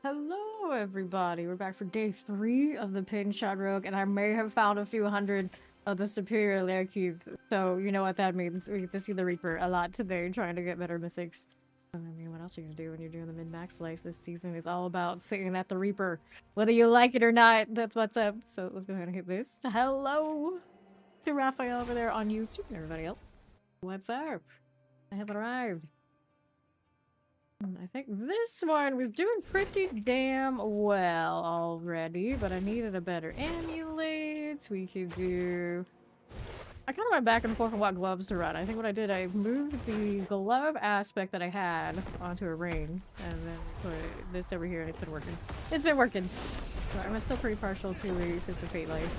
Hello, everybody. We're back for day 3 of the pin shot rogue, and I may have found a few hundred of the superior lair keys. So, you know what that means. We get to see the Reaper a lot today, trying to get better mythics. I mean, what else are you gonna do when you're doing the min-max life this season? It's all about sitting at the Reaper. Whether you like it or not, that's what's up. So, let's go ahead and hit this. Hello to Raphael over there on YouTube and everybody else. What's up? I have arrived. I think this one was doing pretty damn well already, but I needed a better amulet. We could do... I kind of went back and forth on what gloves to run. I think what I did, I moved the glove aspect that I had onto a ring, and then put this over here, and it's been working. It's been working! So I'm still pretty partial to a Fist of Fate life.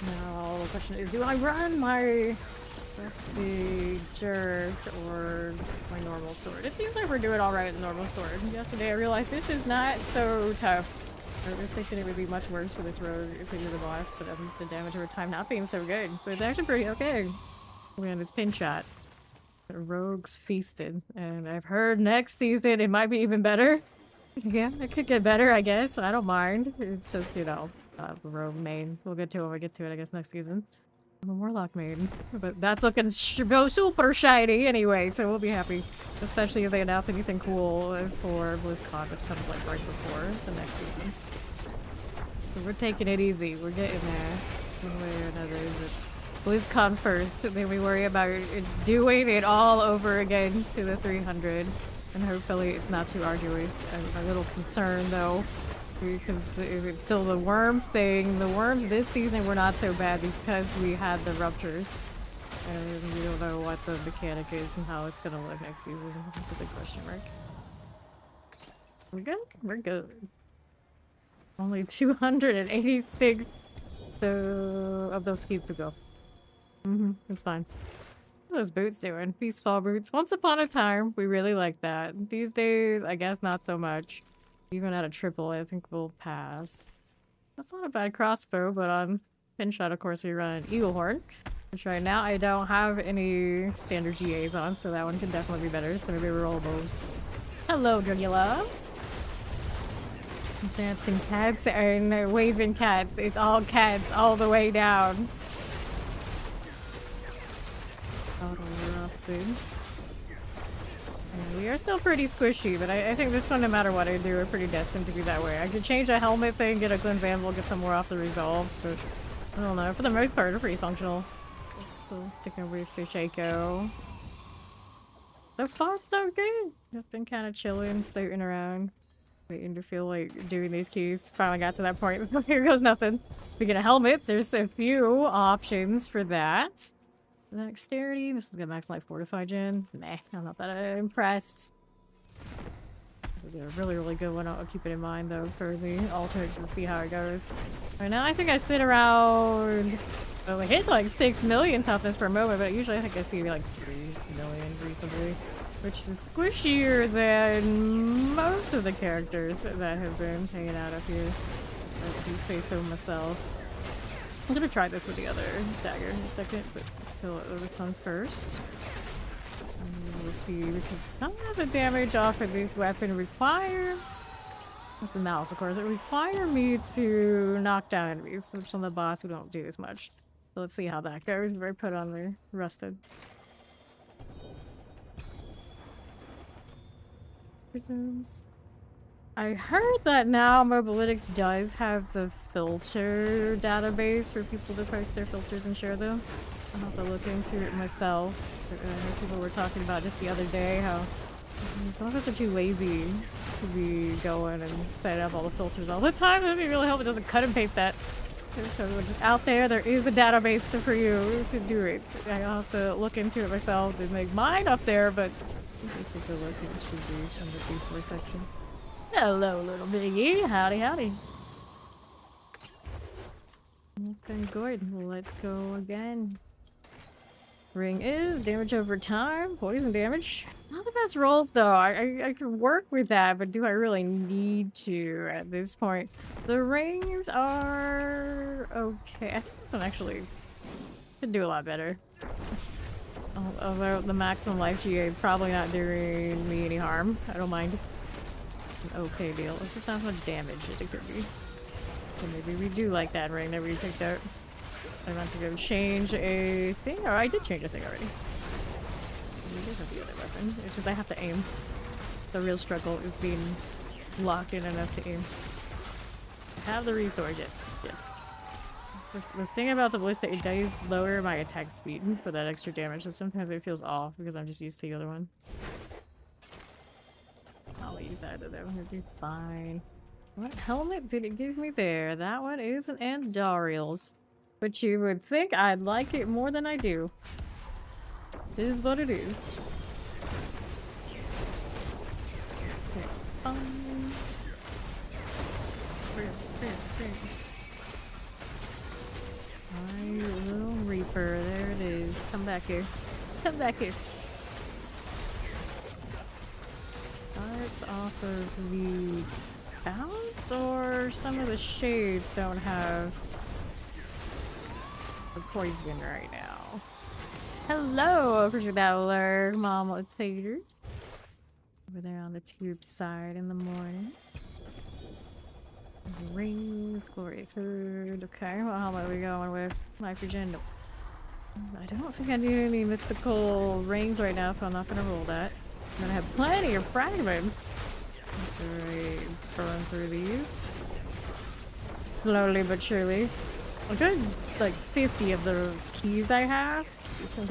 Now, the question is, do I run my Rusty Jerk or my normal sword? It seems like we're doing alright with the normal sword. Yesterday I realized this is not so tough. I was thinking it would be much worse for this rogue if we do the boss, but I'm used to damage over time not being so good. But it's actually pretty okay. Man, it's pin shot. Rogues feasted. And I've heard next season it might be even better. Yeah, it could get better, I guess. I don't mind. It's just, you know, rogue main. We'll get to it when we get to it, I guess, next season. I'm a Warlock main, but that's looking super shiny anyway, so we'll be happy. Especially if they announce anything cool for BlizzCon that comes like right before the next season. So we're taking it easy. We're getting there. One way or another. Is it BlizzCon first, then we worry about doing it all over again to the 300. And hopefully it's not too arduous. I'm a little concerned though. Because it's still the worm thing. The worms this season were not so bad because we had the ruptures. And we don't know what the mechanic is and how it's gonna look next season. It's a big question mark. We're good? We're good. Only 286 of those keys to go. It's fine. What are those boots doing? Peaceful boots. Once upon a time, we really liked that. These days, I guess not so much. Even at a triple, I think we'll pass. That's not a bad crossbow, but on pin shot, of course, we run Eagle Horn. Which right now I don't have any standard GAs on, so that one can definitely be better. So maybe we roll those. Hello, Dragula. Dancing cats and waving cats. It's all cats all the way down. We are still pretty squishy, but I think this one, no matter what I do, we're pretty destined to be that way. I could change a helmet thing, get a Glenn's Anvil, get some more off the resolve, but I don't know. For the most part, we're pretty functional. Still sticking with the Shaco. So far, so good. Just been kind of chilling, floating around, waiting to feel like doing these keys. Finally got to that point. Here goes nothing. Speaking of helmets, there's a few options for that. Dexterity, this is good max life fortify gen. Meh, I'm not that impressed. This is a really good one. I'll keep it in mind though for the alternates to see how it goes. Right now I think I sit around, well, I hit like 6 million toughness per moment, but usually I think I see like 3 million recently, which is squishier than most of the characters that have been hanging out up here. I do say so myself. I'm gonna try this with the other dagger in a second, but kill this one first. And we'll see, because some of the damage off of this weapon require... That's the mouse, of course. It require me to knock down enemies, which on the boss we don't do as much. So let's see how that goes. Very put on there. Rusted. Prisons. I heard that now Mobalytics does have the filter database for people to post their filters and share them. I'll have to look into it myself. People were talking about just the other day how some of us are too lazy to be going and set up all the filters all the time. It would be really helpful. It doesn't cut and paste that. So out there is a database for you to do it. I'll have to look into it myself to make mine up there, but if you look, it should be in the B4 section. Hello, little biggie. Howdy, howdy. Okay, good. Well, let's go again. Ring is damage over time, poison damage. Not the best rolls though. I can work with that, but do I really need to at this point? The rings are okay. I think this one actually could do a lot better. Although the maximum life GA is probably not doing me any harm. I don't mind. an okay deal. It's just not much damage as it could be. So maybe we do like that ring that we picked out. I want to go change a thing, or I did change a thing already. We did have the other weapon. It's just I have to aim. The real struggle is being locked in enough to aim. I have the resource, yes. The thing about the ballista, it does lower my attack speed for that extra damage, so sometimes it feels off because I'm just used to the other one. I'll use either of them, it'll be fine. What helmet did it give me there? That one is an Andariel's. But you would think I'd like it more than I do. It is what it is. Okay, fine. My little Reaper, there it is. Come back here. Come back here. Starts off of the bounce, or some of the shades don't have the poison right now. Hello, Officer Bowler, Mama Taters. Over there on the tube side in the morning. Rings, glorious food. Okay, well, how about we going with nitrogen? Nope. I don't think I need any mythical rings right now, so I'm not gonna roll that. I'm gonna have plenty of fragments. After I burn through these. Slowly but surely. A good, like, 50 of the keys I have,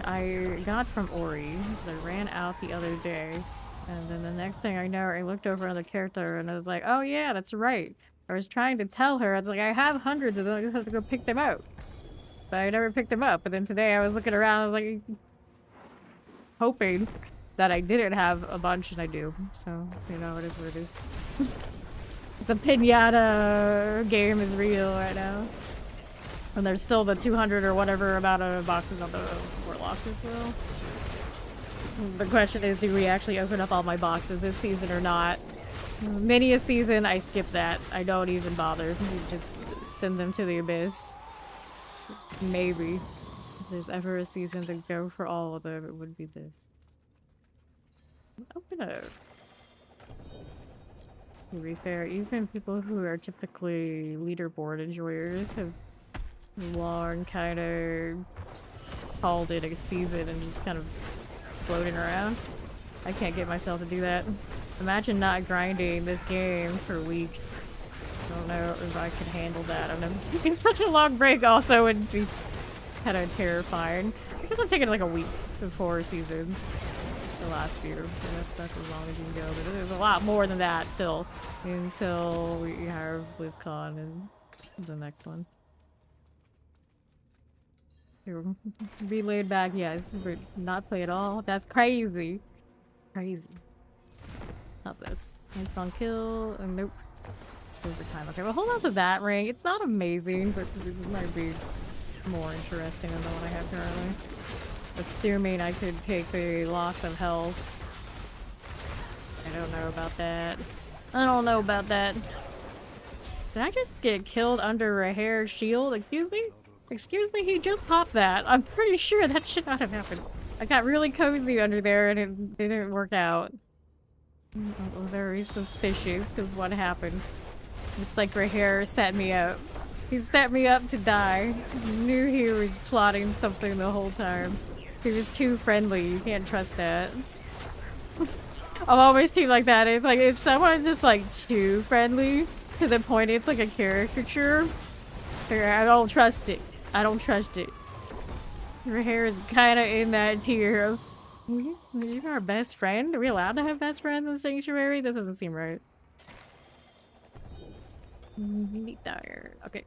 I got from Ori. I ran out the other day. And then the next thing I know, I looked over on the character and I was like, oh yeah, that's right. I was trying to tell her, I was like, I have hundreds of them, I just have to go pick them out. But I never picked them up. But then today I was looking around, I was like, hoping that I didn't have a bunch, and I do. So, you know, it is what it is. The pinata game is real right now. And there's still the 200 or whatever amount of boxes on the Warlock as well. The question is, do we actually open up all my boxes this season or not? Many a season, I skip that. I don't even bother. We just send them to the abyss. Maybe. If there's ever a season to go for all of them, it would be this. Open up. To be fair, even people who are typically leaderboard enjoyers have long kind of called it a season and just kind of floating around. I can't get myself to do that. Imagine not grinding this game for weeks. I don't know if I could handle that. I know taking such a long break also would be kind of terrifying. Because I'm taking like a week before seasons. The last few. So that's as long as you can go. But there's a lot more than that still. Until we have BlizzCon and the next one. Be laid back, yes, but not play at all. That's crazy. Crazy. How's this? Nice on kill. Nope. Overtime. Okay, well hold on to that ring. It's not amazing, but it might be more interesting than the one I have currently. Assuming I could take the loss of health. I don't know about that. I don't know about that. Did I just get killed under a hair shield? Excuse me? Excuse me, he just popped that. I'm pretty sure that should not have happened. I got really cozy under there and it didn't work out. I'm very suspicious of what happened. It's like Rahir set me up. He set me up to die. Knew he was plotting something the whole time. He was too friendly. You can't trust that. I'm always too like that. If someone's just like too friendly to the point it's like a caricature, I don't trust it. I don't trust it. Her hair is kind of in that tier of, you're our best friend? Are we allowed to have best friends in the sanctuary? That doesn't seem right. Okay.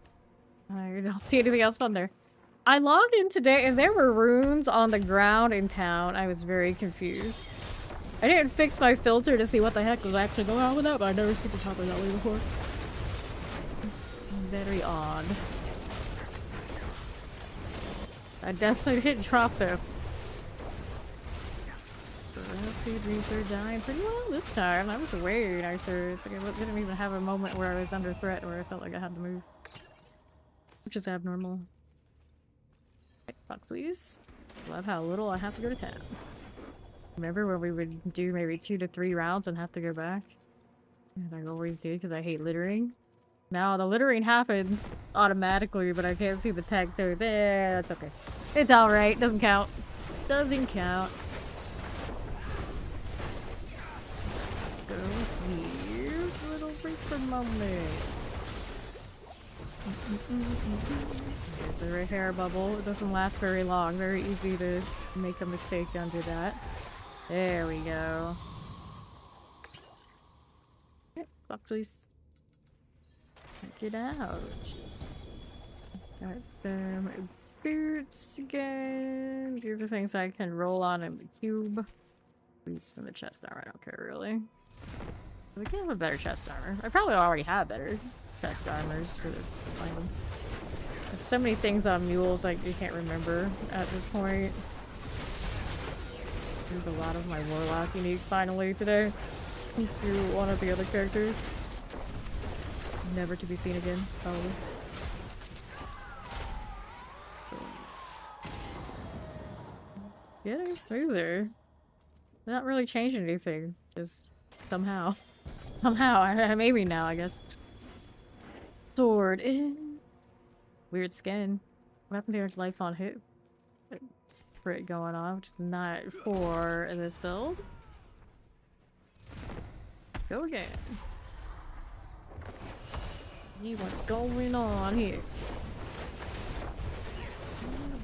I don't see anything else on there. I logged in today and there were runes on the ground in town. I was very confused. I didn't fix my filter to see what the heck was actually going on with that, but I've never seen it happen that way before. Very odd. I definitely didn't drop though. The Reaper dying pretty well this time. That was way nicer. It's like I didn't even have a moment where I was under threat where I felt like I had to move. Which is abnormal. Fuck please. Love how little I have to go to town. Remember when we would do maybe 2 to 3 rounds and have to go back? And I always do because I hate littering. Now the littering happens automatically, but I can't see the tag through there. That's okay. It's alright. Doesn't count. Doesn't count. Go here. Little break for moments. There's the right hair bubble. It doesn't last very long. Very easy to make a mistake under that. There we go. Okay, please. Check it out. Got some boots again. These are things I can roll on in the cube. Boots in the chest armor. I don't care really. We can have a better chest armor. I probably already have better chest armors for this item. There's so many things on mules like you can't remember at this point. There's a lot of my warlock uniques finally today to one of the other characters. Never to be seen again, probably. Getting smoother. Not really changing anything. Just somehow. Somehow. Maybe now, I guess. Sword in. Weird skin. What happened to your life on hit? Crit going on, which is not for this build. Go again. See what's going on here.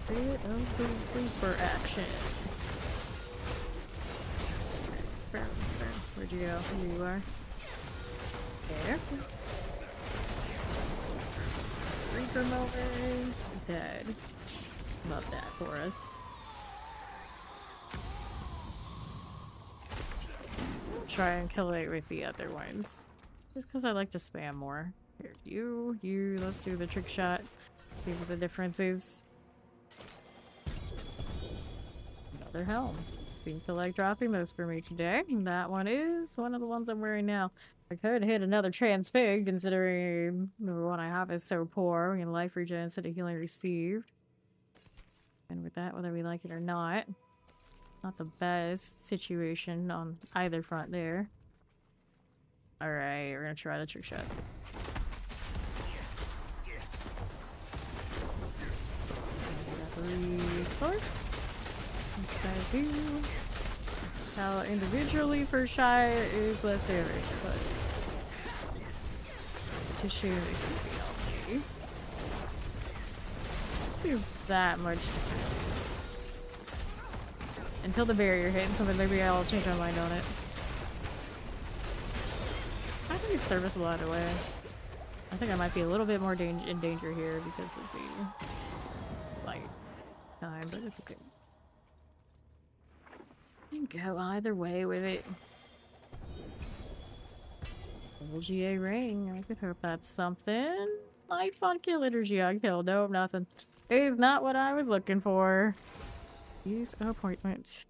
A bit of the super action. Where'd you go? Here you are. There. Reaper moments. Dead. Love that for us. Try and kill it with the other ones. Just because I like to spam more. Here, you, let's do the trick shot. See what the difference is. Another helm. Seems to like dropping those for me today. And that one is one of the ones I'm wearing now. I could hit another transfig, considering the one I have is so poor. We can life regen instead of healing received. And with that, whether we like it or not, not the best situation on either front there. Alright, we're gonna try the trick shot. Resource. Let's do. How individually for shy is less damage, but tissue it can be okay. Do that much until the barrier hits, so then maybe I'll change my mind on it. I think it's serviceable either way. I think I might be a little bit more in danger here because of the light time, but it's okay. You can go either way with it. LGA ring. I could hope that's something. Light fun kill energy on kill. Nope, nothing. It's not what I was looking for. Use appointment.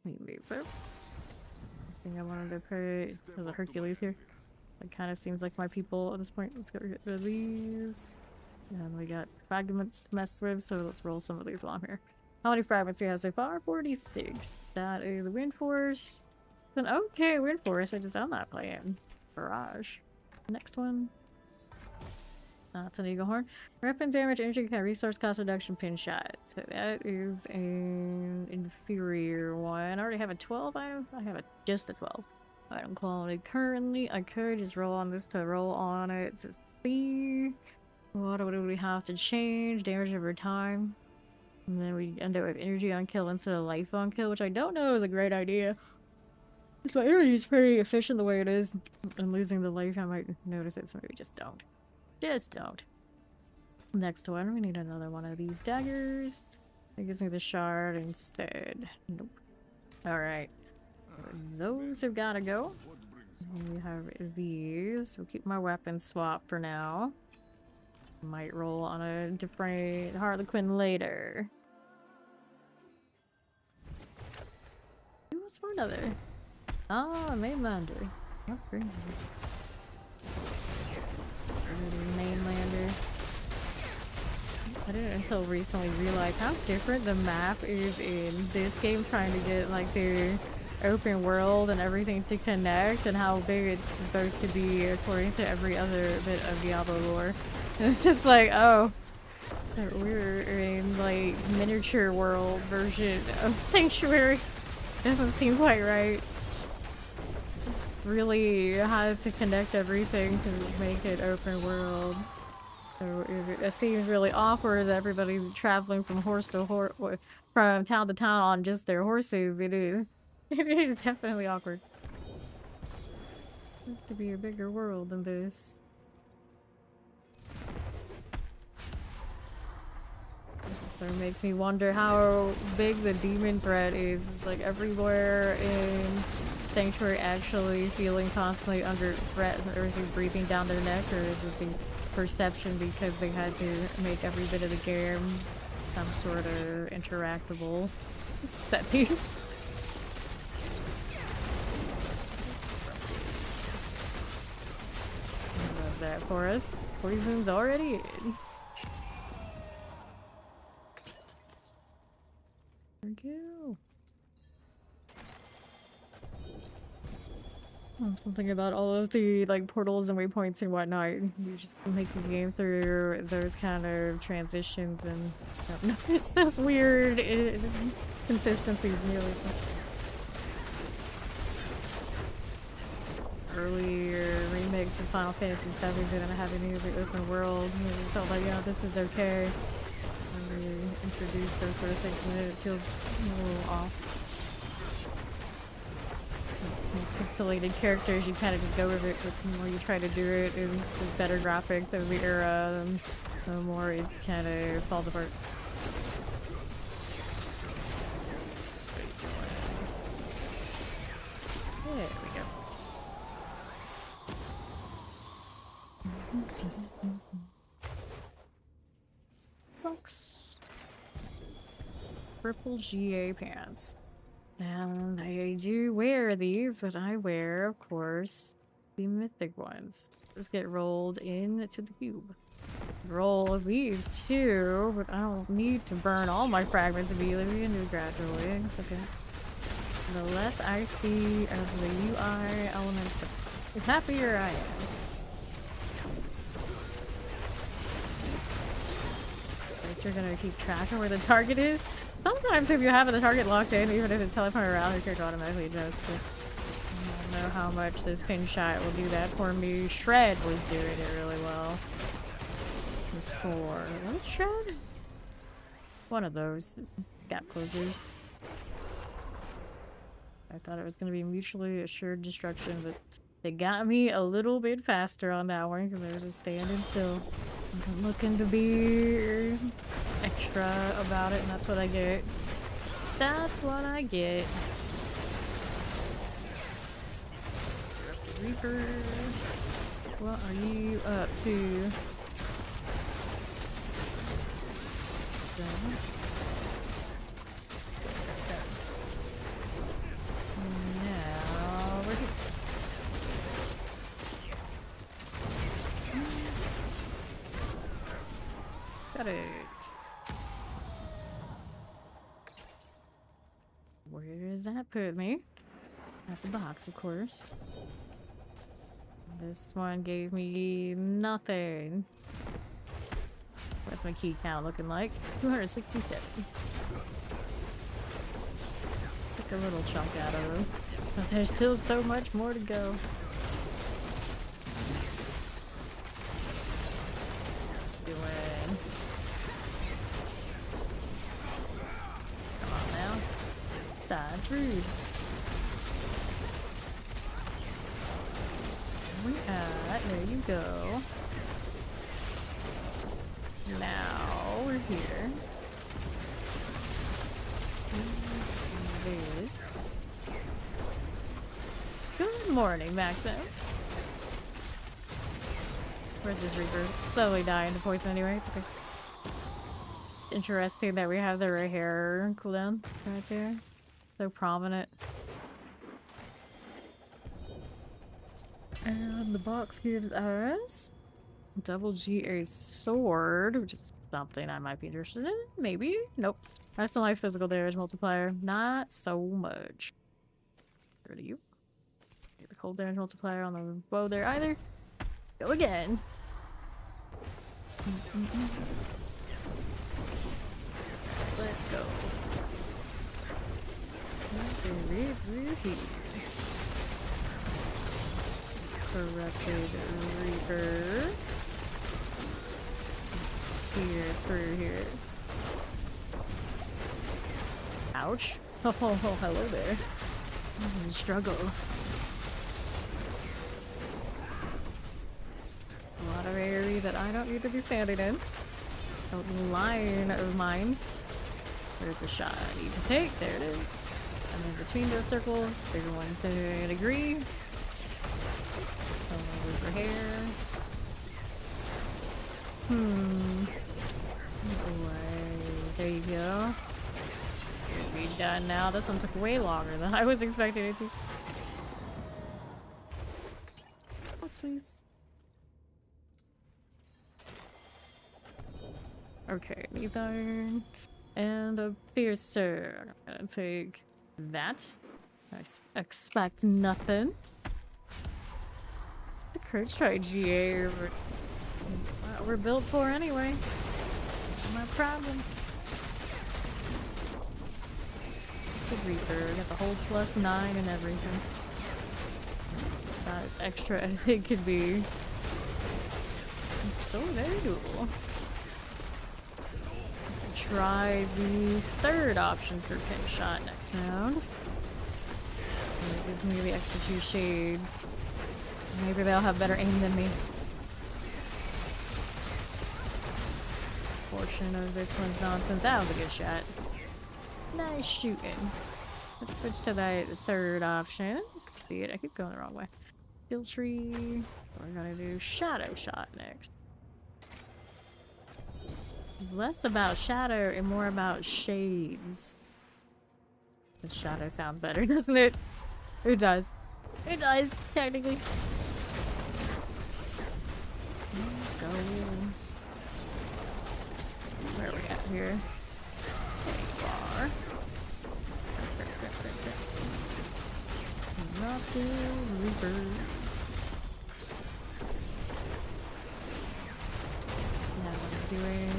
Maybe, but I think I wanted to put the Hercules here. It kind of seems like my people at this point. Let's get rid of these. And we got fragments to mess with, so let's roll some of these while I'm here. How many fragments do we have so far? 46. That is the Wind Force. An okay Wind Force. I'm not playing Barrage. Next one. That's an Eagle Horn. Weapon damage, energy, resource cost reduction, pin shot. So that is an inferior one. I already have a 12 item. I have just a 12. Item quality currently. I could just roll on this to roll on it to see what do we have to change. Damage over time. And then we end up with energy on kill instead of life on kill, which I don't know is a great idea. So energy is pretty efficient the way it is. And losing the life, I might notice it, so maybe just don't. Just don't. Next one, we need another one of these daggers. It gives me the shard instead. Nope. Alright. Those have gotta go. We have these. We'll keep my weapon swap for now. Might roll on a different Harlequin later. Who was for another? Oh, Mainlander. Oh, crazy. Mainlander. I didn't until recently realize how different the map is in this game, trying to get like the open world and everything to connect, and how big it's supposed to be according to every other bit of Diablo lore. And it's just like, oh, we're in like miniature world version of Sanctuary. Doesn't seem quite right. It's really hard to connect everything to make it open world. So it seems really awkward that everybody's traveling from from town to town on just their horses. It is. It is definitely awkward. It has to be a bigger world than this. So it makes me wonder how big the demon threat is. Like everywhere in Sanctuary actually feeling constantly under threat and everything breathing down their neck, or is it the perception because they had to make every bit of the game some sort of interactable set piece? I love that for us. Poison's already in. Thank you. Something about all of the like portals and waypoints and whatnot. You just make the game through those kind of transitions and notice those weird consistencies nearly. Earlier remakes of Final Fantasy VII didn't have any of the open world. It felt like, yeah, this is okay. When we introduce those sort of things, and it feels a little off. Pixelated characters, you kind of just go with it, but the more you try to do it with better graphics of the era, the more it kind of falls apart. There we go. Box. Purple GA pants. And I do wear these, but I wear, of course, the mythic ones. Just get rolled into the cube. Roll these too, but I don't need to burn all my fragments immediately. We can do it gradually. It's okay. The less I see of the UI elements, the happier I am. Right, you're gonna keep track of where the target is. Sometimes if you have the target locked in, even if it's telephone around, your character automatically adjusts it. I don't know how much this pin shot will do that for me. Shred was doing it really well. Before. What Shred? One of those gap closers. I thought it was going to be mutually assured destruction, but they got me a little bit faster on that one because they were just standing still. Wasn't looking to be extra about it, and that's what I get. That's what I get. Reaper, what are you up to? Now we're here. Got it. Where does that put me? At the box, of course. This one gave me nothing. What's my key count looking like? 267. Took a little chunk out of them. But there's still so much more to go. Doing. Come on now. That's rude. There you go. Now we're here. This. Good morning, Maxim. Where's this Reaper? Slowly dying to poison anyway. It's okay. Interesting that we have the right hair cooldown right there. So prominent. And the box gives us Double GA sword, which is something I might be interested in. Maybe. Nope. That's my physical damage multiplier. Not so much. Get rid of you. Get the cold damage multiplier on the bow there either. Go again. Let's go. Corrupted Reaper. Here, through here. Ouch. Oh, hello there. Struggle. A lot of area that I don't need to be standing in. A line of mines. There's the shot I need to take. There it is. And then between those circles, bigger one to degree. Over here. There you go. Should be done now. This one took way longer than I was expecting it to. Box, please. Okay, need iron. And a piercer. I'm gonna take that. I expect nothing. The Curse Strike GA we're built for anyway. No problem. The Reaper, got the whole +9 and everything. Not as extra as it could be. It's still very doable. Try the third option for pin shot next round. And it gives me the extra 2 shades. Maybe they'll have better aim than me. Portion of this one's nonsense. That was a good shot. Nice shooting. Let's switch to that third option. See it? I keep going the wrong way. Skill tree. We're gonna do shadow shot next. It's less about shadow and more about shades. The shadow sounds better, doesn't it? It does. It does, technically. Let's go. Where are we at here? There you are. Corrupted Reaper. Now what are you doing?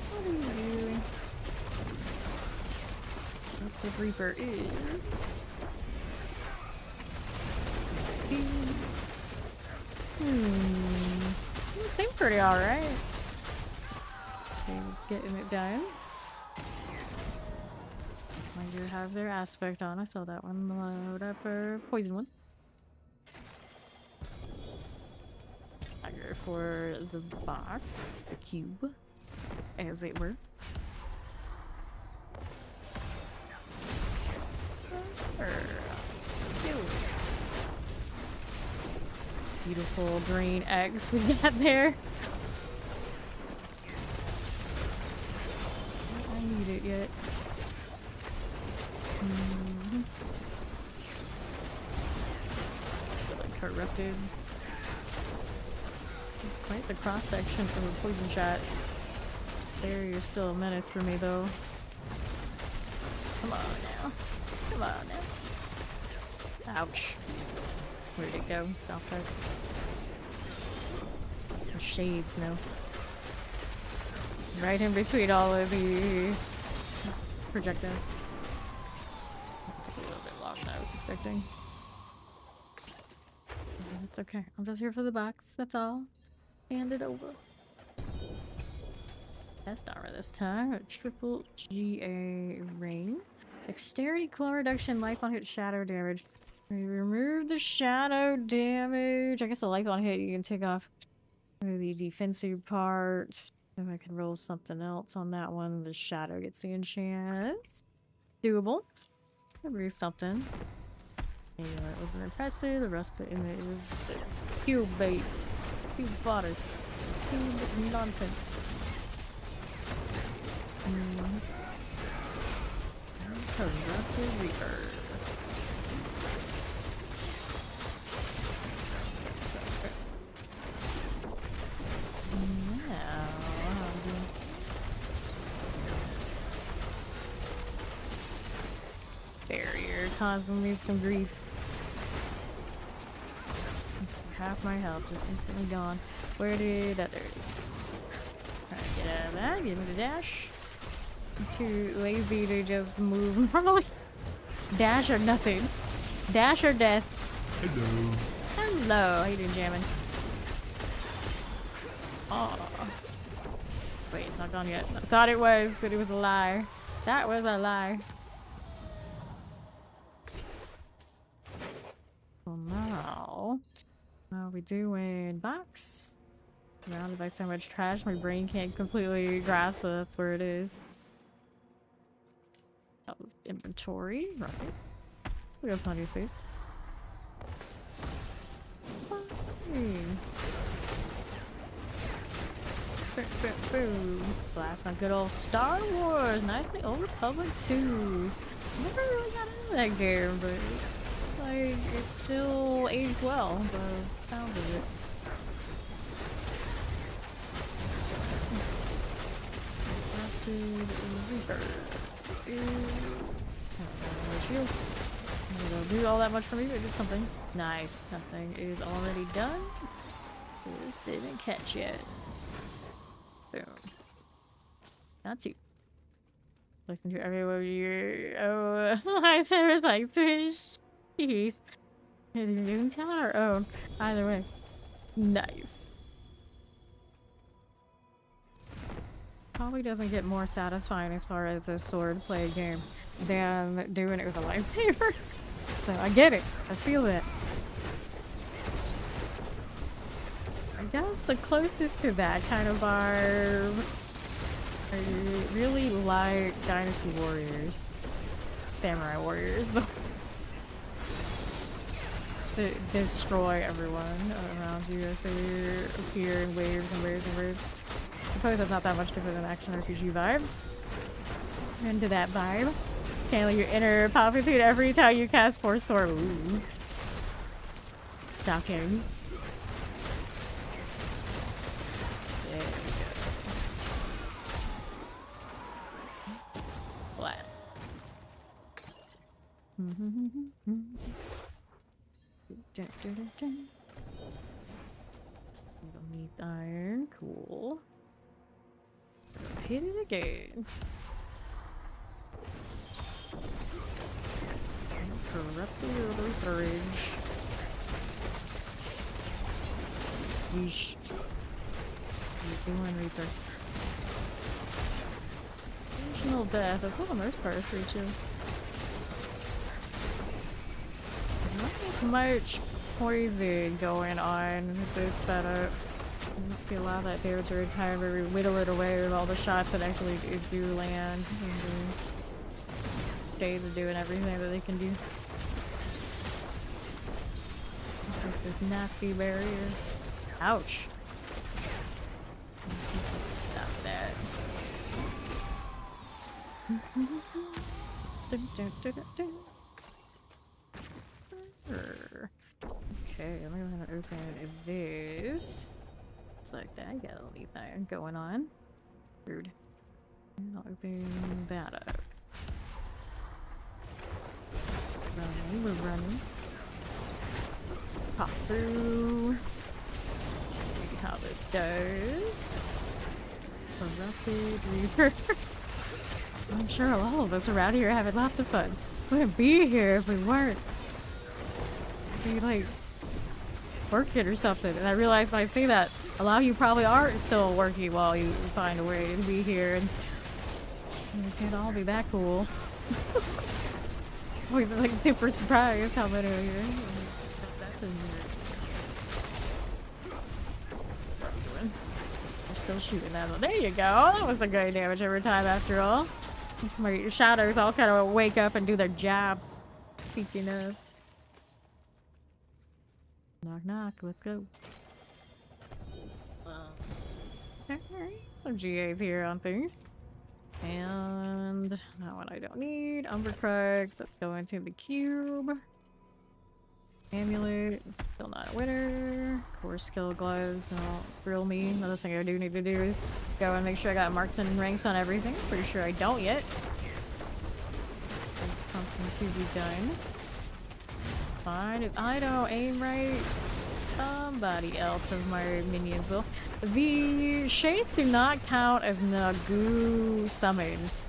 What are you doing? Corrupted Reaper is... It seemed pretty alright. Getting it done. I do have their aspect on. I saw that one load up a poison one. Dagger for the box, the cube, as it were. Beautiful green eggs we got there. I don't need it yet. Still corrupted. It's quite the cross section from the poison shots. There, you're still a menace for me though. Come on now. Come on now. Ouch. Where'd it go? South side. The shades now. Right in between all of the projectiles. That took a little bit longer than I was expecting. It's okay. I'm just here for the box. That's all. Hand it over. Test armor this time. A triple GA ring. Dexterity, claw reduction, life on hit, shadow damage. We remove the shadow damage. I guess a life on hit you can take off the defensive parts. If I can roll something else on that one, the shadow gets the enchant. Doable. Remove something. Yeah, that wasn't impressive. The rest put in it is cube bait. Cube fodder. Cube nonsense. Corrupted Reaper. causing me some grief. Half my health just instantly gone. Where did that? There it is. Alright, get out of that. Give me the dash. I'm too lazy to just move normally. Dash or nothing. Dash or death. Hello. Hello. How you doing, jamming? Oh. Wait, it's not gone yet. I thought it was, but it was a lie. That was a lie. So now, how are we doing? Box? Surrounded by so much trash, my brain can't completely grasp that that's where it is. That was inventory, right? We have plenty of space. Boom. Blast on good old Star Wars, Knights Old Republic 2. Never really got into that game, but it's like it's still aged well. The sound of it. Reaper. Don't do all that much for me, but it did something. Nice. Something is already done. This didn't catch yet. Boom. Not too. Listen to everywhere you're. Oh, I said it was like Twitch. Jeez. You can tell our own. Either way. Nice. Probably doesn't get more satisfying as far as a sword play game than doing it with a lightsaber. So I get it. I feel it. I guess the closest to that kind of are really like Dynasty Warriors, Samurai Warriors, but to destroy everyone around you as they appear in waves and waves and waves. I suppose that's not that much different than action RPG vibes. Into that vibe. Channel your inner Palpatine every time you cast Force Storm. Ooh. Shocking. There we go. Blast. We don't need iron. Cool. Hit it again. Corrupt the other bridge. Yeesh. What are you doing, Reaper? Additional death. I feel the most part is pretty chill. Not as much poison going on with this setup. I don't see a lot of that damage every time where we whittle it away with all the shots that actually do land. And Days of doing everything that they can do. This nasty barrier. Ouch. Stop that. Okay, I'm gonna open this. Like that, got a little iron going on. Rude. And I'll open that up. Running, we're running. Pop through. See how this does. Corrupted Reaper. I'm sure all of us around here are having lots of fun. We wouldn't be here if we weren't. Be like working or something. And I realized when I say that, a lot of you probably are still working while you find a way to be here, and it can't all be that cool. We're like super surprised how many are here. We're still shooting that one. There you go. That was a good damage every time after all. My shadows all kind of wake up and do their jobs. Speaking of. Knock knock, let's go. Alright, some GAs here on things. And that one I don't need. Umbercrux, let's go into the cube. Amulet, still not a winner. Core skill gloves, don't thrill me. Another thing I do need to do is go and make sure I got marks and ranks on everything. Pretty sure I don't yet. There's to be done. Fine, if I don't aim right, somebody else of my minions will. The shades do not count as Nagu summons,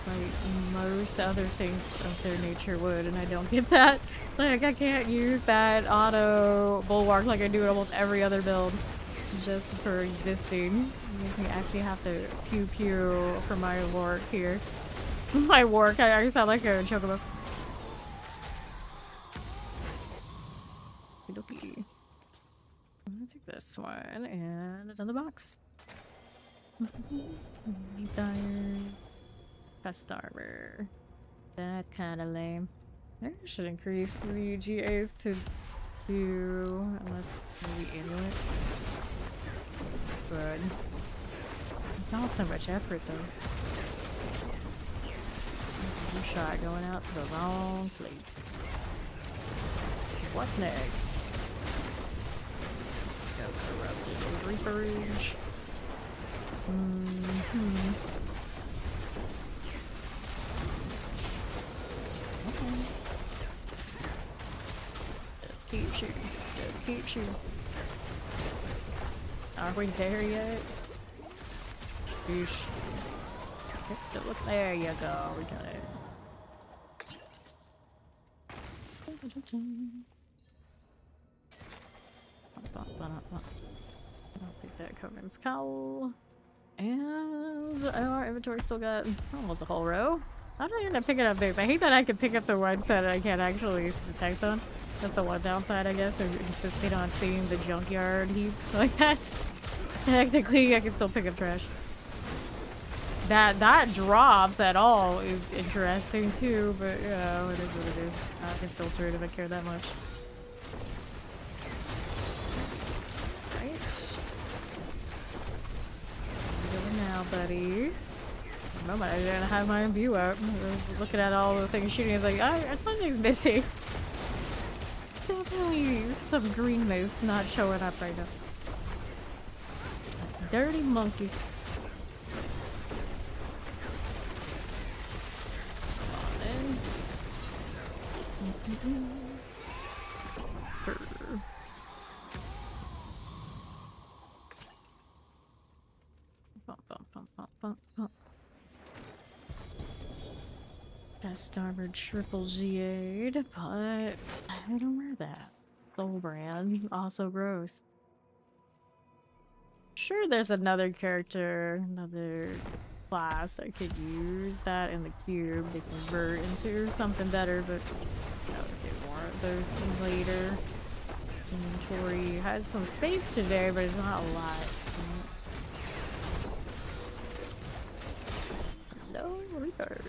like most other things of their nature would, and I don't get that. Like, I can't use that auto bulwark like I do in almost every other build just for existing. You actually have to pew pew for my work here. My work, I sound like a chocobo. Okay. I'm gonna take this one and another box. Chest armor. That's kind of lame. I should increase the GAs to 2, unless maybe amulet. Good. It's all so much effort though. One shot going out to the wrong place. What's next? Go corrupted reaperage. Okay. Just keep shooting. Just keep shooting. Are we there yet? Oosh. Still look. There you go. We got it. I'll take that Covenant's Cowl. And our inventory still got almost a whole row. How did I end up picking up these? I hate that I can pick up the ones that I can't actually use the text on. That's the one downside, I guess. I insisted on seeing the junkyard heap like that. Technically, I can still pick up trash. That drops at all is interesting too, but yeah, it is what it is. I can filter it if I care that much. Right. What are you doing now, buddy? For a moment, I didn't have my view up. I was looking at all the things shooting. I was like, something's missing. Definitely some greenness not showing up right now. Dirty monkey. Best starboard triple G8, but I don't wear that. Soul brand, also gross. Sure, there's another character, another class I could use that in the cube to convert into something better, but I'll get more of those later. Inventory has some space today, but it's not a lot. No research.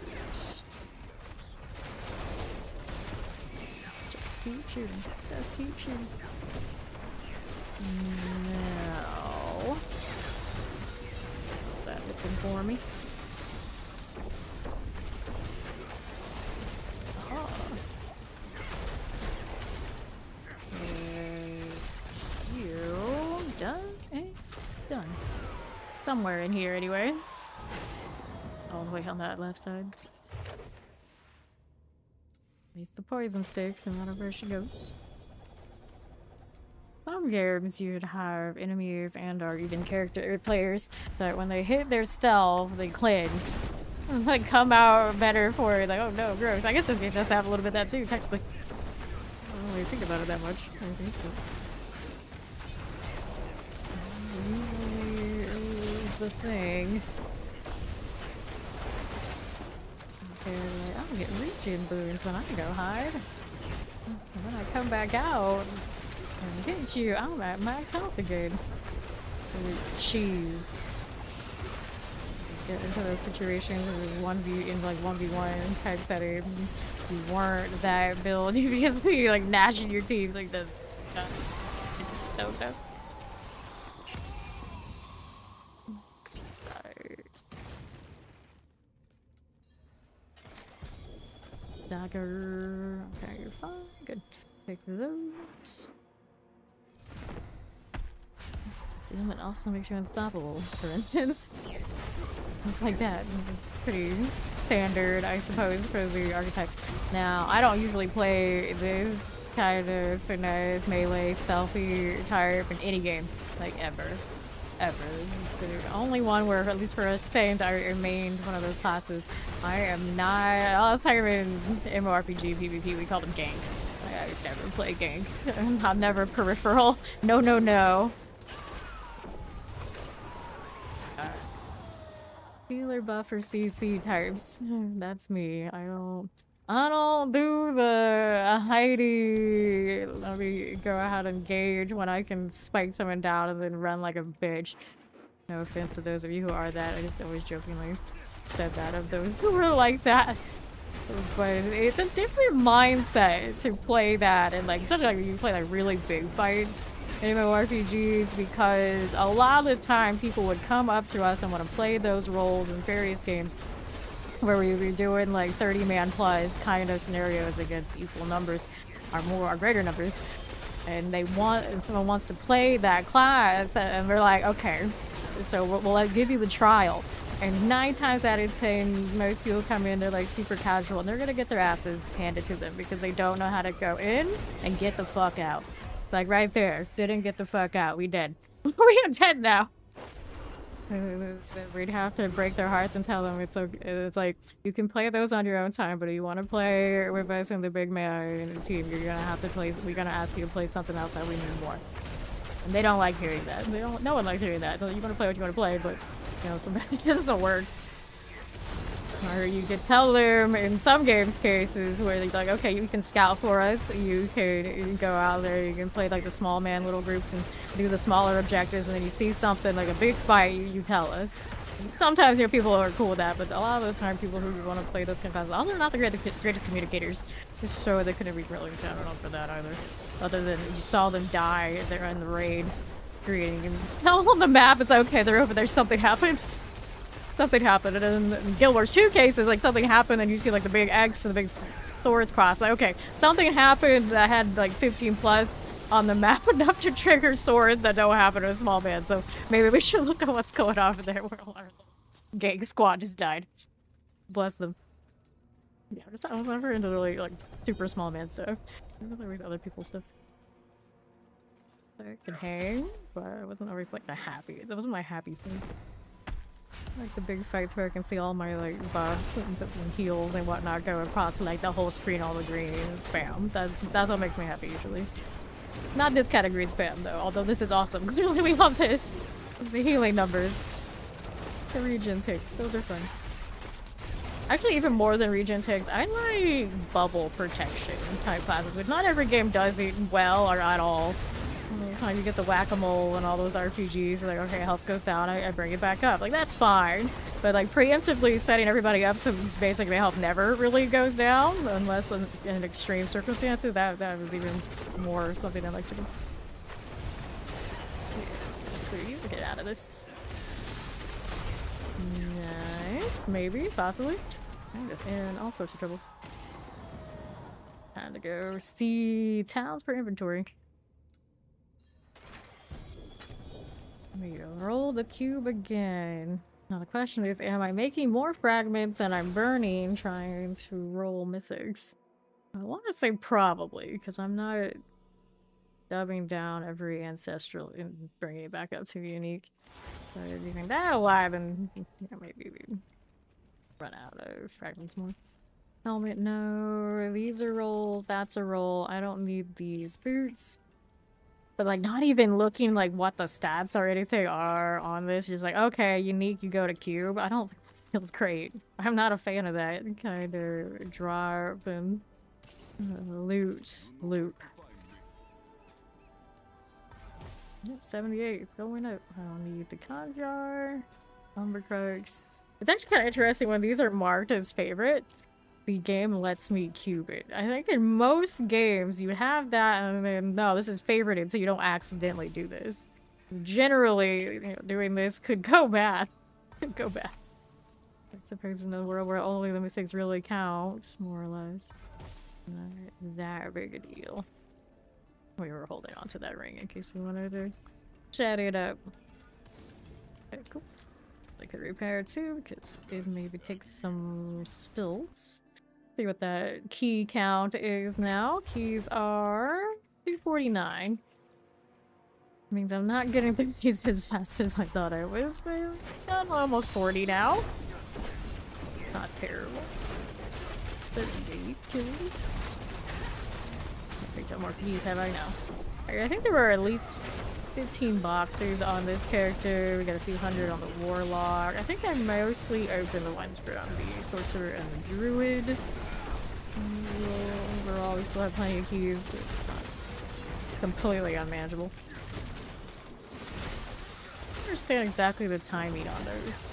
Just keep shooting. Just keep shooting. Now, is that looking for me? Oh. You done? Done. Somewhere in here, anyway. All the way on that left side. At least the poison sticks, no matter where she goes. Some games you'd have enemies and or even character players that when they hit their stealth, they cleanse. Like come out better for it. Like, oh no, gross. I guess this game does have a little bit of that too, technically. I don't really think about it that much. I don't think so. Here's the thing. Okay, like, I'm getting reaching boons when I go hide. And when I come back out and get you, I'm at max health again. Cheese. Get into those situations where 1v in like 1v1 type setting. You weren't that build, you just be like gnashing your teeth like this. No. Dagger. Okay, you're fine. Good. Take those. See, it also makes you unstoppable, for instance. Like that. Pretty standard, I suppose, for the architect. Now, I don't usually play this kind of finesse, melee, stealthy type in any game, like ever. Ever. This is the only one where, at least for us, Saint, I remained one of those classes. I am not. Last time in MMORPG PvP, we called them gank. I never play gank. I'm never peripheral. No, no, no. Healer, buffer, CC types. That's me. I don't do the Heidi. Let me go ahead and gauge when I can spike someone down and then run like a bitch. No offense to those of you who are that. I just always jokingly said that of those who were like that. But it's a different mindset to play that, and like especially like when you play like really big fights in MMORPGs, because a lot of the time people would come up to us and want to play those roles in various games where we were doing like 30-man plus kind of scenarios against equal numbers or more or greater numbers, and someone wants to play that class, and we're like, okay, so we'll give you the trial. And 9 times out of 10, most people come in, they're like super casual, and they're gonna get their asses handed to them because they don't know how to go in and get the fuck out. Like right there, didn't get the fuck out. We dead. We are dead now. We'd have to break their hearts and tell them it's okay. It's like, you can play those on your own time, but if you want to play with us in the big man team, you're gonna have to play. We're gonna ask you to play something else that we need more. And they don't like hearing that. No one likes hearing that. You want to play what you want to play, but you know, sometimes it doesn't work. Or you could tell them in some games cases where they're like, okay, you can scout for us, you can go out there, you can play like the small man little groups and do the smaller objectives, and then you see something like a big fight, you tell us. Sometimes, you know, people are cool with that, but a lot of the time people who want to play those kind of classes, also not the greatest communicators, just so they couldn't be really counted on for that either. Other than you saw them die, they're in the raid, creating and tell on the map, it's okay, they're over there, something happened. Something happened, and in Guild Wars 2 cases, like something happened and you see like the big X and the big swords cross. Like, okay, something happened that had like 15 plus on the map enough to trigger swords that don't happen to a small man. So maybe we should look at what's going on over there where our gang squad just died. Bless them. Yeah, I was never into really like super small man stuff. I really read other people's stuff. I could hang, but I wasn't always like the happy. That wasn't my happy face. Like the big fights where I can see all my like buffs and heals and whatnot go across like the whole screen, all the green spam. That's what makes me happy usually. Not this kind of green spam though, although this is awesome. Clearly we love this. The healing numbers. The regen ticks, those are fun. Actually, even more than regen ticks, I like bubble protection type classes, which not every game does it well or at all. Time you get the whack-a-mole and all those RPGs, like, okay, health goes down, I bring it back up. Like, that's fine. But, like, preemptively setting everybody up so basically health never really goes down, unless in extreme circumstances, that was even more something I like to do. Please get out of this. Nice. Maybe, possibly. I'm just in all sorts of trouble. Time to go see towns for inventory. There you go. Roll the cube again. Now the question is, am I making more fragments and I'm burning trying to roll mythics? I want to say probably, because I'm not dubbing down every ancestral and bringing it back up to unique. So if you think that alive, then maybe we run out of fragments more. Helmet, no. These are rolls. That's a roll. I don't need these boots. But like not even looking like what the stats or anything are on this, just like, okay, unique, you go to cube. I don't think that feels great. I'm not a fan of that kind of drop and loot. Yep, 78, it's going up. I don't need the conjar, umbercrux. It's actually kind of interesting when these are marked as favorite. The game lets me cube it. I think in most games you have that and then no, this is favorited so you don't accidentally do this. Generally, you know, doing this could go bad. Could go bad. I suppose in a world where only the mythics really count, more or less. Not that big a deal. We were holding on to that ring in case we wanted to chat it up. Okay, cool. I could repair too, because it did maybe take some spills. See what that key count is now. Keys are 249. Means I'm not getting through these as fast as I thought I was, but I'm almost 40 now. Not terrible. 38 kills. How many more keys have I now? I think there were at least 15 boxes on this character. We got a few hundred on the Warlock. I think I mostly opened the ones for on the Sorcerer and the Druid. Overall, we still have plenty of keys, but it's not completely unmanageable. I don't understand exactly the timing on those.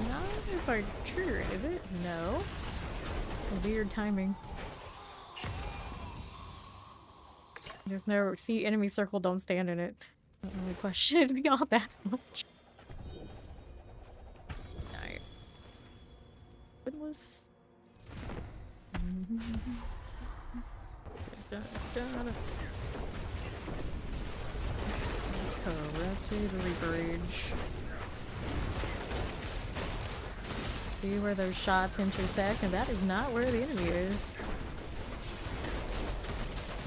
Not if I trigger it, is it? No. Weird timing. There's no see enemy circle, don't stand in it. I don't really question me all that much. Alright. Windless. Corrupted Rebridge. See where those shots intersect, and that is not where the enemy is.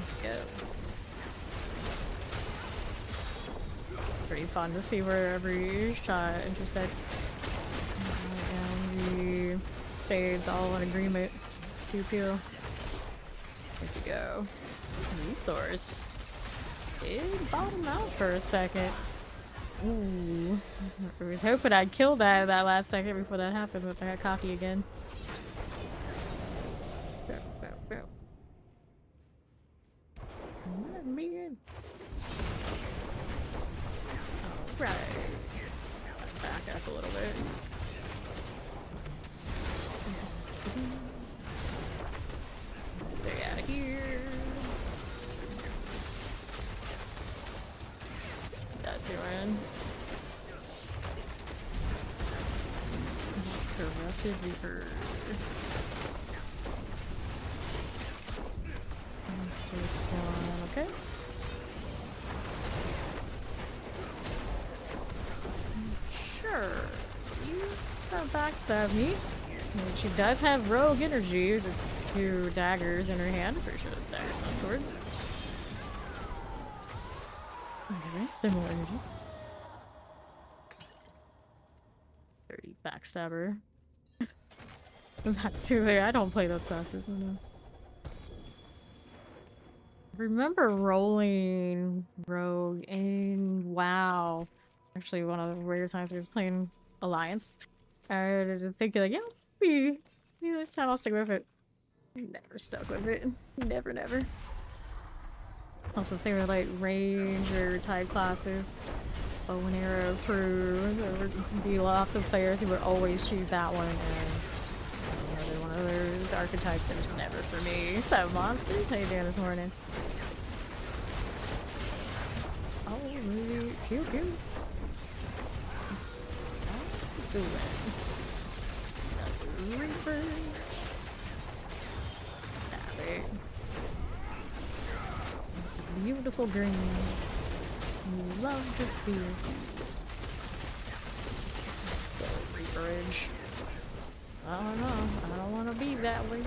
Let's go. Pretty fun to see where every shot intersects. And the fades all in agreement. Pew pew. There we go. Resource. It bottomed out for a second. Ooh. I was hoping I'd kill that last second before that happened, but I got cocky again. Go, go, go. Let me in. Alright. Back up a little bit. Stay out of here. That doing. Corrupted Reaper. This one, okay. Sure. You don't backstab me. She does have rogue energy. There's 2 daggers in her hand. Pretty sure those daggers, not swords. Very similar energy. 30 backstabber. Not too late. I don't play those classes. Oh, no. Remember rolling rogue in WoW. Actually, one of the rare times I was playing Alliance. I was thinking like, yeah, maybe this time I'll stick with it. Never stuck with it. Never, never. Also, same with like ranger type classes. Bow and arrow crew. There would be lots of players who would always choose that one, and another one of those archetypes that was never for me. So, monsters, how you doing this morning? Oh, really? Pew pew. So Reaper. Stab it. Beautiful green. You love to see it. So Reaperage. I don't know. I don't want to be that way.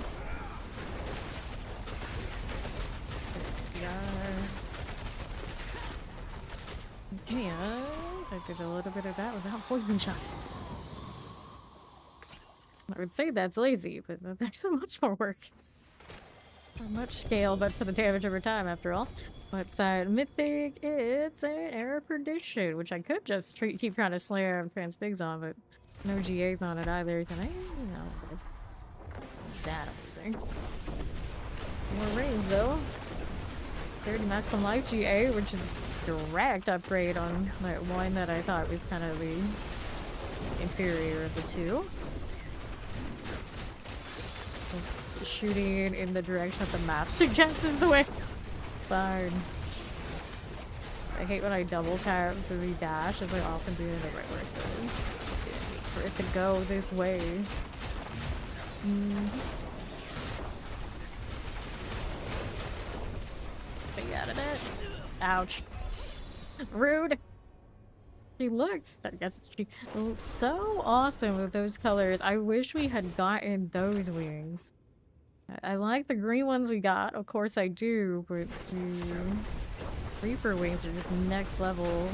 Yeah, I did a little bit of that without poison shots. I would say that's lazy, but that's actually much more work. Not much scale, but for the damage over time, after all. What's that? Mythic, it's an Air Perdition, which I could just keep trying to slay Transpigs on, but no GAs on it either. Can I? No. That amazing. More range, though. 30 maximum life GA, which is direct upgrade on that one that I thought was kind of the inferior of the two. Just shooting in the direction that the map suggests is the way. Fine. I hate when I double tap to the dash, as I often do in the right where I started. For it to go this way. Stay out of it. Ouch. Rude. She looks, I guess she looks so awesome with those colors. I wish we had gotten those wings. I like the green ones we got, of course I do, but the Reaper wings are just next level.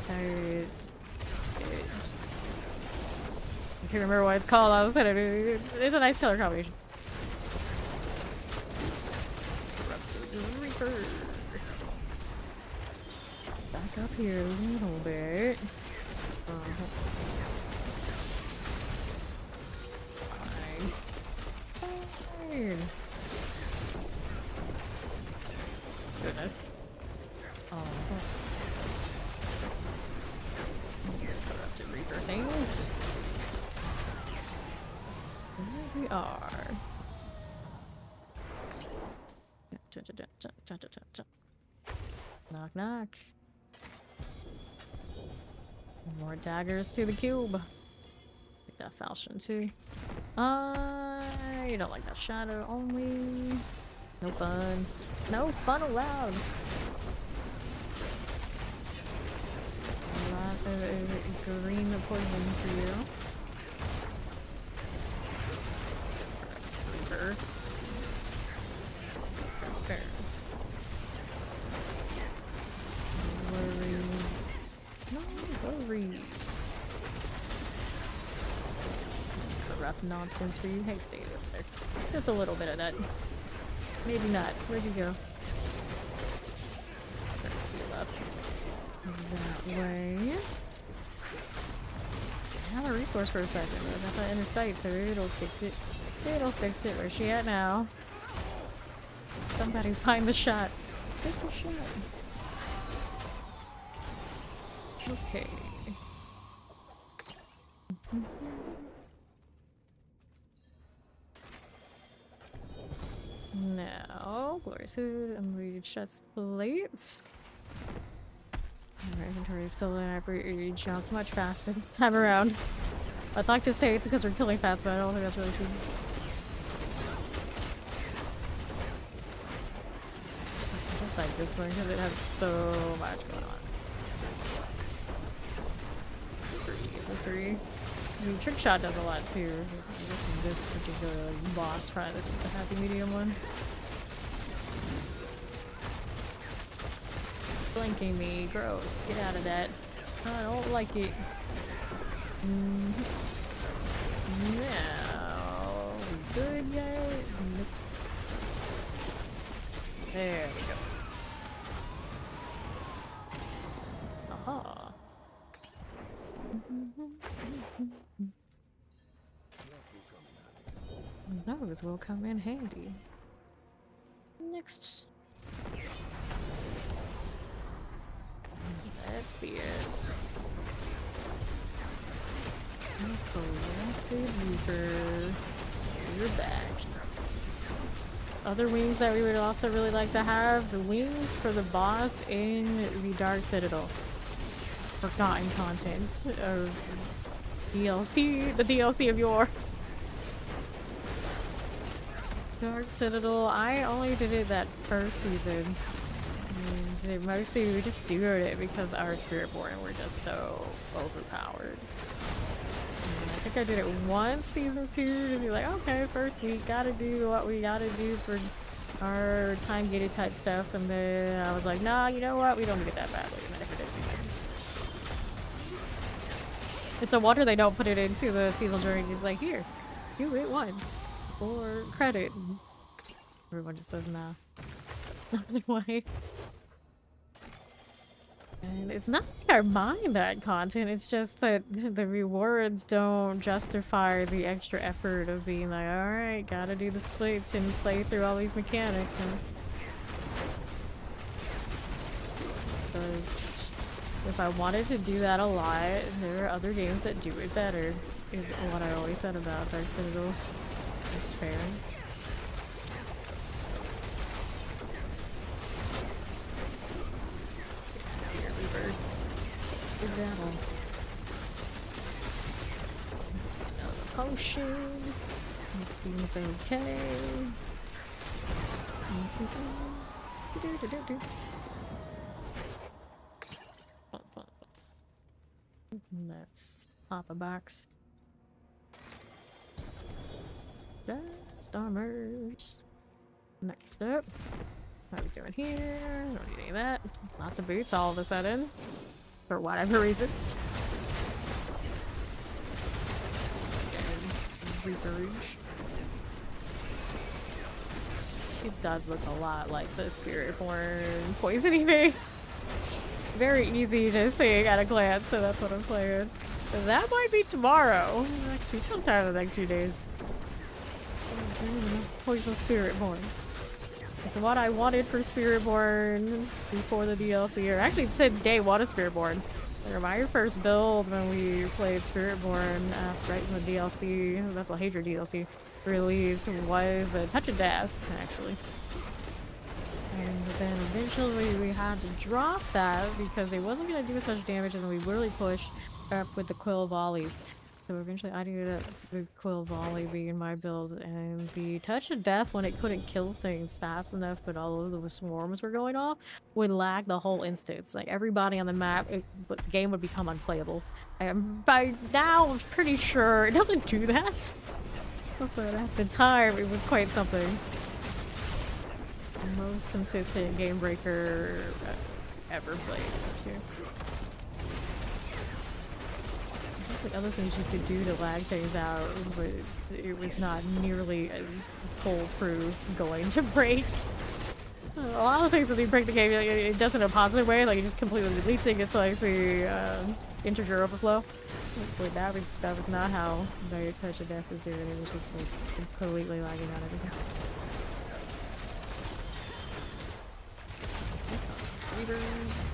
Okay. I can't remember what it's called. I was gonna do. It's a nice color combination. Reaper. Back up here a little bit. Fine. Goodness. Corrupted Reaper things. Here we are. Knock knock. More daggers to the cube. Take that falchion too. You don't like that shadow only. No fun. No fun allowed. A lot of green poison for you. Reaper. Fair. No worries. Corrupt nonsense for you. Hey, stay over there. Just a little bit of that. Maybe not. Where'd you go? Heal up. That way. I have a resource for a second. I got that inner sight, so it'll fix it. It'll fix it. Where's she at now? Somebody find the shot. Take the shot. Okay. Now, glorious hood, unrated chest plates. Our inventory is filling up. We jumped much faster this time around. I'd like to say it's because we're killing fast, but I don't think that's really true. I just like this one because it has so much going on. Three. I mean, trick shot does a lot too. This particular boss probably this is the happy medium one. Blinking me, gross. Get out of that. I don't like it. Now, we good yet? There we go. Aha. Those will come in handy. Next. Let's see it. Corrupted Reaper. You're back. Other wings that we would also really like to have, the wings for the boss in the Dark Citadel. Forgotten content of DLC, the DLC of yore. Dark Citadel, I only did it that first season. And mostly we just doed it because our Spiritborn were just so overpowered. And I think I did it once season 2 to be like, okay, first we gotta do what we gotta do for our time-gated type stuff, and then I was like, nah, you know what, we don't need it that badly, and I never did it. It's a wonder they don't put it into the seasonal journey. It's like, here, do it once. For credit. Everyone just says nah. Anyway. And it's not that I mind that content, it's just that the rewards don't justify the extra effort of being like, alright, gotta do the splits and play through all these mechanics. And because if I wanted to do that a lot, there are other games that do it better, is what I always said about Dark Citadel. It's fair. Here, Reaper. Good battle. Another potion. It seems okay. Let's pop a box. Just armors. Next up. What are we doing here? Don't need any of that. Lots of boots all of a sudden. For whatever reason. Reverge. It does look a lot like the Spiritborn poisoning thing. Very easy to think at a glance, so that's what I'm playing. So that might be tomorrow. Next few, sometime in the next few days. Poison Spiritborn. It's what I wanted for Spiritborn before the DLC, or actually today wanted Spiritborn. My first build when we played Spiritborn right in the DLC, Vessel Hatred DLC release, was a Touch of Death, actually. And then eventually we had to drop that because it wasn't going to do as much damage, and then we really pushed up with the Quill Volleys. So eventually I ended up the Quill Volley being my build, and the Touch of Death, when it couldn't kill things fast enough but all of the swarms were going off, would lag the whole instance. Like everybody on the map, the game would become unplayable. By now I'm pretty sure it doesn't do that. But at the time it was quite something. The most consistent game breaker ever played this game. Like other things you could do to lag things out, but it was not nearly as foolproof going to break. A lot of things when you break the game, it does in a positive way, like it just completely deletes it, gets like the integer overflow. But that was not how the Touch of Death was doing. It was just like completely lagging out everything. Leaders.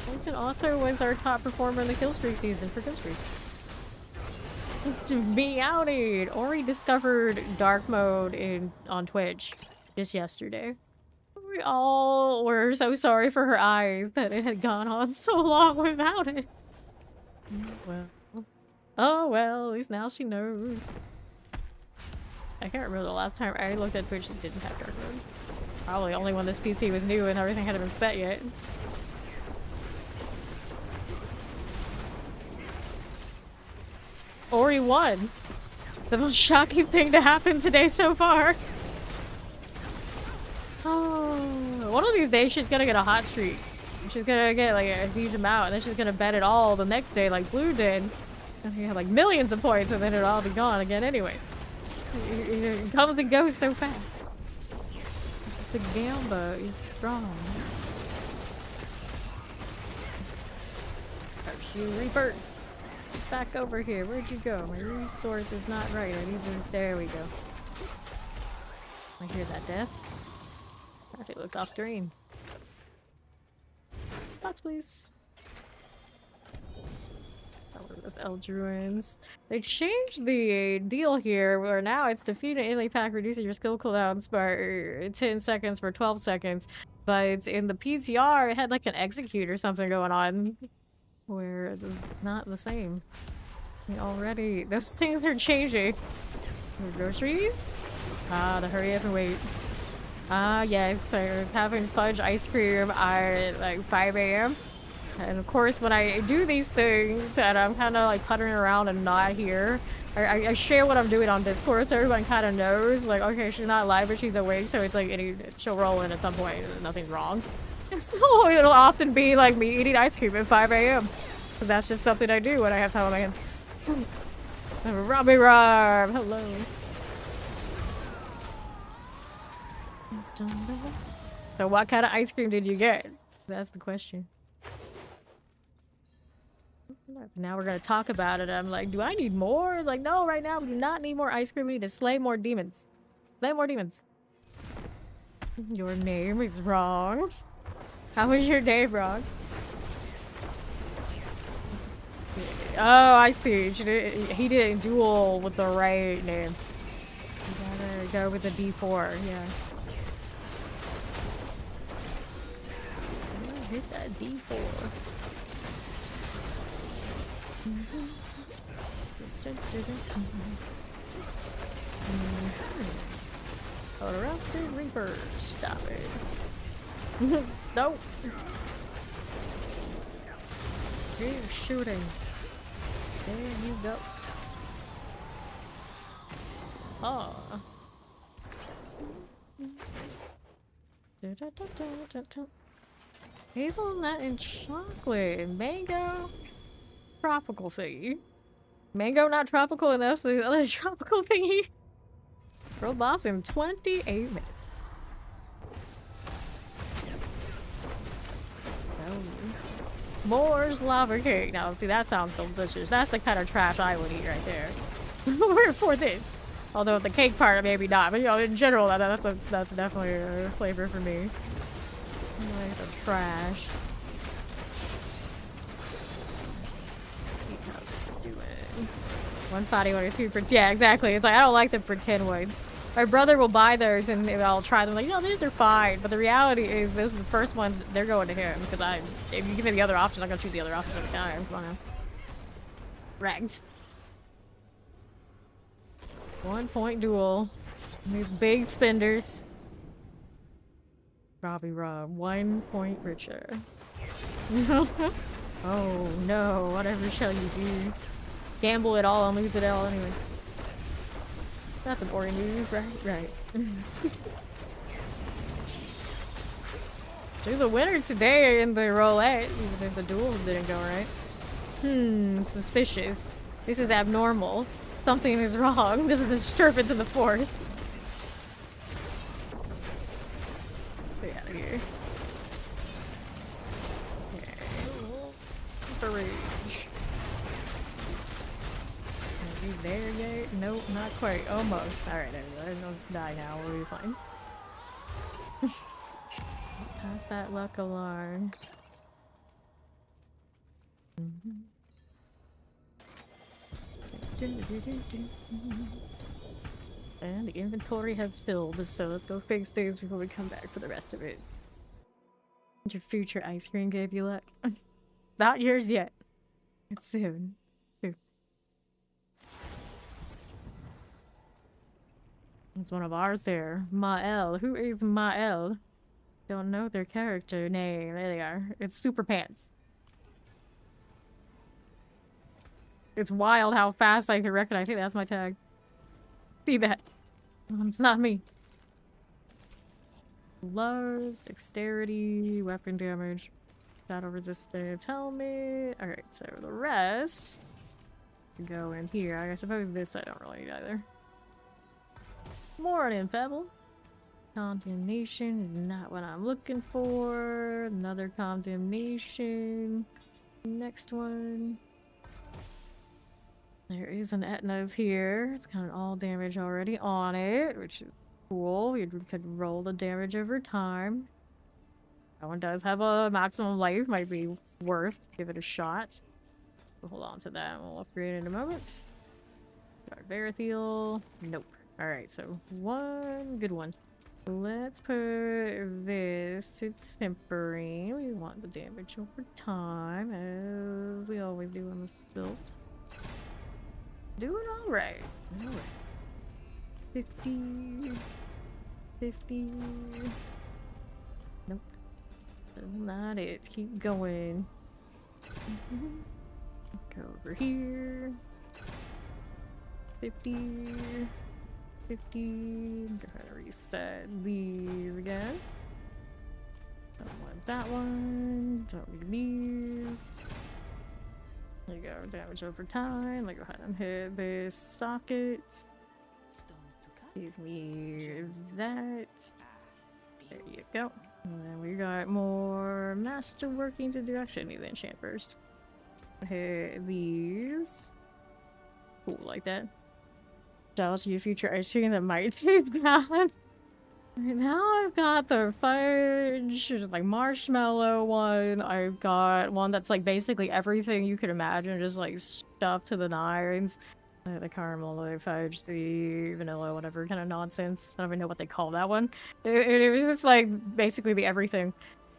Winston also was our top performer in the killstreak season for killstreaks. Meowed! Ori discovered dark mode on Twitch just yesterday. We all were so sorry for her eyes that it had gone on so long without it. Well. Oh well, at least now she knows. I can't remember the last time I looked at Twitch that didn't have dark mode. Probably only when this PC was new and everything hadn't been set yet. Ori won. The most shocking thing to happen today so far. Oh, one of these days she's gonna get a hot streak. She's gonna get like a huge amount, and then she's gonna bet it all the next day like Blue did. And he had like millions of points, and then it'll all be gone again anyway. It comes and goes so fast. The Gamba is strong. Oh, she Reaper. Back over here. Where'd you go? My resource is not right. I need to. There we go. I hear that death. It looked off screen. Box, please. Oh, those Eldruins. They changed the deal here where now it's defeat an enemy pack, reducing your skill cooldowns by 10 seconds for 12 seconds. But in the PTR, it had like an execute or something going on where it's not the same. I mean, already, those things are changing. Groceries? The hurry up and wait. Yeah, so having fudge ice cream at like 5 a.m. And of course, when I do these things and I'm kind of like puttering around and not here, I share what I'm doing on Discord so everyone kind of knows, like, okay, she's not live but she's awake, so it's like she'll roll in at some point, nothing's wrong. So it'll often be like me eating ice cream at 5 a.m. So that's just something I do when I have time on my hands. Robbie Rob, hello. So what kind of ice cream did you get? That's the question. Now we're gonna talk about it. I'm like, do I need more? Like, no, right now we do not need more ice cream. We need to slay more demons. Slay more demons. Your name is wrong. How was your day, Brock? Oh, I see. He didn't duel with the right name. You gotta go with the D4, yeah. Hit that D4. Corrupted Reaper, stop it. Nope. You're shooting. There you go. Oh. Hazelnut and chocolate. Mango. Tropical thingy. Mango not tropical enough, so the other tropical thingy. World boss in 28 minutes. Oh. Moore's lava cake. Now, see, that sounds delicious. That's the kind of trash I would eat right there. For this. Although the cake part, maybe not. But, you know, in general, that's definitely a flavor for me. Like the trash. See how this is doing. 141 or 2 for... Yeah, exactly. It's like, I don't like the pretend ones. My brother will buy those and I'll try them. Like, you know, these are fine. But the reality is, those are the first ones. They're going to him. Because if you give me the other option, I'm going to choose the other option every time. Come on now. Rags. 1 point duel. These big spenders. Robbie Rob. 1 point richer. Oh no, whatever shall you do? Gamble it all and lose it all anyway. That's an Ori move, right? Right. She's the winner today in the roulette, even if the duels didn't go right. Suspicious. This is abnormal. Something is wrong. This is a disturbance in the force. Get out of here. Okay. For rage. Are you there yet? Nope, not quite. Almost. Alright, anyway, don't die now. We'll be fine. Pass that luck alarm. And the inventory has filled, so let's go fix things before we come back for the rest of it. Your future ice cream gave you luck. Not yours yet. It's soon. There's one of ours there. Mael. Who is Mael? Don't know their character name. There they are. It's Super Pants. It's wild how fast I can recognize. Hey, that's my tag. See that? It's not me. Gloves, dexterity, weapon damage, shadow resistance, helmet. Alright, so the rest go in here. I suppose this I don't really need either. Morning, Pebble. Condemnation is not what I'm looking for. Another condemnation. Next one. There is an Etna's here. It's got all damage already on it, which is cool. We could roll the damage over time. That one does have a maximum life. Might be worth. Give it a shot. We'll hold on to that. We'll upgrade in a moment. Got Verithiel. Nope. Alright, so one good one. Let's put this to tempering. We want the damage over time, as we always do on this build. Doing alright. Alright. 50. 50. Nope. That's not it. Keep going. Go over here. 50. 50. Go ahead and reset these again. Don't want that one. Don't need these. There you go. Damage over time. Like, go ahead and hit this socket. Give me that. There you go. And then we got more master working to do. Actually, I need the enchant first. Hit these. Cool, like that. Shout out to your future ice cream that might taste bad. Right now I've got the fudge, like marshmallow one. I've got one that's like basically everything you could imagine, just like stuffed to the nines. The caramel, the fudge, the vanilla, whatever kind of nonsense. I don't even know what they call that one. It was just like basically the everything.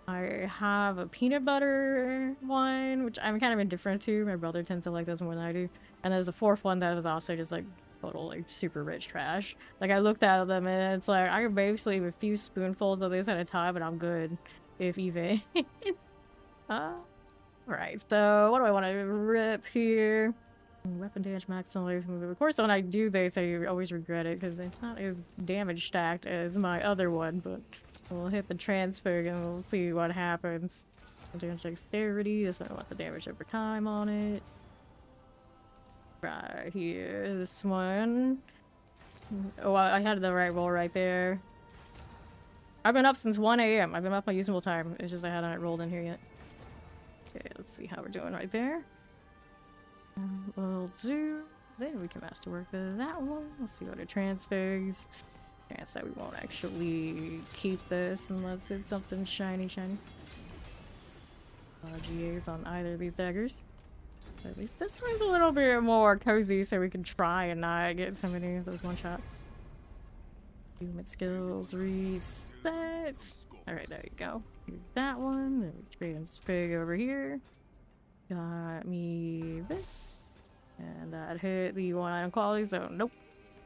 I have a peanut butter one, which I'm kind of indifferent to. My brother tends to like those more than I do. And there's a fourth one that is also just like total like super rich trash. Like I looked at them and it's like I can basically have a few spoonfuls of this at a time and I'm good, if even. Alright, so what do I want to rip here? weapon damage maximum. Of course, when I do this, I always regret it because it's not as damage stacked as my other one, but we'll hit the transfer and we'll see what happens. Damage dexterity, that's not what the damage over time on it. Right here, this one. Oh, I had the right roll right there. I've been up since 1 AM. I've been up my usable time. It's just I hadn't rolled in here yet. Okay, let's see how we're doing right there. We'll do... Then we can masterwork that one. Let's see what it transfers. Chance that we won't actually keep this unless it's something shiny. GAs on either of these daggers. At least this one's a little bit more cozy so we can try and not get so many of those one-shots. Movement skills reset. Alright, there you go. Do that one. Then we transfig over here. Got me this. And that hit the one item quality, so nope.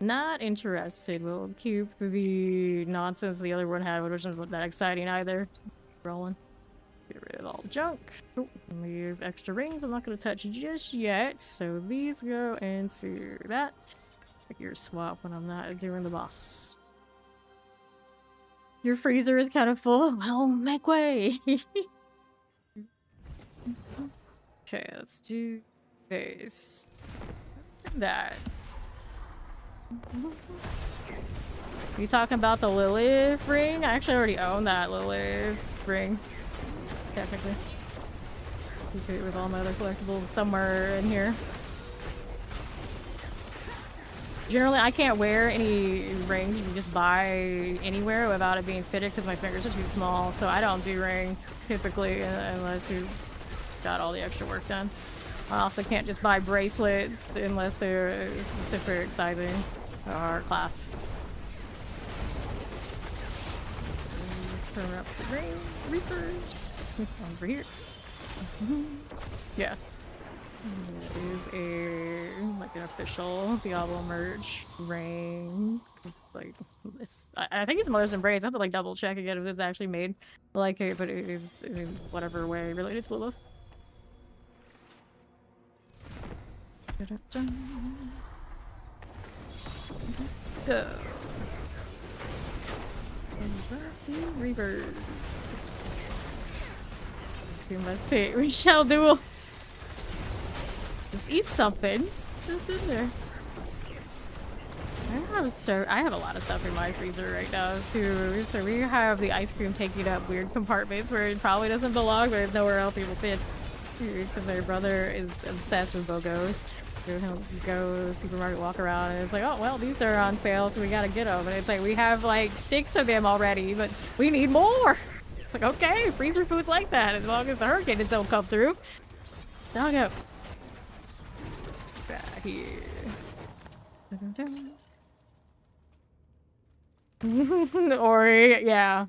Not interested. We'll keep the nonsense the other one had, which wasn't that exciting either. Rolling. Get rid of all the junk. Oh, these extra rings I'm not going to touch just yet. So these go into that. Like your swap when I'm not doing the boss. Your freezer is kind of full. Well, make way. Okay, let's do this. That. You talking about the Lilith ring? I actually already own that Lilith ring. Technically. Keep it with all my other collectibles somewhere in here. Generally, I can't wear any rings you can just buy anywhere without it being fitted because my fingers are too small, so I don't do rings typically unless it's got all the extra work done. I also can't just buy bracelets unless they're specific sizing or clasp. Turn up the ring reapers over here. Yeah. It is like an official Diablo merch ring. Like it's, I think it's Mother's Embrace. I have to like double check again if it's actually made like it, but it is in whatever way related to Lilith. Go. Reaper. We must pay. We shall do. Just eat something. Just in there. I have a lot of stuff in my freezer right now too. So we have the ice cream taking up weird compartments where it probably doesn't belong, but nowhere else even fits. Because my brother is obsessed with BOGOs. He'll go to the supermarket, walk around, and it's like, oh well, these are on sale, so we gotta get them. And it's like we have like 6 of them already, but we need more. Like okay, freezer food's like that as long as the hurricanes don't come through. Doggo. Back here. Ori, yeah.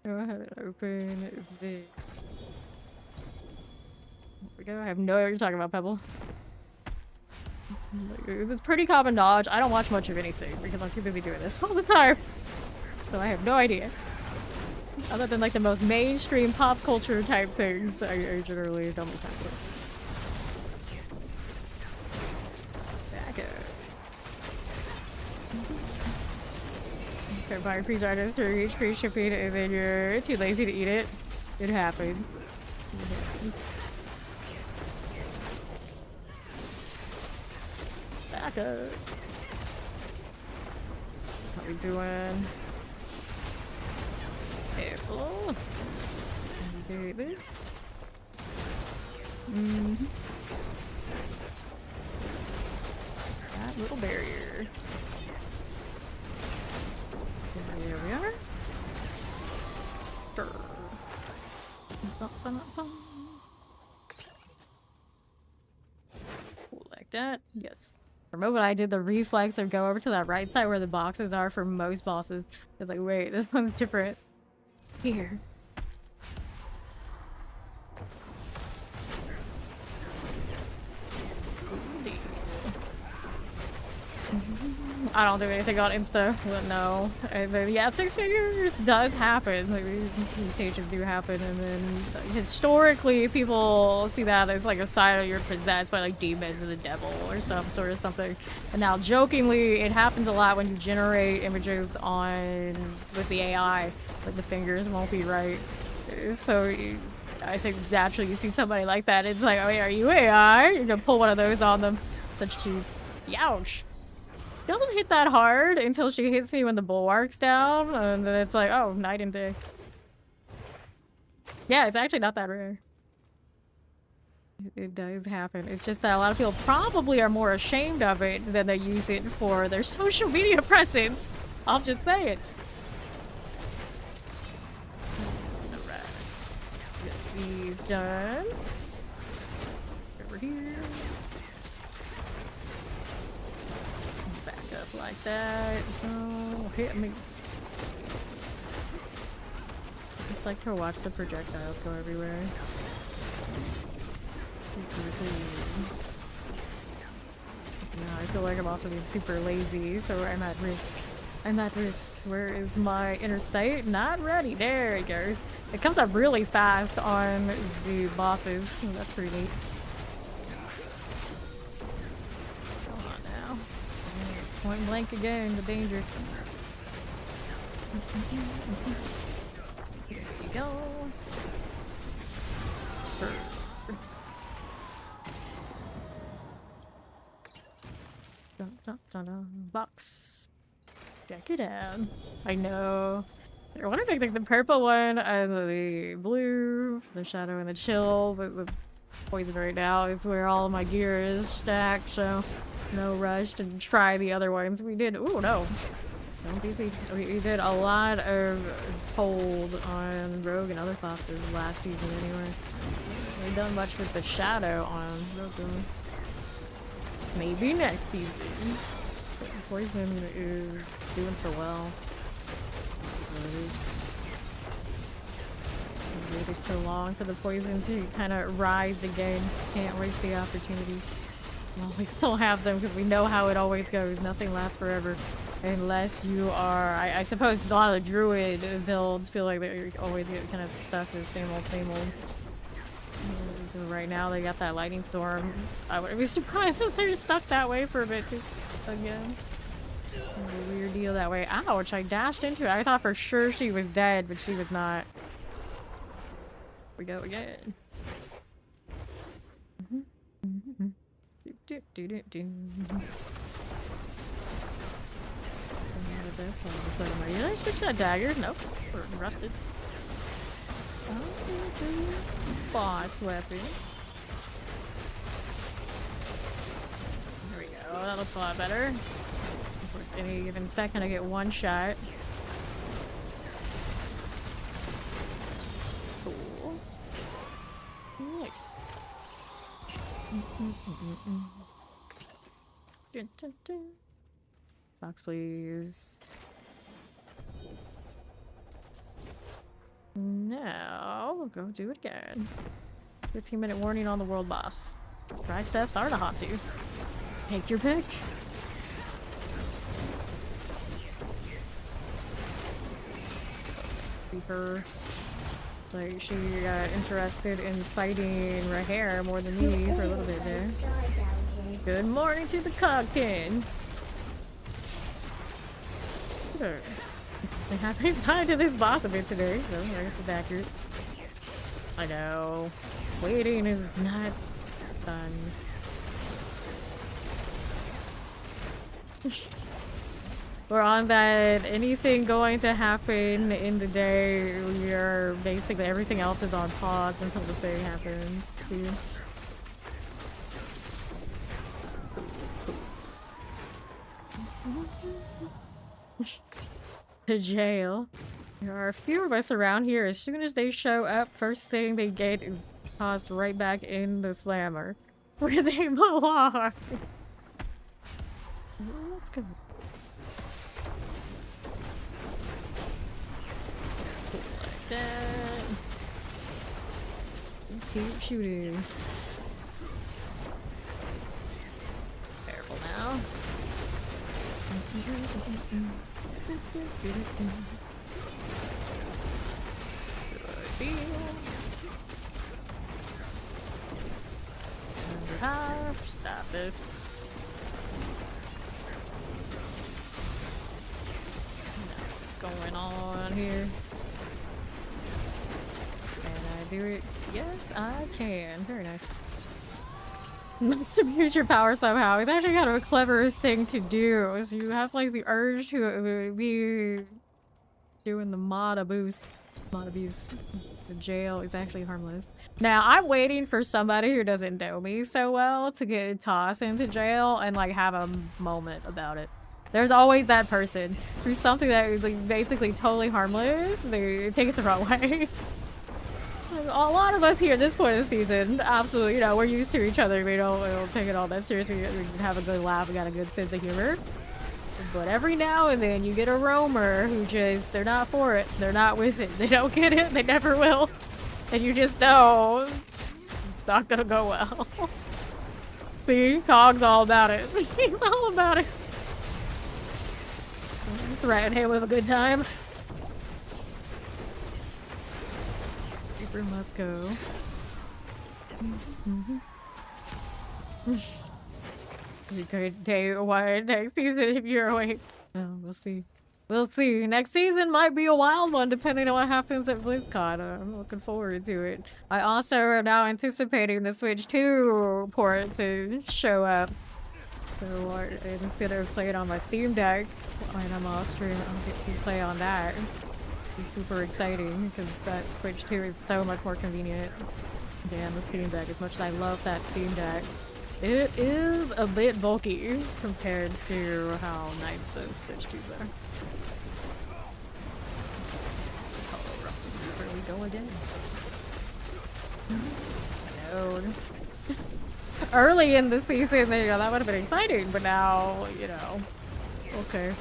Go ahead and open this. There we go. I have no idea what you're talking about, Pebble. It's pretty common knowledge. I don't watch much of anything because I'm too busy doing this all the time. So I have no idea. Other than like the most mainstream pop culture type things, I generally don't look at it. Back up. Okay, buying freezer items for each free shipping and then you're too lazy to eat it. It happens. Back up. What we doing? Careful. Do this. That little barrier. There we are. Like that. Yes. Remember when I did the reflex or go over to that right side where the boxes are for most bosses? It's like, wait, this one's different. Here. I don't do anything on Insta, but no. And then, yeah, 6 figures does happen. Like, mutations do happen, and then historically, people see that as like a sign of you're possessed by like demons or the devil or some sort of something. And now, jokingly, it happens a lot when you generate images with the AI. Like the fingers won't be right, so I think naturally you see somebody like that, it's like, oh yeah, are you AI? You're gonna pull one of those on them. Such cheese. Ouch. Doesn't hit that hard until she hits me when the bulwark's down, and then it's like, oh, night and day. Yeah, it's actually not that rare. It does happen. It's just that a lot of people probably are more ashamed of it than they use it for their social media presence. I'll just say it. Alright. Get these done. Over here. Like that. Don't hit me. I just like to watch the projectiles go everywhere. Now I feel like I'm also being super lazy, so I'm at risk. I'm at risk. Where is my inner sight? Not ready. There it goes. It comes up really fast on the bosses. That's pretty neat. Point blank again, the danger. There you go. Dun, dun, dun, dun. Box. Check it out. I know. I wonder if I think the purple one and the blue, the shadow and the chill, but the poison right now is where all of my gear is stacked, so no rush to try the other ones. We did, ooh, no. Don't be easy. We did a lot of hold on Rogue and other classes last season anyway. We haven't done much with the shadow on Rogue. Maybe next season. Poison is doing so well. We waited so long for the poison to kind of rise again. Can't waste the opportunity. Well, we still have them because we know how it always goes. Nothing lasts forever. Unless you are... I suppose a lot of the druid builds feel like they always get kind of stuck in the same old, same old. Right now they got that lightning storm. I wouldn't be surprised if they're stuck that way for a bit too. Again. A weird deal that way. Ouch, I dashed into it. I thought for sure she was dead, but she was not. We go again. Did I switch that dagger? Nope. We're rusted. Boss weapon. There we go. That looks a lot better. Of course, any given second I get one shot. Cool. Nice. Box, please. Now, we'll go do it again. 15-minute warning on the world boss. Dry steps are the hot to. Take your pick. Her, like, she got interested in fighting Rahare more than me for a little bit there. Good morning to the Cogkin. Sure. I haven't died to this boss a bit today, so I guess it's accurate. I know. Waiting is not fun. We're on that anything going to happen in the day, we are basically everything else is on pause until the thing happens too. To jail. There are a few of us around here. As soon as they show up, first thing they get is tossed right back in the slammer where they belong. Let's go. Like that. Let's keep shooting. Careful now. Stop this. What's going on here? Can I do it? Yes, I can. Very nice. Must abuse your power somehow. It's actually kind of a clever thing to do. So you have like the urge to be doing the mod abuse. Mod abuse. The jail is actually harmless. Now I'm waiting for somebody who doesn't know me so well to get tossed into jail and like have a moment about it. There's always that person who's something that is like basically totally harmless. They take it the wrong way. A lot of us here at this point of the season, absolutely, you know, we're used to each other. We don't take it all that seriously. We have a good laugh. We got a good sense of humor. But every now and then you get a roamer who just, they're not for it. They're not with it. They don't get it. They never will. And you just know it's not gonna go well. See? Cog's all about it. He's all about it. Threaten him with a good time. Reaper must go. Great day one next season if you're awake. Oh, we'll see. We'll see. Next season might be a wild one depending on what happens at BlizzCon. I'm looking forward to it. I also am now anticipating the Switch 2 port to show up. So instead of playing on my Steam Deck when I'm off stream, I'll get to play on that. It's super exciting because that Switch 2 is so much more convenient than the Steam Deck. As much as I love that Steam Deck, it is a bit bulky compared to how nice those Switch 2s are. Where we go again? I know. Early in the season, you know, that would have been exciting, but now, you know, okay.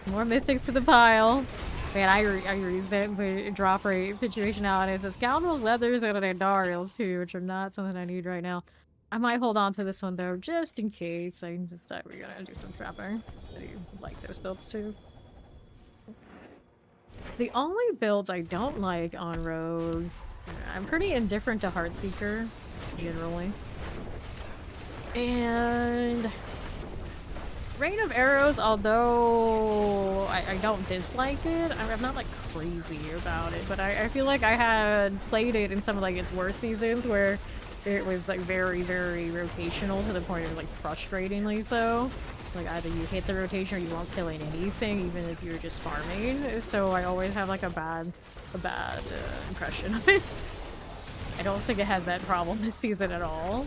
More mythics to the pile. Man, I resent the drop rate situation now, and it's a Scoundrels, Leathers, and an Andariels too, which are not something I need right now. I might hold on to this one though, just in case. I decide we're gonna do some trapping. I do like those builds too. The only builds I don't like on Rogue, I'm pretty indifferent to Heartseeker, generally. And Rain of Arrows, although I don't dislike it, I'm not like crazy about it, but I feel like I had played it in some of like its worst seasons where it was like very, very rotational to the point of like frustratingly so. Like either you hit the rotation or you won't kill anything, even if you're just farming. So I always have like a bad impression of it. I don't think it has that problem this season at all.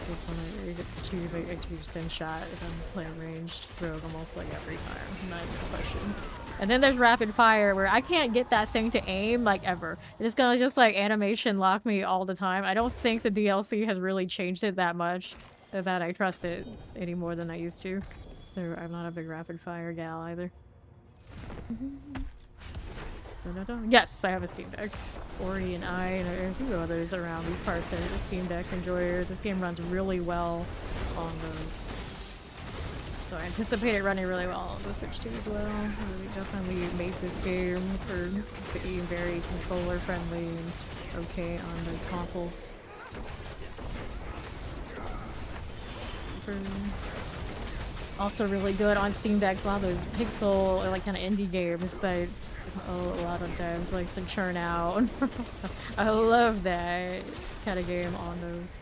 This one I get to choose like a spin shot if I'm playing ranged rogue almost like every time. Not even a question. And then there's rapid fire where I can't get that thing to aim like ever. It's gonna just like animation lock me all the time. I don't think the DLC has really changed it that much that I trust it any more than I used to. So I'm not a big rapid fire gal either. Yes, I have a Steam Deck. Ori and I and a few others around these parts are Steam Deck enjoyers. This game runs really well on those. So I anticipate it running really well on the Switch 2 as well. We definitely made this game for being very controller friendly and okay on those consoles. Also really good on Steam Decks. A lot of those pixel, like kind of indie games that a lot of times like to churn out. I love that kind of game on those.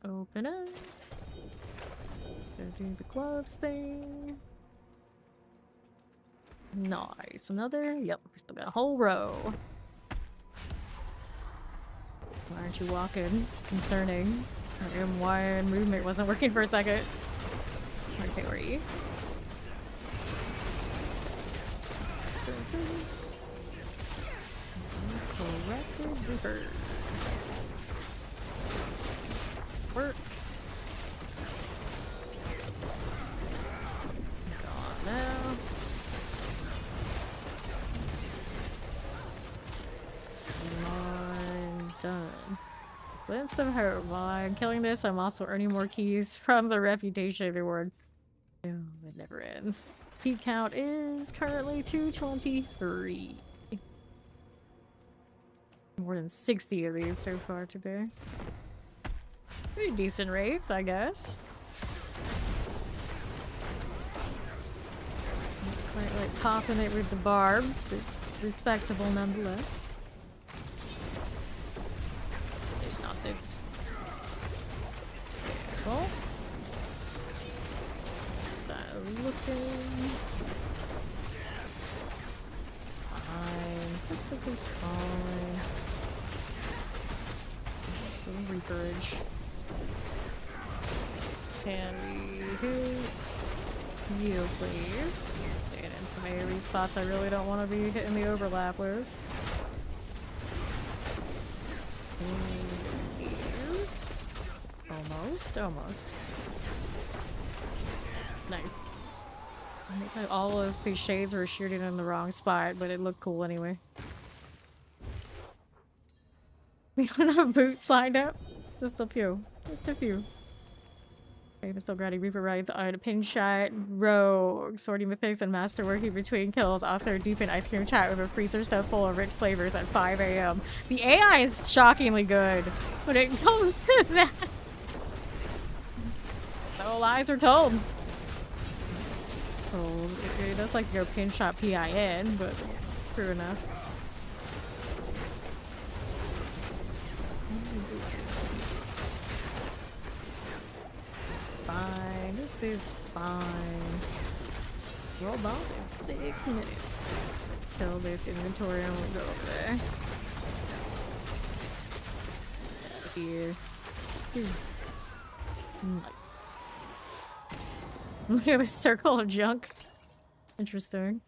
Open it. Go do the gloves thing. Nice. Another? Yep. We still got a whole row. Why aren't you walking? Concerning. M1 movement wasn't working for a second. Okay, where are you? Corrected reverse. Work. Gone now. done. Glimpse of hope. While I'm killing this, I'm also earning more keys from the reputation reward. Oh, it never ends. Key count is currently 223. More than 60 of these so far today. Pretty decent rates, I guess. Not quite like popping it with the barbs, but respectable nonetheless. There's nonsense. Careful. Looking. Fine. Perfectly fine. Some reaperage. Can we hit you, please? Staying in some AoE spots I really don't want to be hitting the overlap with. Use. Almost. Nice. I think like all of these shades were shooting in the wrong spot, but it looked cool anyway. We don't have boots lined up. Just a few. Okay, still granting Reaper rights on a pin shot, rogue, sorting mythics, and masterworking between kills. Also deep in ice cream chat with a freezer stuffed full of rich flavors at 5 AM. The AI is shockingly good when it comes to that. No lies are told. Oh, it does like your pin shot PIN, but true enough. It's fine. This is fine. Roll boss in 6 minutes. Kill this inventory and we'll go over there. Here. Nice. Look at this circle of junk. Interesting.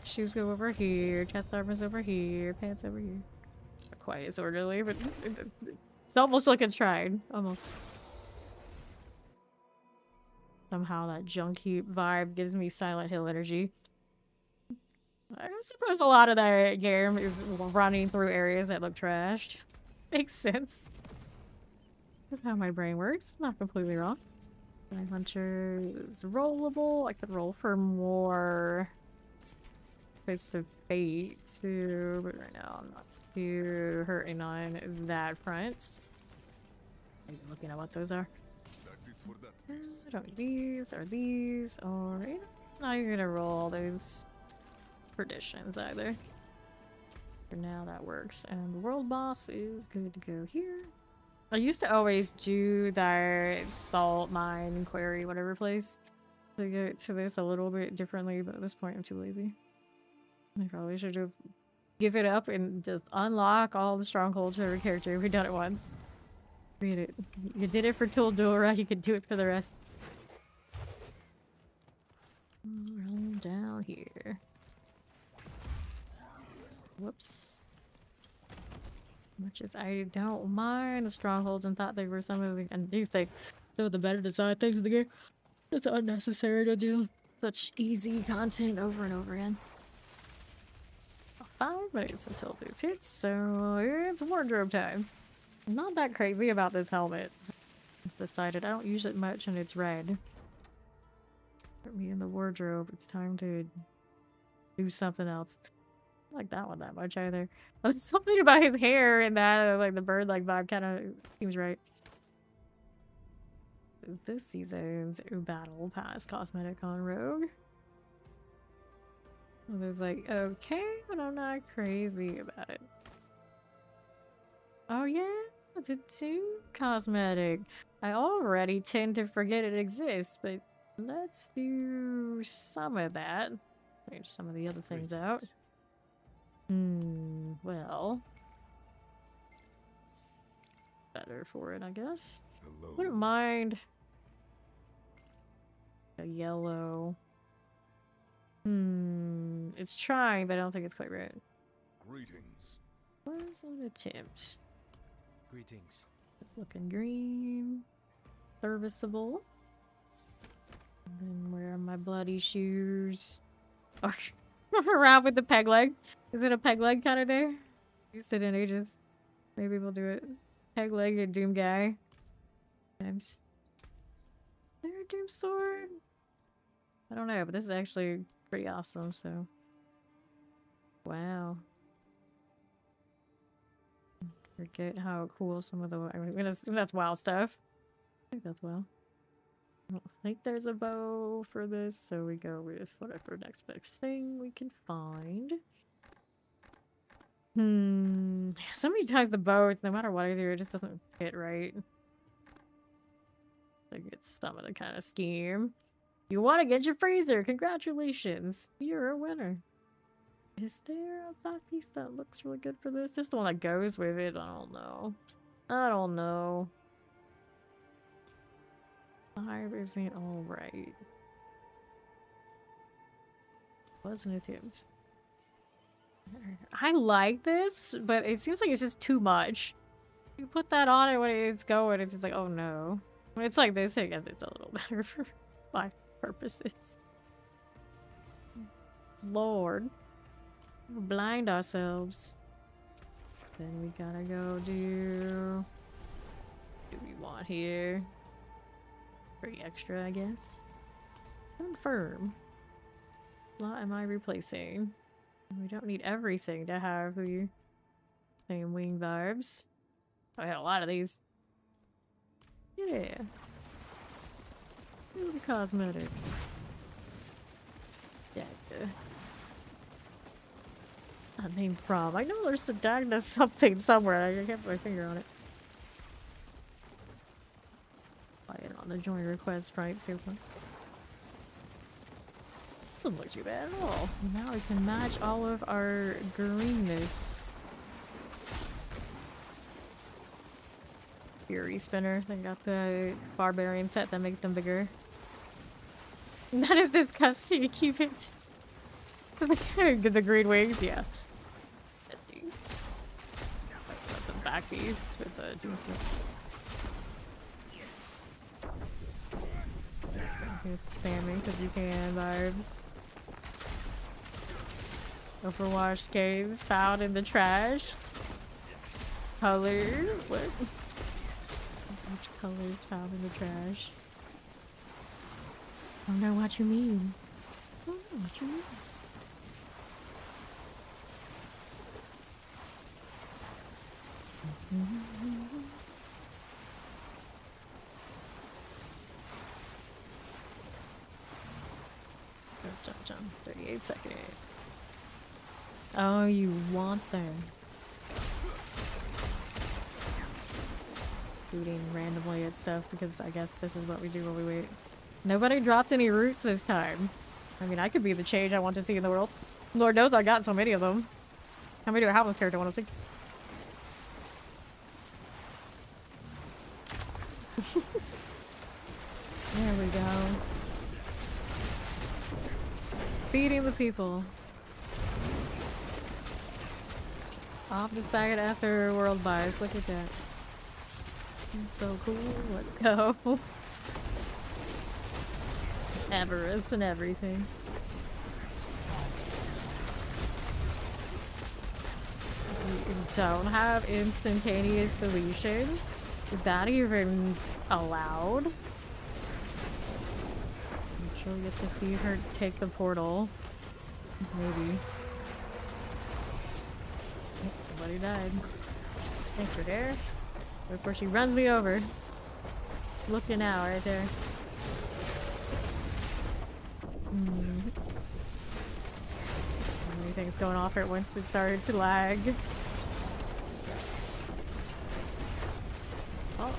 Shoes go over here, chest armor's over here, pants over here. Not quite as orderly, but it's almost looking tried. Almost. Somehow that junk heap vibe gives me Silent Hill energy. I suppose a lot of that game is running through areas that look trashed. Makes sense. That's how my brain works. Not completely wrong. Hunter is rollable. I could roll for more Face of Fate too, but right now I'm not too hurting on that front. I'm looking at what those are. That's it for that piece. I don't need these or these. Alright. Now you're gonna roll those traditions either. For now that works. And the world boss is good to go here. I used to always do that salt, mine, quarry, whatever place to get to this a little bit differently, but at this point I'm too lazy. I probably should just give it up and just unlock all the strongholds for every character. We've done it once. Read it. You did it for Tildura, you can do it for the rest. Roll down here. Whoops. Much as I don't mind the strongholds and thought they were some of the, and do think some of the better designed things in the game, it's unnecessary to do such easy content over and over again. 5 minutes until this hits, so it's wardrobe time. I'm not that crazy about this helmet. I've decided I don't use it much and it's red. Put me in the wardrobe, it's time to do something else. I don't like that one that much either. There's something about his hair and that, like the bird-like vibe kind of seems right. This season's battle pass cosmetic on Rogue. I was like, okay, but I'm not crazy about it. Oh yeah, the 2 cosmetic. I already tend to forget it exists, but let's do some of that. Change some of the other things out. Well. Better for it, I guess. Hello. Wouldn't mind a yellow. It's trying, but I don't think it's quite right. Greetings. Where's an attempt? Greetings. It's looking green. Serviceable. And then where are my bloody shoes? Oh, around with the peg leg. Is it a peg leg kind of day? Used it in ages. Maybe we'll do it. Peg-legged Doom guy. Times. Is there a Doom sword? I don't know, but this is actually pretty awesome, so. Wow. Forget how cool some of the. I'm gonna assume that's WoW stuff. I think that's WoW. I don't think there's a bow for this, so we go with whatever next best thing we can find. So many times the bow, no matter what I do, it just doesn't hit right. Like it's some of the kind of scheme. You want to get your freezer? Congratulations, you're a winner. Is there a back piece that looks really good for this? This is the one that goes with it. I don't know. I don't know. 5 isn't alright. Wasn't it, Tim's? I like this, but it seems like it's just too much. You put that on it when it's going, it's just like, oh no. When it's like this, I guess it's a little better for my purposes. Lord. We'll blind ourselves. Then we gotta go do... What do we want here? Pretty extra, I guess. Confirm. What am I replacing? We don't need everything to have the same wing vibes. I had a lot of these. Yeah. Do the cosmetics. Yeah. A name from. I know there's a Dagna something somewhere. I can't put my finger on it. It on the join request, right? Super. Doesn't look too bad at all. Now we can match all of our greenness. Fury spinner. They got the barbarian set that makes them bigger. That is disgusting. Keep it. Get the green wings, yeah. Disgusting. The back piece with the doomsday. You're spamming because you can, vibes. Overwatch skates found in the trash. Colors? What? Which colors found in the trash? I don't know what you mean. I don't know what you mean. Jump. 38 seconds. Oh, you want them. Shooting randomly at stuff because I guess this is what we do while we wait. Nobody dropped any roots this time. I mean, I could be the change I want to see in the world. Lord knows I got so many of them. How many do I have with character 106? There we go. Feeding the people. Off the side after world buys. Look at that. So cool. Let's go. Avarice and everything. You don't have instantaneous deletions? Is that even allowed? I'm sure we get to see her take the portal. Maybe. Oops, somebody died. Thanks for there. Of course, she runs me over. Looking out right there. Everything's going off at once it started to lag. Oh.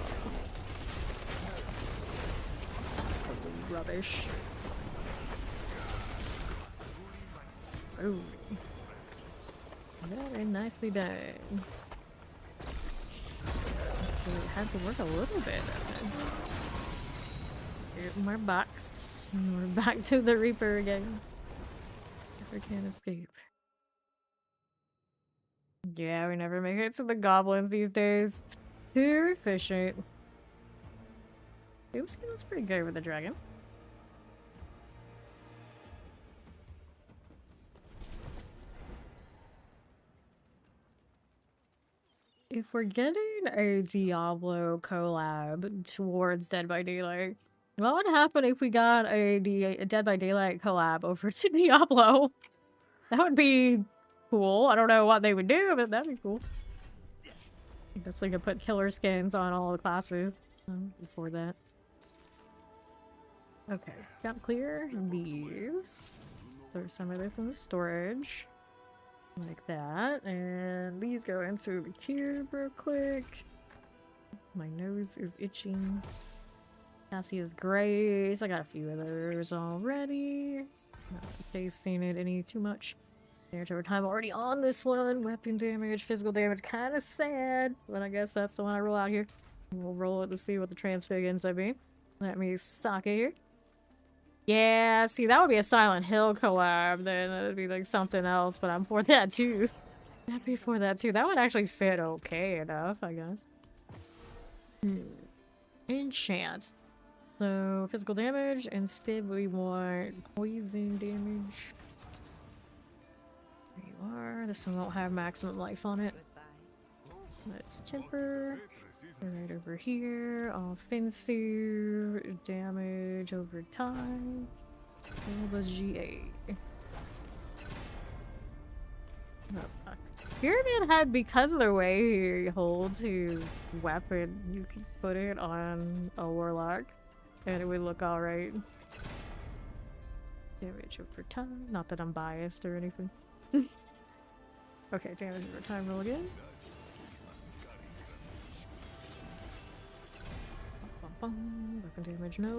Rubbish. Oh. Very nicely done. It had to work a little bit. More box. We're back to the Reaper again. Never can escape. Yeah, we never make it to the goblins these days. Too efficient. Oops, that's pretty good with the dragon. If we're getting a Diablo collab towards Dead by Daylight, what would happen if we got a Dead by Daylight collab over to Diablo? That would be cool. I don't know what they would do, but that'd be cool. I guess we could put killer skins on all the classes before that. Okay, got clear these. Throw some of this in the storage. Like that. And these go into the cube real quick. My nose is itching. Cassia's Grace. I got a few of those already. Not tasting it any too much. Damage over time already on this one. Weapon damage, physical damage. Kind of sad. But I guess that's the one I roll out here. We'll roll it to see what the transfig ends up being. Let me sock it here. Yeah, see, that would be a Silent Hill collab, then that would be like something else, but I'm for that too. I'd be for that too. That would actually fit okay enough, I guess. Enchant. So, physical damage, instead we want poison damage. There you are. This one won't have maximum life on it. Let's temper. Right over here, offensive, damage over time, all the GA. Oh, fuck. Pyramid Head, because of the way he holds his weapon, you can put it on a Warlock, and it would look alright. Damage over time, not that I'm biased or anything. Okay, damage over time, roll again. Weapon damage, no.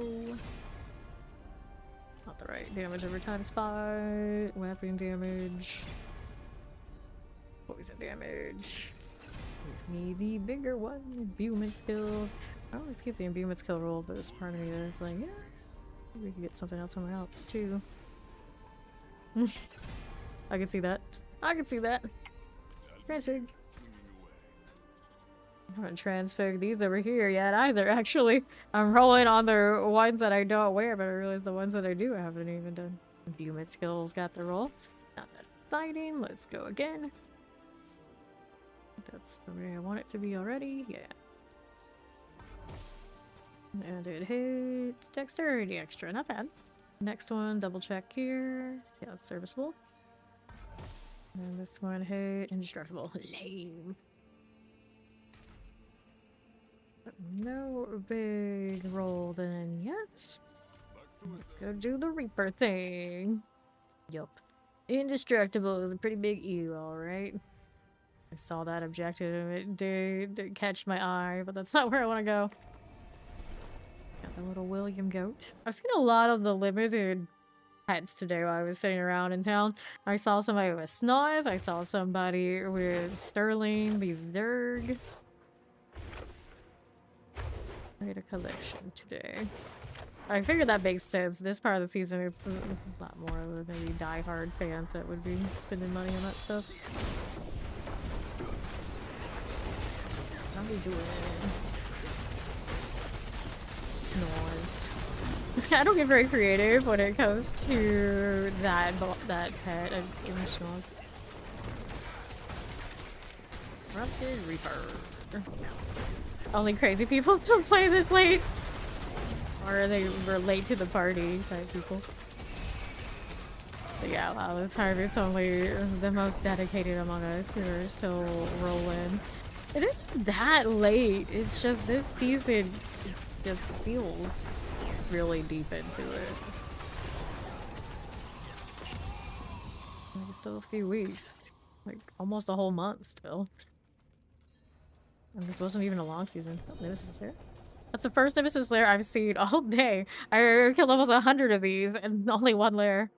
Not the right damage over time spot. Weapon damage. Poison damage. Give me the bigger one. Imbuement skills. I always keep the imbuement skill roll, but there's part of me that's like, yeah, we could get something else somewhere else too. I can see that. I can see that. Transfig. I haven't transferred these over here yet either, actually. I'm rolling on the ones that I don't wear, but I realize the ones that I do I haven't even done. Imbuement skills got the roll. Not that exciting. Let's go again. That's the way I want it to be already. Yeah. And it hits dexterity extra. Not bad. Next one, double check here. Yeah, it's serviceable. And this one hit indestructible. Lame. No big roll then yet. Let's go do the Reaper thing. Yup. Indestructible is a pretty big ew, alright. I saw that objective and it did catch my eye, but that's not where I want to go. Got the little William goat. I've seen a lot of the limited pets today while I was sitting around in town. I saw somebody with Snoz, I saw somebody with Sterling, the Zerg. Made a collection today. I figured that makes sense. This part of the season, it's a lot more of maybe die-hard fans that would be spending money on that stuff. How we doing? Noise. I don't get very creative when it comes to that pet. I just give me Noise. Corrupted Reaper. Only crazy people still play this late. Or they were late to the party type people. But yeah, a lot of the time it's only the most dedicated among us who are still rolling. It isn't that late, it's just this season just feels really deep into it. Like still a few weeks. Like almost a whole month still. And this wasn't even a long season. Oh, Nemesis Slayer. That's the first Nemesis Slayer I've seen all day. I killed almost 100 of these and only one lair.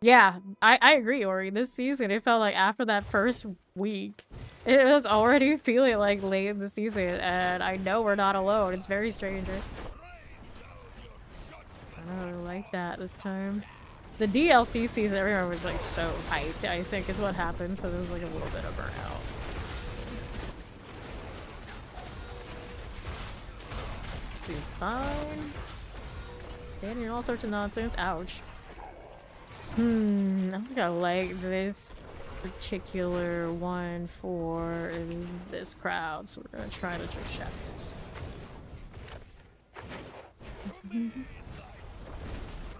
Yeah, I agree, Ori. This season, it felt like after that first week, it was already feeling like late in the season, and I know we're not alone. It's very strange, right? I don't really like that this time. The DLC season, everyone was like so hyped, I think is what happened, so there was like a little bit of burnout. He's fine. Standing all sorts of nonsense. Ouch. I think I like this particular one for this crowd, so we're gonna try to just chest.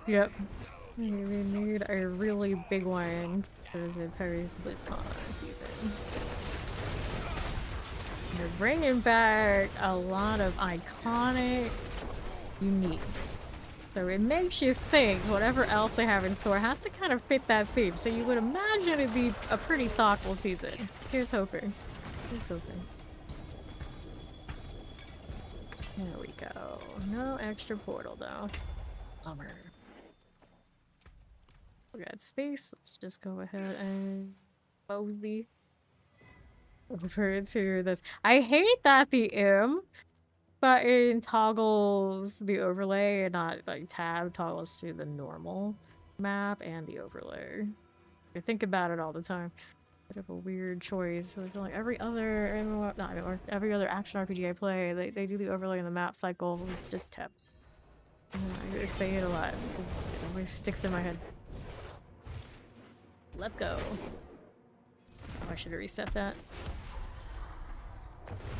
Yep. We need a really big one for the Paris BlizzCon season. They're bringing back a lot of iconic uniques. So it makes you think whatever else they have in store has to kind of fit that theme. So you would imagine it'd be a pretty thoughtful season. Here's hoping. Here's hoping. There we go. No extra portal though. Bummer. We got space. Let's just go ahead and mosey over to this. I hate that the M button toggles the overlay and not like tab toggles to the normal map and the overlay. I think about it all the time. Bit of a weird choice. I feel like every other or every other action RPG I play, they do the overlay in the map cycle with just tab. I say it a lot because it always sticks in my head. Let's go. Oh, I should have reset that.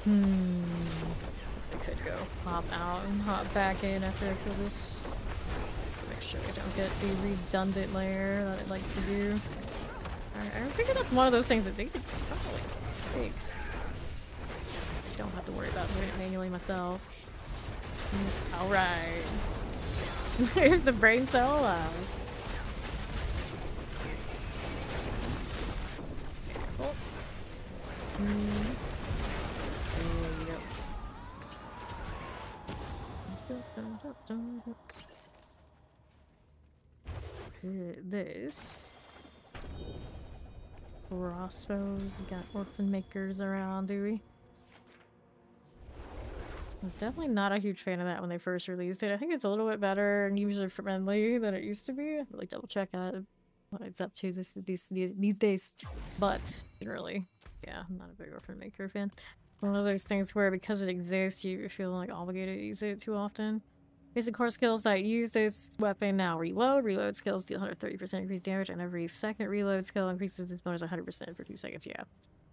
Guess I could go hop out and hop back in after I kill this. Make sure I don't get the redundant layer that it likes to do. I figure that's one of those things that they could probably fix. I don't have to worry about doing it manually myself. Alright. If the brain cell allows. Careful. This crossbows, we got orphan makers around, do we? I was definitely not a huge fan of that when they first released it. I think it's a little bit better and user friendly than it used to be. I'll like double check what it's up to these days, but generally, yeah, I'm not a big orphan maker fan. One of those things where because it exists, you feel like obligated to use it too often. Basic core skills that use this weapon now reload. Reload skills deal 130% increased damage, and every second reload skill increases this bonus 100% for 2 seconds. Yeah.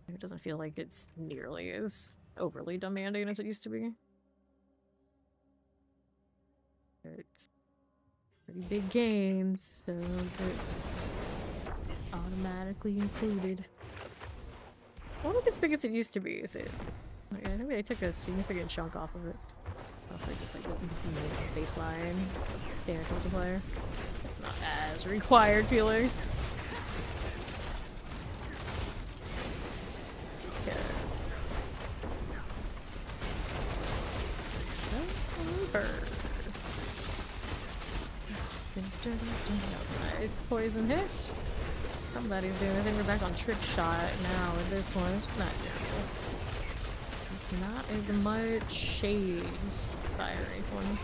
It doesn't feel like it's nearly as overly demanding as it used to be. It's pretty big gains, so it's automatically included. I don't think it's big as it used to be, is it? Like, I think they took a significant chunk off of it. Probably just like baseline damage multiplier. It's not as required feeling. Okay. Nice poison hits. Somebody's doing. I think we're back on trick shot now with this one. It's not good. It's not as much shades firing for me.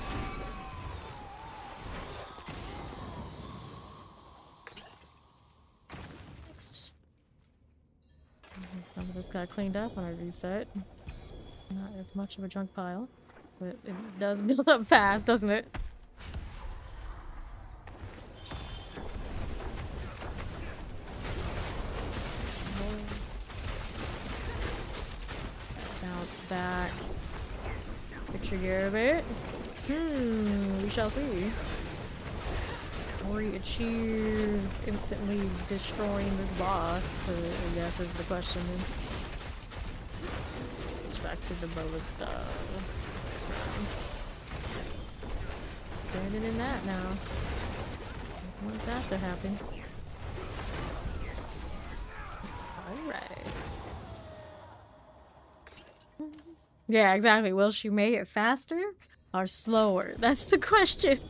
Next. Some of this got cleaned up when I reset. Not as much of a junk pile, but it does build up fast, doesn't it? Bounce back. Picture gear of it. We shall see. Ori achieved instantly destroying this boss, I guess is the question. Back to the ballista. Next round. Standing in that now. I want that to happen. Alright. Yeah, exactly. Will she make it faster or slower? That's the question.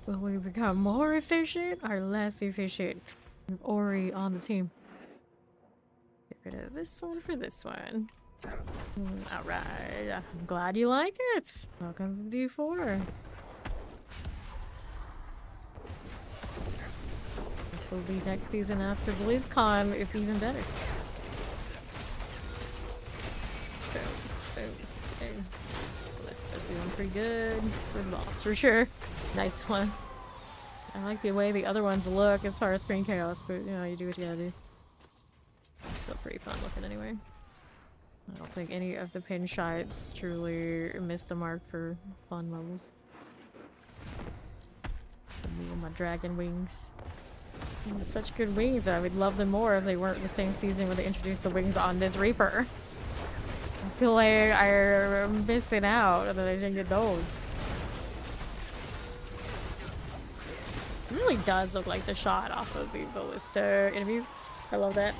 Will we become more efficient or less efficient? With Ori on the team. Get rid of this one for this one. Alright. I'm glad you like it. Welcome to D4. Hopefully next season after BlizzCon, if even better. Ballista's doing pretty good for the boss, for sure. Nice one. I like the way the other ones look as far as screen chaos, but you know, you do what you gotta do. Still pretty fun looking anyway. I don't think any of the pin shots truly missed the mark for fun levels. Me and my dragon wings. Such good wings. I would love them more if they weren't the same season when they introduced the wings on this Reaper. I feel like I'm missing out that I didn't get those. It really does look like the shot off of the ballista enemies. I love that.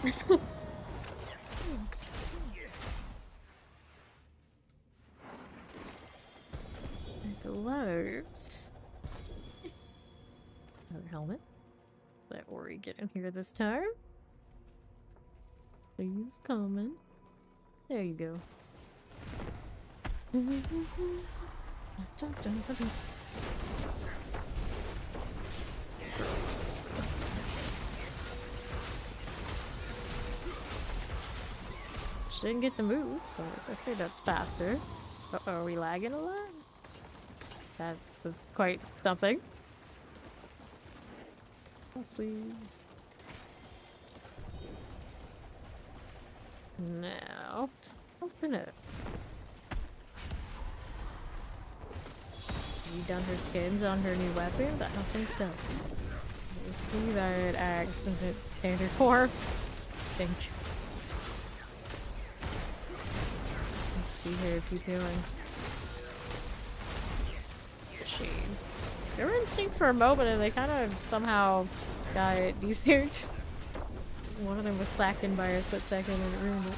Gloves. Another helmet. Let Ori get in here this time. Please comment. There you go. She didn't get the move, so okay, that's faster. Uh-oh, are we lagging a lot? That was quite something. Oh, please. Now, open it. Have you done her skins on her new weapons? I don't think so. You see that it acts in its standard form. Thank you. Let's see here, keep going. Shades. They were in sync for a moment and they kind of somehow got desynced. One of them was slacking by a split second and it ruined it.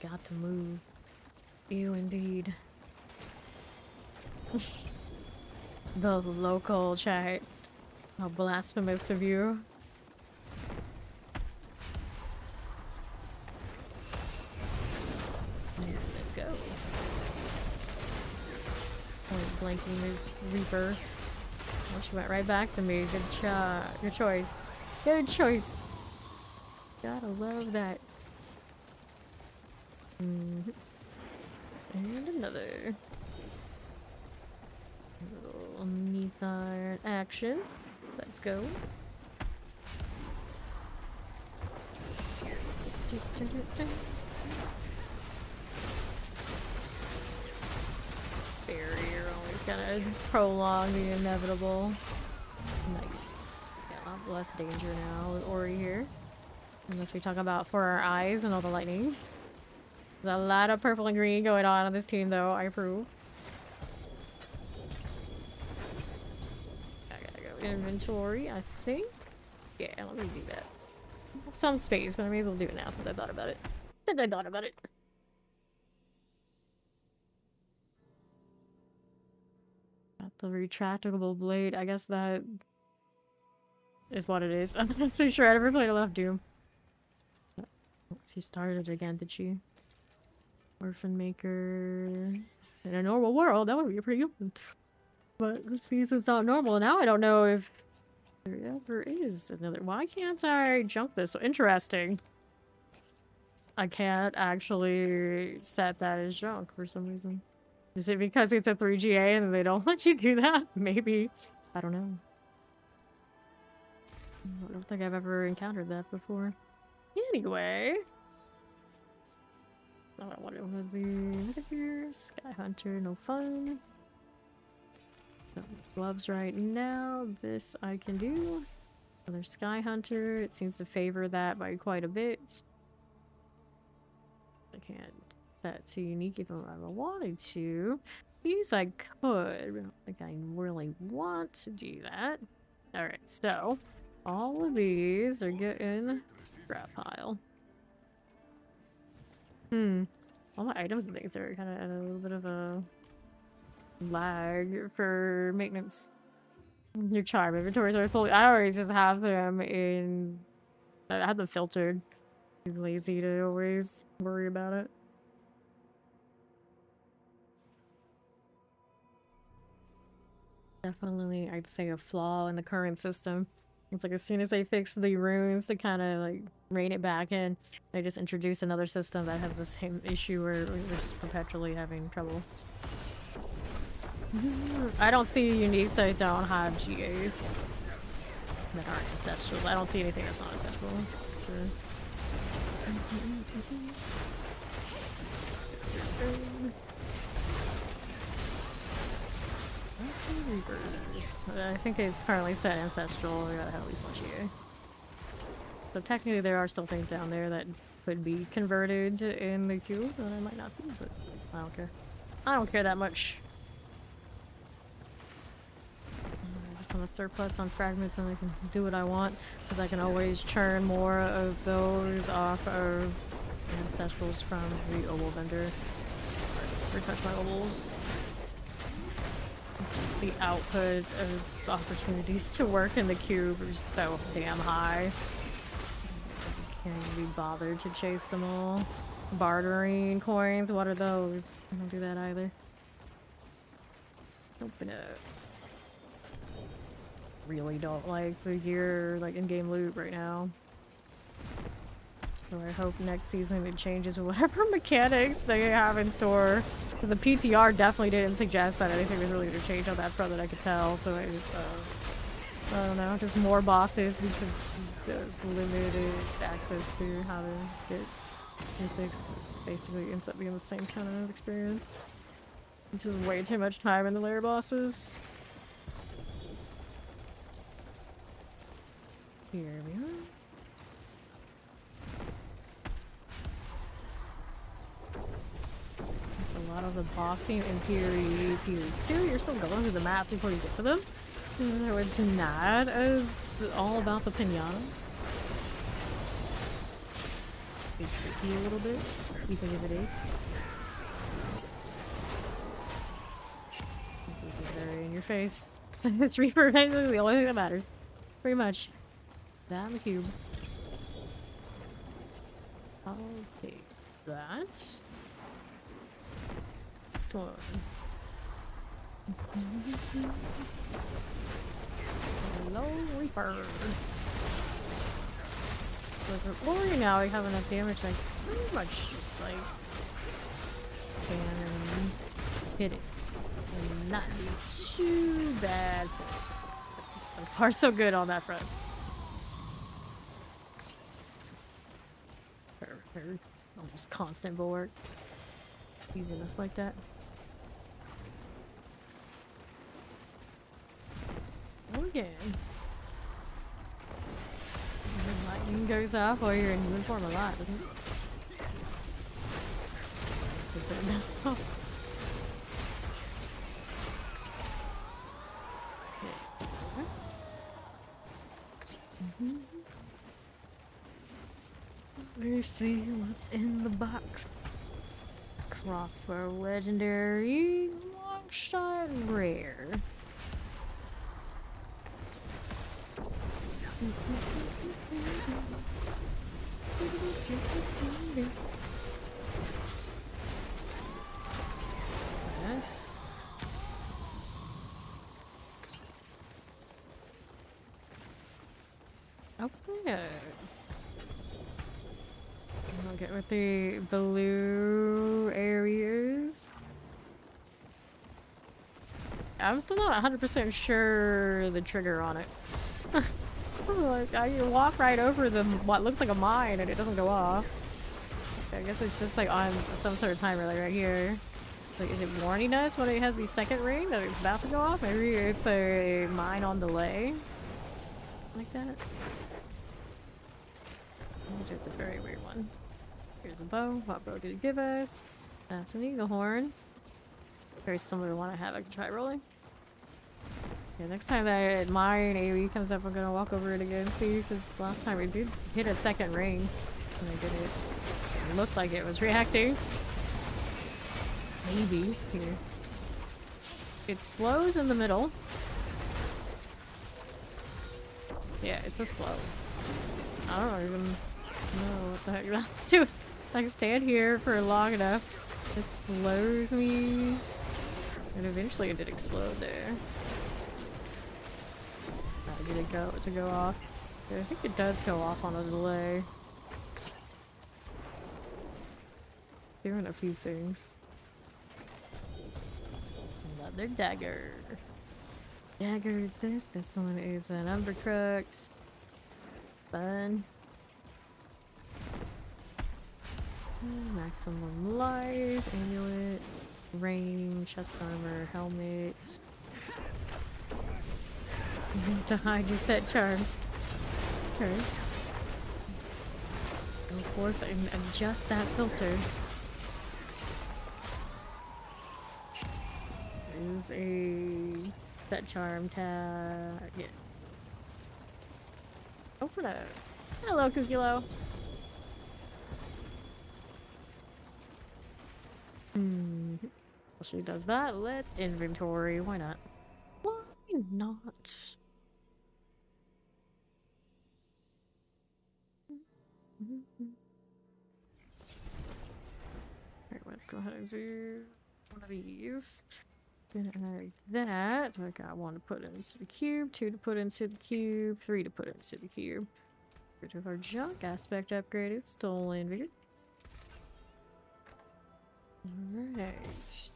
Got to move. Ew, indeed. The local chat. How blasphemous of you. Yeah, let's go. Point blanking this Reaper. Oh, she went right back to me. Good choice. Good choice. Gotta love that. And another little Nethar action. Let's go. Barrier always gonna prolong the inevitable. Nice. Yeah, a lot less danger now with Ori here. Unless we talk about for our eyes and all the lightning. There's a lot of purple and green going on this team, though. I approve. I gotta go inventory, I think. Yeah, let me do that. I have some space, but I may as well do it now since I thought about it. Got the retractable blade. I guess that is what it is. I'm not pretty sure I never played a lot of Doom. She started again, did she? Orphan Maker. In a normal world, that would be pretty good. But this season's not normal. Now I don't know if there ever is another. Why can't I jump this? So interesting. I can't actually set that as junk for some reason. Is it because it's a 3GA and they don't let you do that? Maybe. I don't know. I don't think I've ever encountered that before. Anyway. Oh, I want to be here. Sky Hunter, no fun. No gloves right now. This I can do. Another Sky Hunter. It seems to favor that by quite a bit. I can't set that to unique if I wanted to. These I could, but I don't think I really want to do that. Alright, so all of these are getting scrap pile. All my items and things are kind of at a little bit of a lag for maintenance. Your charm inventories are fully. I always just have them in. I have them filtered. I'm lazy to always worry about it. Definitely, I'd say a flaw in the current system. It's like as soon as they fix the runes to kind of like rein it back in, they just introduce another system that has the same issue where we're just perpetually having trouble. I don't see unique, so I don't have GAs. that aren't ancestral. I don't see anything that's not ancestral. Sure. Reapers. I think it's currently set ancestral. We gotta have at least one here. So technically there are still things down there that could be converted in the cube that I might not see, but I don't care. I don't care that much. I just want a surplus on fragments and I can do what I want, because I can always churn more of those off of ancestrals from the oval vendor. Retouch my ovals. Just the output of opportunities to work in the cube are so damn high. Can't even be bothered to chase them all. Bartering coins, what are those? I don't do that either. Open it. Really don't like the gear, like in-game loot right now. So I hope next season it changes whatever mechanics they have in store. Because the PTR definitely didn't suggest that anything was really going to change on that front that I could tell. So I don't know, just more bosses because the limited access to how to get mythics basically ends up being the same kind of experience. It's just way too much time in the lair bosses. Here we are. That's a lot of the bossing in theory. Too, you're still going through the maps before you get to them. So it's not as all about the pinata. It's tricky a little bit, even if it is. This is very in your face. It's Reaper basically the only thing that matters. Pretty much. That and the cube. I'll take that. Next one. Hello, Reaper. So for Glory now, I have enough damage, like, pretty much just, like, can hit it. And not be too bad. So far, so good on that front. Almost constant bulwark. Even us like that. Again. The lightning goes off while you're in uniform a lot, doesn't it? Let's see what's in the box. Crossbow legendary, long shot rare. Yes. Okay. I'll get with the blue areas. I'm still not 100% sure the trigger on it. Like, I walk right over what looks like a mine and it doesn't go off. I guess it's just like on some sort of timer, like right here. Like, is it warning us when it has the second ring that it's about to go off? Maybe it's a mine on delay. Like that. It's a very weird one. Here's a bow. What bow did it give us? That's an eagle horn. Very similar to one I have. I can try rolling. Yeah, next time that mine AoE comes up, I'm gonna walk over it again, see, because last time it did hit a second ring. And I did it. It looked like it was reacting. Maybe. Here. It slows in the middle. Yeah, it's a slow. I don't even know what the heck that's doing. I can stand here for long enough. It slows me. And eventually it did explode there. Did it go off? Yeah, I think it does go off on a delay. Doing a few things. Another dagger. dagger is this. This one is an Umbercrux. Fun. Maximum life, amulet, rain, chest armor, helmet. To hide your set charms. Okay. Go forth and adjust that filter. Is a set charm tag. Yeah. Open up. Hello, Kukilo. Well, she does that. Let's inventory. Why not? Why not? Alright, let's go ahead and do one of these. Gonna add that. So I got 1 to put into the cube, 2 to put into the cube, 3 to put into the cube. Rid of our junk. Aspect upgraded. Stolen vigor. Alright.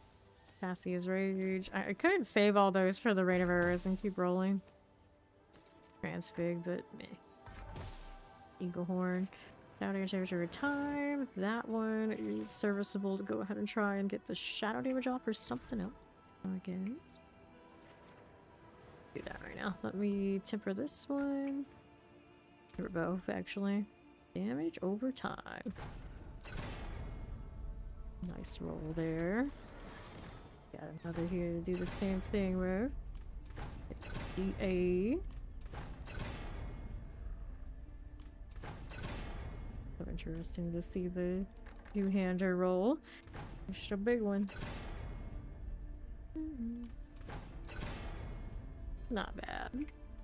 Cassia's Rage. I could save all those for the Rain of Arrows and keep rolling. Transfig, but meh. Eagle Horn. Shadow damage over time. That one is serviceable to go ahead and try and get the shadow damage off or something else. I guess. Do that right now. Let me temper this one. Temper both, actually. Damage over time. Nice roll there. Got another here to do the same thing with. DA. So interesting to see the two-hander roll. Just a big one. Not bad.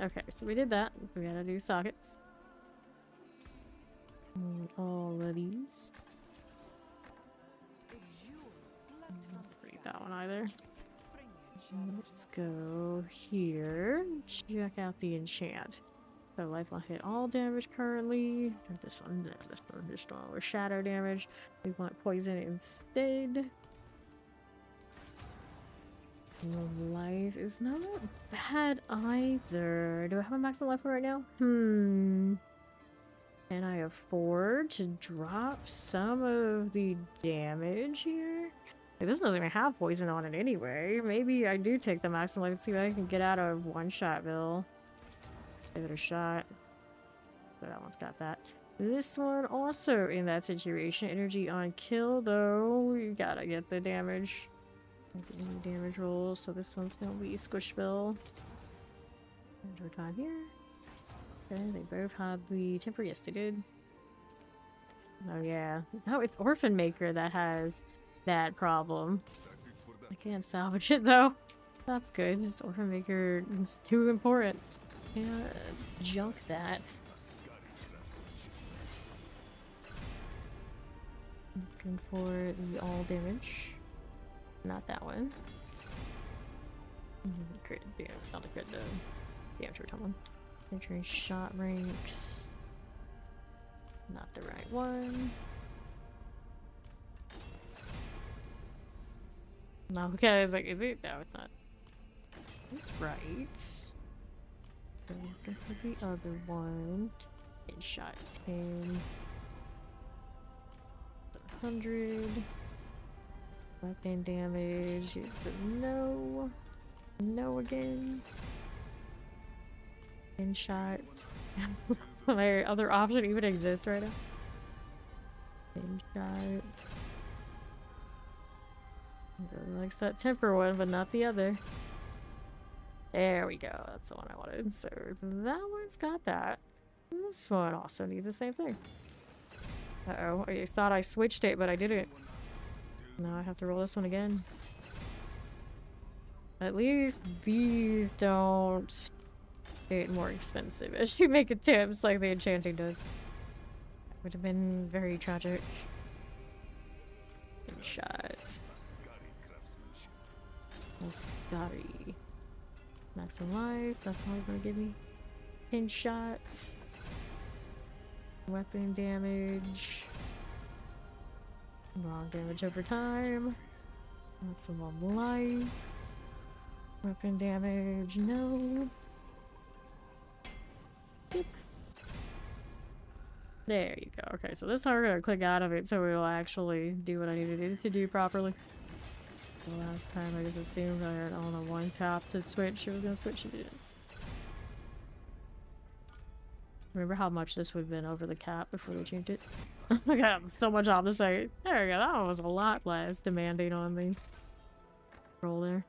Okay, so we did that. We gotta do sockets. And all of these. Don't read that one either. Let's go here. Check out the enchant. So life will hit all damage currently. This one, no, this one with shadow damage. We want poison instead. Life is not bad either. Do I have a maximum life right now? Can I afford to drop some of the damage here? Like, this doesn't even have poison on it anyway. Maybe I do take the maximum life and see what I can get out of one-shot-ville. Give it a shot. So that one's got that. This one also in that situation. Energy on kill though. We gotta get the damage. Any damage rolls, so this one's gonna be Squishville. Enter time here. Okay, they both have the temper. Yes, they did. Oh yeah. No, it's Orphan Maker that has that problem. I can't salvage it though. That's good. Just Orphan Maker is too important. Can't junk that. Looking for the all damage. Not that one. Crit damage, not the crit damage return one. Entering shot ranks. Not the right one. No, okay, I was like, is it? No, it's not. It's right. So looking for the other one. And shot 10. 100. Weapon damage is a no. No again. In shot. So my other option even exists right now. In shots. Really likes that temper one, but not the other. There we go. That's the one I wanted. So that one's got that. And this one also needs the same thing. Uh-oh. I thought I switched it, but I didn't. Now I have to roll this one again. At least these don't get more expensive. As you make attempts like the enchanting does. That would have been very tragic. Good shots. Scotty. Maximum life. That's all you're gonna give me. Pin shots. Weapon damage. Wrong damage over time. Maximum life. Weapon damage, no. Boop. There you go. Okay, so this time we're gonna click out of it so it'll actually do what I needed it to do properly. The last time I just assumed I had on a one tap to switch, it was gonna switch it. Remember how much this would have been over the cap before they changed it? I got so much off the site. There we go, that one was a lot less demanding on the roll there.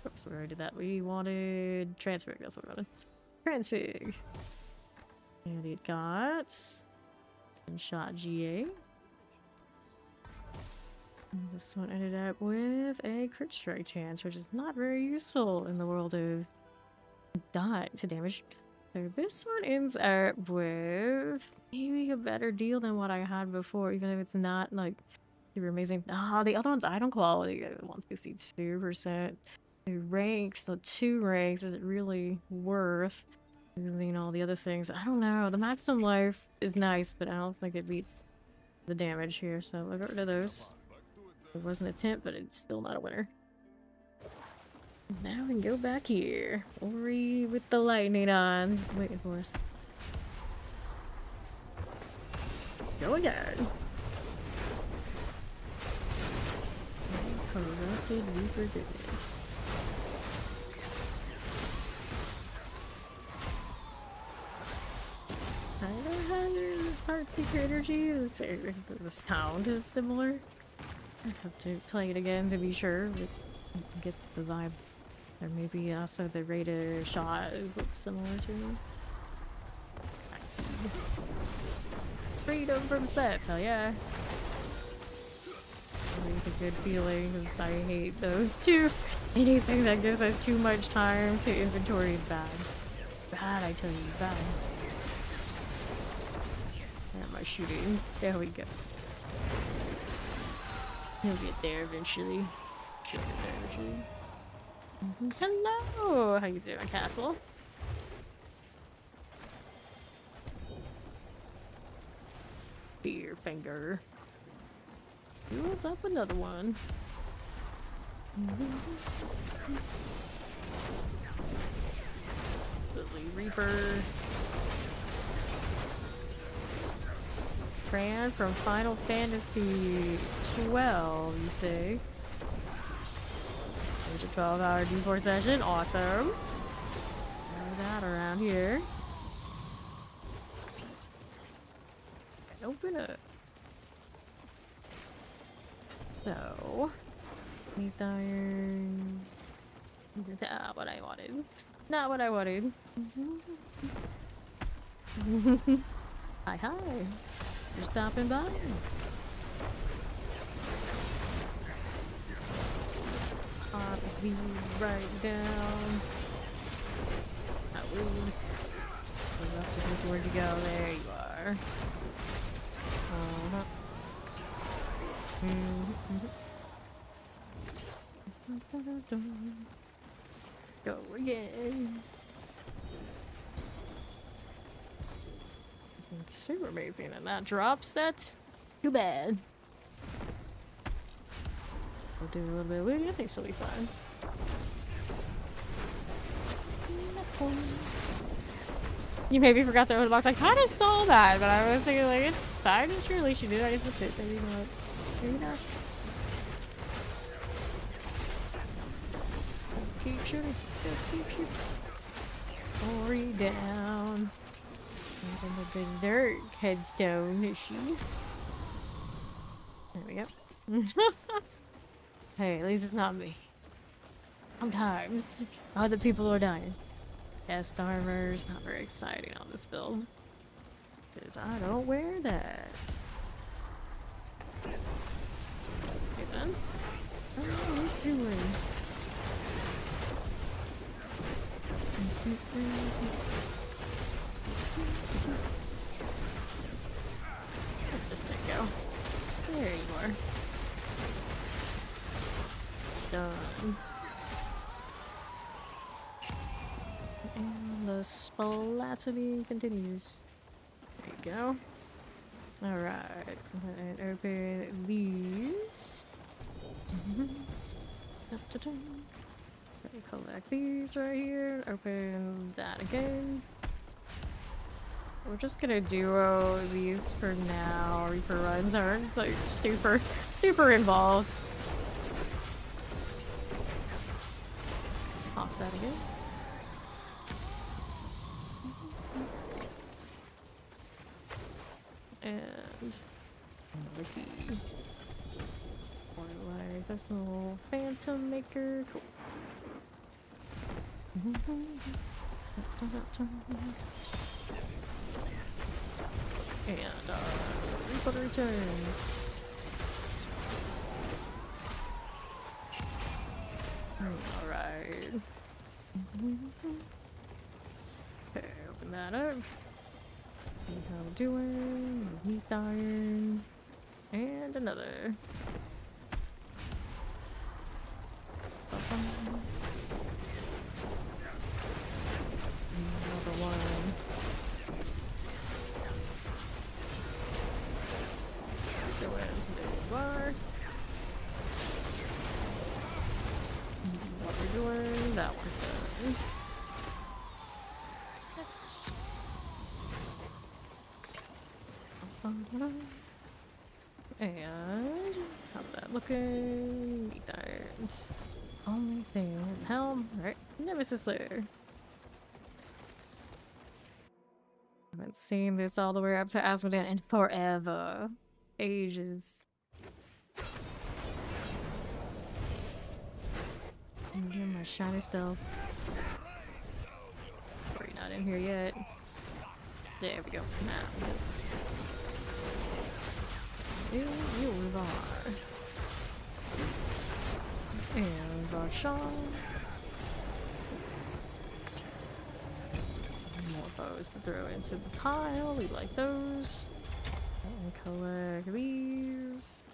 Oops, we already did that. We wanted transfig, that's what we wanted. Transfig. And it got shot GA. And this one ended up with a crit strike chance, which is not very useful in the world of dying to damage. So this one ends up with maybe a better deal than what I had before, even if it's not like super amazing. Ah, the other one's item quality, 162%. The ranks, the 2 ranks, is it really worth using all the other things? I don't know. The maximum life is nice, but I don't think it beats the damage here, so we'll get rid of those. It was an attempt, but it's still not a winner. Now we can go back here. Ori with the lightning on. Just waiting for us. Go again. Corrupted Reaper goodness. I don't have Heart Seeker energy. The sound is similar. I have to play it again to be sure, but get the vibe. Or maybe also the rate of shot is similar to max speed. Freedom from sets, hell yeah. Always a good feeling, because I hate those two. Anything that gives us too much time to inventory is bad. Bad, I tell you, bad. Where am I shooting? There we go. He'll get there eventually. She'll get there eventually. Hello! How you doing, Castle? Beer finger. What's up? Another one. Lily Reaper. Fran from Final Fantasy 12, you say? There's a 12-hour D4 session. Awesome. Know that around here. Open up. So, need iron. Not what I wanted. Not what I wanted. Hi, hi. You're stopping by. Pop these right down. Not rude. Where'd you go? There you are. Go again. It's super amazing, and that drop set, too bad. We'll do a little bit of looting. I think she'll be fine. You maybe forgot to open the box. I kind of saw that, but I was thinking like, it's fine. Surely she did. I just did. Maybe not. Maybe not. Let's keep shooting. Just keep shooting. Ori down. The dessert headstone, is she? There we go. Hey, at least it's not me. Sometimes other people are dying. Chest armor is not very exciting on this build. Because I don't wear that. Okay then. What are we doing? Where'd this thing go? There you are. Done. And the splattery continues. There you go. Alright, let's go ahead and open these. Okay, collect these right here. Open that again. We're just gonna duo these for now. Reaper runs are like super involved. Off that again. And another key. Or like this little phantom maker. Cool. And Reaper returns. Alright. Okay, open that up. See how we're doing. Heath iron. And another. Another one. Doing. There you are. What we're doing, that one's done. Next. And how's that looking? Meat irons. Only thing is helm, right? Nemesis Slayer. Haven't seen this all the way up to Asmodean in forever. Ages. I'm getting my shiny stealth. Or you're not in here yet. There we go. Now. You are. And Varshaw. More bows to throw into the pile. We like those. And collect these.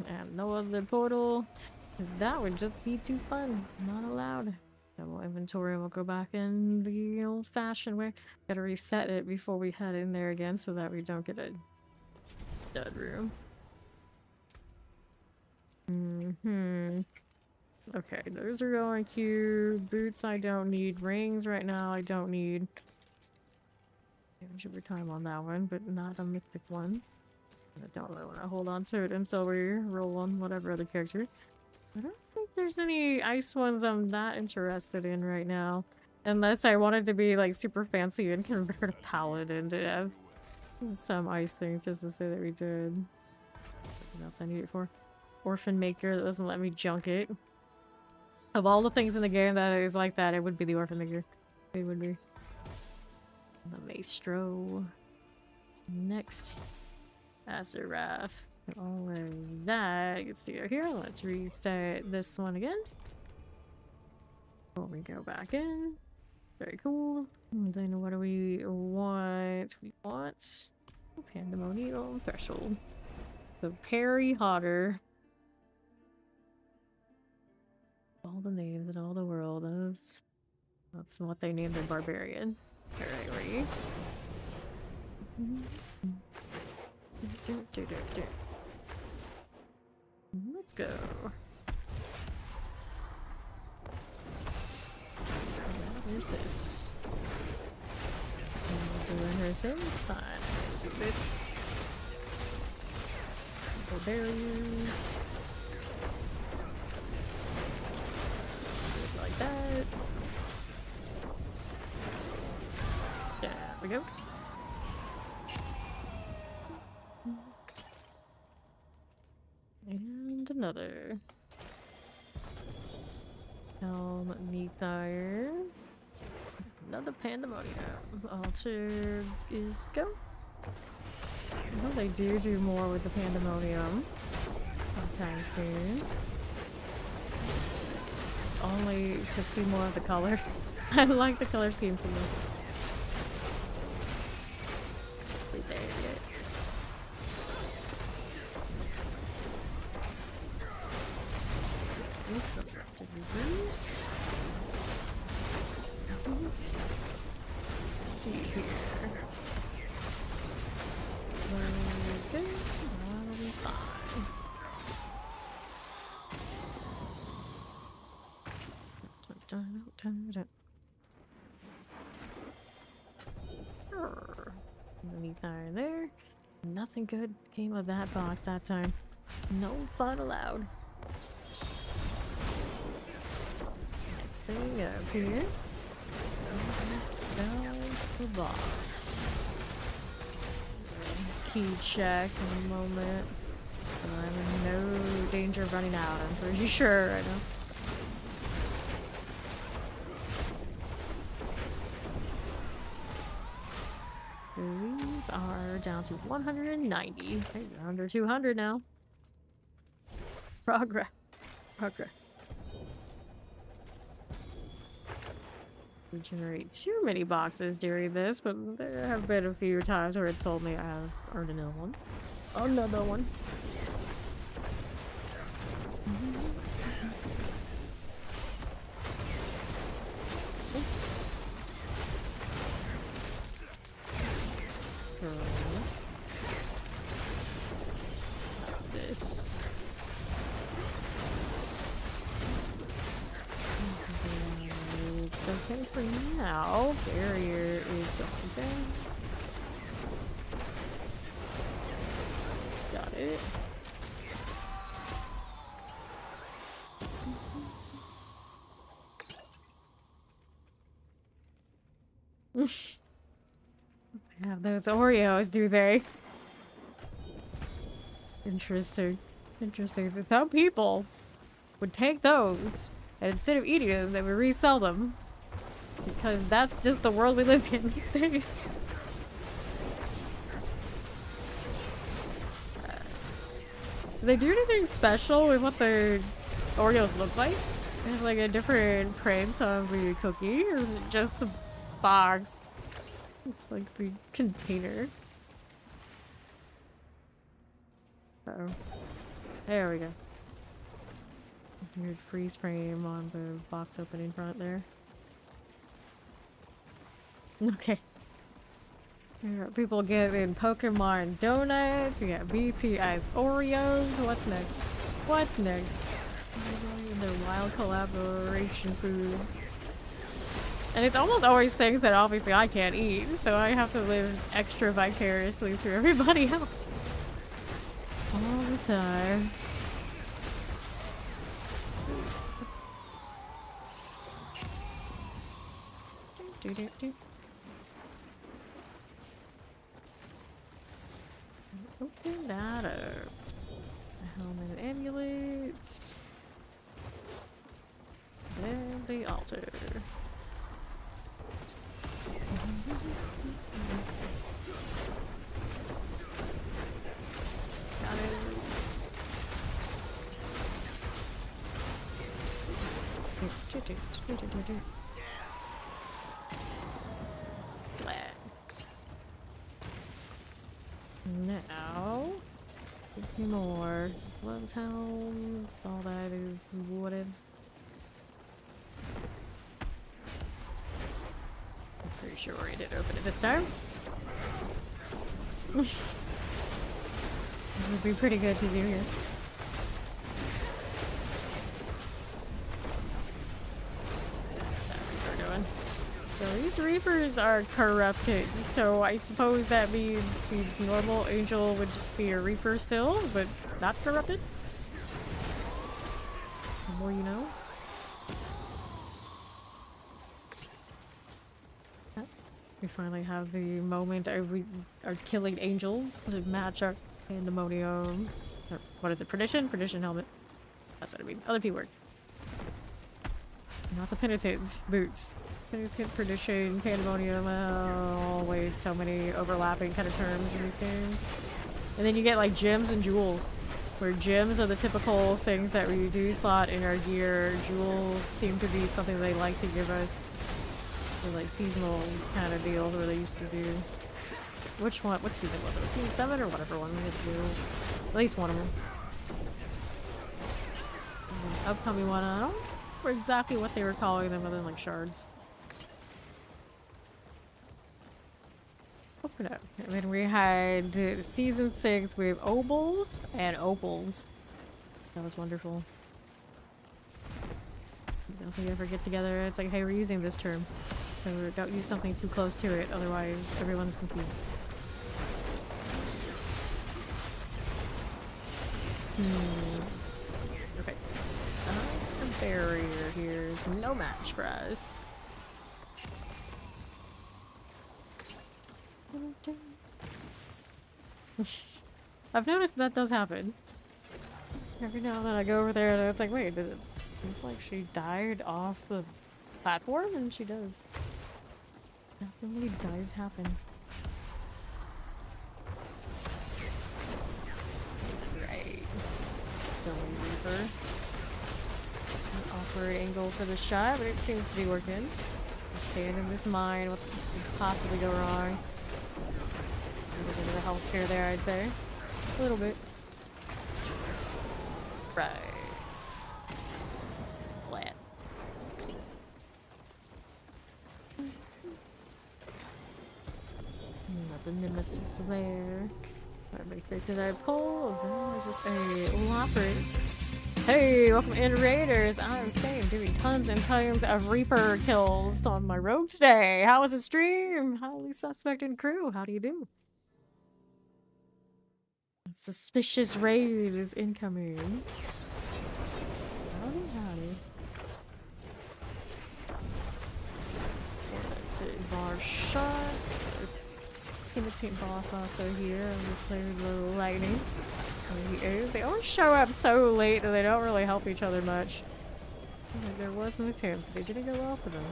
And no other portal. Because that would just be too fun. Not allowed. Double inventory. We'll go back in the old-fashioned way. Gotta reset it before we head in there again so that we don't get a stud room. Okay, those are going cute. Boots I don't need. Rings right now I don't need. Damage over time on that one, but not a mythic one. I don't really want to hold on to it until we roll on whatever other character. I don't think there's any ice ones I'm not interested in right now. Unless I wanted to be like super fancy and convert a paladin to have some ice things just to say that we did. What else I need it for? Orphan Maker that doesn't let me junk it. Of all the things in the game that is like that, it would be the Orphan Maker. It would be. The Maestro. Next. Azarath. All of that. You can see it here. Let's reset this one again. Before we go back in. Very cool. And then what do we want? We want Pandemonium Threshold. The Perry Hotter. All the names in all the world. That's what they named their barbarian. Alright, ready? Let's go. Where's this? Doing her thing? Fine. Do this. Couple barriers. Like that. There we go. And another. Helm, Neathire. Another Pandemonium. Altar is go. I know they do more with the Pandemonium sometime soon. Only to see more of the color. I like the color scheme for this. There you go. Disruptive reviews. See here. Where is good? That'll be fine. Underneath iron there. Nothing good came of that box that time. No fun allowed. Next thing up here. Sell the box. Key check in a moment. I'm in no danger of running out, I'm pretty sure right now. These are down to 190. Okay, under 200 now. Progress. Progress. We generate too many boxes during this, but there have been a few times where it's told me I have earned another one. Another one. What's this? It's okay for now. Barrier is going down. Got it. Have those Oreos, do they? Interesting. Interesting. Some people would take those, and instead of eating them, they would resell them. Because that's just the world we live in these days. Do they do anything special with what their Oreos look like? They have like a different print on the cookie, or is it just the box? It's like the container. Uh-oh. There we go. Weird freeze frame on the box opening front there. Okay. There are people getting Pokemon donuts. We got BTS Oreos. What's next? What's next? The wild collaboration foods. And it's almost always things that obviously I can't eat, so I have to live extra vicariously through everybody else. All the time. Open that up. Helmet and amulets. There's the altar. Got it. Black. Now, a few more. Gloves, helms, all that is what ifs. I'm pretty sure we didn't open it this time. It would be pretty good to do here. So these Reapers are corrupted, so I suppose that means the normal angel would just be a Reaper still, but not corrupted? The more you know. We finally have the moment we are killing angels to match our pandemonium. Or what is it? Perdition? Perdition helmet. That's what I mean. Other P word. Not the penitent boots. Penitent, perdition, pandemonium. Always so many overlapping kind of terms in these games. And then you get like gems and jewels, where gems are the typical things that we do slot in our gear. Jewels seem to be something they like to give us. They're like seasonal kind of deals where they used to do. Which one? Which season was it? Season 7 or whatever one we had to do. At least one of them. And the upcoming one, I don't remember exactly what they were calling them other than like shards. Open up. And then we had season 6 with obols and opals. That was wonderful. I don't think we ever get together. It's like, hey, we're using this term. So don't use something too close to it, otherwise everyone's confused. Okay. The barrier here is no match for us. I've noticed that does happen. Every now and then I go over there and it's like, wait, does it seem like she died off the platform? And she does. Definitely does happen. Right. Silly Reaper. An awkward angle for the shot, but it seems to be working. Staying in this mine, what could possibly go wrong? A little bit of a health scare there, I'd say. A little bit. Right. Flat. Another nemesis there. How many faces did I pull? Oh, just a lopper. Hey, welcome in, Raiders. I'm Fame, doing tons and tons of Reaper kills on my rogue today. How was the stream? Highly suspected crew. How do you do? Suspicious raid is incoming. Howdy, howdy. That's a bar shot. Imitate boss also here. We played Little Lightning. There he is. They always show up so late that they don't really help each other much. There was an attempt, but it didn't go well for them.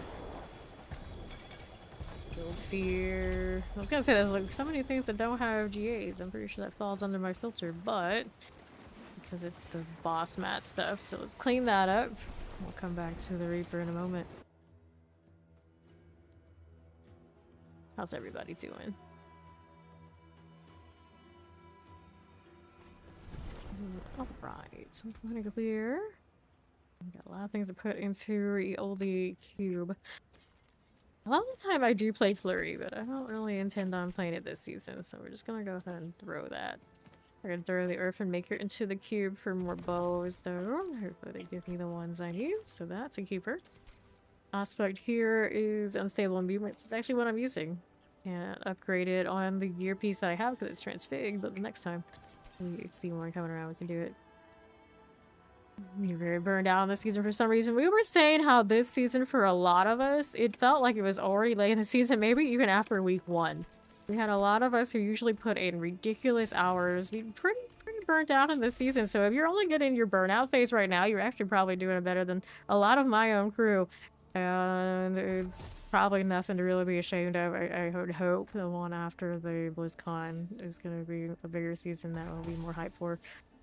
Build fear. I was gonna say there's like so many things that don't have GAs. I'm pretty sure that falls under my filter, but because it's the boss mat stuff, so let's clean that up. We'll come back to the Reaper in a moment. How's everybody doing? Alright, so I'm gonna clear. We got a lot of things to put into the oldie cube. A lot of the time I do play Flurry, but I don't really intend on playing it this season, so we're just gonna go ahead and throw that. We're gonna throw the Earth and Maker into the cube for more bows, though. Hopefully they give me the ones I need, so that's a keeper. Aspect here is Unstable Movements. It's actually what I'm using. Can't upgrade it on the gear piece that I have because it's transfig, but the next time we see one coming around, we can do it. You're very burned out on this season for some reason. We were saying how this season, for a lot of us, it felt like it was already late in the season, maybe even after week 1. We had a lot of us who usually put in ridiculous hours, be pretty burnt out in this season. So if you're only getting your burnout phase right now, you're actually probably doing better than a lot of my own crew. And it's probably nothing to really be ashamed of. I would hope the one after the BlizzCon is going to be a bigger season that will be more hype for.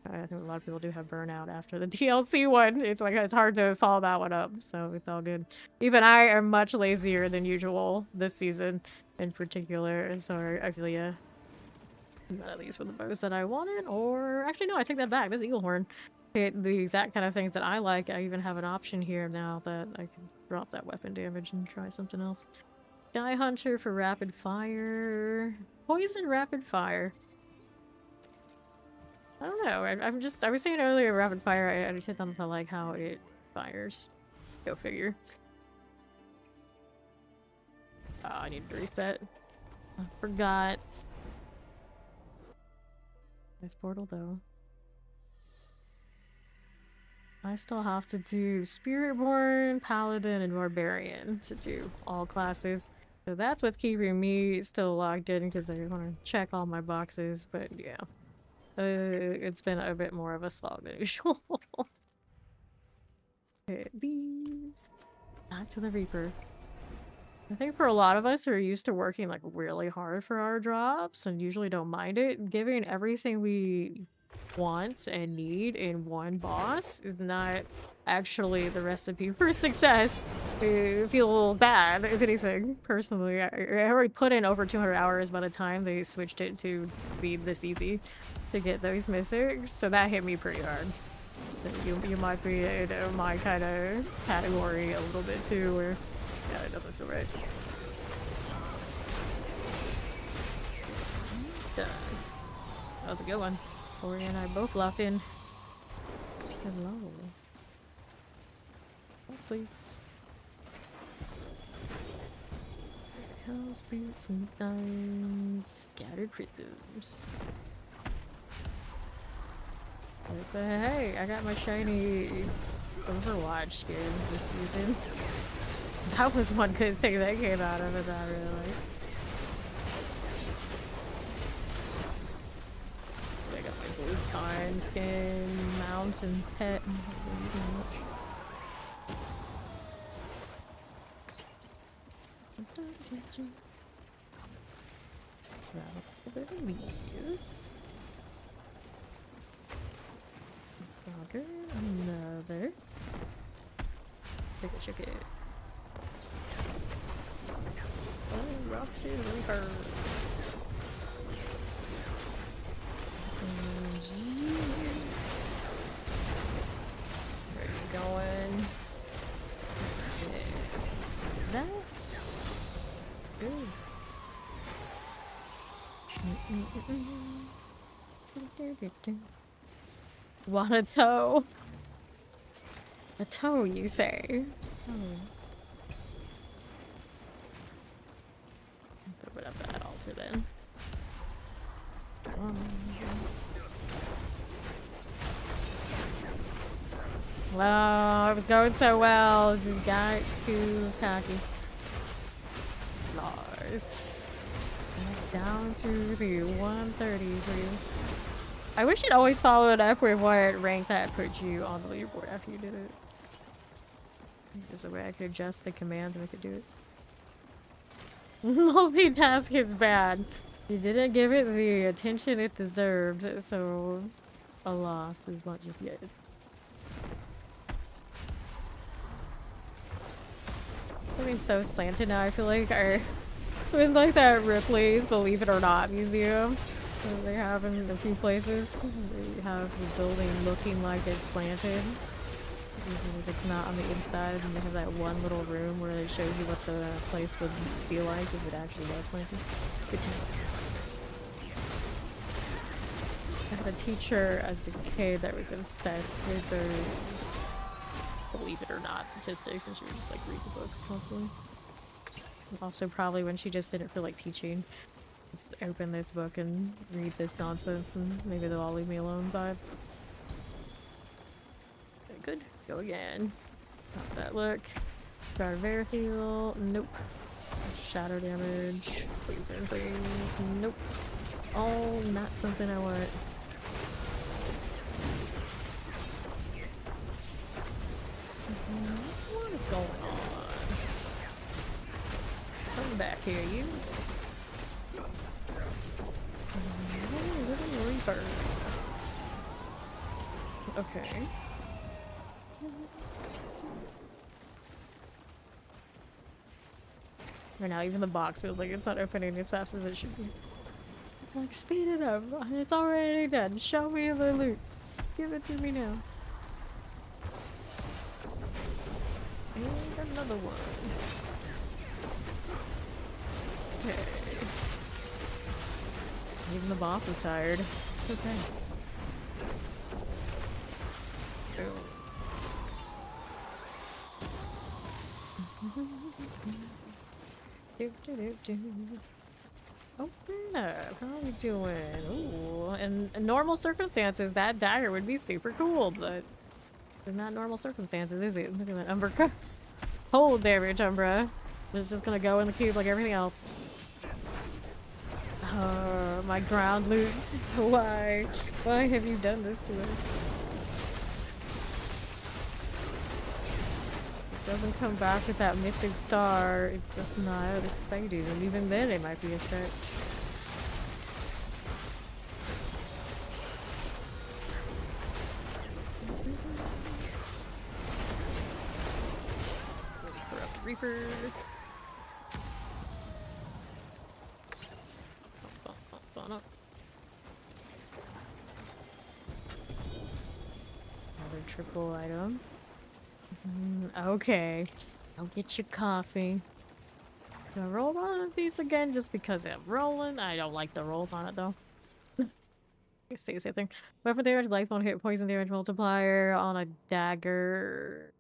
I think a lot of people do have burnout after the DLC one. It's like, it's hard to follow that one up, so it's all good. Even I am much lazier than usual this season in particular, so I feel ya. None of these were the bows that I wanted, or actually no, I take that back. This Eagle Horn hit the exact kind of things that I like. I even have an option here now that I can drop that weapon damage and try something else. Sky Hunter for rapid fire. Poison rapid fire. I don't know. I was saying earlier, rapid fire. I just hit on to like how it fires. Go figure. Oh, I need to reset. I forgot. Nice portal though. I still have to do Spiritborn, Paladin, and Barbarian to do all classes. So that's what's keeping me still logged in because I want to check all my boxes. But yeah. It's been a bit more of a slog than usual. Okay, bees. Back to the Reaper. I think for a lot of us who are used to working like really hard for our drops and usually don't mind it, giving everything we want and need in one boss is not actually the recipe for success. I feel bad, if anything, personally. I already put in over 200 hours by the time they switched it to be this easy to get those mythics, so that hit me pretty hard. So you might be in my kind of category a little bit too, where yeah, it doesn't feel right. Done. That was a good one. Ori and I both locked in. Hello. Please. House boots and dimes. Scattered prisms. But hey, I got my shiny Overwatch skin this season. That was one good thing that came out of it that I really like. So I got my BlizzCon skin, mount, and pet. And grab a bit of these. Dogger, another. Take a chicken. Oh, rock to Reaper. Where are you going? That's good. Want a toe? A toe, you say? Oh. Put up that altar then. Wow, it was going so well. Just got too cocky. Lars. Down to the 133. I wish it always followed up with what rank that put you on the leaderboard after you did it. There's a way I could adjust the commands and I could do it. Multitask is bad. You didn't give it the attention it deserved, so a loss is what you get. I mean, so slanted now. I feel like with like that Ripley's Believe It or Not museum that they have in a few places. They have the building looking like it's slanted. Even if it's not on the inside, and they have that one little room where it shows you what the place would feel like if it actually was slanted. Good to know. I had a teacher as a kid that was obsessed with those Believe It or Not statistics, and she would just like read the books constantly. Also, probably when she just did it for like teaching, just open this book and read this nonsense, and maybe they'll all leave me alone vibes. Okay, good. Go again. How's that look? Guard Verifield. Nope. Shadow damage. Please and please. Nope. Oh, not something I want. What is going on? Come back here, you. Little Reaper. Okay. Right now, even the box feels like it's not opening as fast as it should be. Like, speed it up. It's already done. Show me the loot. Give it to me now. And another one. Okay. Even the boss is tired. It's okay. Open up. How are we doing? Ooh, in normal circumstances, that dagger would be super cool, but it's not normal circumstances, is it? Look at that Umbra. Hold damage, Umbra. It's just gonna go in the cube like everything else. My ground loot. Why? Why have you done this to us? Doesn't come back with that mythic star, it's just not exciting, and even then it might be a stretch. Corrupt Reaper. Another triple item. Okay, I'll get your coffee. Do I roll on these again just because I'm rolling? I don't like the rolls on it though. say the same thing. Weapon damage, life on hit, poison damage multiplier on a dagger.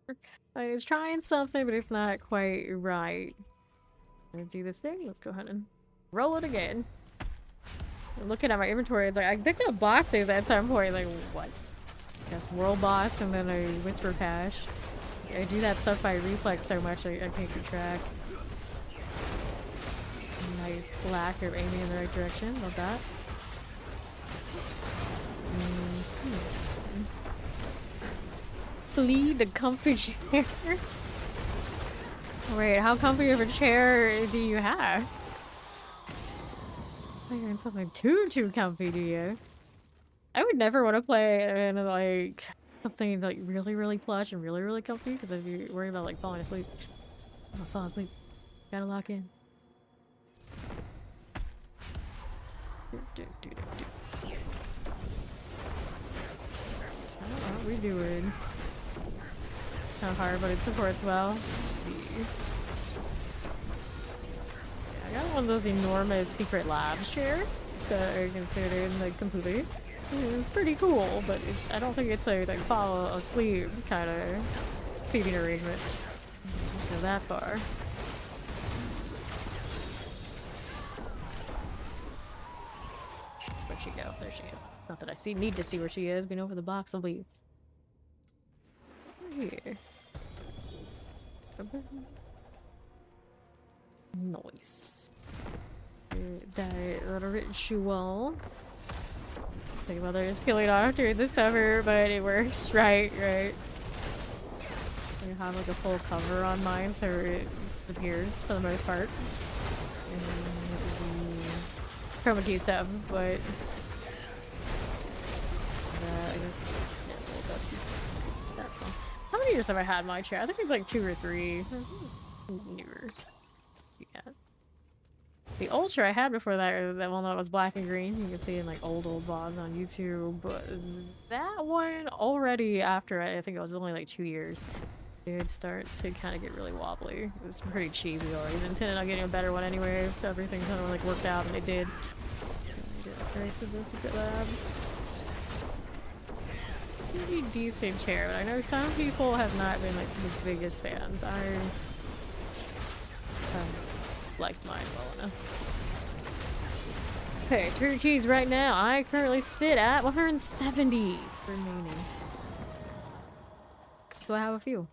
It's trying something, but it's not quite right. I'm gonna do this thing. Let's go ahead and roll it again. I'm looking at my inventory. It's like I picked up boxes at some point. Like what? I guess world boss and then a whisper cache. I do that stuff by reflex so much I can't keep track. Nice lack of aiming in the right direction. Love that. Flee the comfy chair. Wait, how comfy of a chair do you have? You're in something too comfy, do you? I would never want to play in like something like really plush and really comfy because I'd be worried about like falling asleep. I'm gonna fall asleep. Gotta lock in. I don't know what we're doing. It's kind of hard, but it supports well. Yeah, I got one of those enormous secret labs chairs that are considered like completely. It's pretty cool, but it's, I don't think it's a like fall asleep kind of seating arrangement. So that far. Where'd she go? There she is. Not that I need to see where she is. Being over the box will leave. Here. Nice. That little ritual. My mother is peeling off during the summer, but it works. Right. I have like a full cover on mine, so it appears for the most part. And the chroma key stuff, but I guess that's all. How many years have I had my chair? I think it's like 2 or 3. Newer. Yeah. The Ultra I had before that, that one that was black and green, you can see in like old vlogs on YouTube, but that one already after, I think it was only like 2 years, it started to kind of get really wobbly. It was pretty cheesy though. I was intended on getting a better one anyway, if everything kind of like worked out, and it did. Get right to the secret labs. Pretty decent chair, but I know some people have not been like the biggest fans. I liked mine well enough. Okay, spirit keys right now. I currently sit at 170 remaining. So I have a few.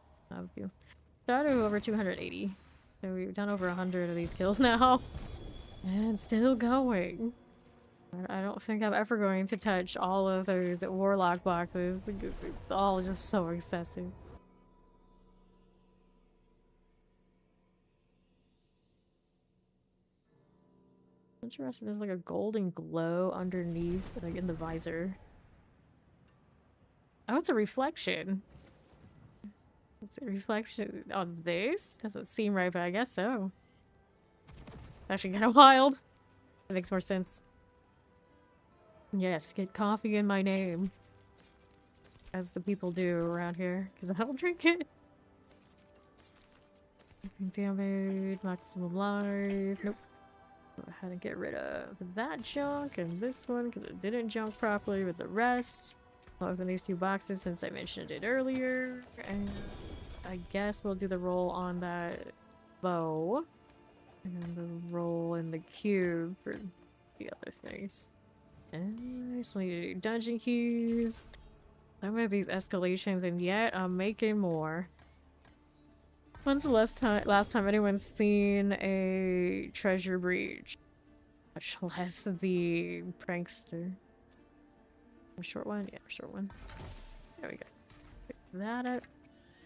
Started over 280. So we've done over 100 of these kills now. And still going. I don't think I'm ever going to touch all of those warlock boxes because it's all just so excessive. Interesting, there's like a golden glow underneath, like in the visor. Oh, it's a reflection. It's a reflection on this? Doesn't seem right, but I guess so. Actually kind of wild. That makes more sense. Yes, get coffee in my name. As the people do around here, because I don't drink it. Damage, maximum life. Nope. Go ahead and get rid of that junk and this one because it didn't junk properly with the rest. I'll open these 2 boxes since I mentioned it earlier. And I guess we'll do the roll on that bow. And the roll in the cube for the other things. And I just need to do dungeon keys. Some of these escalations, and yet I'm making more. When's the last time anyone's seen a treasure breach? Much less the prankster. A short one? Yeah, short one. There we go. Pick that up.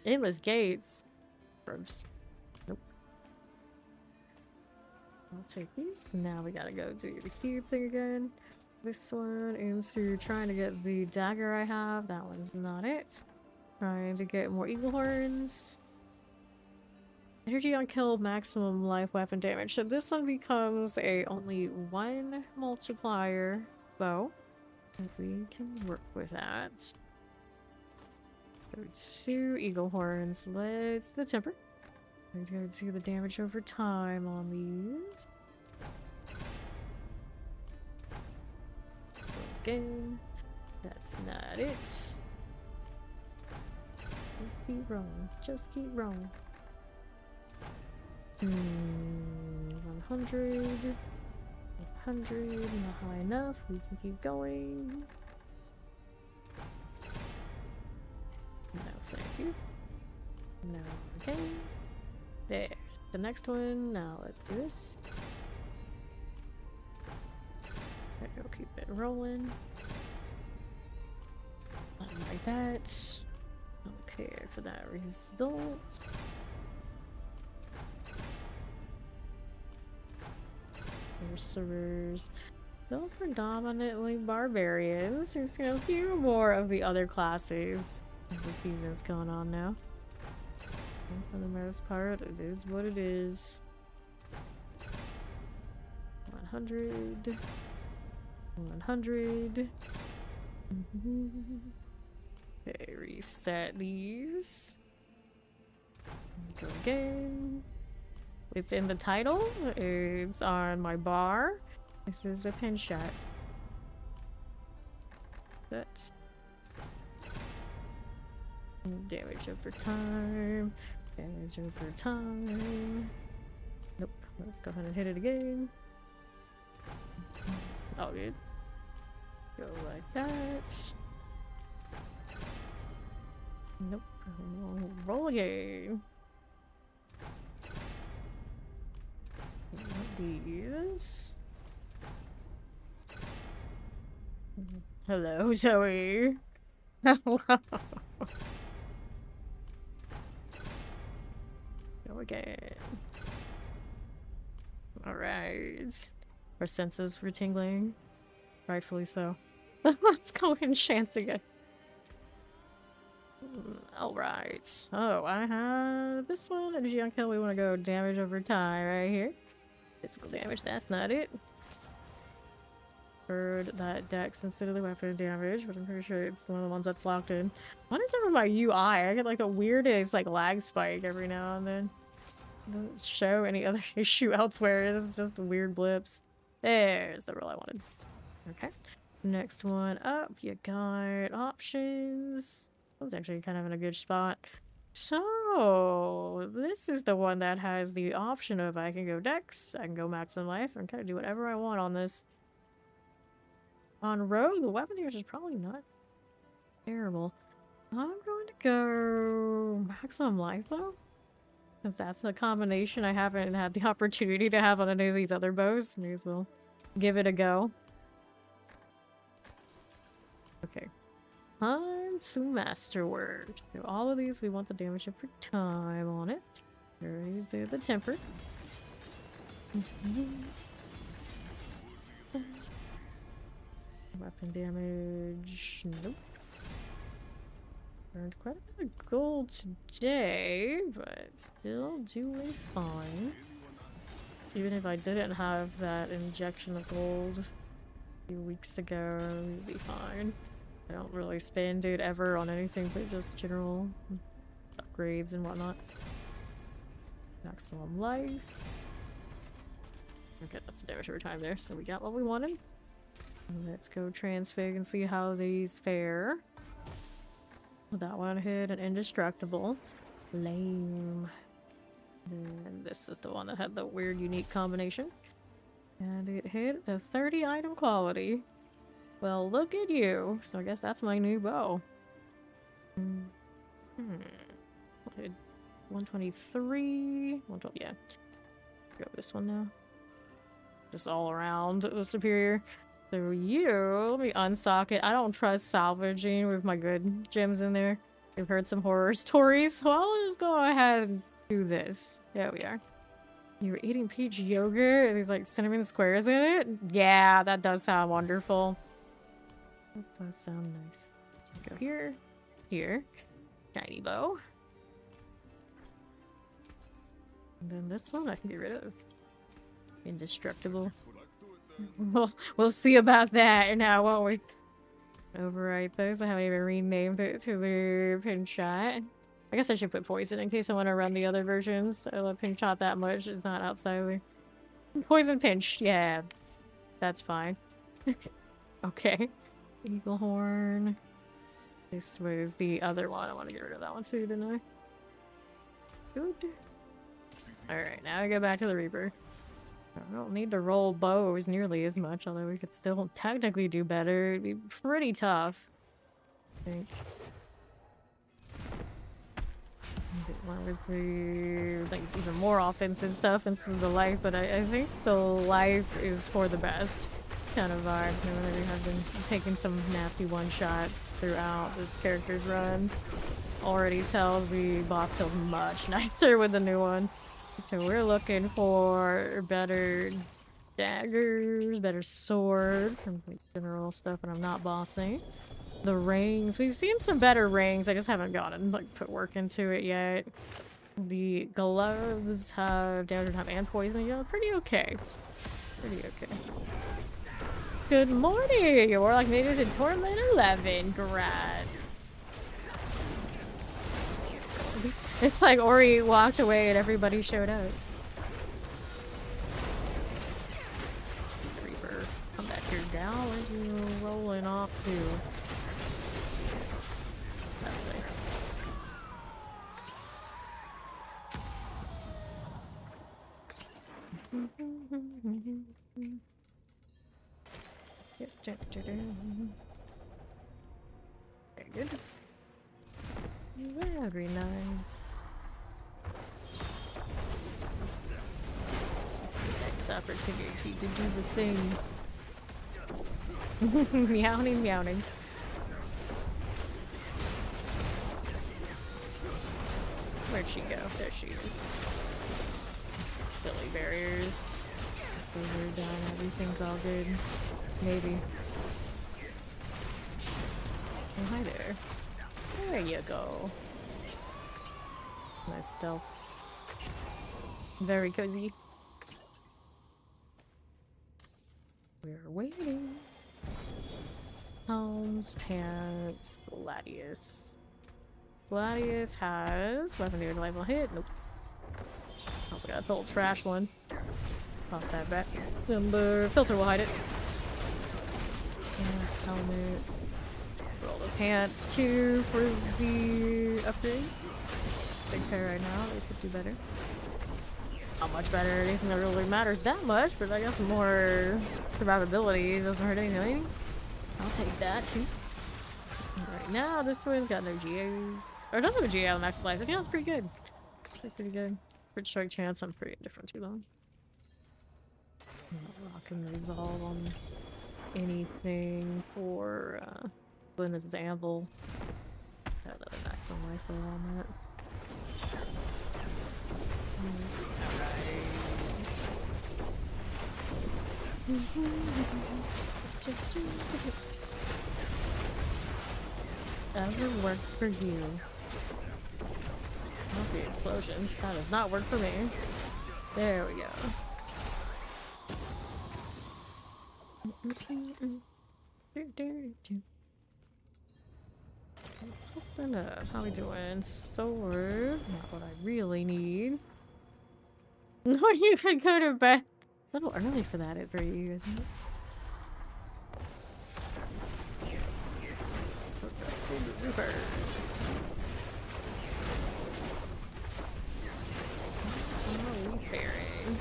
Endless gates. Gross. Nope. I'll take these. Now we gotta go do the cube thing again. This one into trying to get the dagger I have. That one's not it. Trying to get more eagle horns. Energy on kill, maximum life weapon damage. So this one becomes a only 1 multiplier bow. And we can work with that. So 2 eagle horns. Let's the temper. Let's go see the damage over time on these. Again. That's not it. Just keep rolling. Just keep rolling. 100. 100. Not high enough. We can keep going. No, thank you. No, okay. There. The next one. Now let's do this. There we go. Keep it rolling. Not like that. Don't care for that result. Sorcerers. Still predominantly barbarians. There's a few more of the other classes as the season's going on now. And for the most part, it is what it is. 100. 100. Okay, reset these. Go again. It's in the title. It's on my bar. This is a pin shot. That's damage over time. Damage over time. Nope. Let's go ahead and hit it again. Oh, good. Go like that. Nope. Roll again. These. Hello, Zoe. Hello. Go again. Alright. Our senses were tingling. Rightfully so. Let's go and chance again. Alright. Oh, I have this one. Energy on kill. We want to go damage over time right here. Physical damage. That's not it. Heard that dex instead of the weapon damage, but I'm pretty sure it's one of the ones that's locked in. What is up with my UI? I get like the weirdest like lag spike every now and then. It doesn't show any other issue elsewhere. It's just weird blips. There's the roll I wanted. Okay. Next one up, you got options. That was actually kind of in a good spot. So, this is the one that has the option of I can go dex, I can go maximum life, and kind of do whatever I want on this. On rogue, the weapon damage is probably not terrible. I'm going to go maximum life though, because that's a combination I haven't had the opportunity to have on any of these other bows. May as well give it a go. Okay. Time to masterwork. So all of these we want the damage over time on it. We already did the temper. Weapon damage. Nope. Earned quite a bit of gold today, but still doing fine. Even if I didn't have that injection of gold a few weeks ago, we'd be fine. I don't really spend it ever on anything but just general upgrades and whatnot. Maximum life. Okay, that's the damage over time there, so we got what we wanted. Let's go transfig and see how these fare. That one hit an indestructible. Lame. And this is the one that had the weird unique combination. And it hit the 30 item quality. Well, look at you. So I guess that's my new bow. I did 123. 112, yeah. Go this one now. Just all around the superior. So you, let me unsock it. I don't trust salvaging with my good gems in there. We've heard some horror stories, so I'll just go ahead and do this. There we are. You were eating peach yogurt and there's like cinnamon squares in it? Yeah, that does sound wonderful. That does sound nice. Go here, here. Shiny bow. And then this one I can get rid of. Indestructible. We'll see about that now, won't we? Overwrite those. I haven't even renamed it to the pin shot. I guess I should put poison in case I want to run the other versions. I love pin shot that much. It's not outside of Poison pinch. Yeah, that's fine. Okay. Eagle horn. This was the other one. I want to get rid of that one too, didn't I? Good. Alright, now I go back to the Reaper. I don't need to roll bows nearly as much, although we could still technically do better. It'd be pretty tough, I think. One with the like even more offensive stuff instead of the life, but I think the life is for the best kind of vibes. Knowing that we have been taking some nasty one-shots throughout this character's run already tells the boss feels much nicer with the new one. So we're looking for better daggers, better sword, and like general stuff when I'm not bossing. The rings, we've seen some better rings, I just haven't gone and like put work into it yet. The gloves have damage time and poison, yeah, pretty okay. Pretty okay. Good morning! Your Warlock made it to Tournament 11, congrats. It's like Ori walked away and everybody showed up. Reaper, come back here now. Where's you rolling off to? That's nice. Very good. Very nice. Next opportunity to do the thing. Meowing, meowing. Where'd she go? There she is. Silly barriers. Those are done. Everything's all good. Maybe. Oh, hi there. There you go. Nice stealth. Very cozy. We're waiting. Helms, pants, Gladius. Gladius has weapon damage life will hit. Nope. Also got a total trash one. Toss that back. Number filter will hide it. Pants, helmets. Roll the pants too for the upgrade. Big pair right now, they could do better. Not much better, anything that really matters that much, but I guess more survivability doesn't hurt anything. I'll take that too. Right now, this one's got no GAs. Or it doesn't have a GA on max life. Yeah, it's pretty good. Pretty good. Crit strike chance, I'm pretty indifferent too long. I can resolve on anything for Glenda's Anvil. Got another max on rifle on that. Alright. Whatever works for you. Not the explosions. That does not work for me. There we go. Open up. How we doing? Sword. Not what I really need. No, you could go to bed. A little early for that for you, isn't it? Reaper. Oh, we fairing.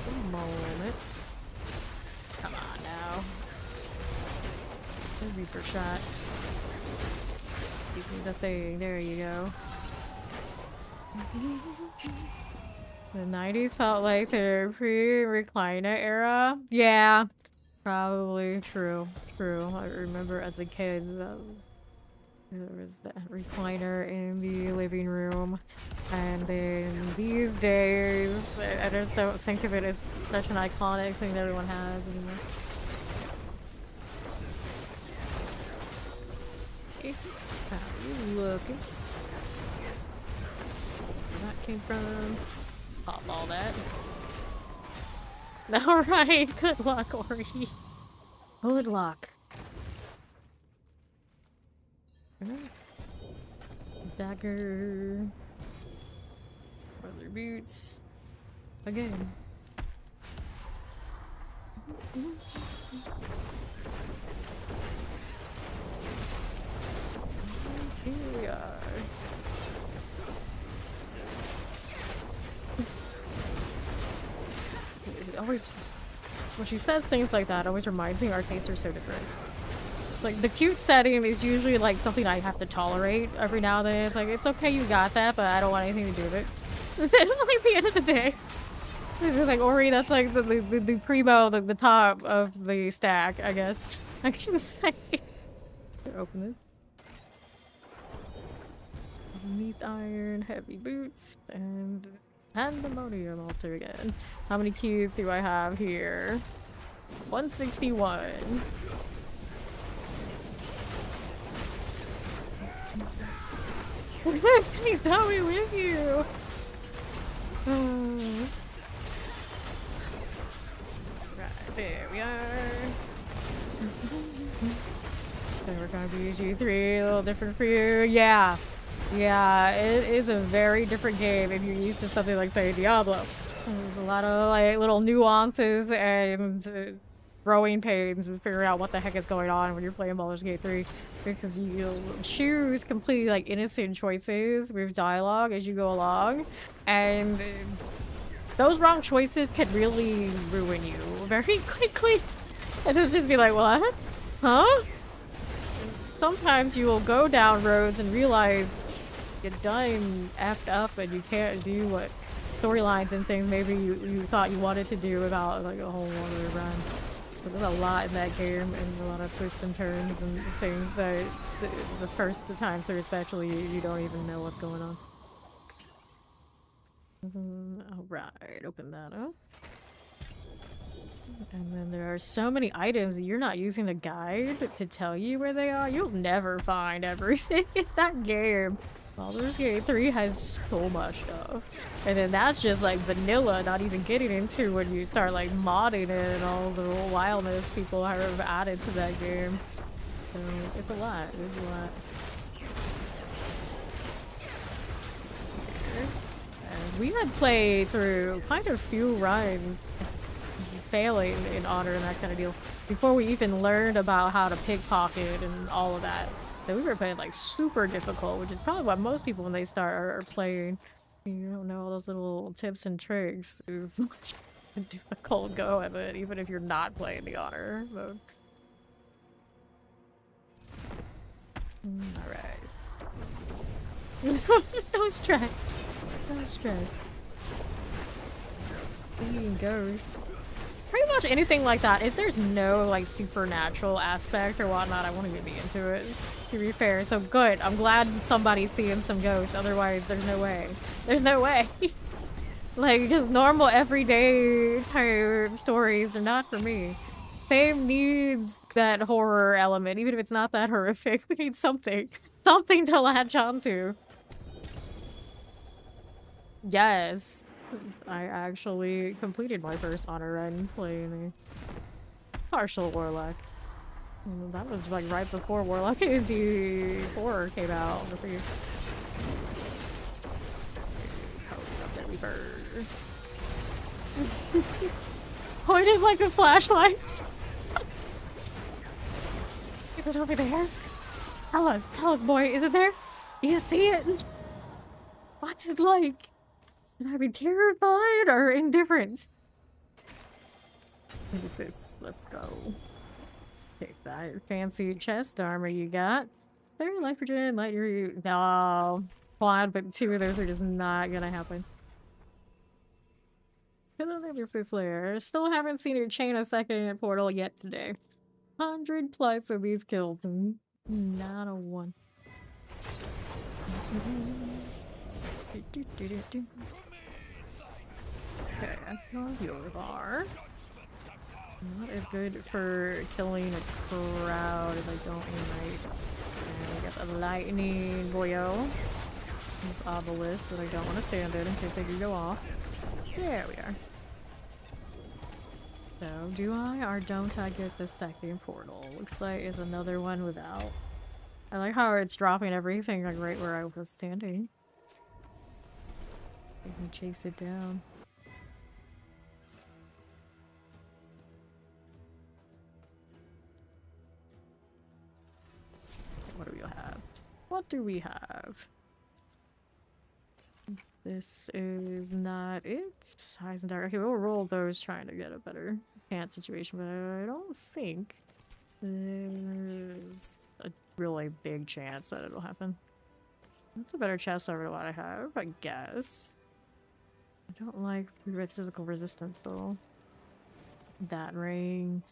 A moment. Come on now. The Reaper shot. Give me the thing. There you go. The 90s felt like their pre-recliner era. Yeah, probably true. True. I remember as a kid, there was that recliner in the living room, and then these days, I just don't think of it as such an iconic thing that everyone has anymore. Okay. How are you looking? Where that came from? Pop all that. Alright, good luck, Ori. Good luck. Dagger. Leather boots. Again. always, when she says things like that, it always reminds me our tastes are so different. Like, the cute setting is usually, like, something I have to tolerate every now and then. It's like, it's okay, you got that, but I don't want anything to do with it. It's like, at the end of the day. It's like, Ori, that's like the primo, the top of the stack, I guess. I can say. Open this. Neath iron, heavy boots, and pandemonium altar again. How many keys do I have here? 161. Take Zoe with you. Right, there we are. Then we're gonna be G3, a little different for you. Yeah. Yeah, it is a very different game if you're used to something like, say, Diablo. There's a lot of, like, little nuances and growing pains with figuring out what the heck is going on when you're playing Baldur's Gate 3. Because you'll choose completely, like, innocent choices with dialogue as you go along. And those wrong choices can really ruin you very quickly. And it'll just be like, what? Huh? Sometimes you will go down roads and realize you're done effed up and you can't do what storylines and things maybe you thought you wanted to do without, like, a whole other run. But there's a lot in that game and a lot of twists and turns and things that it's the first time through especially you don't even know what's going on. Alright, open that up. And then there are so many items that you're not using the guide to tell you where they are. You'll never find everything in that game. Baldur's Gate 3 has so much stuff. And then that's just like vanilla, not even getting into when you start like modding it and all the wildness people have added to that game. So it's a lot. It's a lot. And we had played through quite a few runs failing in honor and that kind of deal before we even learned about how to pickpocket and all of that. So we were playing like super difficult, which is probably what most people when they start are playing. You don't know all those little tips and tricks. It's much a difficult go of it, even if you're not playing the honor mode. Alright. No stress. No stress. Eating ghosts. Pretty much anything like that. If there's no like supernatural aspect or whatnot, I won't even be into it, to be fair. So good. I'm glad somebody's seeing some ghosts. Otherwise, there's no way. There's no way. Like, just normal everyday type stories are not for me. Fame needs that horror element, even if it's not that horrific. We need something. Something to latch onto. Yes. I actually completed my first honor run playing a partial Warlock. That was like right before Warlock D4 came out. Pointed like a flashlight. Is it over there? Tell us, boy, is it there? Do you see it? What's it like? Should I be terrified or indifferent? Look at this. Let's go. Take that fancy chest armor you got. There, nitrogen, light your... No. Quad, but two of those are just not gonna happen. Hello there, this layer. Still haven't seen your chain a second portal yet today. 100 plus of these kills and not a one. Okay, I know yours are. Not as good for killing a crowd if I don't unite. And we got the lightning boyo. This obelisk that I don't want to stand in case they do go off. There we are. So, do I or don't I get the second portal? Looks like it's another one without. I like how it's dropping everything like right where I was standing. I can chase it down. What do we have? What do we have? This is not it. Highs and dark. Okay, we'll roll those trying to get a better chance situation, but I don't think there's a really big chance that it'll happen. That's a better chest over what I have, I guess. I don't like physical resistance though. That ring.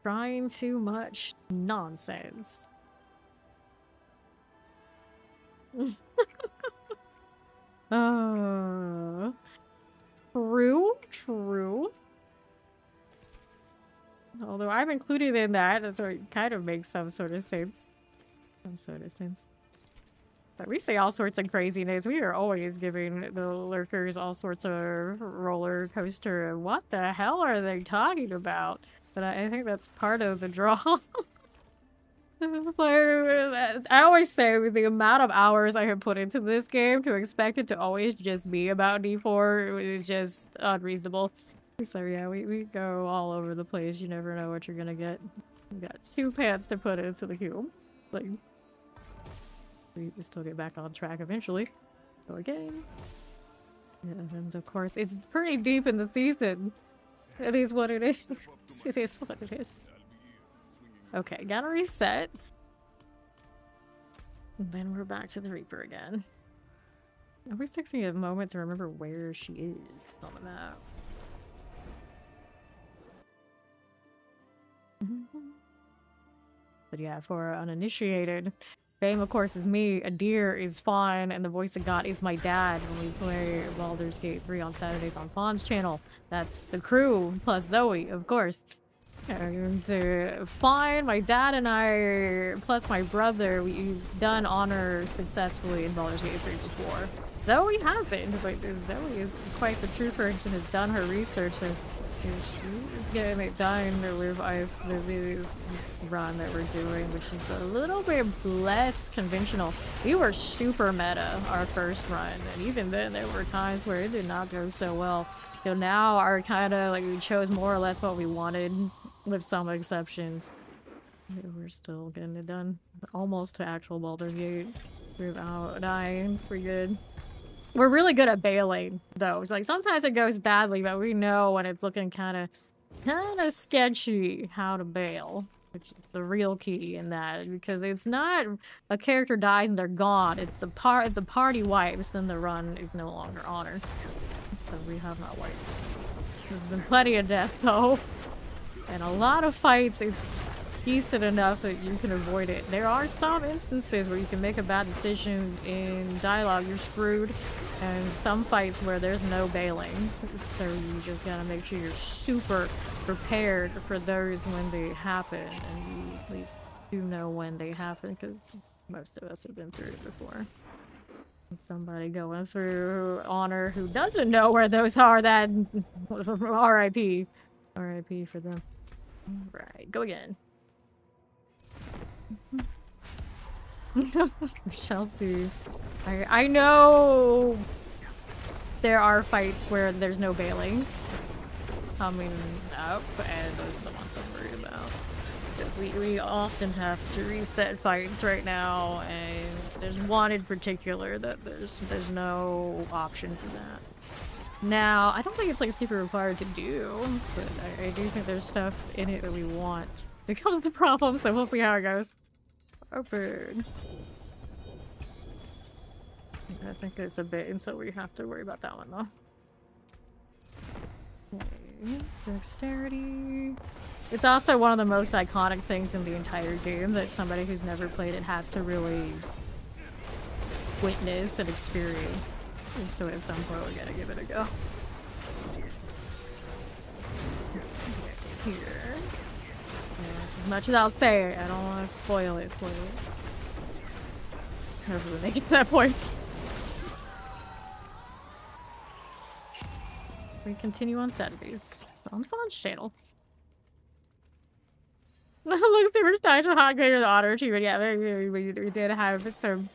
Trying too much nonsense. True. Although I'm included in that, so it kind of makes some sort of sense. But we say all sorts of craziness. We are always giving the lurkers all sorts of roller coaster. What the hell are they talking about? But I think that's part of the draw. I always say with the amount of hours I have put into this game, to expect it to always just be about D4 is just unreasonable. So yeah, we go all over the place. You never know what you're gonna get. We got 2 pants to put into the cube. Like, we still get back on track eventually. So again. Yeah, and of course, it's pretty deep in the season. It is what it is. It is what it is. Okay, gotta reset. And then we're back to the Reaper again. It always takes me a moment to remember where she is on the map. But yeah, for uninitiated, Fame of course is me, a deer is Fawn, and the voice of God is my dad when we play Baldur's Gate 3 on Saturdays on Fawn's channel. That's the crew, plus Zoe, of course. And Fawn, my dad and I, plus my brother, we've done honor successfully in Baldur's Gate 3 before. Zoe hasn't, but Zoe is quite the trooper and has done her research and she's getting it done with us, this run that we're doing, which is a little bit less conventional. We were super meta our first run, and even then there were times where it did not go so well. So now our kind of, like, we chose more or less what we wanted, with some exceptions. We're still getting it done. Almost to actual Baldur's Gate without dying. Pretty good. We're really good at bailing, though. It's like sometimes it goes badly, but we know when it's looking kind of sketchy how to bail, which is the real key in that, because it's not a character dies and they're gone. It's the party wipes, then the run is no longer honor. So we have not wiped. There's been plenty of death though, and a lot of fights. It's decent enough that you can avoid it. There are some instances where you can make a bad decision in dialogue, you're screwed, and some fights where there's no bailing. So you just gotta make sure you're super prepared for those when they happen, and you at least do know when they happen, because most of us have been through it before. Somebody going through honor who doesn't know where those are, that RIP. RIP for them. Alright, go again. Chelsea. I know there are fights where there's no bailing coming up, and those are the ones I'm worried about. Because we often have to reset fights right now, and there's one in particular that there's no option for that. Now, I don't think it's like super required to do, but I do think there's stuff in it that we want. It comes the problem, so we'll see how it goes. Open. I think it's a bit, and so we have to worry about that one though. Okay. Dexterity. It's also one of the most iconic things in the entire game that somebody who's never played it has to really witness and experience. So at some point we gotta give it a go. Here. Yeah, as much as I'll say, I don't want to spoil it. Hopefully they get that point. We continue on Saturdays on Fawn's channel. Looks super stylish and hot greater the honor achievement. Yeah, we did have some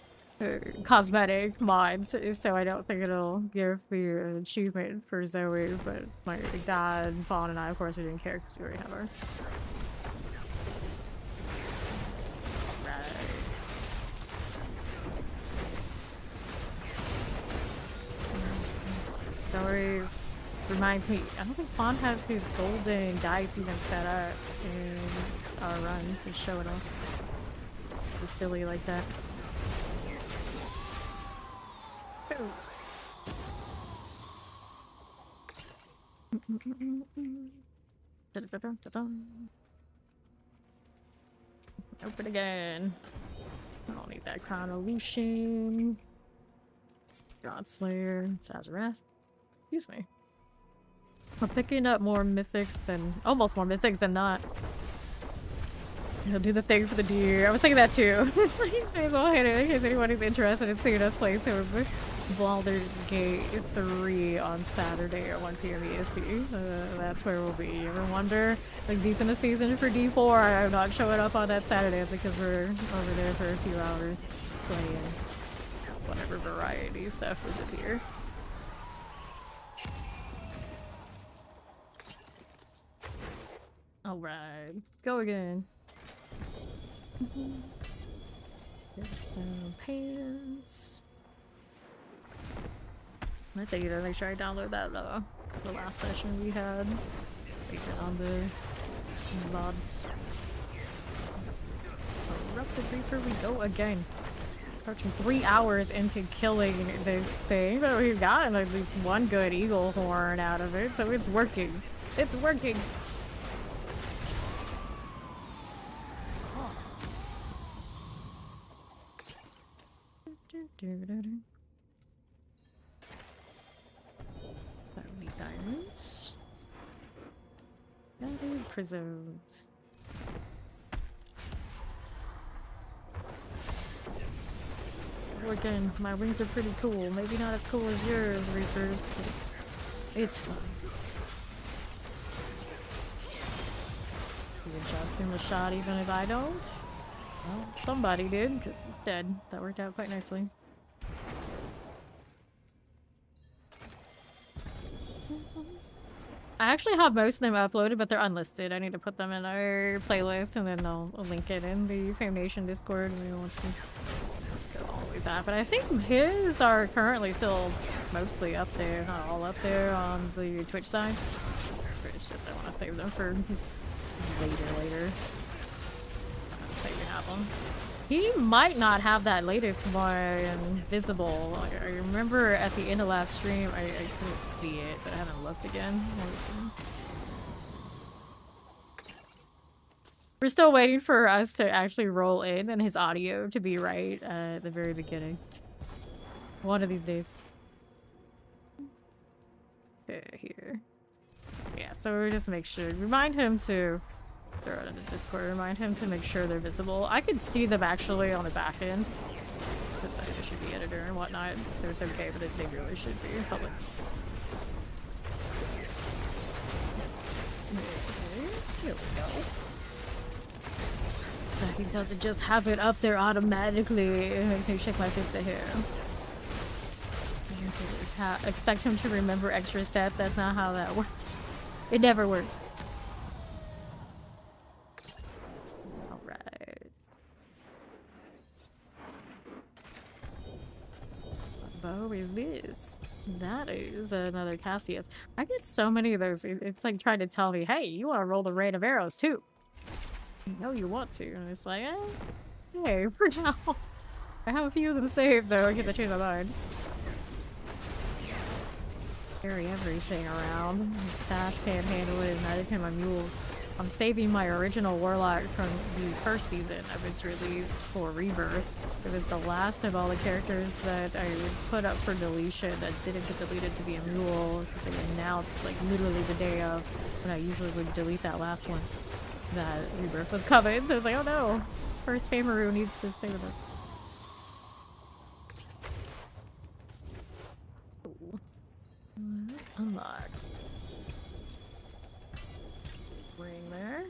cosmetic mods, so I don't think it'll give me an achievement for Zoe, but my dad, Fawn, and I, of course, we didn't care because we already have ours. always reminds me. I don't think Fawn has his golden dice even set up in our run to show it off. It's silly like that. Oh. Open again. I don't need that Crown Illusion. Godslayer, Sazerath. Excuse me. I'm picking up more mythics than almost more mythics than not. He'll do the thing for the deer. I was thinking that too. It's like, may as well hit it in case anybody's interested in seeing us play some Baldur's Gate 3 on Saturday at 1 p.m. EST. That's where we'll be. You ever wonder, like deep in the season for D4, I'm not showing up on that Saturday. It's because we're over there for a few hours playing whatever variety stuff with the deer. Alright, go again. There's some pants. I take it to make sure I download that the last session we had. Take it on the mods. Corrupted Reaper, we go again. Approaching 3 hours into killing this thing, but we've gotten at least one good eagle horn out of it, so it's working. It's working. Diamonds. And prisms. Again, my wings are pretty cool. Maybe not as cool as yours, Reapers, but it's fun. You adjusting the shot even if I don't? Well, somebody did, because he's dead. That worked out quite nicely. I actually have most of them uploaded, but they're unlisted. I need to put them in our playlist, and then I'll link it in the Fame Nation Discord when we want to go all the way back. But I think his are currently still mostly up there, not all up there on the Twitch side. But it's just I want to save them for later. Maybe have them. He might not have that latest one visible. I remember at the end of last stream, I couldn't see it, but I haven't looked again. We're still waiting for us to actually roll in and his audio to be right at the very beginning. One of these days. Okay, here. Yeah, so we just make sure. Remind him to throw it in the Discord. Remind him to make sure they're visible. I could see them actually on the back end. Because I should be editor and whatnot. They're okay, but they really should be public. Okay, here we go. He doesn't just have it up there automatically. It makes me shake my fist at him. Expect him to remember extra steps. That's not how that works. It never works. Alright. What bow is this? That is another Cassius. I get so many of those. It's like trying to tell me, hey, you want to roll the rain of arrows too. You know you want to. And it's like, hey, for now. I have a few of them saved though, in case I change my mind. Carry everything around. My staff can't handle it, and I didn't my mules. I'm saving my original warlock from the first season of its release for Rebirth. It was the last of all the characters that I put up for deletion that didn't get deleted to be a mule. They announced like literally the day of when I usually would delete that last one that Rebirth was coming. So I was like, oh no, first Fameru needs to stay with us. Let's unlock. Ring there.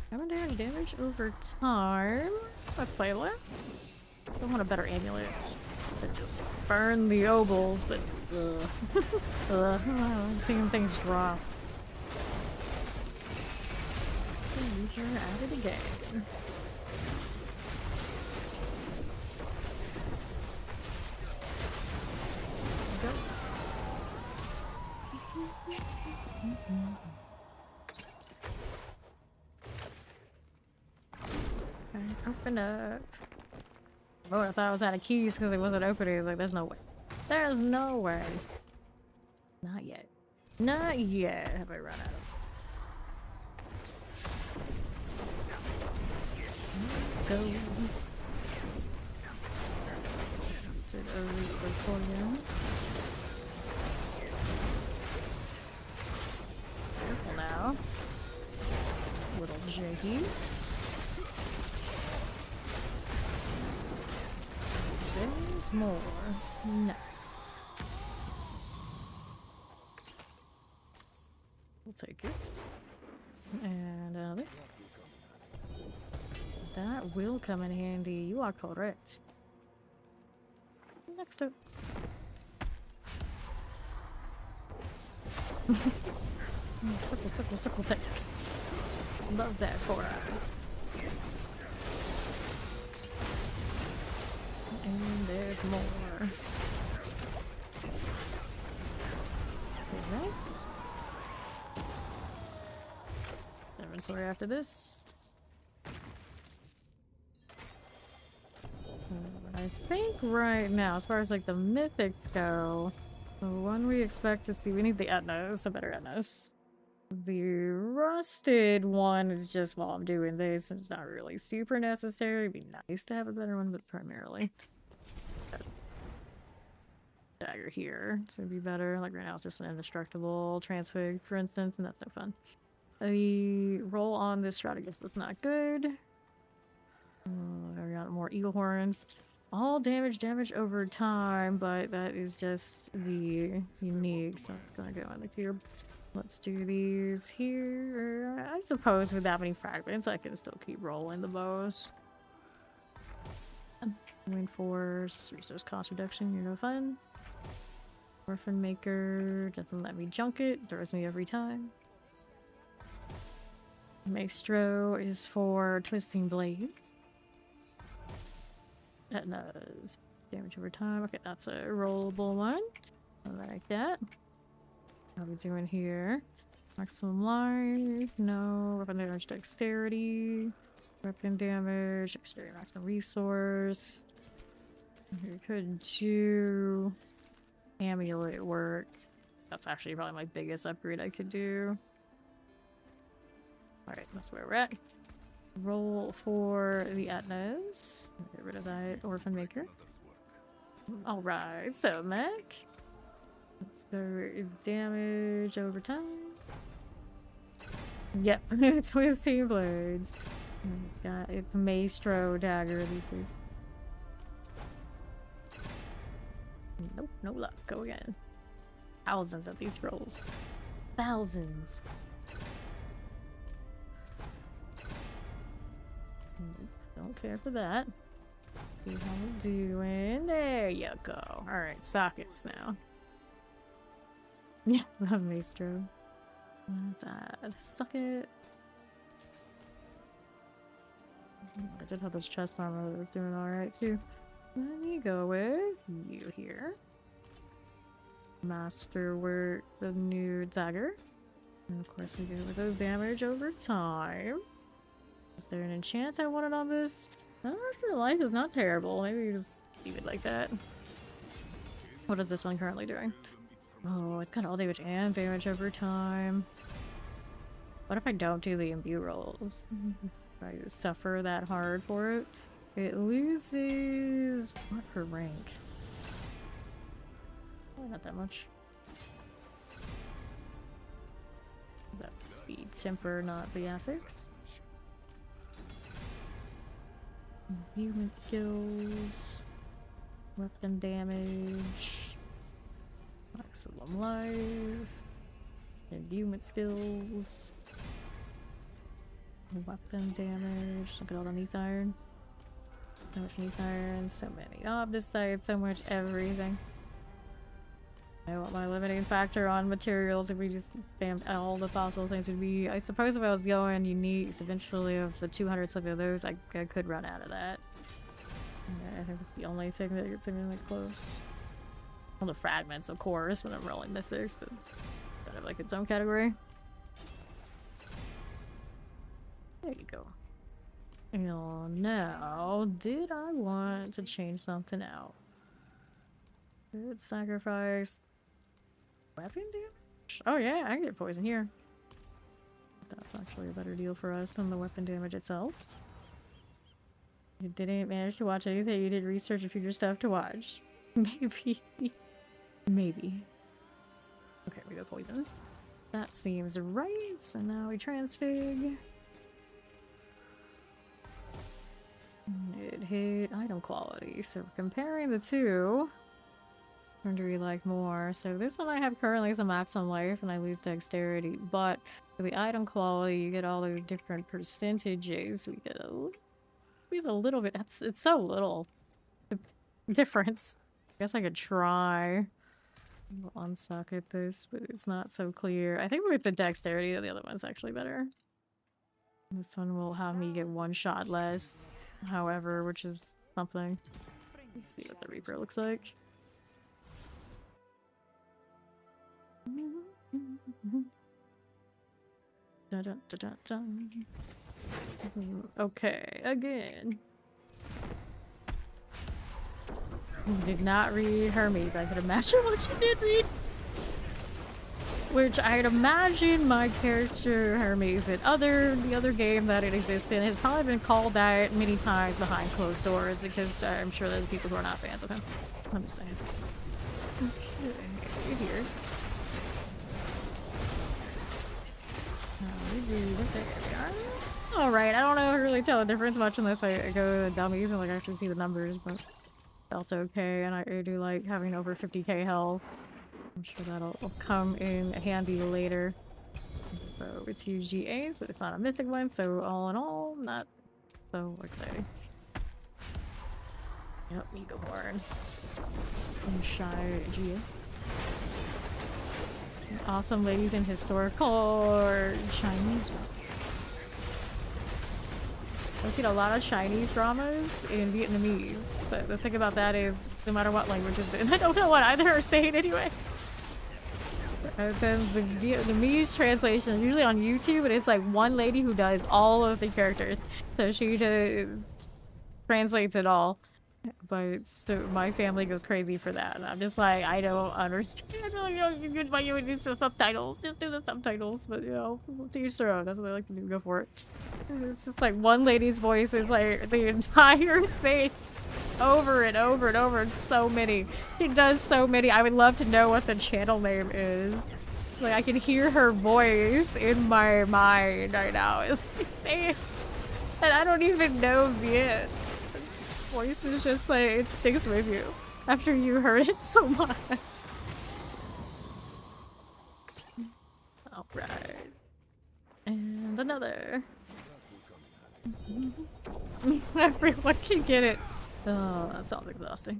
Haven't done any damage over time. I play left. I want a better amulet that just burn the obols, but I'm seeing things drop. You're out of the game. Open up. Oh, I thought I was out of keys because it wasn't opening. Like, there's no way. There's no way. Not yet. Not yet. Have I run out of? Let's go. It's an early recording. Careful now. Little janky. There's more. Nice. We'll take it. And another. That will come in handy. You are correct. Next up. Circle thing. Love that for us. And there's more. Okay, nice. Inventory after this. I think right now, as far as like the mythics go, the one we expect to see, we need the Etnas, a better Etnas. The rusted one is just while I'm doing this, it's not really super necessary. It'd be nice to have a better one, but primarily. Dagger here, so it'd be better. Like right now it's just an indestructible transfig, for instance, and that's no fun. The roll on this strategist was not good. I got more eagle horns. All damage over time, but that is just the unique, so I'm gonna go on the cube. Let's do these here. I suppose with that many fragments, I can still keep rolling the bows. Wind force, resource cost reduction, you're no fun. Orphan maker doesn't let me junk it, throws me every time. Maestro is for twisting blades. Etna's damage over time. Okay, that's a rollable one. I like that. How are we doing here? Maximum life. No. Weapon damage, dexterity. Weapon damage, dexterity, maximum resource. We could do amulet work. That's actually probably my biggest upgrade I could do. Alright, that's where we're at. Roll for the Etnas. Get rid of that Orphan Maker. Alright, so mech. Let's go damage over time. Yep, twisting blades. Got it's Maestro dagger these days. Nope, no luck. Go again. Thousands of these rolls. Thousands. Don't care for that. See how we're doing. There you go. Alright, sockets now. Yeah, the Maestro. Let's add socket. I did have this chest armor that was doing alright too. Let me go with you here. Masterwork the new dagger. And of course we do it with those damage over time. Is there an enchant I wanted on this? Your life is not terrible. Maybe you just leave it like that. What is this one currently doing? Oh, it's got all damage and damage over time. What if I don't do the imbue rolls? If I suffer that hard for it? It loses... what per rank? Oh, not that much. That's the temper, not the affix. Human skills. Weapon damage. Maximum life. Imbuement skills. Weapon damage. Look at all the neath iron. So much neath iron, so many obdicite, so much everything. I know what my limiting factor on materials if we just spammed all the possible things would be. I suppose if I was going uniques eventually of the 200 something of those, I could run out of that. Yeah, I think it's the only thing that gets me like close. Well, the fragments, of course, when I'm rolling mythics, but kind of like its own category. There you go. Now, did I want to change something out? Good sacrifice. Weapon damage? Oh yeah, I can get poison here. That's actually a better deal for us than the weapon damage itself. You didn't manage to watch anything, you did research and future stuff to watch. Maybe. Maybe. Okay, we go poison. That seems right, so now we transfig. It hit item quality, so comparing the two, which do we like more? So this one I have currently as a maximum life and I lose dexterity, but for the item quality you get all those different percentages. We get a little bit, it's so little difference. I guess I could try. We'll unsocket this, but it's not so clear. I think with the dexterity the other one's actually better. This one will have me get one shot less, however, which is something. Let's see what the Reaper looks like. Okay, again. Did not read Hermes. I could imagine what you did read. Which I'd imagine my character Hermes in the other game that it exists in has probably been called that many times behind closed doors because I'm sure there's people who are not fans of him. I'm just saying. Okay, here. Alright, I don't know if I really tell the difference much unless I go to the dummies and like actually see the numbers, but felt okay, and I do like having over 50k health. I'm sure that'll come in handy later. So it's huge GAs, but it's not a mythic one, so all in all, not so exciting. Yep, Eaglehorn. And Shy GA. Awesome ladies in historical or Chinese dramas. I've seen a lot of Chinese dramas in Vietnamese, but the thing about that is, no matter what language it's in, I don't know what either are saying anyway. And then the Vietnamese translation is usually on YouTube, and it's like one lady who does all of the characters, so she translates it all. But so my family goes crazy for that, and I'm just like, I don't understand. Why you would do some subtitles? Just do the subtitles, but you know, to each their own. That's what I like to do. Go for it. It's just like one lady's voice is like the entire thing, over and over and over, and so many. She does so many. I would love to know what the channel name is. Like I can hear her voice in my mind right now. It's insane, and I don't even know Viet. Voice is just like, it sticks with you after you heard it so much. Alright. And another. Everyone can get it. Oh, that sounds exhausting.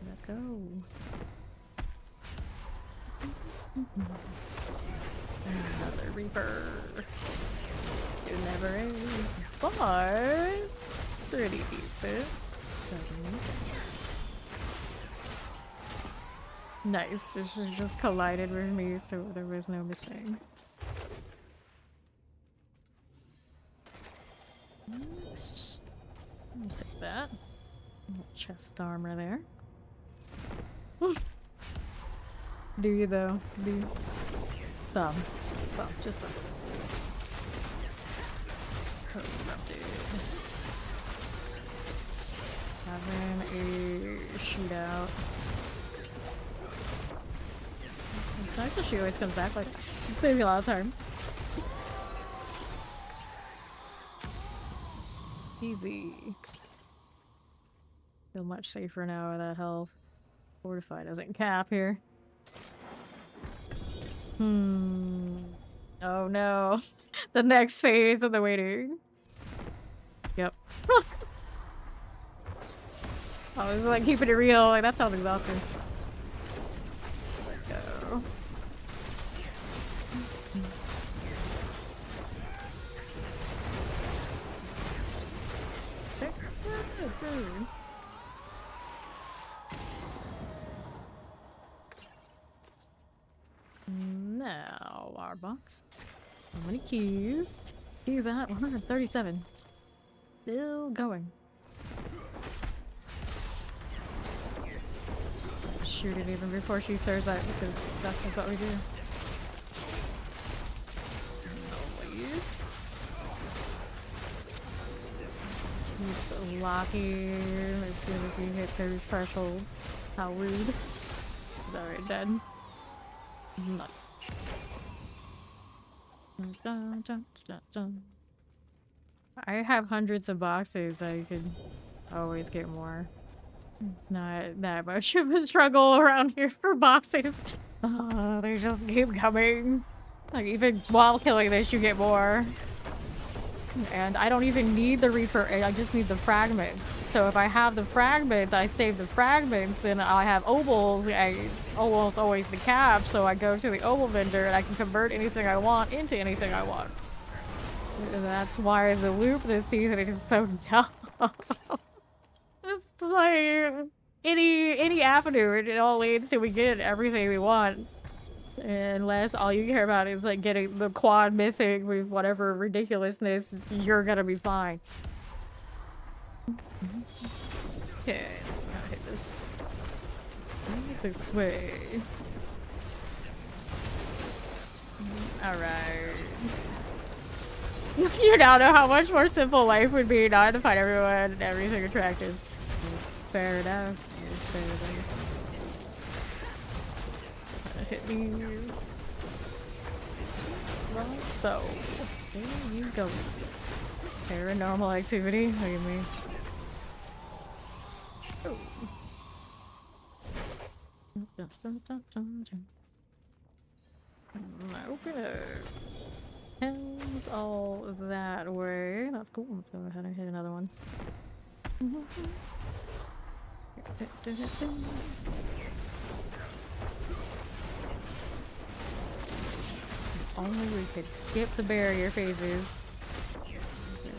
Let's go. Another Reaper. It never ends. But pretty decent. Nice. She just collided with me, so there was no missing. I'll take that. Little chest armor there. Do you though? Do you? Thumb. Thumb. Just thumb. Corrupted. Having a shootout. It's nice that she always comes back like that. It saves me a lot of time. Easy. Feel much safer now with that health. Fortify doesn't cap here. Oh no. The next phase of the waiting. Yep. I was like keeping it real, like that sounds exhausting. Let's go. Now our box. How many keys? He's at 137. Still going. Shoot it even before she starts that, because that's just what we do. Please. Keeps locking as soon as we hit those thresholds. How rude. Is that right, dead? Nice. Dun, dun, dun, dun. I have hundreds of boxes, I could always get more. It's not that much of a struggle around here for boxes. They just keep coming. Like, even while killing this, you get more. And I don't even need the Reaper, I just need the fragments. So if I have the fragments, I save the fragments, then I have obol. It's almost always the cap, so I go to the obol vendor and I can convert anything I want into anything I want. And that's why the loop this season is so tough. It's like any avenue, it all leads to we get everything we want. Unless all you care about is like getting the quad mythic with whatever ridiculousness, you're gonna be fine. Okay, gotta hit this. This way. Alright. You now know how much more simple life would be not to find everyone and everything attractive. Fair enough. Fair enough. Hit these. Like so. There you go. Paranormal activity. Look at me. Oh. Dun, dun, dun, dun, dun. Open it. Hell's all that way. That's cool. Let's go ahead and hit another one. If only we could skip the barrier phases.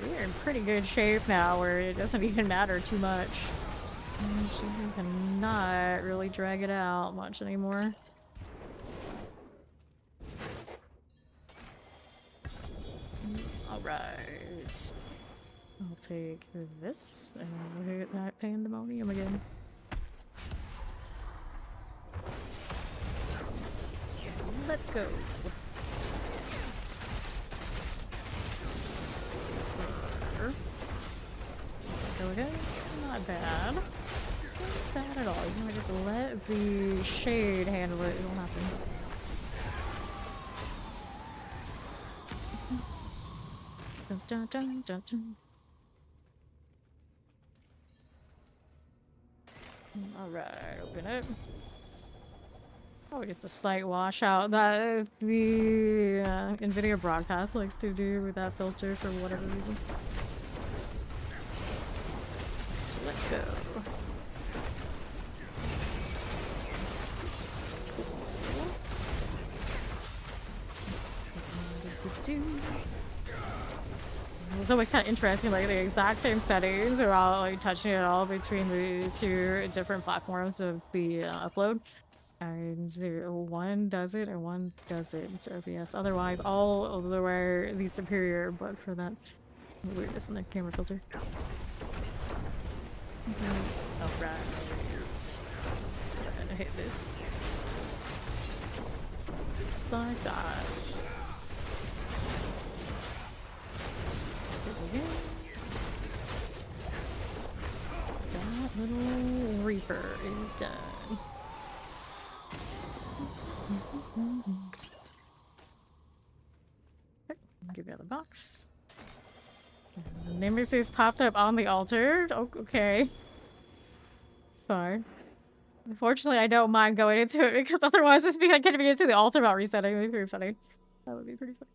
We're in pretty good shape now where it doesn't even matter too much. We cannot really drag it out much anymore. Alright. I'll take this and we'll hit that pandemonium again. Let's go. Go again. Not bad. Not bad at all. You know, just let the shade handle it. It'll happen. Dun, dun, dun, dun, dun. Alright, open it. Oh, just a slight washout that the NVIDIA broadcast likes to do with that filter for whatever reason. Let's go. It's always kind of interesting, like the exact same settings are all like touching it all between the two different platforms of the upload. And one does it and one doesn't. OBS. Otherwise, all of the way the superior, but for that weirdness in the camera filter. Alright. I'm gonna hit this. Just like that. That little Reaper is done. Okay, give you the box. The Nemesis popped up on the altar. Oh, okay. Fine. Unfortunately, I don't mind going into it because otherwise it's be like getting me into the altar about resetting. It would be pretty funny. That would be pretty funny.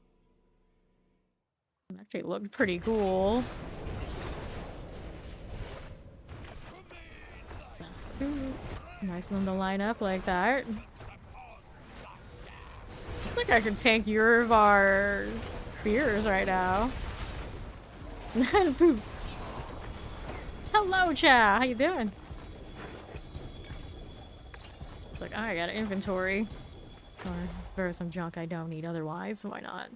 It actually looked pretty cool. Nice of them to line up like that. Looks like I can tank Yurvar's spears right now. Hello, Chow. How you doing? It's like, I got an inventory. Or there is some junk I don't need otherwise, so why not?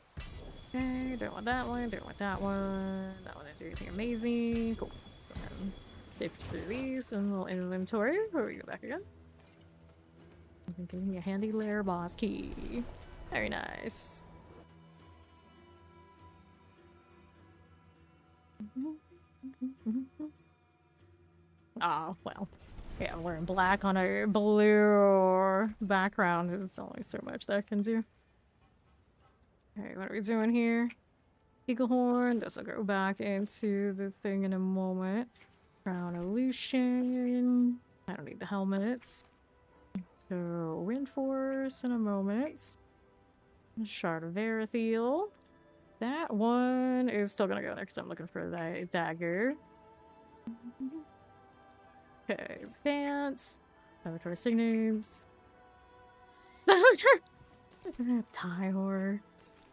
Okay, don't want that one, don't want that one. That one didn't do anything amazing. Cool. Go ahead and dip through these and a little inventory before we go back again. Give me a handy lair boss key. Very nice. Oh, well. Yeah, wearing black on a blue background. There's only so much that can do. Alright, what are we doing here? Eagle horn. This will go back into the thing in a moment. Crown illusion. I don't need the helmets. Let's go wind force in a moment. Shard of Verithiel. That one is still gonna go there because I'm looking for that dagger. Okay, advance. Laboratory signals. Tyhor.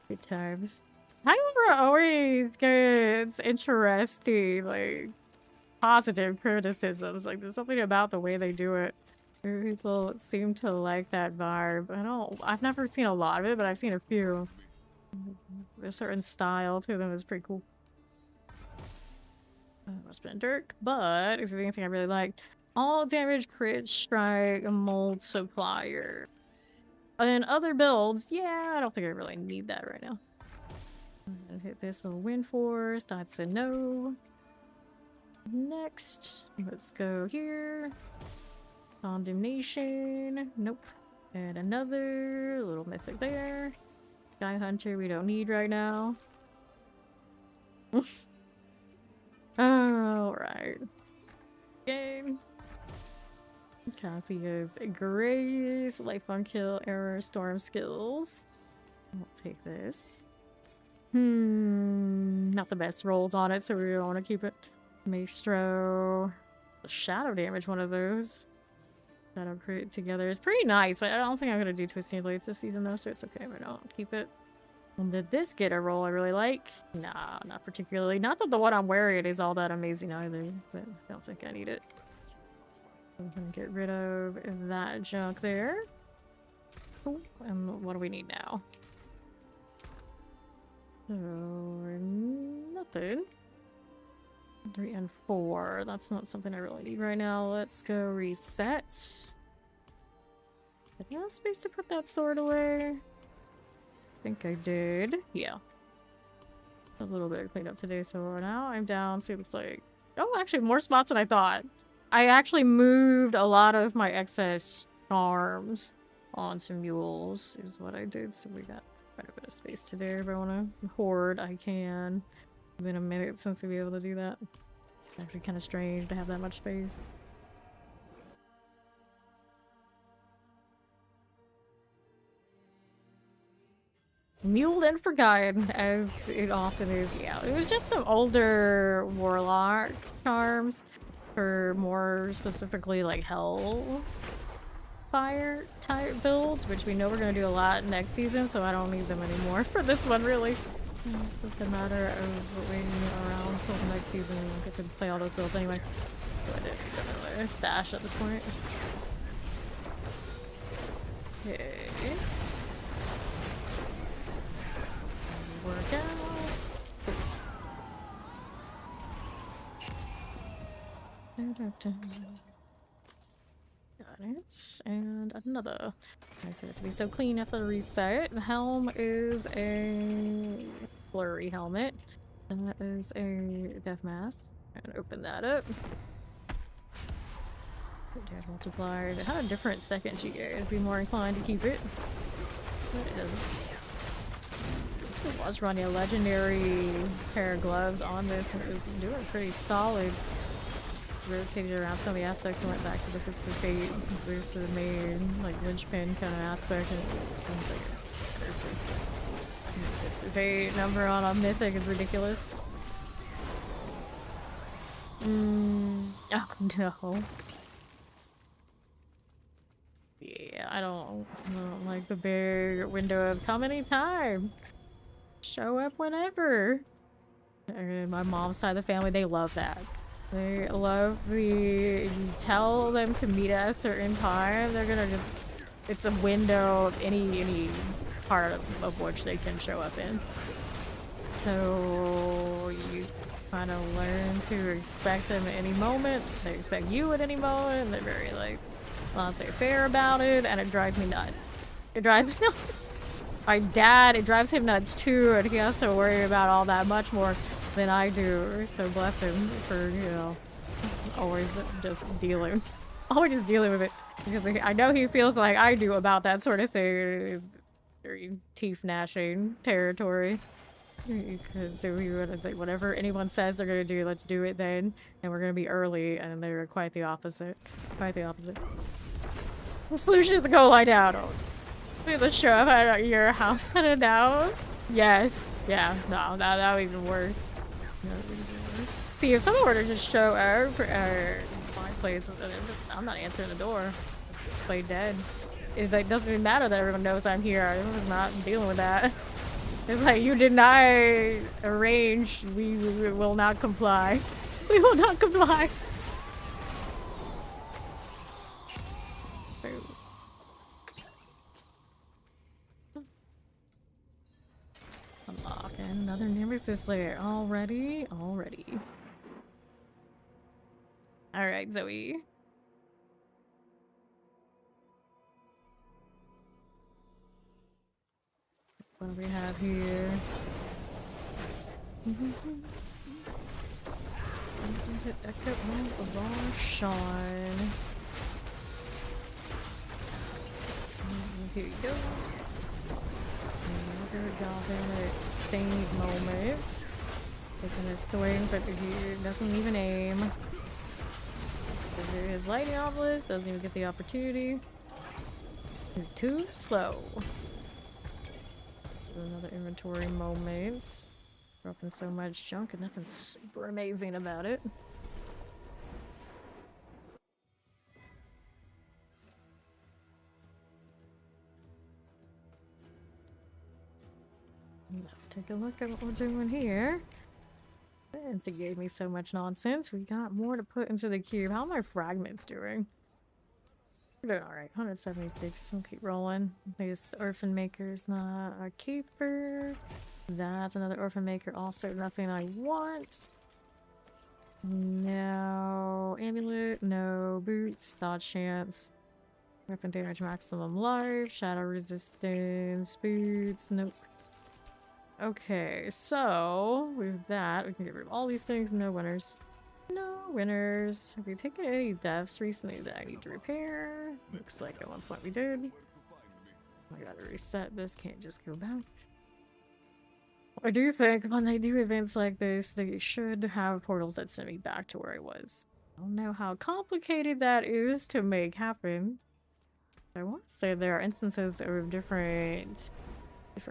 Good times. Tyhor are always good. It's interesting, like positive criticisms. Like there's something about the way they do it. People seem to like that vibe. I've never seen a lot of it, but I've seen a few. There's a certain style to them that's pretty cool. Must have been Dirk, but is there anything I really liked? All damage, crit, strike, multiplier. And then other builds, yeah, I don't think I really need that right now. And hit this little wind force, that's a no. Next, let's go here. Condemnation, nope. And another little mythic there. Sky Hunter we don't need right now. Alright. Game. Cassia's Grace, Life on Kill, Error, Storm skills. I'll take this. Not the best rolls on it, so we don't want to keep it. Maestro. Shadow damage, one of those. Shadow crit together is pretty nice. I don't think I'm gonna do Twisting Blades this season though, so it's okay if I don't keep it. And did this get a roll I really like? Nah, not particularly. Not that the one I'm wearing is all that amazing either, but I don't think I need it. I'm gonna get rid of that junk there. Cool. And what do we need now? So, nothing. 3 and 4. That's not something I really need right now. Let's go reset. Did I have space to put that sword away? I think I did. Yeah. A little bit of cleanup today, so now I'm down. So it looks like... Oh, actually, more spots than I thought. I actually moved a lot of my excess charms onto mules, is what I did. So we got quite a bit of space today. If I want to hoard, I can. It's been a minute since we'll be able to do that. It's actually kind of strange to have that much space. Muled and forgotten, as it often is. Yeah, it was just some older warlock charms for more specifically like hell fire type builds, which we know we're going to do a lot next season, so I don't need them anymore for this one, really. It's just a matter of waiting around until the next season and we'll get to play all those builds anyway. So I did another stash at this point. Okay. Work out. Got it. And another. I see it to be so clean after the reset. The helm is a blurry helmet. And that is a death mask. And open that up. Damage multiplier. It had a different second GA. I'd be more inclined to keep it. But it doesn't. I was running a legendary pair of gloves on this and it was doing pretty solid. Rotated around some of the aspects and went back to the Fits of Fate with the main like linchpin kind of aspect and it seems like a better place. Fits of Fate number on a mythic is ridiculous. Oh no. Yeah, I don't like the big window of come anytime. Show up whenever. And my mom's side of the family, they love that. They love you tell them to meet at a certain time, they're gonna just, it's a window of any part of which they can show up in. So you kind of learn to expect them at any moment. They expect you at any moment. They're very like laissez-faire about it, and it drives me nuts. It drives me nuts. My dad, it drives him nuts too, and he has to worry about all that much more than I do. So bless him for, you know, always just dealing with it, because I know he feels like I do about that sort of thing. Very teeth gnashing territory. Because we would like whatever anyone says they're gonna do, let's do it then, and we're gonna be early, and they're quite the opposite. Quite the opposite. The solution is to go lie down. Let's show up at your house unannounced. Yes. Yeah. No, that would be even worse. See, if someone were to just show up at my place, I'm not answering the door. Play dead. It like doesn't even matter that everyone knows I'm here. I'm not dealing with that. It's like, you did not arrange. We will not comply. We will not comply. Unlock another Nemesis layer. Already? Already. Alright, Zoe. What do we have here? Echo of our Sean. Here you go. Another Goblin Saint moment. Taking a swing, but he doesn't even aim. His lightning obelisk doesn't even get the opportunity. He's too slow. Another inventory moment. Dropping so much junk and nothing super amazing about it. Let's take a look at what we're doing here. Since it gave me so much nonsense, we got more to put into the cube. How are my fragments doing? We're doing alright. 176. We'll keep rolling. This orphan maker's not a keeper. That's another orphan maker. Also nothing I want. No amulet. No boots. Thought chance. Weapon damage maximum life. Shadow resistance. Boots. Nope. Okay, so with that, we can get rid of all these things. No winners. No winners. Have we taken any deaths recently that I need to repair? Looks like at one point we did. I gotta reset this, can't just go back. I do think when they do events like this, they should have portals that send me back to where I was. I don't know how complicated that is to make happen. I want to say there are instances of different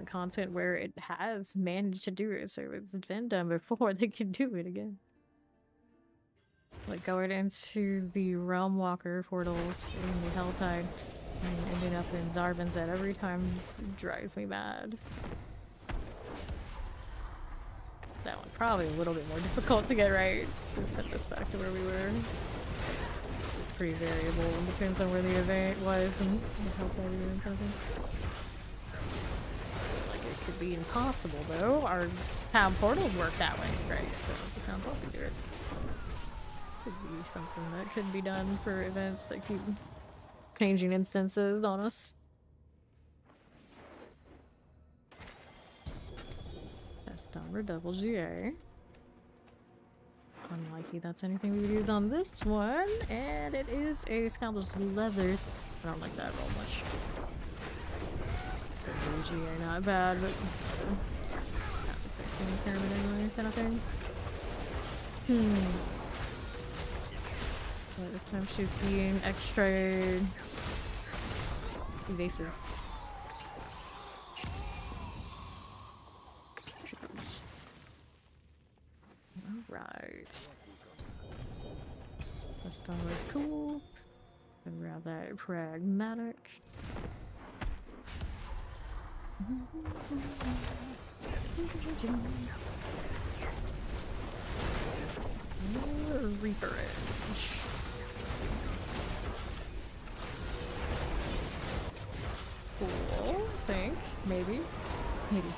content where it has managed to do it, so it's been done before. They can do it again. Like going into the Realm Walker portals in the Helltide and ending up in Zarban's every time drives me mad. That one probably a little bit more difficult to get right. Just set this back to where we were. It's pretty variable. It depends on where the event was and how far we were in front of it. It could be impossible though. Our town portals work that way, right? So the town portal can do it. Could be something that could be done for events that keep changing instances on us. Test number double GA. Unlikely that's anything we would use on this one. And it is a Scoundrel's Leathers. I don't like that at all much. GA not bad, but still. Have to fix any pyramid anyway, kind of thing. But this time she's being extra evasive. Alright. This star is cool. And grab that pragmatic. Reaper Edge. Cool. Think. Maybe. Maybe.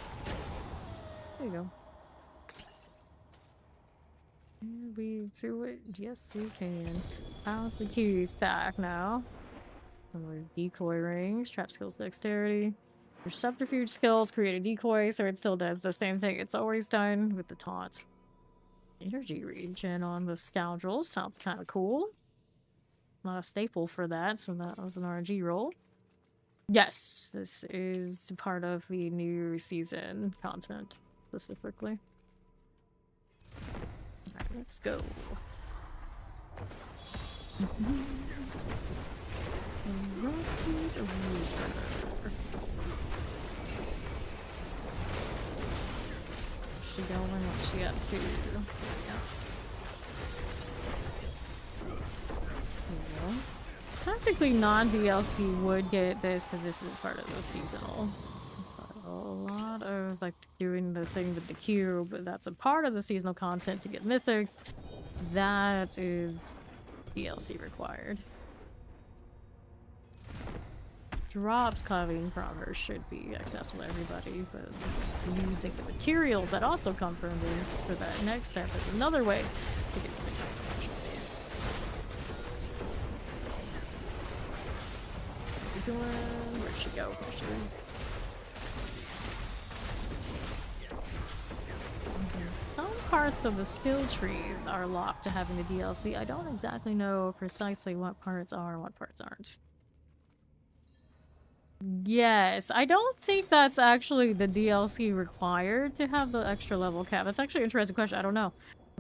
There you go. Can we do it? Yes, we can. How's the key stack now? More decoy rings, trap skills, dexterity. Your subterfuge skills create a decoy, so it still does the same thing it's always done with the taunt. Energy regen on the scoundrels sounds kind of cool. Not a staple for that, so that was an RNG roll. Yes, this is part of the new season content, specifically. Alright, let's go. Rotted Reaper. She going? What's she up to? Yeah. Yeah. Technically, non-DLC would get this because this is part of the seasonal. But a lot of like doing the thing with the cube, that's a part of the seasonal content to get mythics. That is DLC required. Drops coming from her should be accessible to everybody, but using the materials that also come from this for that next step is another way to get the mythics. Where'd she go? She's some parts of the skill trees are locked to having the DLC. I don't exactly know precisely what parts are and what parts aren't. Yes, I don't think that's actually the DLC required to have the extra level cap. That's actually an interesting question. I don't know.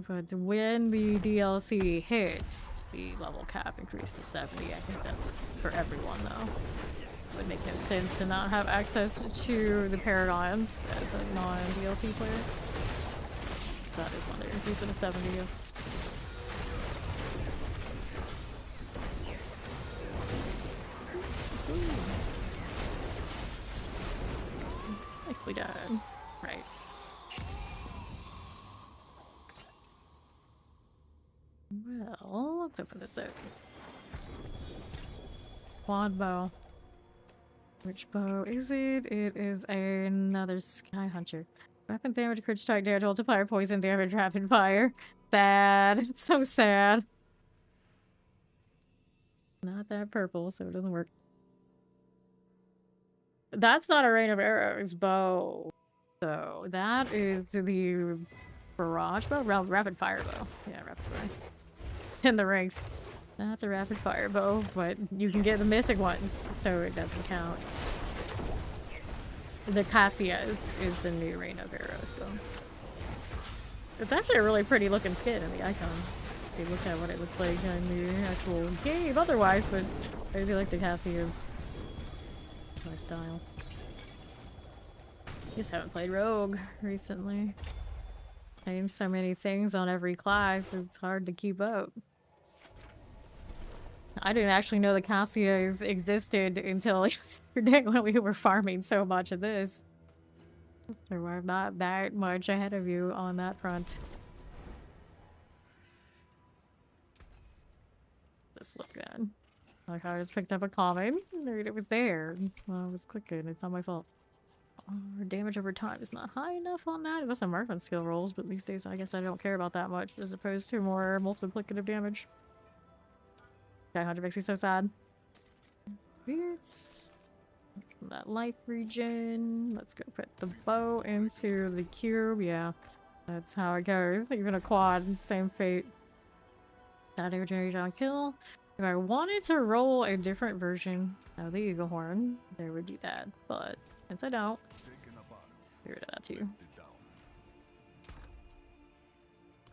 But when the DLC hits, the level cap increased to 70. I think that's for everyone, though. It would make no sense to not have access to the paradigms as a non-DLC player. That is when they're increasing to 70, yes. Nicely done. Right. Well, let's open this up. Quad bow. Which bow is it? It is another Sky Hunter. Weapon damage, crit strike damage, multiplier, poison damage, rapid fire. Sad. It's so sad. Not that purple, so it doesn't work. That's not a rain of arrows bow. So that is the barrage bow? Rapid fire bow. Yeah, rapid fire. In the ranks. That's a rapid fire bow, but you can get the mythic ones, so it doesn't count. The Cassia is the new rain of arrows bow. It's actually a really pretty looking skin in the icon. If you look at what it looks like in the actual game otherwise, but I really like the Cassia's. My style. Just haven't played Rogue recently. Changed so many things on every class, it's hard to keep up. I didn't actually know the Cassias existed until yesterday when we were farming so much of this. So we're not that much ahead of you on that front. This look good. Like I just picked up a common, and it was there while I was clicking. It's not my fault. Our damage over time is not high enough on that. It was some marksman skill rolls, but these days I guess I don't care about that much as opposed to more multiplicative damage. Sky Hunter makes me so sad. It's that life regen. Let's go put the bow into the cube. Yeah, that's how it goes. Even a quad, same fate. That damage on kill. If I wanted to roll a different version of the eagle horn, there would do that. But since I don't, get rid of that too.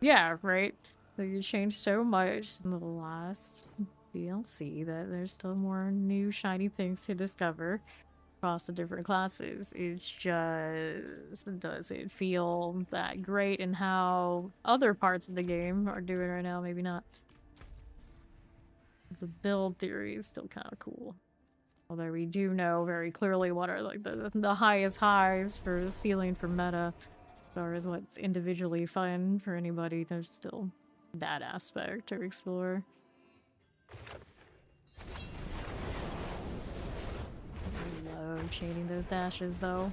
Yeah, right. So you changed so much in the last DLC that there's still more new shiny things to discover across the different classes. It's just doesn't feel that great in how other parts of the game are doing right now. Maybe not. The build theory is still kind of cool. Although we do know very clearly what are like the highest highs for ceiling for meta. As far as what's individually fun for anybody, there's still that aspect to explore. I love chaining those dashes though.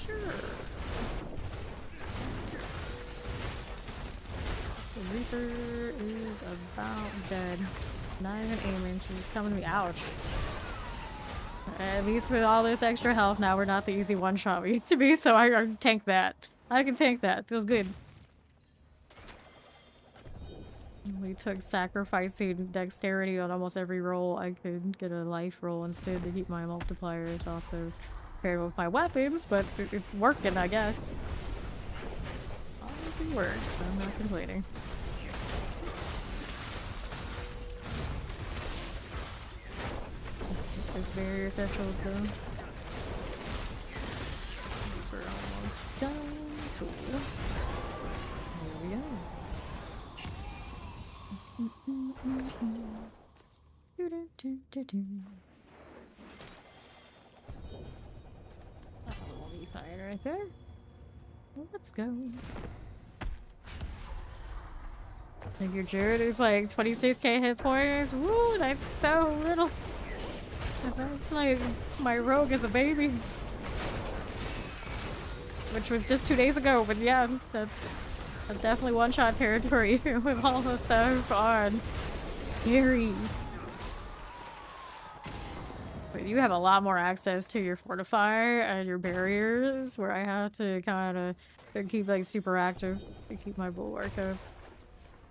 Sure. The Reaper is about dead. Not even aiming, she's coming to me. Ouch. At least with all this extra health now, we're not the easy one-shot we used to be, so I can tank that. I can tank that. Feels good. We took sacrificing dexterity on almost every roll. I could get a life roll instead to keep my multipliers also paired with my weapons, but it's working, I guess. All works. I'm not complaining. There's barrier thresholds though. We're almost done. Cool. Here we go. That'll be fine right there. Well, let's go. I think your Jared is like 26k hit points. Woo, that's so little. That's like my rogue as a baby. Which was just 2 days ago, but yeah, that's definitely one-shot territory with all the stuff on. Scary. But you have a lot more access to your fortifier and your barriers, where I have to kind of keep like super active to keep my bulwark up.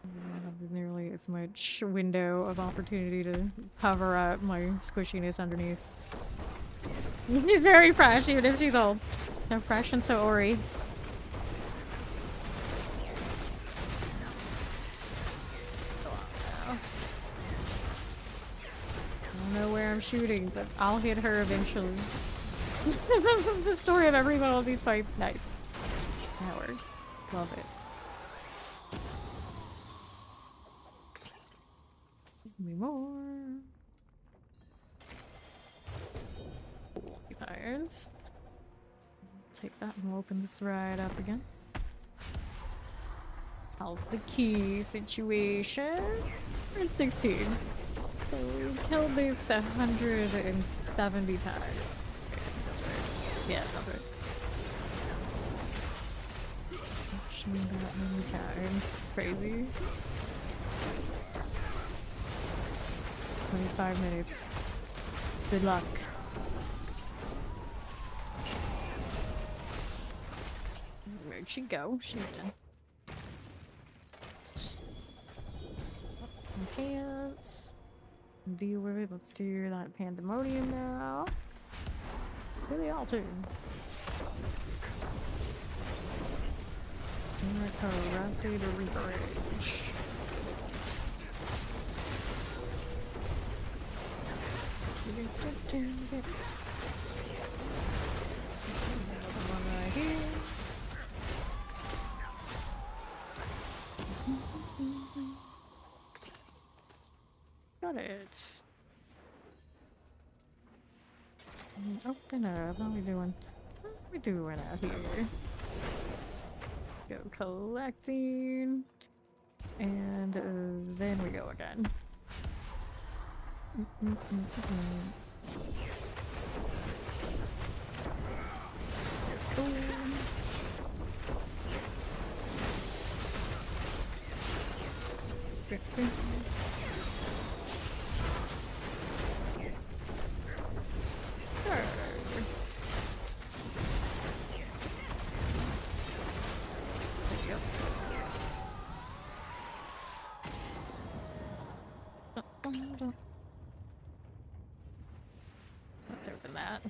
I don't have nearly as much window of opportunity to cover up my squishiness underneath. She's very fresh, even if she's old. So fresh and so Ori. I don't know where I'm shooting, but I'll hit her eventually. The story of every one of these fights. Nice. That works. Love it. Give me more. Irons. Take that and we'll open this right up again. How's the key situation? We're at 16. So we killed these 170 times. That's right. Yeah, that's right. Shooting that many times. Crazy. 25 minutes. Good luck. Where'd she go? She's done. Some pants. Deal with it. Let's do that pandemonium now. Do the altar. Corrupted Reaperage. Another one right here. Got it. Open up. How are we doing? What are we doing out here? Go collecting. And then we go again. Let's open that.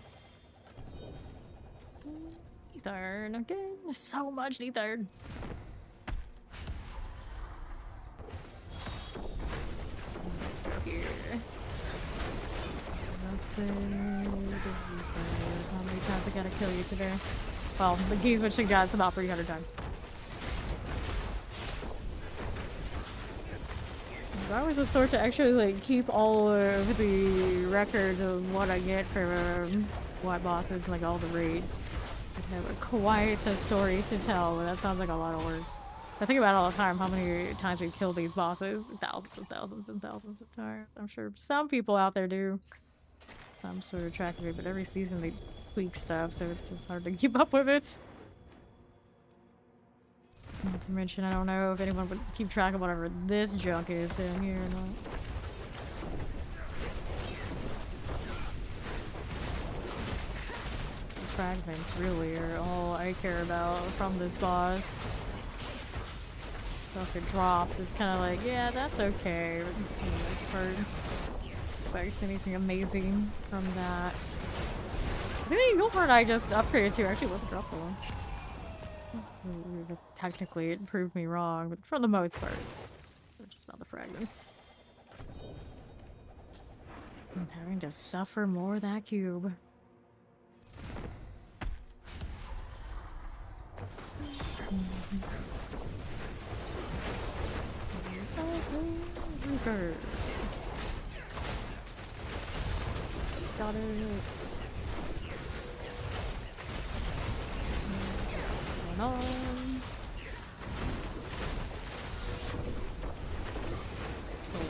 Darn again. So much Nether. Let's go here. How many times I gotta kill you today? Well, the game which I got is about 300 times. I was the sort to actually like keep all of the records of what I get for what bosses and like all the raids. I have quite a story to tell, but that sounds like a lot of work. I think about it all the time, how many times we've killed these bosses. Thousands and thousands and thousands of times. I'm sure some people out there do. some sort of track of it, but every season they tweak stuff, so it's just hard to keep up with it. Not to mention, I don't know if anyone would keep track of whatever this junk is down here or not. The fragments really are all I care about from this boss. Stuff it drops is kind of like, yeah, that's okay. For the most part, expect anything amazing from that. I think the Eagle Horn I just upgraded to actually wasn't dropped though. Technically, it proved me wrong, but for the most part, it's just about the fragments. I'm having to suffer more of that cube. Got it. Going on.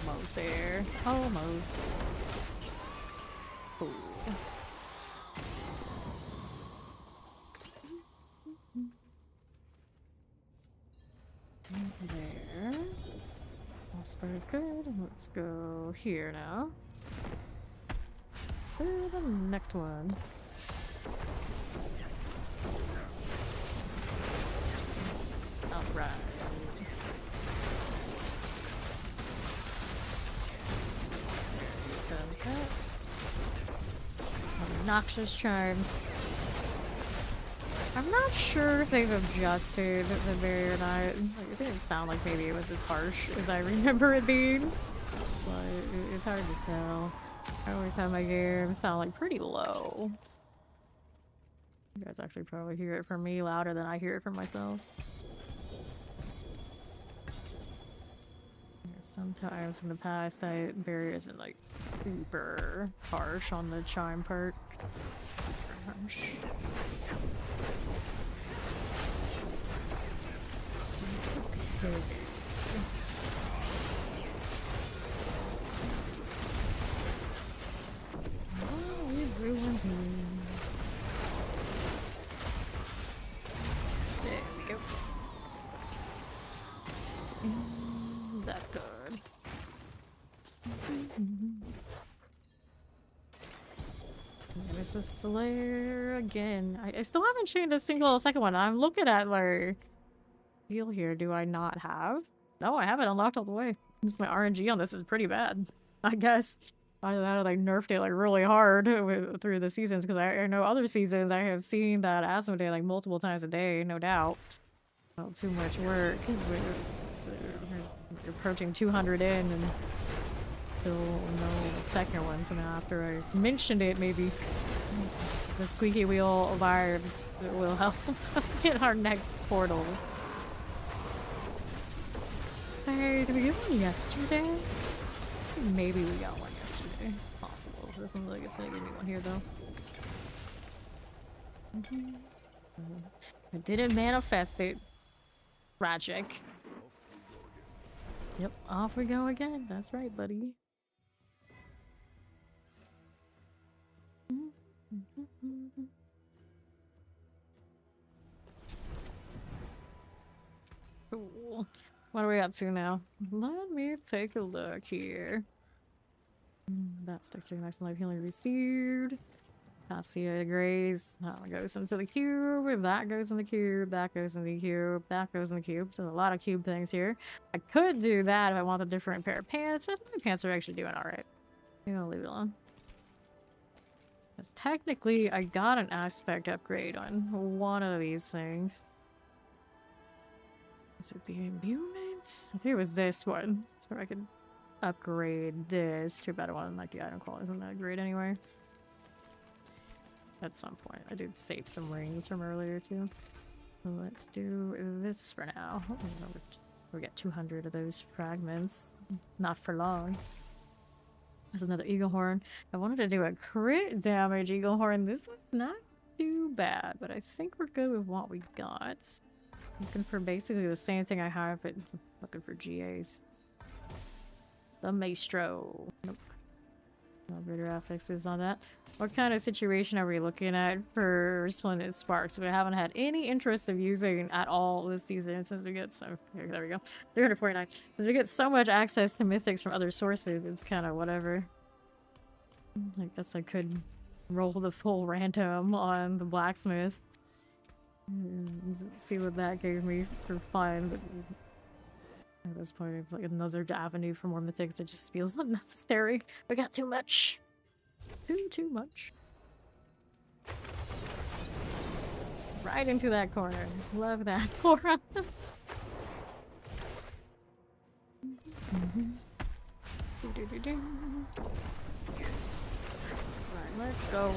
Almost there. Almost. Cool. There. Spur is good. Let's go here now. To the next one. Alright. Does that. Obnoxious charms. I'm not sure if they've adjusted the barrier or not. It didn't sound like maybe it was as harsh as I remember it being. But it's hard to tell. I always have my game sound like pretty low. You guys actually probably hear it from me louder than I hear it from myself. Sometimes in the past, that barrier has been like super harsh on the chime part. Harsh. Okay. Oh, we're doing here. There we go. That's good. And it's a Slayer again. I still haven't chained a single second one. I'm looking at like deal here. Do I not have? No, I haven't unlocked all the way. Just my RNG on this is pretty bad, I guess. Either that or like nerfed it like really hard through the seasons, because I know other seasons I have seen that Asmodee like multiple times a day, no doubt. Not too much work. We're approaching 200 in and still no second one, so now after I mentioned it, maybe the squeaky wheel vibes will help us get our next portals. Hey, did we get one yesterday? Maybe we got one yesterday. Possible. It doesn't look like it's gonna give me one here though. I didn't manifest it. Tragic. Yep, off we go again. That's right, buddy. Cool. What are we up to now? Let me take a look here. That's texturing nice and life healing received. Cassia agrees. That goes into the cube. That goes in the cube. That goes in the cube. That goes in the cube. So a lot of cube things here. I could do that if I want a different pair of pants, but my pants are actually doing alright. I'm gonna leave it alone. Because technically, I got an aspect upgrade on one of these things. Is it the imbuements? I think it was this one. So I could upgrade this. Too bad I wanted like the item quality isn't that great anyway. At some point. I did save some rings from earlier too. So let's do this for now. We'll get 200 of those fragments. Not for long. There's another eagle horn. I wanted to do a crit damage eagle horn. This one's not too bad, but I think we're good with what we got. Looking for basically the same thing I have, but looking for GAs. The Maestro. Nope. Better graphics is on that. What kind of situation are we looking at for Splendid Sparks? We haven't had any interest of using at all this season since we get so... Here, there we go. 349. Since we get so much access to mythics from other sources, it's kind of whatever. I guess I could roll the full random on the blacksmith. See what that gave me for fun, but at this point it's like another avenue for more mythics. It just feels unnecessary. We got too much. Too much. Right into that corner. Love that for us. Right, let's go.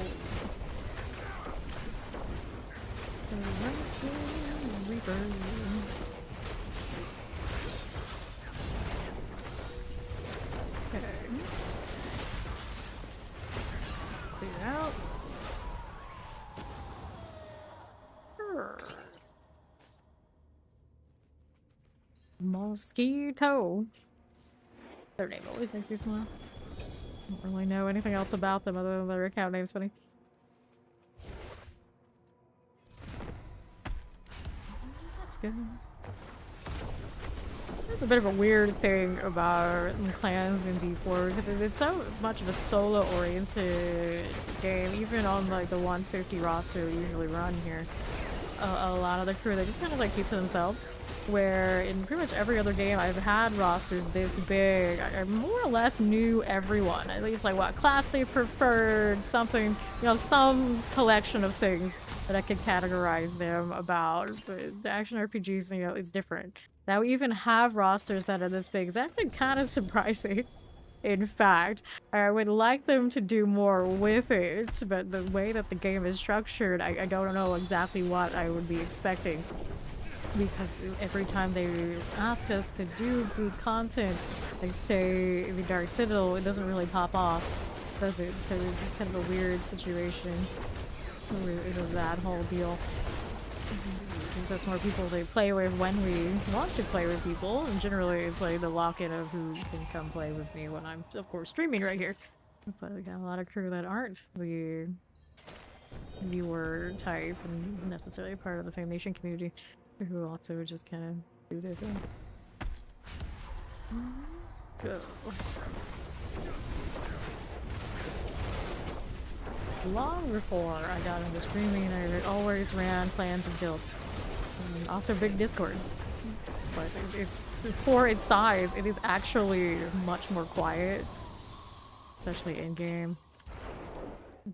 Reaper. Okay. Clear out. Mosquito. Their name always makes me smile. Don't really know anything else about them other than their account name's funny. That's good. There's a bit of a weird thing about clans in D4 because it's so much of a solo-oriented game. Even on like the 150 roster we usually run here, a lot of the crew they just kind of like keep to themselves. Where in pretty much every other game I've had rosters this big, I more or less knew everyone. At least like what class they preferred, something, you know, some collection of things that I could categorize them about. But the action RPGs, you know, is different. Now we even have rosters that are this big. It's actually kind of surprising. In fact, I would like them to do more with it, but the way that the game is structured, I don't know exactly what I would be expecting. Because every time they ask us to do good content, like say the Dark Citadel, it doesn't really pop off, does it? So it's just kind of a weird situation with that whole deal. Because that's more people they play with when we want to play with people, and generally it's like the lock-in of who can come play with me when I'm, of course, streaming right here. But we got a lot of crew that aren't the viewer type and necessarily part of the Fame Nation community, who also just kind of do their thing. Go. Long before I got into streaming, I always ran clans and guilds. And also big discords. But it's, for its size, it is actually much more quiet, especially in-game,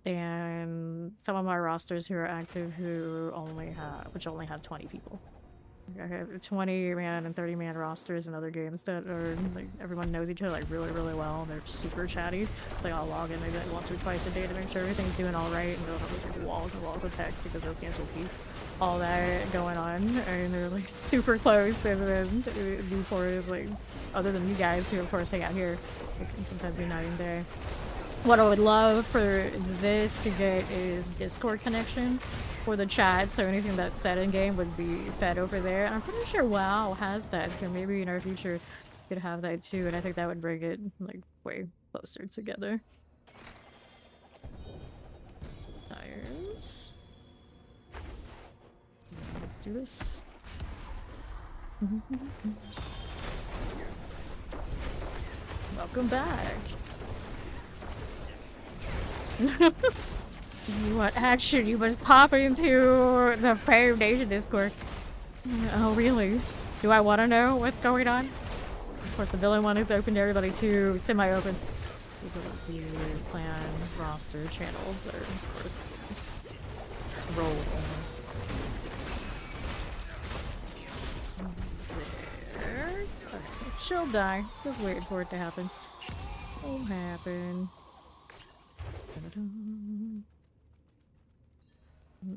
than some of my rosters who are active who only have 20 people. I have 20-man and 30-man rosters in other games that are like everyone knows each other like really well, and they're super chatty. They all log in maybe like once or twice a day to make sure everything's doing all right, and they'll have those like walls and walls of text because those games will keep all that going on, and they're like super close. And then D4 is like, other than you guys who of course hang out here, it can sometimes be night and day. What I would love for this to get is Discord connection for the chat, so anything that's said in game would be fed over there. And I'm pretty sure WoW has that, so maybe in our future we could have that too, and I think that would bring it like way closer together. Tires. Let's do this. Welcome back. You want action? You must pop into the Fame Nation Discord. Oh, really? Do I want to know what's going on? Of course, the villain one is open to everybody too, semi-open. The clan roster channels are, of course, roll there. Okay. She'll die. Just waiting for it to happen. It'll happen.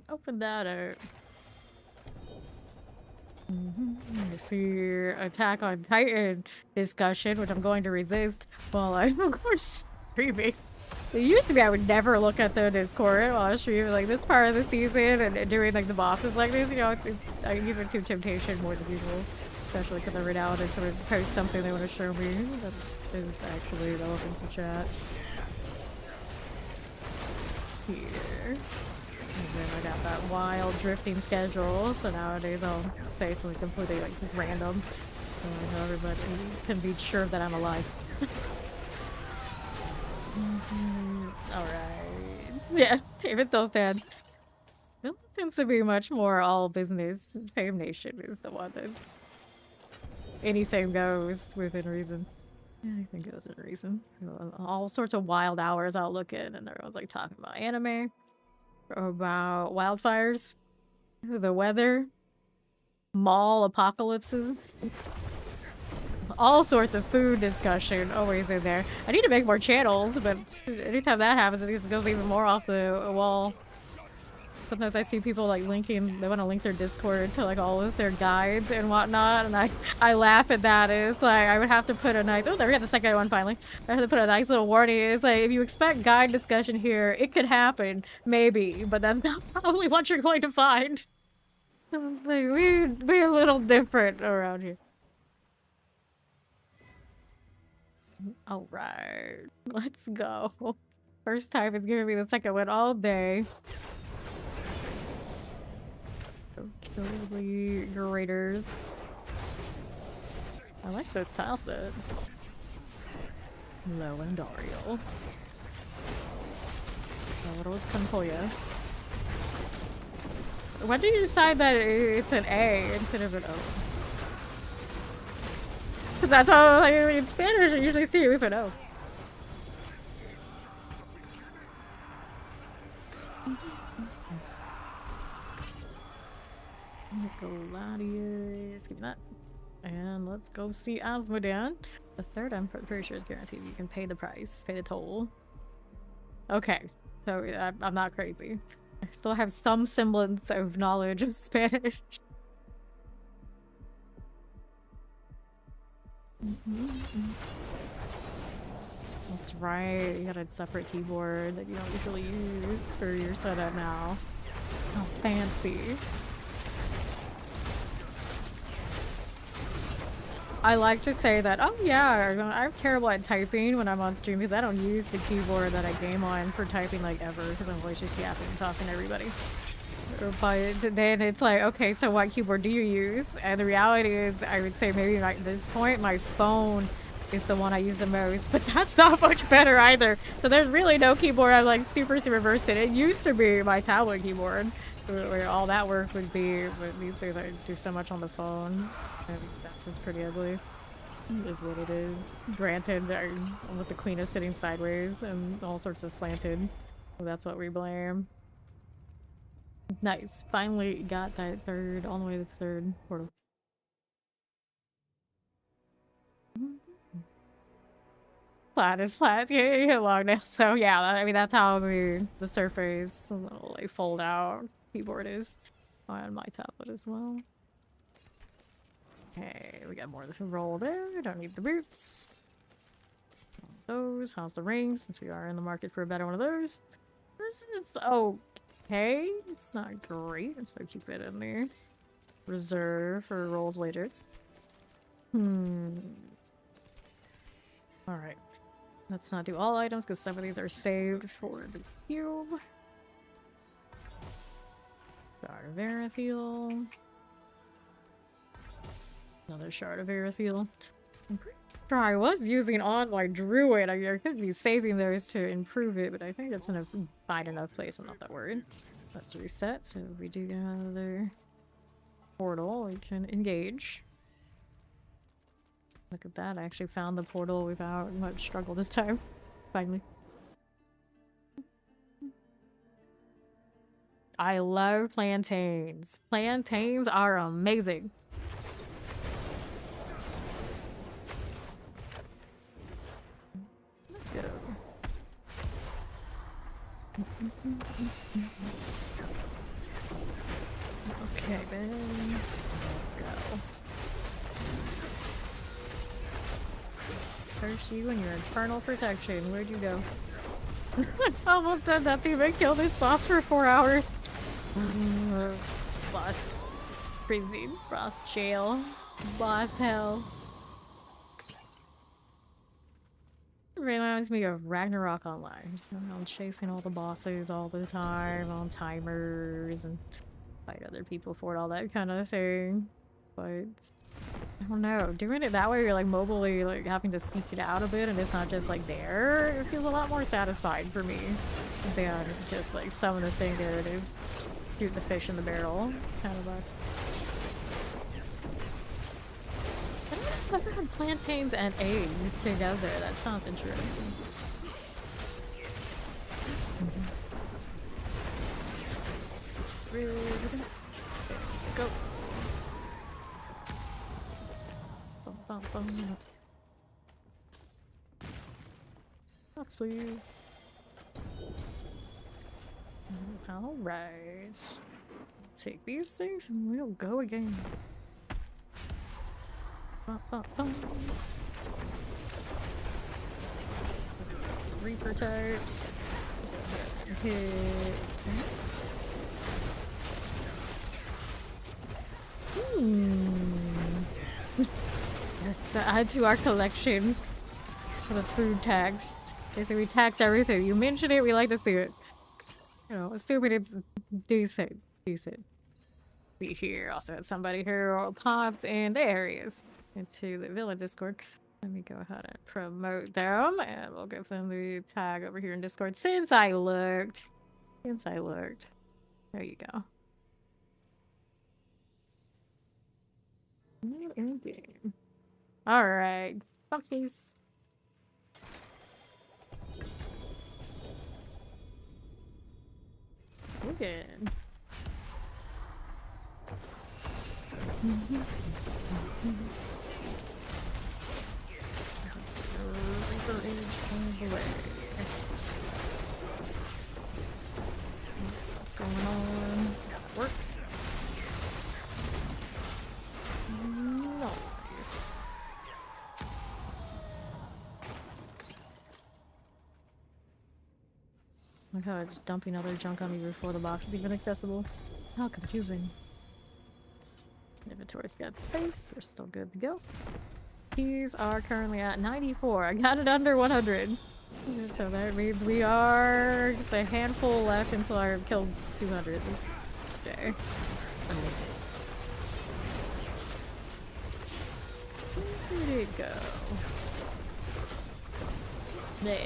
Open that up. You see Attack on Titan discussion, which I'm going to resist while I'm, of course, streaming. It used to be I would never look at the Discord while I was streaming, like this part of the season and doing like the bosses like this, you know, I give it to temptation more than usual. Especially because every now and then someone posts something they want to show me that is actually relevant to chat. here. And then I got that wild drifting schedule, so nowadays I'll say something completely like random. So I know everybody can be sure that I'm alive. Alright. Yeah, even though that it tends to be much more all business. Fame Nation is the one that's anything goes within reason. Anything goes within reason. All sorts of wild hours I'll look in and everyone's like talking about anime, about wildfires, the weather, mall apocalypses. All sorts of food discussion always in there. I need to make more channels, but anytime that happens, I think it goes even more off the wall. Sometimes I see people like linking, they want to link their Discord to like all of their guides and whatnot, and I laugh at that. It's like, I would have to put a nice, oh, there we got the second one finally. I have to put a nice little warning. It's like, if you expect guide discussion here, it could happen, maybe, but that's not probably what you're going to find. Like, we'd be a little different around here. Alright, let's go. First time it's giving me the second one all day. Kill the graders. I like this tile set. Lowendario. What was Kampoya? When did you decide that it's an A instead of an O? That's how, like, in Spanish, I usually see it with an O. Gladius, give me that. And let's go see Asmodan. The third, I'm pretty sure is guaranteed. You can pay the price, pay the toll. Okay, so I'm not crazy. I still have some semblance of knowledge of Spanish. That's right, you got a separate keyboard that you don't usually use for your setup now. Oh, fancy. I like to say that, oh yeah, I'm terrible at typing when I'm on stream because I don't use the keyboard that I game on for typing like ever because I'm always just yapping and talking to everybody. But then it's like, okay, so what keyboard do you use? And the reality is, I would say maybe at this point, my phone is the one I use the most, but that's not much better either. So there's really no keyboard I'm like super versed in. It used to be my tablet keyboard, where all that work would be, but these days I just do so much on the phone. And that's pretty ugly. It is what it is. Granted, with the queen is sitting sideways and all sorts of slanted. So that's what we blame. Nice. Finally got that third, all the way to the third portal. Flat is flat. You hit long now. So yeah, I mean that's how the surface little like fold out keyboard is on my tablet as well. Okay, we got more to roll there. Don't need the boots. Those. How's the ring? Since we are in the market for a better one of those. This is okay. It's not great, so keep it in there. Reserve for rolls later. Alright. Let's not do all items because some of these are saved for the cube. Shard of Erethiel. Another Shard of Erethiel. I'm pretty sure I was using on my druid. I could be saving those to improve it, but I think it's in a fine enough place. I'm not that worried. Let's reset. So if we do get another portal, we can engage. Look at that. I actually found the portal without much struggle this time. Finally. I love plantains. Plantains are amazing. Let's go. Okay, then. Let's go. Curse you and your infernal protection. Where'd you go? Almost done nothing but kill this boss for 4 hours. Boss prison, boss jail, boss hell. reminds me of Ragnarok Online. Just I'm chasing all the bosses all the time on timers and fight other people for it, all that kind of thing. But I don't know, doing it that way, you're like mobily like having to seek it out a bit, and it's not just like there. It feels a lot more satisfying for me than just like summon the thing. There it is. Shoot the fish in the barrel. Kind of bucks. I've never had plantains and eggs together. That sounds interesting. Rude. Okay, go. Bum, bum, bum. Box, please. Alright. Take these things and we'll go again. Reaper types. Hit. Yes, add to our collection for the food tags. They say we tax everything. You mention it, we like to see it. You know, assuming it's decent. We here also had somebody who popped in the areas into the villa Discord. Let me go ahead and promote them, and we'll give them the tag over here in Discord since I looked. There you go. New in-game. Alright. Box please. Again. Reaper Age all the way. What's going on? Work. Nice. Look how it's dumping other junk on me before the box is even accessible. How confusing. Inventory's got space. We're still good to go. Keys are currently at 94. I got it under 100. So that means we are just a handful left until I killed 200 this day. Where did it go? There.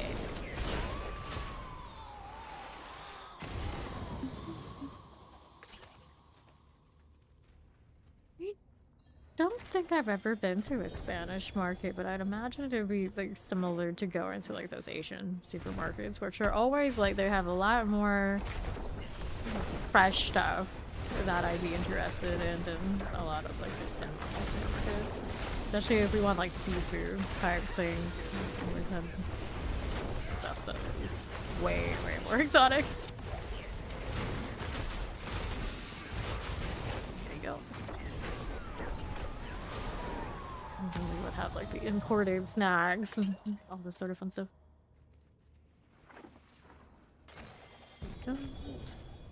Don't think I've ever been to a Spanish market, but I'd imagine it would be like similar to going to like those Asian supermarkets, which are always like they have a lot more fresh stuff that I'd be interested in than a lot of like the Central supermarkets. Especially if we want like seafood type things. We always have stuff that is way more exotic. There you go. We would have like the imported snacks and all this sort of fun stuff.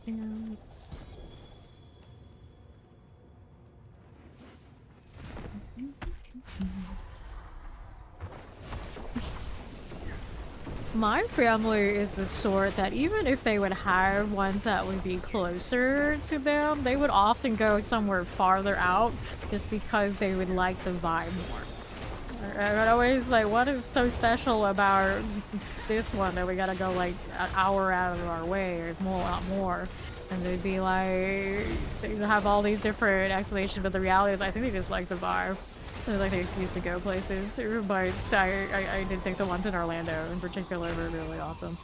Dance. My family is the sort that even if they would have ones that would be closer to them, they would often go somewhere farther out just because they would like the vibe more. I would always like, what is so special about this one that we gotta go like an hour out of our way or a lot more? And they'd be like, they have all these different explanations, but the reality is I think they just like the vibe. It's like the excuse to go places. But I did think the ones in Orlando in particular were really awesome.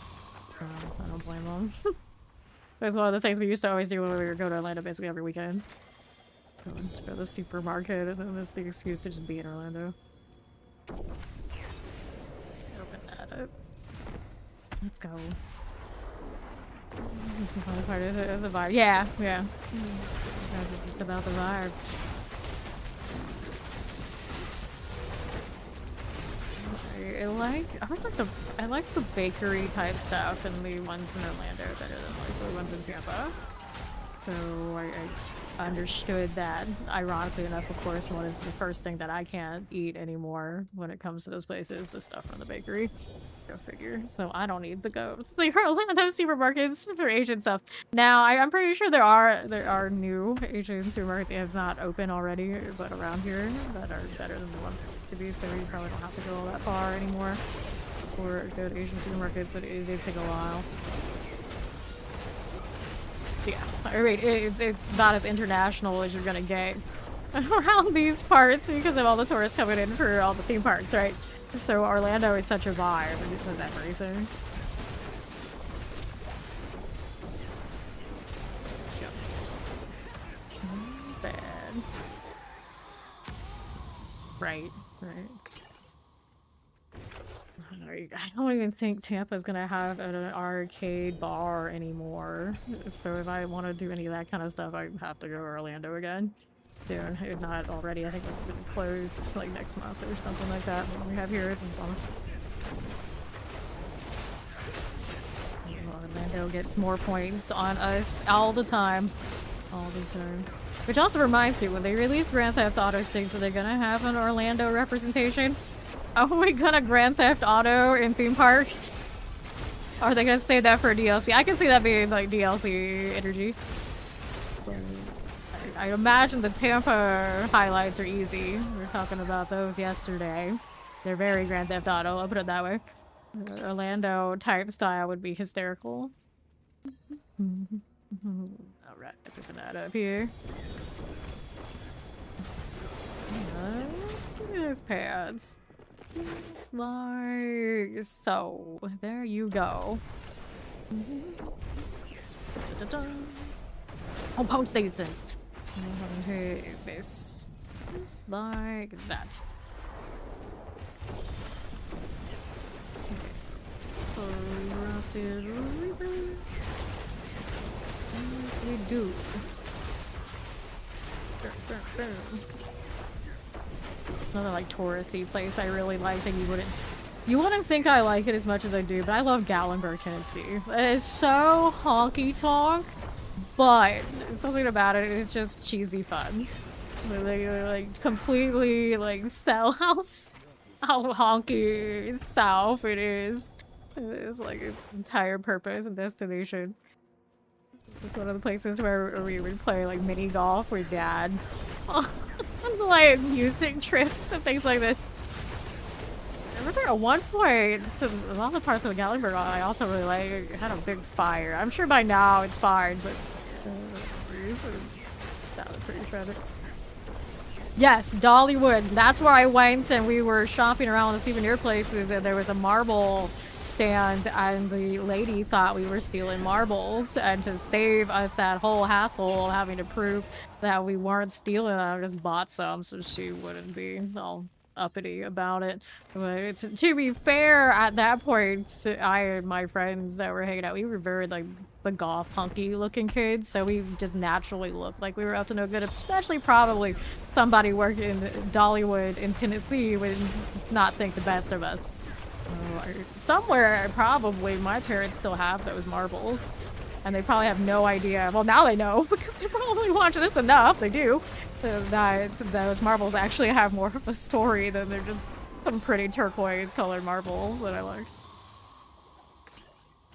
I don't blame them. That's one of the things we used to always do when we were going to Orlando basically every weekend. Go to the supermarket, and then there's the excuse to just be in Orlando. Open that up. Let's go. Part of the vibe. Yeah. It's just about the vibe. I like the bakery type stuff and the ones in Orlando better than like the ones in Tampa. So I understood that. Ironically enough, of course, what is the first thing that I can't eat anymore when it comes to those places? The stuff from the bakery. Go figure. So I don't need to go to the Orlando supermarkets for Asian stuff. Now I'm pretty sure there are new Asian supermarkets, if not open already, but around here that are better than the ones that used to be. So you probably don't have to go all that far anymore for good Asian supermarkets, but they take a while. Yeah, I mean, it's not as international as you're gonna get around these parts because of all the tourists coming in for all the theme parks, right? So Orlando is such a vibe, and it says everything. Yep. Bad. Right. I don't even think Tampa's gonna have an arcade bar anymore. So if I want to do any of that kind of stuff, I have to go to Orlando again. Soon, if not already. I think it's gonna close like next month or something like that. What we have here is in fun. Orlando gets more points on us all the time. All the time. Which also reminds you, when they release Grand Theft Auto 6, are they gonna have an Orlando representation? Are we gonna Grand Theft Auto in theme parks? Or are they gonna save that for DLC? I can see that being like DLC energy. I imagine the Tampa highlights are easy. We were talking about those yesterday. They're very Grand Theft Auto, I'll put it that way. Orlando type style would be hysterical. Alright, let's open that up here. There's pads. It's like so. There you go. Oh, post stations. This just like that. So we do. Another like touristy place I really like that you wouldn't think I like it as much as I do, but I love Gatlinburg, Tennessee. It is so honky tonk, but something about it is just cheesy fun. They like completely like sell how honky south it is. It's like its entire purpose and destination. It's one of the places where we would play like mini golf with Dad. Like music trips and things like this. I remember at one point, a lot of the parts of the Gatlinburg I also really like, it had a big fire. I'm sure by now it's fine, but that was pretty tragic. Yes, Dollywood. That's where I went, and we were shopping around the souvenir places, and there was a marble stand, and the lady thought we were stealing marbles, and to save us that whole hassle of having to prove that we weren't stealing, I just bought some so she wouldn't be all uppity about it. But to be fair, at that point, I and my friends that were hanging out, we were very like the golf punky looking kids, so we just naturally looked like we were up to no good, especially probably somebody working in Dollywood in Tennessee would not think the best of us. Somewhere, probably, my parents still have those marbles. And they probably have no idea. Well, now they know, because they probably watch this enough. They do. That those marbles actually have more of a story than they're just some pretty turquoise colored marbles that I like.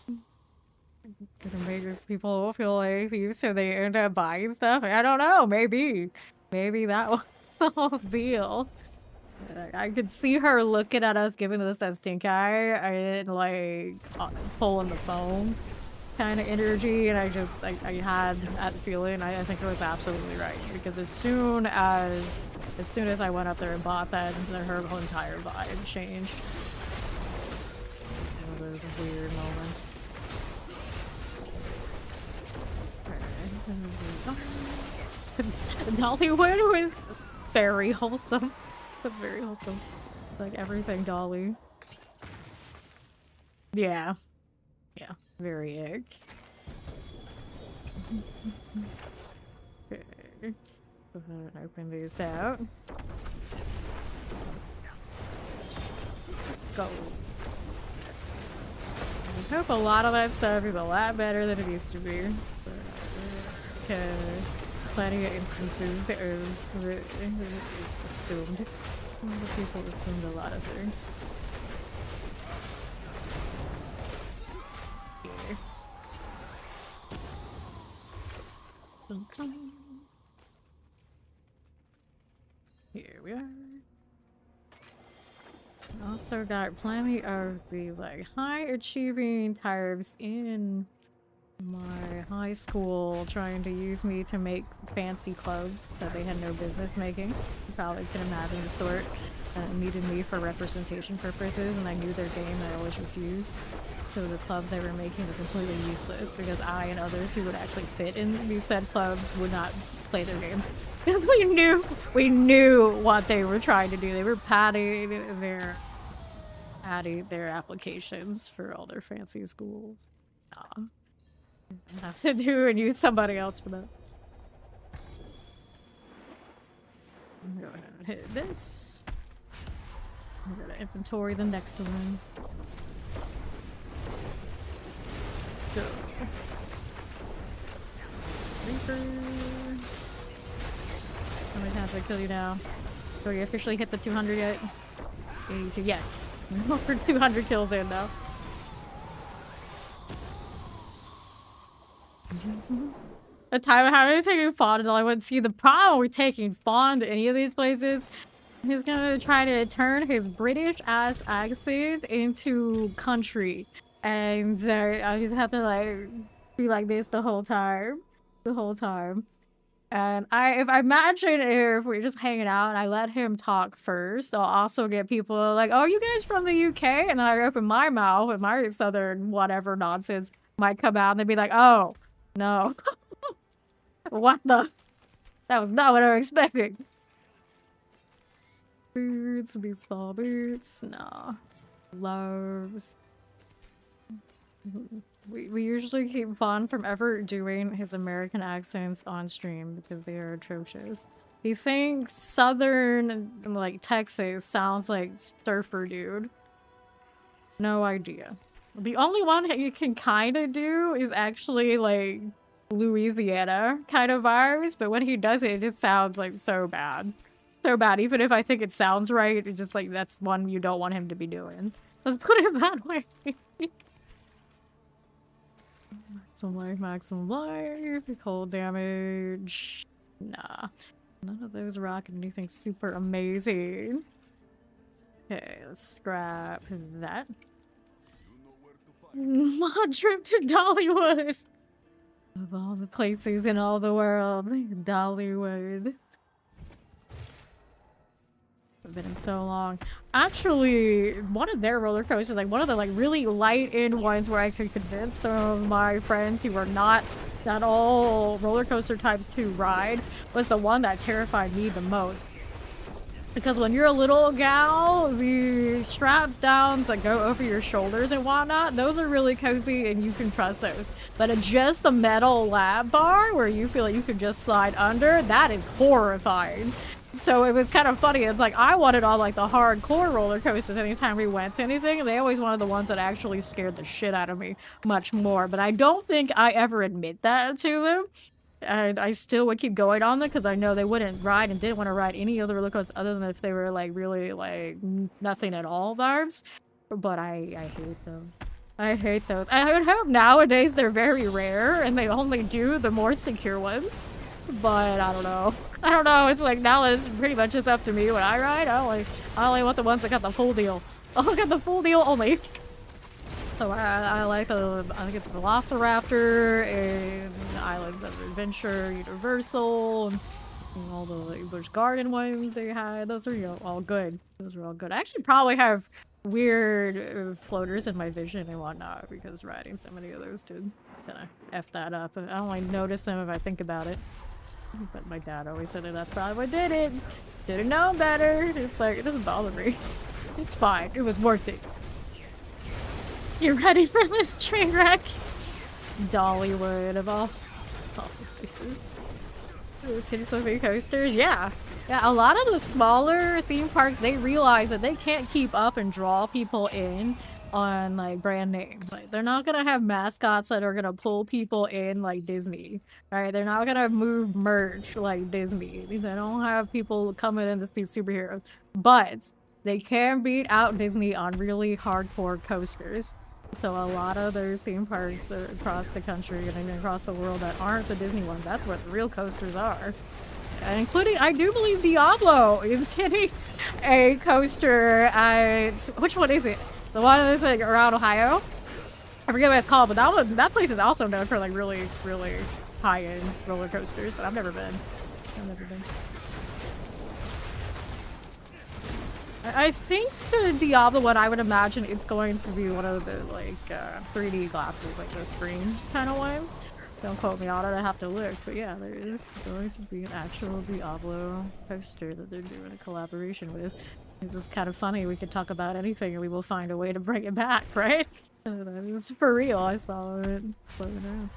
Gonna make these people feel like thieves so they end up buying stuff? I don't know. Maybe. Maybe that was the whole deal. I could see her looking at us, giving us that stink eye, and like pulling the phone kind of energy, and I had that feeling. I think it was absolutely right, because as soon as I went up there and bought that, her whole entire vibe changed. One of those weird moments. Dollywood was very wholesome. That's very wholesome. Like everything Dolly. Yeah. Yeah. Very ick. Okay. Go ahead and open these out. Let's go. I hope a lot of that stuff is a lot better than it used to be. Okay. Plenty of instances that are assumed. The people assumed a lot of things. Here we are. Also got plenty of the like high achieving types in my high school trying to use me to make fancy clothes that they had no business making. You probably can imagine the sort that needed me for representation purposes, and I knew their game and I always refused. So the clubs they were making were completely useless because I and others who would actually fit in these said clubs would not play their game. Because we knew what they were trying to do. They were padding their applications for all their fancy schools. Nah. I said who and use somebody else for that. I'm gonna go ahead and hit this. I'm gonna inventory the next one. So, Reaper. How many times did I kill you now? So you officially hit the 200 yet? 82. Yes. Over 200 kills in now. A time of having taken Fawn until I wouldn't see the problem with taking Fawn to any of these places. He's gonna try to turn his British ass accent into country. And I just have to like be like this the whole time. The whole time. And if I imagine if we're just hanging out and I let him talk first, I'll also get people like, oh, you guys from the UK? And then I open my mouth and my southern whatever nonsense might come out and they'd be like, oh, no. What the? That was not what I was expecting. Boots, these small boots, nah. Gloves. We usually keep Vaughn from ever doing his American accents on stream because they are atrocious. He thinks southern, like Texas, sounds like surfer dude. No idea. The only one that you can kind of do is actually like Louisiana kind of vibes, but when he does it, it just sounds like so bad. So bad. Even if I think it sounds right, it's just like that's one you don't want him to be doing. Let's put it that way. Maximum life, cold damage. Nah. None of those rock anything super amazing. Okay, let's scrap that. Mod trip to Dollywood! Of all the places in all the world, Dollywood. I've been in so long. Actually, one of their roller coasters, like one of the like really light-in ones where I could convince some of my friends who were not at all roller coaster types to ride, was the one that terrified me the most. Because when you're a little gal, the straps downs that go over your shoulders and whatnot, those are really cozy and you can trust those. But just the metal lab bar where you feel like you could just slide under, that is horrifying. So it was kind of funny. It's like I wanted all like the hardcore roller coasters anytime we went to anything. And they always wanted the ones that actually scared the shit out of me much more. But I don't think I ever admit that to them. And I still would keep going on them because I know they wouldn't ride and didn't want to ride any other roller coasters other than if they were like really like nothing at all vibes. But I hate those. I hate those. I would hope nowadays they're very rare and they only do the more secure ones. But I don't know. I don't know. It's like now it's pretty much just up to me when I ride. I only want the ones that got the full deal. I'll get the full deal only. So I like I think it's Velociraptor and Islands of Adventure, Universal, and all the like, Busch Garden ones they had. Those are all good. Those are all good. I actually probably have weird floaters in my vision and whatnot because riding so many of those did kind of F that up. I only notice them if I think about it. But my dad always said that that's probably what did it. Didn't know better. It's like, it doesn't bother me. It's fine. It was worth it. You ready for this train wreck? Dollywood of all places. Kiddie coasters? Yeah. Yeah, a lot of the smaller theme parks, they realize that they can't keep up and draw people in on like brand names. Like they're not gonna have mascots that are gonna pull people in like Disney, right? They're not gonna move merch like Disney. They don't have people coming in to see superheroes, but they can beat out Disney on really hardcore coasters. So a lot of those theme parks across the country and even across the world that aren't the Disney ones, that's where the real coasters are. And including, I do believe Diablo is getting a coaster at, which one is it? The one that's like around Ohio? I forget what it's called, but that place is also known for like really, really high-end roller coasters. I've never been. I think the Diablo one, I would imagine it's going to be one of the like 3D glasses, like the screen kind of one. Don't quote me on it, I have to look, but yeah, there is going to be an actual Diablo poster that they're doing a collaboration with. It's just kind of funny, we could talk about anything and we will find a way to bring it back, right? It's for real, I saw it floating around.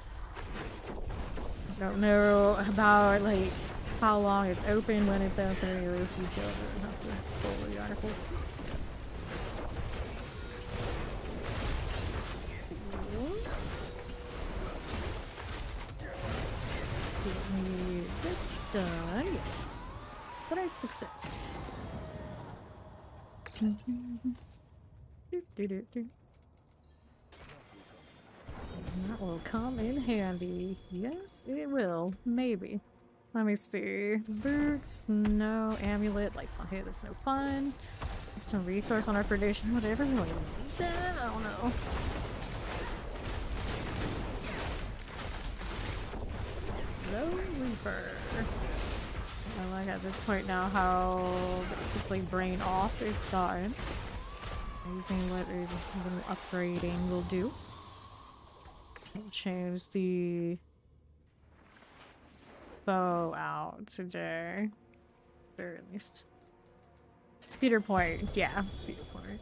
I don't know about like how long it's open, when it's open, any of those details. I have to pull the articles. Get me this done. Yes. Great success. That will come in handy. Yes, it will. Maybe. Let me see. Boots, no. Amulet, like, okay, that's no fun. Some resource on our prediction, whatever. I don't know. Low Reaper. I like at this point now how basically brain off it's gotten. Amazing what a little upgrading will do. Change the bow out today. Very least. Cedar Point, yeah, Cedar Point.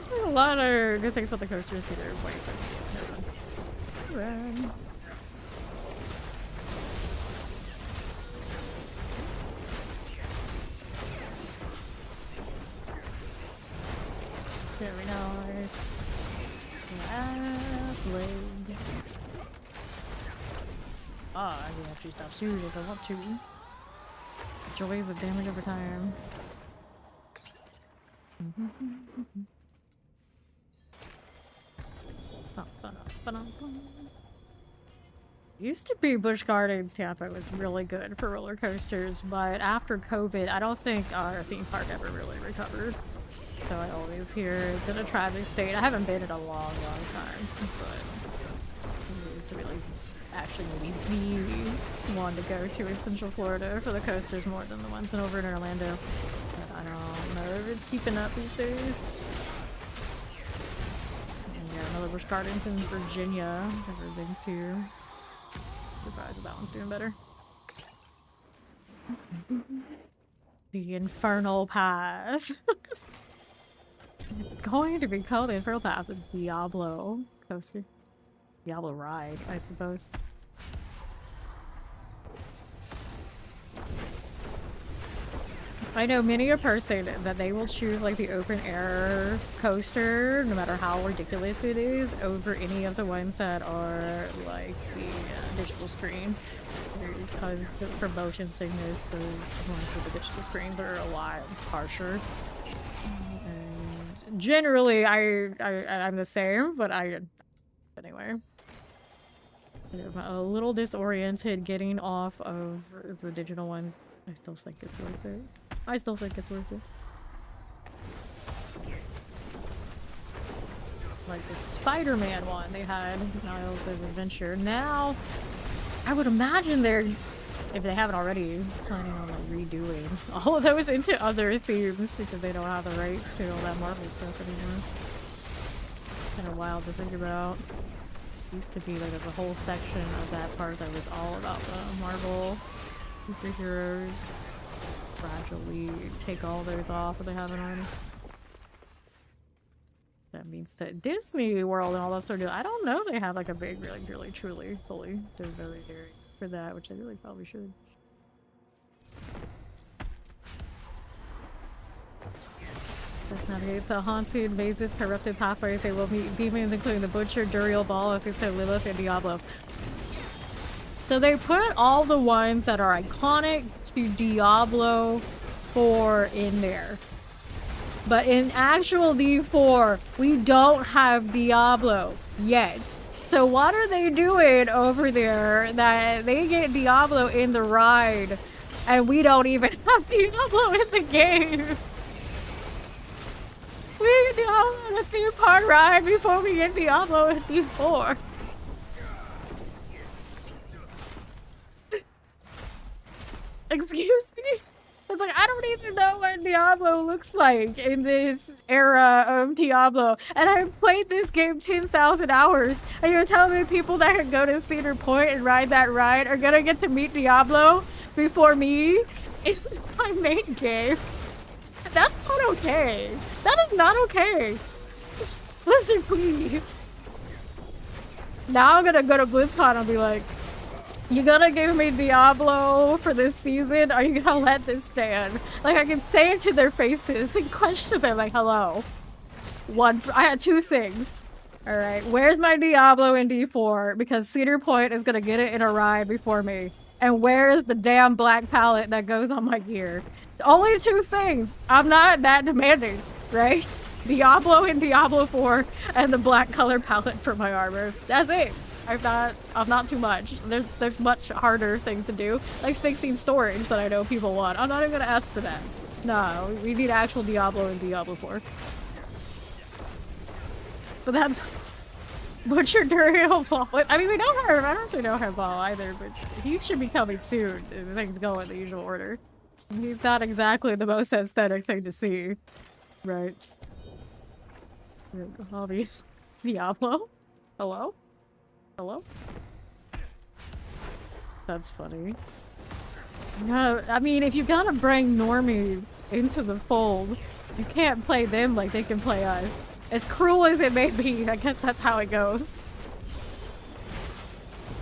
There's a lot of good things about the coaster Cedar Point. Run. Very nice. Last leg. I can actually stop soon if I want to. Joys of damage over time. Used to be Busch Gardens Tampa was really good for roller coasters, but after COVID, I don't think our theme park ever really recovered. So I always hear it's in a tragic state. I haven't been in a long, long time, but it used to be like actually maybe the one to go to in Central Florida for the coasters more than the ones over in Orlando. But I don't know if it's keeping up these days. And yeah, another Busch Gardens in Virginia. I've never been to. Surprised that one's doing better. The Infernal Path. It's going to be called the Infernal Path, the Diablo coaster. Diablo ride, I suppose. I know many of her say that they will choose like the open air coaster, no matter how ridiculous it is, over any of the ones that are like the digital screen. Because for motion sickness, those ones with the digital screens are a lot harsher. And generally, I'm the same, but anyway. I'm a little disoriented getting off of the digital ones. I still think it's worth it. I still think it's worth it. Like the Spider-Man one they had, Isles of Adventure. Now, I would imagine they're, if they haven't already, planning on like redoing all of those into other themes because they don't have the rights to all that Marvel stuff anymore. Kind of wild to think about. Used to be like a whole section of that part that was all about the Marvel superheroes. Gradually take all those off if they haven't already. That means that Disney World and all that sort of, I don't know, they have like a big, really, truly, fully devoted area for that, which they really probably should. Let's navigate to haunted mazes, corrupted pathways. They will meet demons, including the Butcher, Duriel, Ball, Ophisto, Lilith, and Diablo. So they put all the ones that are iconic to Diablo 4 in there. But in actual D4, we don't have Diablo yet. So what are they doing over there that they get Diablo in the ride and we don't even have Diablo in the game? We get Diablo in a theme park ride before we get Diablo in D4. Excuse me? It's like, I don't even know what Diablo looks like in this era of Diablo. And I've played this game 10,000 hours. And you're telling me people that can go to Cedar Point and ride that ride are gonna get to meet Diablo before me in my main game? That's not okay. That is not okay. Listen, please. Now I'm gonna go to BlizzCon and be like, you gonna give me Diablo for this season? Or are you gonna let this stand? Like, I can say it to their faces and question them like, hello. I had two things. Alright, where's my Diablo in D4? Because Cedar Point is gonna get it in a ride before me. And where is the damn black palette that goes on my gear? Only two things. I'm not that demanding, right? Diablo in Diablo 4 and the black color palette for my armor. That's it. I'm not too much. There's much harder things to do, like fixing storage that I know people want. I'm not even gonna ask for that. No, we need actual Diablo in Diablo 4. But that's Butcher Duriel Ball. I mean, we don't have. I don't say don't have Ball either, but he should be coming soon. If things go in the usual order. He's not exactly the most aesthetic thing to see, right? All these Diablo. Hello. Hello? That's funny. No, I mean, if you're gonna bring normies into the fold, you can't play them like they can play us. As cruel as it may be, I guess that's how it goes.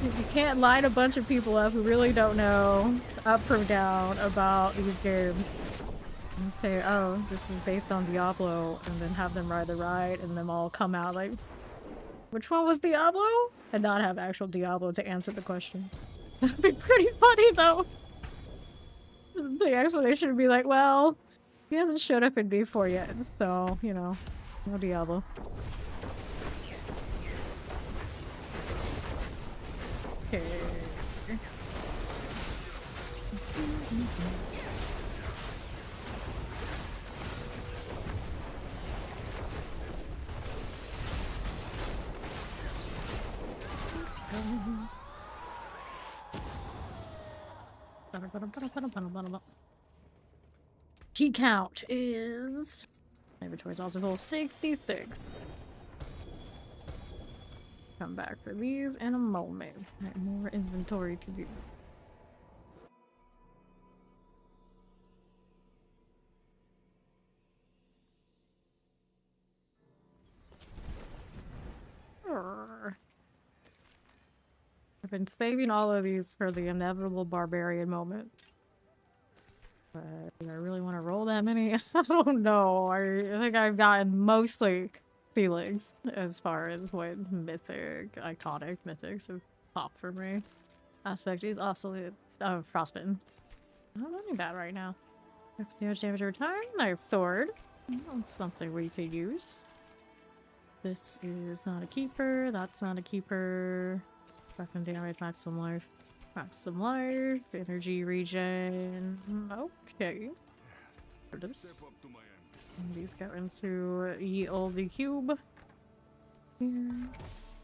You can't line a bunch of people up who really don't know up or down about these games and say, oh, this is based on Diablo, and then have them ride the ride and them all come out like, which one was Diablo? And not have actual Diablo to answer the question. That'd be pretty funny though. The explanation would be like, well, he hasn't showed up in D4 yet, so, you know, no Diablo. Okay. Key count is inventory's also full. 66. Come back for these in a moment. More inventory to do. I've been saving all of these for the inevitable barbarian moment. But do I really want to roll that many? I don't know. I think I've gotten mostly feelings as far as what mythic, iconic mythics have popped for me. Aspect is obsolete. Oh, frostbitten. I don't need that right now. Damage over time. Knife sword. That's something we could use. This is not a keeper. That's not a keeper. Weapon damage, maximum life. Maximum life. Energy regen. Okay. For this. And these go into ye olde cube. Here.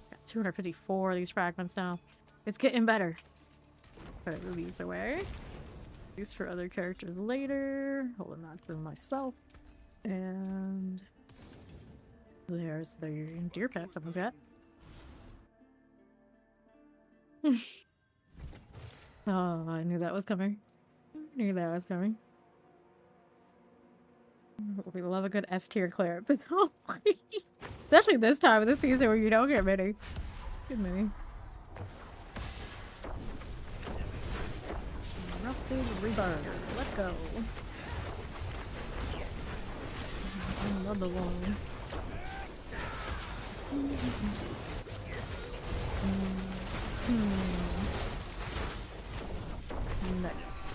Got 254 of these fragments now. It's getting better. Put these away. These for other characters later. Holding that for myself. And there's the deer pet someone's got. Oh, I knew that was coming. Knew that was coming. We love a good S tier clip. Especially this time of the season where you don't get many. Good many. Erupted Rebirth. Let's go. another one. Nice.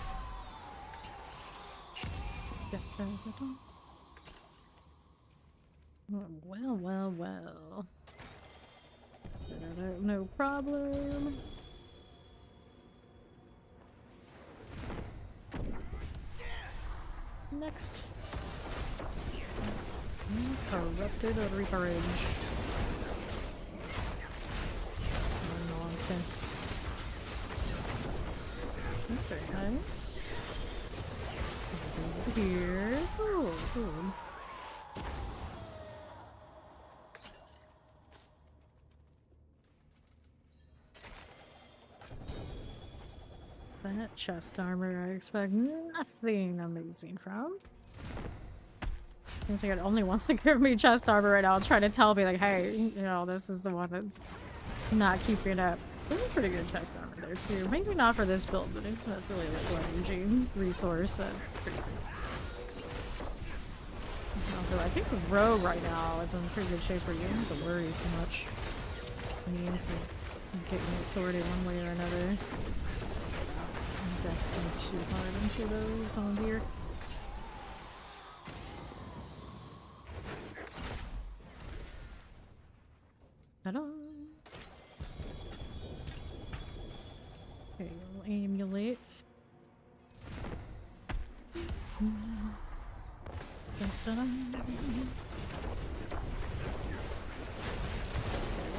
Well. No problem. Next. Corrupted Reaperage. Nonsense. Very nice. Over here. Oh, cool. That chest armor I expect nothing amazing from. Seems like it only wants to give me chest armor right now, trying to tell me like, hey, you know, this is the one that's not keeping up. There's a pretty good chest armor there too. Maybe not for this build, but if that's really like leveraging resource, that's pretty good. Although I think the rogue right now is in pretty good shape for you. You don't have to worry too much. I mean, to get me sorted one way or another. That's gonna shoot hard into those on here. Ta-da! Okay, we'll emulate.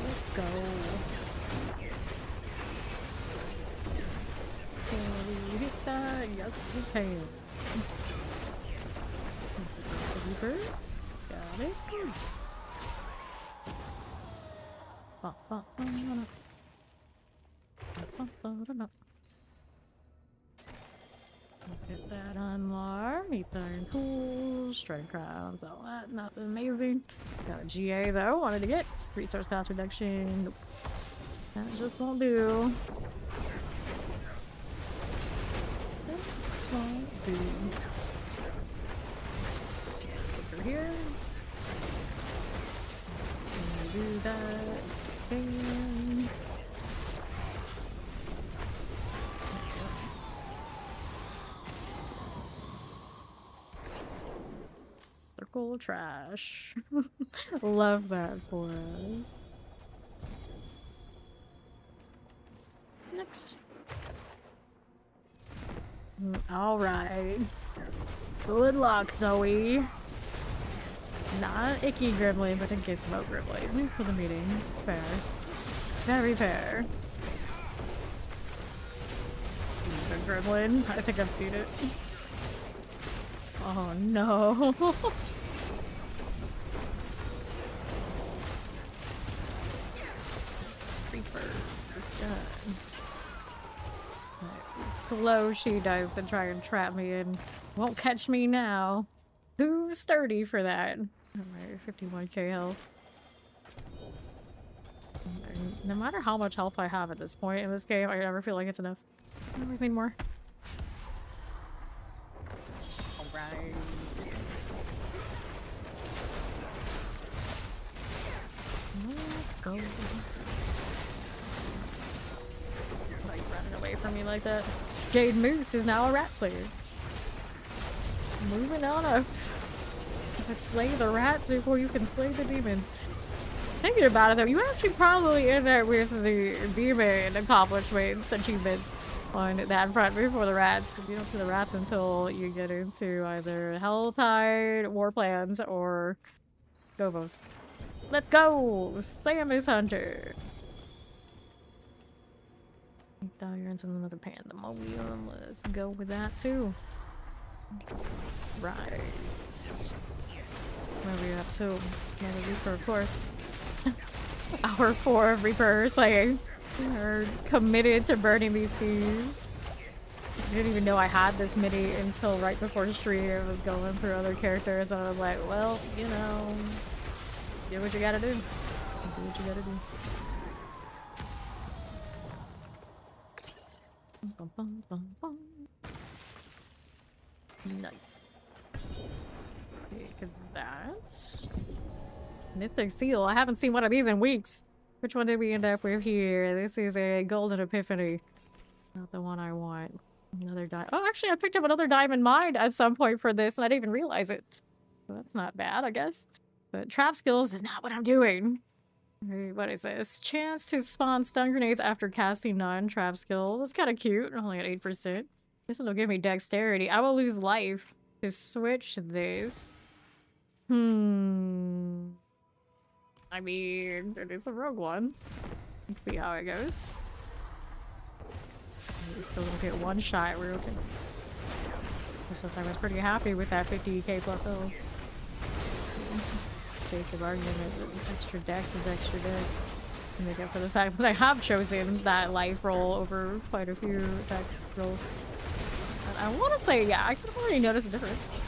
Let's go. Can we hit that? Yes, we can. Reaper. Got it. Get that unlocked. Meet iron tools, strike crowns, all that. Nothing amazing. Got a GA though. Wanted to get resource cost reduction. Nope. That just won't do. Won't do. Over here. Do that thing. Circle trash. Love that for us. Next. Alright. Good luck, Zoe. Not icky Gremlin, but a Gizmo Gremlin for the meeting. Fair. Very fair. The Gremlin. I think I've seen it. Oh no. Reaper. Done. Right. Slow she does to try and trap me in. Won't catch me now. Too sturdy for that. Alright, 51k health. No matter how much health I have at this point in this game, I never feel like it's enough. I always need more. Alright. Let's go. Why are you running away from me like that? Jade Moose is now a rat slayer. Moving on up. Slay the rats before you can slay the demons. Thinking about it though, you actually probably end up with the demon accomplishments, achievements on that front before the rats, because you don't see the rats until you get into either Helltide, War Plans, or Gobos. Let's go! Samus Hunter! Diamonds and another pandemonium. Let's go with that too. Right. Where are we up to? Another Reaper, of course. Hour 4 of Reaper slaying. We're committed to burning these thieves. I didn't even know I had this mini until right before stream. I was going through other characters and I was like, well, you know, do what you gotta do. Do what you gotta do. Bum, bum, bum, bum. Nice. Okay, at that. Mythic seal. I haven't seen one of these in weeks. Which one did we end up with here? This is a golden epiphany. Not the one I want. Another diamond. Oh, actually, I picked up another diamond mine at some point for this, and I didn't even realize it. So that's not bad, I guess. But trap skills is not what I'm doing. Wait, what is this? Chance to spawn stun grenades after casting non-trap skill. That's kind of cute. Only at 8%. This one will give me dexterity. I will lose life to switch this. I mean, it is a rogue one. Let's see how it goes. We're still gonna get one shot. We're okay. It's just I was pretty happy with that 50k plus health. Sake of argument, extra dex is extra dex. To make up for the fact that I have chosen that life roll over quite a few dex rolls. And I want to say, yeah, I can already notice a difference.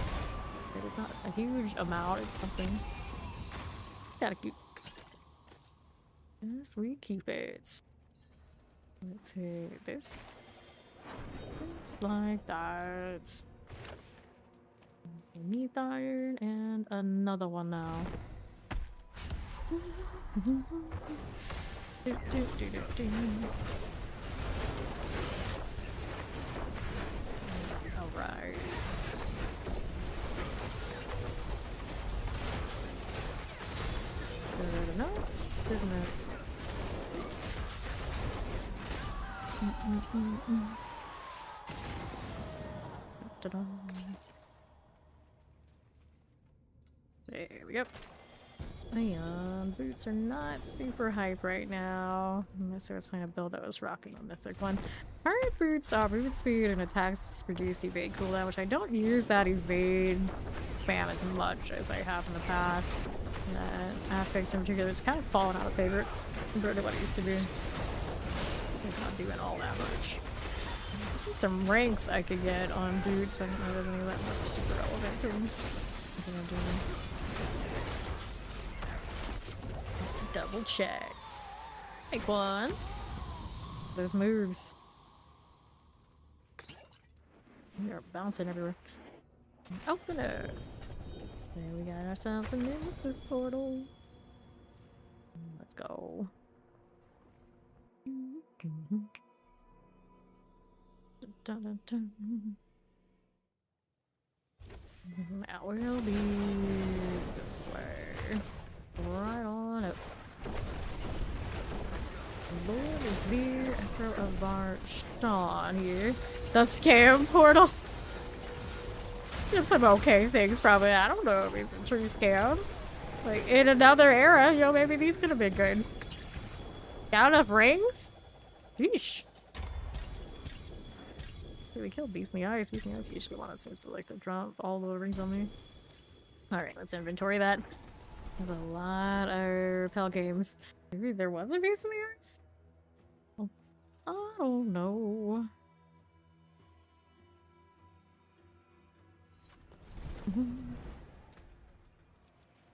It's not a huge amount, it's something. Gotta keep. Yes, we keep it. Let's hit this. Just like that. Meat iron and another one now. Alright. Good enough. Good enough. Ta-da. There we go. And boots are not super hype right now. Unless I was playing a build that was rocking on the third one. Alright, boots, movement speed and attacks reduce evade cooldown, which I don't use that evade spam as much as I have in the past. Affix in particular is kind of fallen out of favor compared to what it used to be. It's not doing all that much. Some ranks I could get on boots, but I don't know if any of that much super relevant to me. I think I'm doing. Double check. Take one. Those moves. We are bouncing everywhere. Open it. There we got ourselves a nemesis portal. Let's go. Dun, dun, dun. Now we'll be this way. Right on up. Lord is there. Echo of our Sean here. The scam portal. There's some okay things probably. I don't know if it's a true scam. Like in another era, you know, maybe these could have been good. Got enough rings? Sheesh. We killed Beast in the Ice. Beast in the Ice usually one that seems to like to drop all the rings on me. Alright, let's inventory that. There's a lot of repel games. Maybe there was a Beast in the Ice? Oh, I don't know.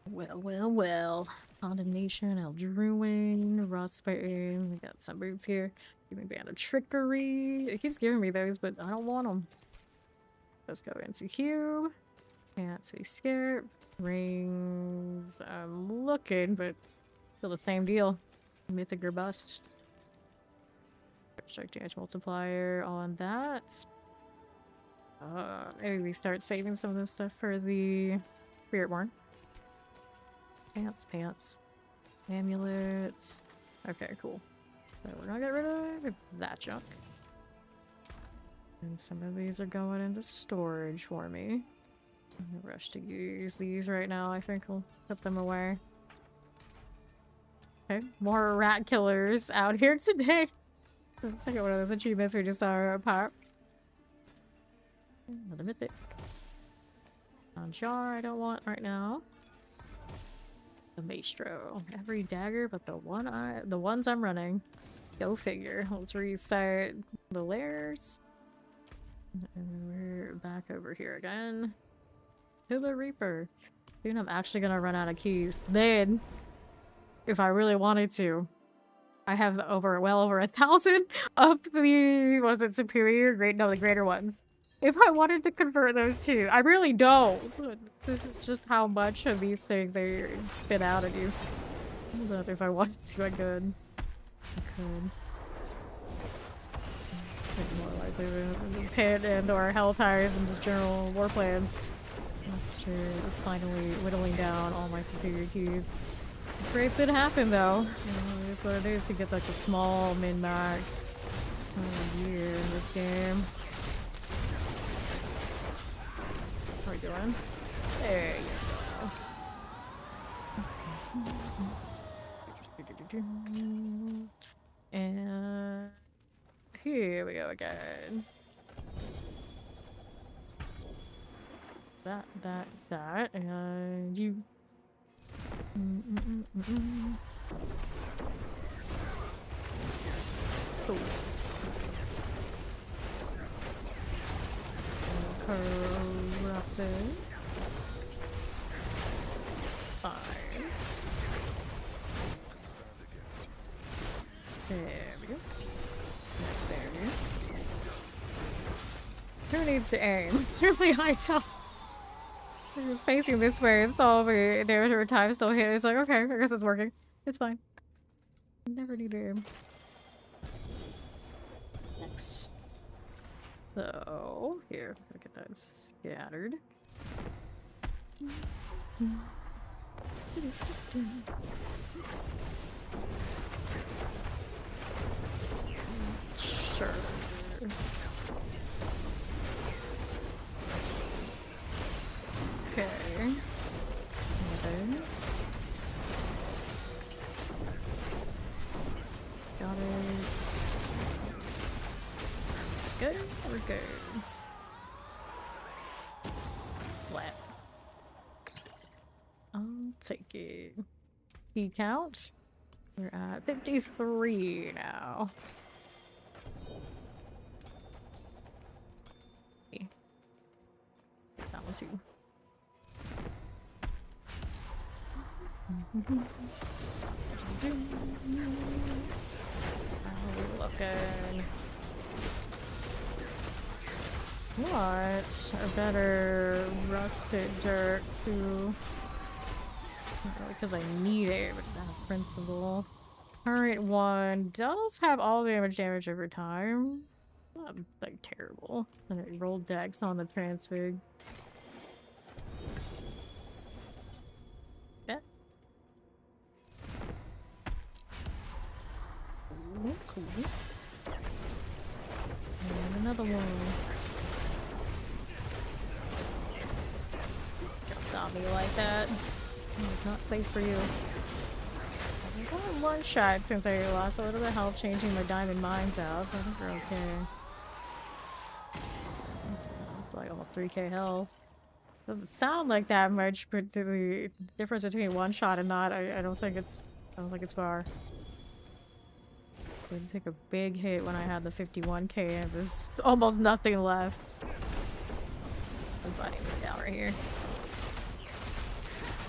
Well. Condemnation, Eldruin, Rustbane. We got some boots here. Give me Band of Trickery. It keeps giving me those, but I don't want them. Let's go into Hue. Can't be scared. Rings. I'm looking, but still the same deal. Mythic or bust. Strike damage multiplier on that. Maybe we start saving some of this stuff for the Spiritborn. Pants. Amulets. Okay, cool. So we're gonna get rid of that junk. And some of these are going into storage for me. I'm gonna rush to use these right now. I think I'll put them away. Okay, more rat killers out here today. The second one of those achievements we just saw pop. Another mythic. Jar I don't want right now. The Maestro. Every dagger but the ones I'm running. Go figure. Let's restart the lairs. And we're back over here again. Pillar Reaper. Soon I'm actually gonna run out of keys. Then, if I really wanted to, I have well over 1,000 of the, what is it, superior? The greater ones. If I wanted to convert those two, I really don't. This is just how much of these things they spit out at you. But if I wanted to, I could. More likely to pit and or hellfires and just general war plans. After finally whittling down all my superior keys. Breaks did happen though. That's what it is to get like a small min-max year in this game. How are we doing? There you go. And here we go again. That, and you. Cool. Corrupted. Fine. There we go. That's there. Who needs to aim? Really high top. Facing this way, it's all the damage over time still hit. It's like, okay, I guess it's working. It's fine. Never need to aim. Next. So, here, look at that scattered. Sure. Okay. Got it. Good. We're good. Flat. I'll take it. Key count. We're at 53 now. That one too. How are we looking? What? A better rusted dirt too. Not really because I need it, but that's principle. Current one does have all damage over time. Not like terrible. And it rolled dex on the transfig. Yeah. Ooh, cool. And another one. Don't stop me like that. It's not safe for you. I've got one shot since I lost a little bit of health changing my diamond mines out, so I think we're okay. It's like almost 3k health. Doesn't sound like that much, but the difference between one shot and not, I don't think it's far. I didn't take a big hit when I had the 51k and there's almost nothing left. I'm finding this gal right here.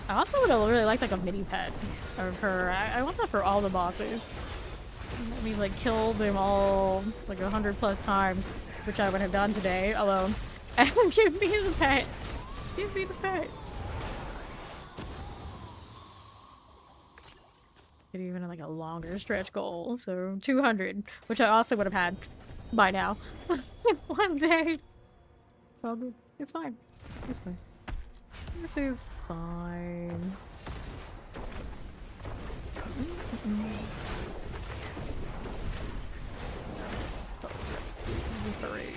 I also would have really liked like a mini pet of her. I want that for all the bosses. I mean, like kill them all like 100+ times, which I would have done today alone. And give me the pets. Give me the pet. Get even like a longer stretch goal, so 200, which I also would have had by now. One day. Well, it's fine. It's fine. This is fine. The rage.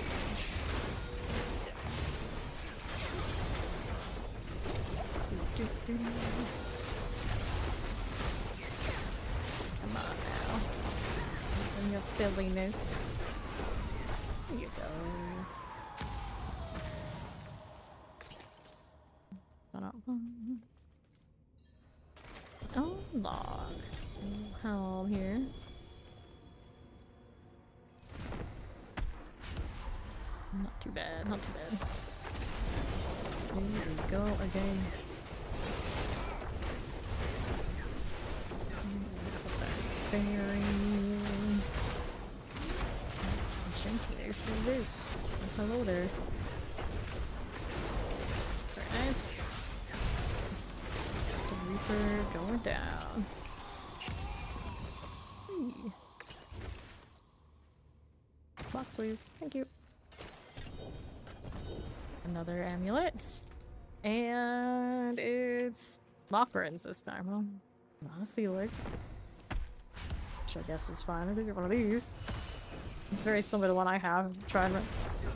Come on now. And your silliness. There you go. Oh, log. Helm here. Not too bad, not too bad. Here we go again. What's that? Berry. Junky, I see this. Hello there. Reaper going down. Hey. Box, please. Thank you. Another amulet. And it's Mockburns this time, huh? Not a sealer. Which I guess is fine. I think one of these. It's very similar to the one I have. Try and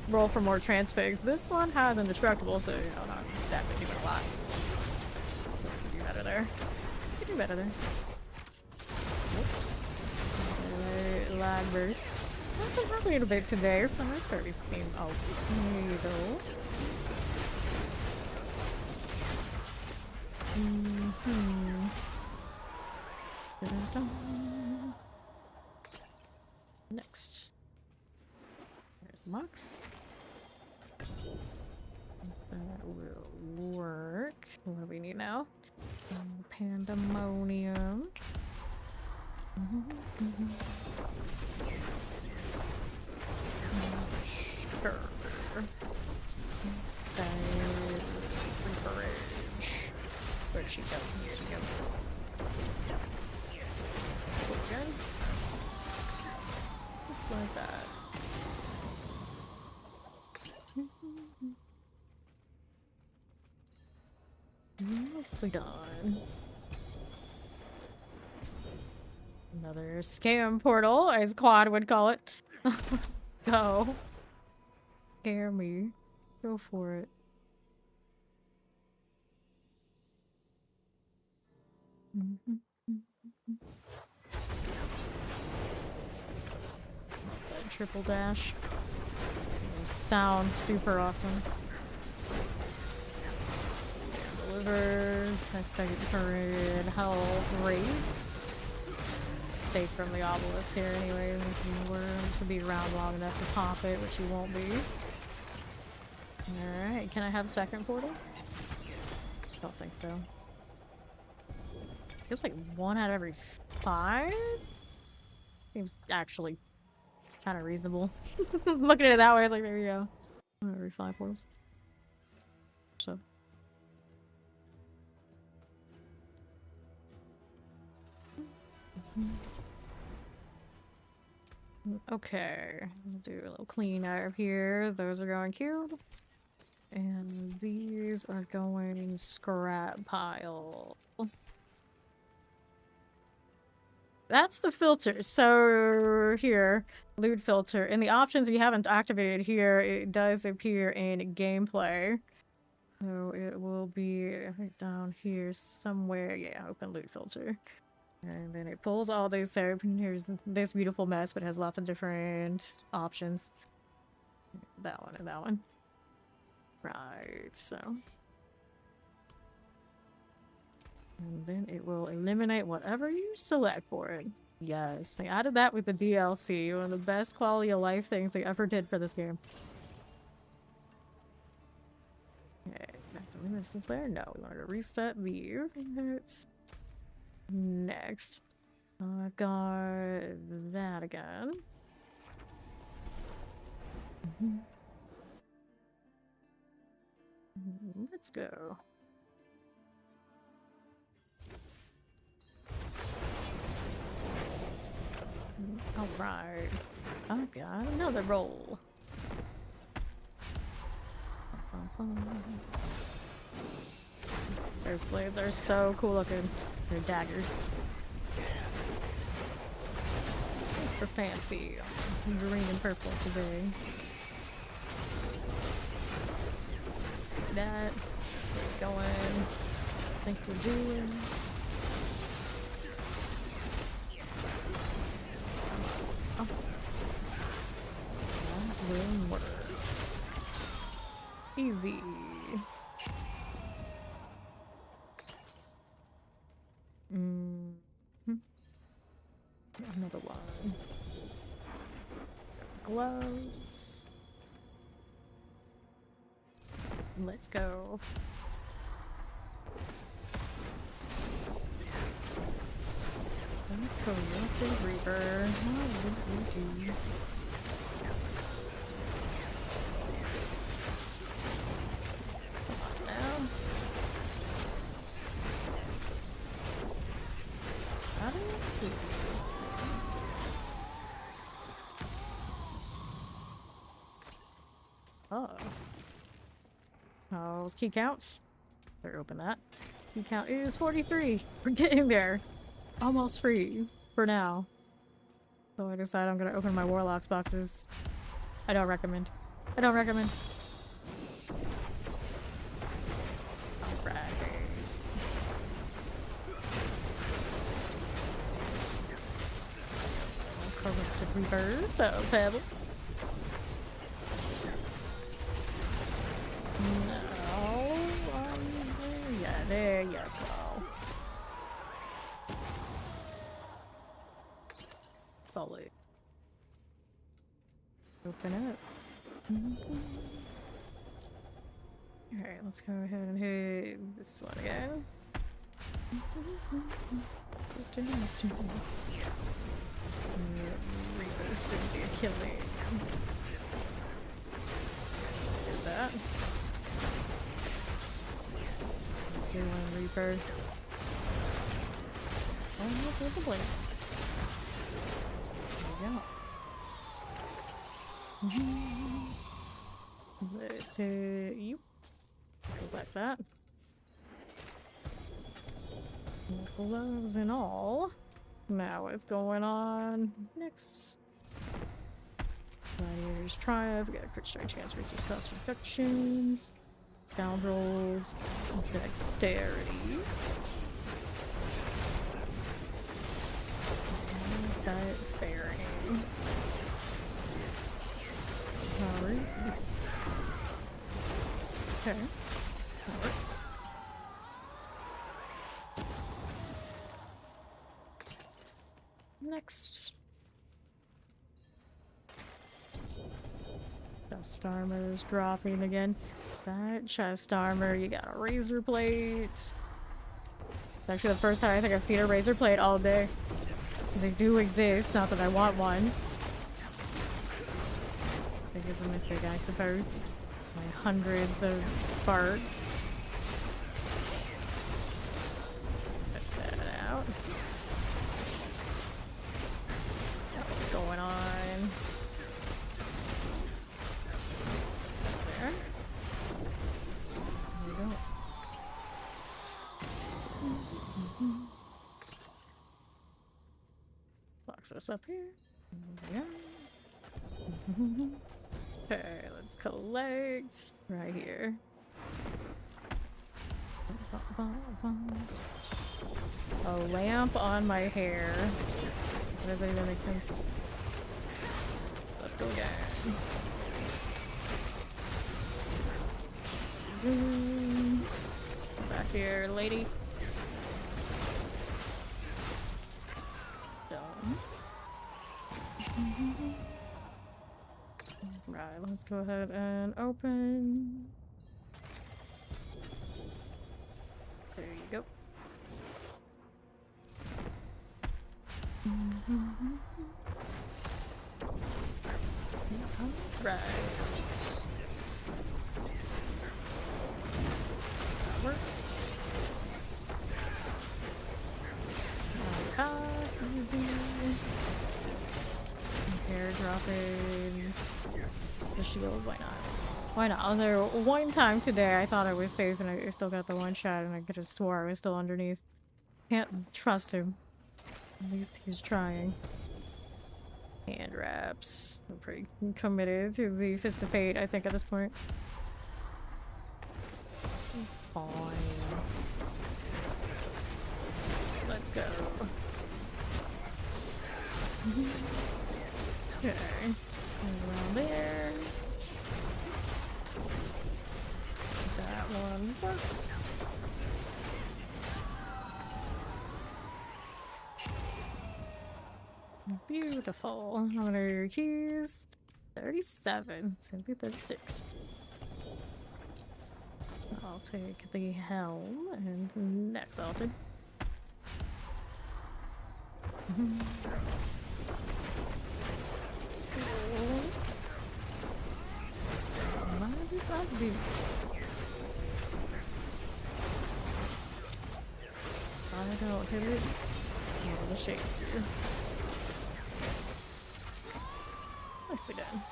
roll for more transfigs. This one has indestructible, so you know, not exactly doing a lot. You could do better there. You could do better there. Whoops. Lag burst. What's been happening a bit today? My service seemed okay though. Next. There's the Mox. That will work. What do we need now? Pandemonium. Sure. Reaperage. Where'd she go? Here she goes. Good. Just like that. Nicely done. Another scam portal, as Quad would call it. Go. Scare me. Go for it. Triple dash. It sounds super awesome. Deliver. Test second turret. Health rate. Safe from the obelisk here anyway. If you were to be around long enough to pop it, which you won't be. Alright, can I have a second portal? Don't think so. Feels like 1 out of every 5? Seems actually kind of reasonable. Looking at it that way, it's like, there you go. 1 out of every 5 portals. So. Okay, we'll do a little clean out of here. Those are going cube. And these are going scrap pile. That's the filter. So here, loot filter. In the options we haven't activated here, it does appear in gameplay. So it will be right down here somewhere. Yeah, open loot filter. And then it pulls all these out. Here's this beautiful mess, but it has lots of different options. That one and that one. Right, so. And then it will eliminate whatever you select for it. Yes, they added that with the DLC. One of the best quality of life things they ever did for this game. Okay, back to resistance there. No, we wanted to reset these. It's next. I've got that again. Let's go. Alright. I've got another roll. Those blades are so cool looking. They're daggers. Super fancy. Green and purple today. That. We're going. I think we're doing. Oh. That will work. Easy. Another one. Gloves. Let's go. Corrupted Reaper. How would you do? Come on now. Oh. Oh, key counts. Better open that. Key count is 43. We're getting there. Almost free. For now. So I decide I'm gonna open my Warlocks boxes. I don't recommend. I don't recommend. Alright. Corrupted Reapers, so pebble. No. Yeah, there you go. Solid. Open up. Alright, let's go ahead and hit this one again. Reaper soon be a killing. Get that. Do one Reaper. Oh, look at the blinks. There we go. Let's hit you. Go back that. Gloves and all. Now what's going on next? Gladiator's Triumph. We got a crit strike chance versus cost reductions. Scoundrels. Dexterity. Diet faring. Alright. Okay. That works. Next. Chest armor is dropping again. That chest armor, you got a razor plate. It's actually the first time I think I've seen a razor plate all day. They do exist, not that I want one. I give them a mythic, I suppose. My hundreds of sparks. Put that out. What's going on? There. There we go. Box us up here. There we go. Okay, let's collect right here. A lamp on my hair. Does that even make sense? Let's go again. Back here, lady. Done. Right, let's go ahead and open. There you go. Right. That works. Easy. Hair dropping. The shield, why not? Why not? Although one time today I thought I was safe and I still got the one shot and I could have swore I was still underneath. Can't trust him. At least he's trying. Hand wraps. I'm pretty committed to the Fist of Fate, I think, at this point. Fine. Let's go. Okay. Around there. That one works. Beautiful. How many are your keys? 37. It's gonna be 36. I'll take the helm and next altar. What do? I don't hit it. Oh, the shades do. Nicely done.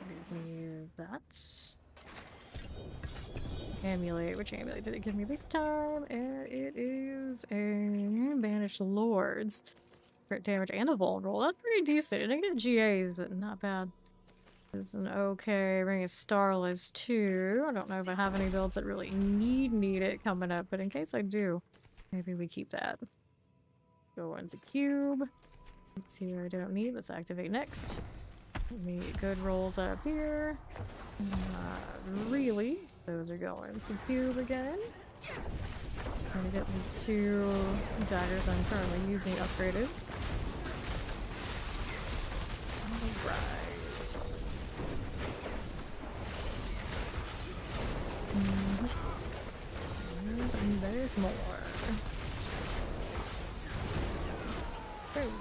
Give me that. Amulet. Which amulet did it give me this time? And it is a Banished Lords. Crit damage and a Vul roll. That's pretty decent. It didn't get GAs, but not bad. This is an okay. Ring is Starless too. I don't know if I have any builds that really need it coming up, but in case I do, maybe we keep that. Go into cube. Let's see what I don't need. Let's activate next. Give me good rolls up here. Not really. Those are going to cube again. Gonna get me 2 daggers I'm currently using upgraded. Alright. And there's more. Oh.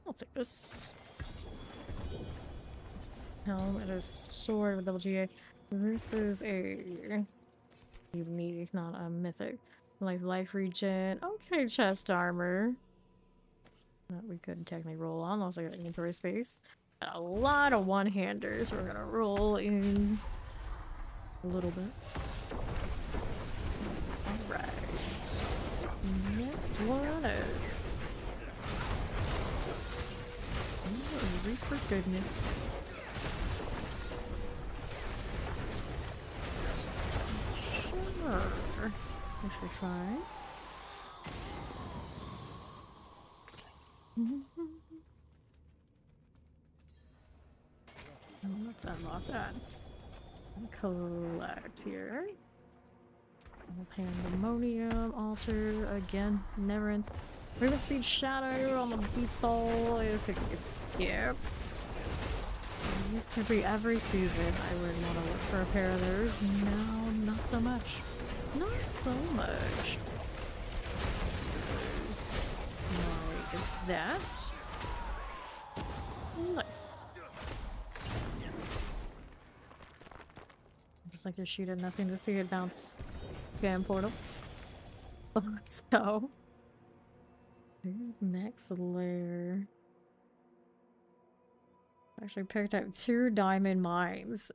I'll take this. Helmet, a sword with double GA. This is a unique, not a mythic. Life regen. Okay, chest armor. That we could technically roll on, unless I got inventory space. Got a lot of one-handers. We're gonna roll in a little bit. Alright. Next one is... Oh, for goodness. Sure. Actually try. Let's unlock that. Collect here. Pandemonium, altar, again, never ends. Movement speed shadow on the beast fall. I think we skip. Used to be every season I would want to look for a pair of those. Now, not so much. Not so much. Like that. Nice. Just like you're shooting, nothing to see it bounce. Damn portal. Let's go. Next layer. Actually picked up 2 diamond mines.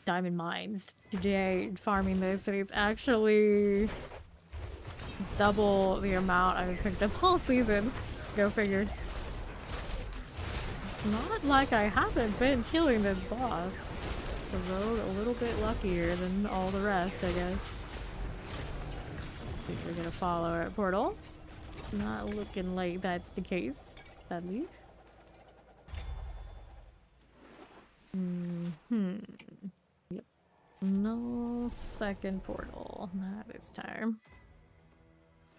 Diamond mines today farming this, and it's actually double the amount I've picked up all season. Go figure. It's not like I haven't been killing this boss. The road a little bit luckier than all the rest, I guess. I think we're gonna follow our portal. Not looking like that's the case, sadly. Yep. No second portal. Not this time.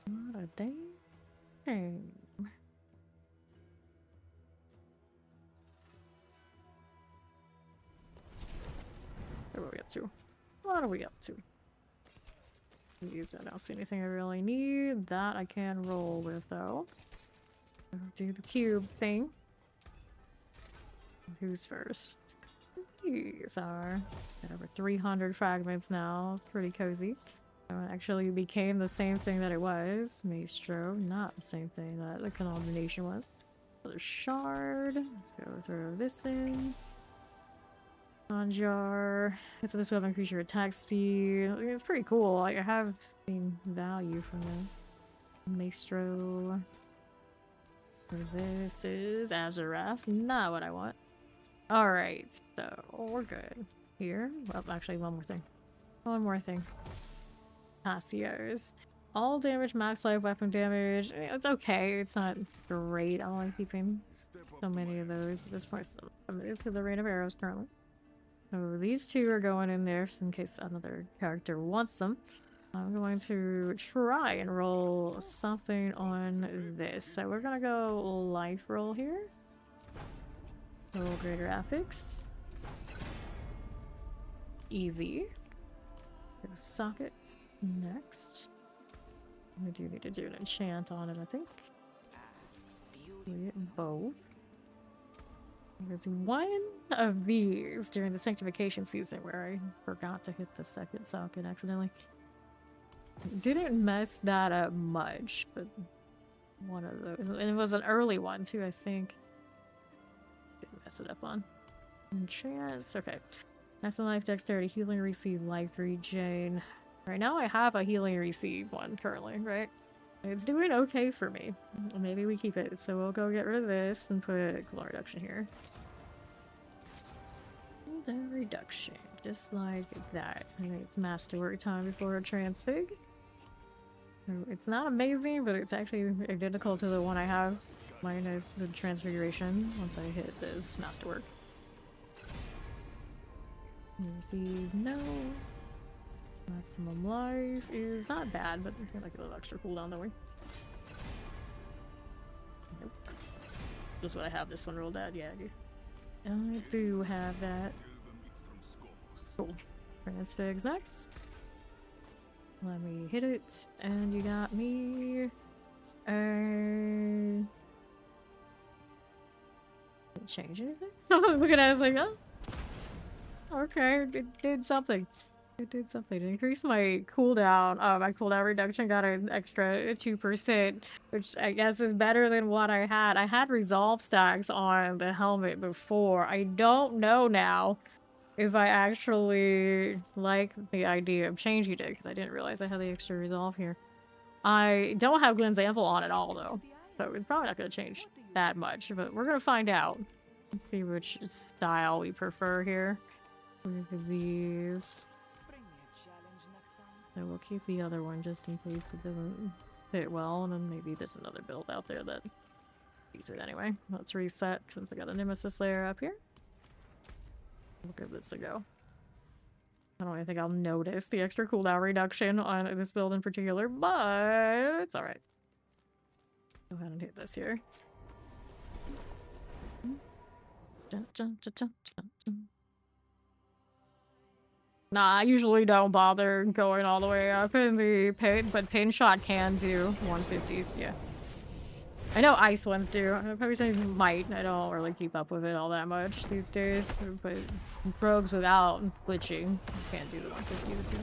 Not a dang thing. What are we up to? What are we up to? These, I don't see anything I really need. That I can roll with, though. I'll do the cube thing. Who's first? These are. Got over 300 fragments now. It's pretty cozy. It actually became the same thing that it was. Maestro, not the same thing that the Condemnation was. Another shard. Let's go throw this in. Conjar. It's this weapon creature attack speed. It's pretty cool. Like, I have seen value from this. Maestro. This is Azarath. Not what I want. Alright, so we're good. Here. Well, actually, one more thing. One more thing. Cassios. All damage, max life, weapon damage. It's okay. It's not great. I don't like keeping so many of those at this point. So I'm committed to the Rain of Arrows currently. So these 2 are going in there in case another character wants them. I'm going to try and roll something on this. So we're gonna go life roll here. Roll greater affix. Easy. Go sockets. Next. We do need to do an enchant on it, I think. We get both. There's one of these during the sanctification season where I forgot to hit the second socket accidentally. Didn't mess that up much, but one of those. And it was an early one too, I think. Didn't mess it up on. Chance. Okay. Maximum life, dexterity, healing, receive, life regen. Right now I have a healing receive one currently, right? It's doing okay for me. Maybe we keep it. So we'll go get rid of this and put cooldown reduction here. Cooldown reduction. Just like that. I think it's masterwork time before a transfig. It's not amazing, but it's actually identical to the one I have. Minus the transfiguration once I hit this masterwork. Receive no. Maximum life is not bad, but we feel like a little extra cooldown, don't we? Nope. Just what I have this one rolled out. Yeah, I do have that. Cool. Transfigs next. Let me hit it, and you got me. Change anything? I'm looking at it like, oh. Okay, it did something. It did something. It increased my cooldown. My cooldown reduction got an extra 2%, which I guess is better than what I had. I had resolve stacks on the helmet before. I don't know now if I actually like the idea of changing it, because I didn't realize I had the extra resolve here. I don't have Glenn's Anvil on at all, though, so it's probably not going to change that much, but we're going to find out. Let's see which style we prefer here. Look at these. So we'll keep the other one just in case it doesn't fit well, and then maybe there's another build out there that uses it anyway. Let's reset since I got a Nemesis layer up here. We'll give this a go. I don't even think I'll notice the extra cooldown reduction on this build in particular, but it's alright. Go ahead and hit this here. Dun, dun, dun, dun, dun, dun. Nah, I usually don't bother going all the way up in the pain, but pain shot can do 150s, yeah. I know ice ones do. I probably say might. I don't really keep up with it all that much these days, but rogues without glitching can't do the 150s. Yeah.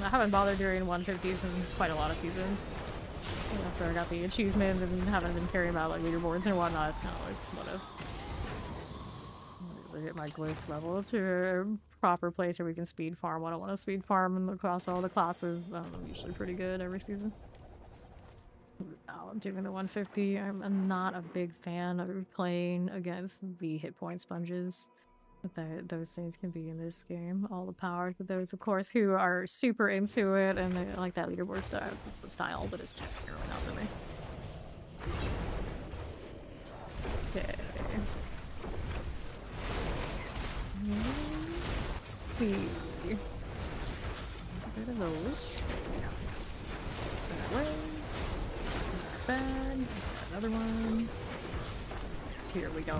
I haven't bothered doing 150s in quite a lot of seasons. After I got the achievement and haven't been caring about like leaderboards and whatnot, it's kind of like what ifs. I hit my glyphs level to a proper place where we can speed farm what I want to speed farm and across all the classes. I'm usually pretty good every season. Now I'm doing the 150. I'm not a big fan of playing against the hit point sponges that those things can be in this game. All the power to those, of course, who are super into it and they like that leaderboard style, but it's just really not for me. Okay. Let's see. Get rid of those. That way. Bad. Another one. Here we go.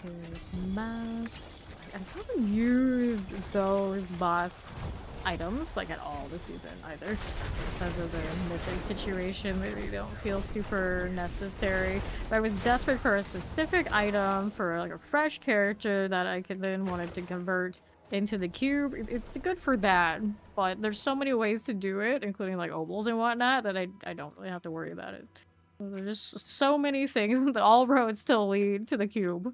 Here's masks. I haven't used those boss items like at all this season either. Because of the mythic situation, they don't feel super necessary. But I was desperate for a specific item for like a fresh character that I could then wanted to convert into the cube. It's good for that, but there's so many ways to do it, including like obols and whatnot, that I don't really have to worry about it. So there's so many things that all roads still lead to the cube.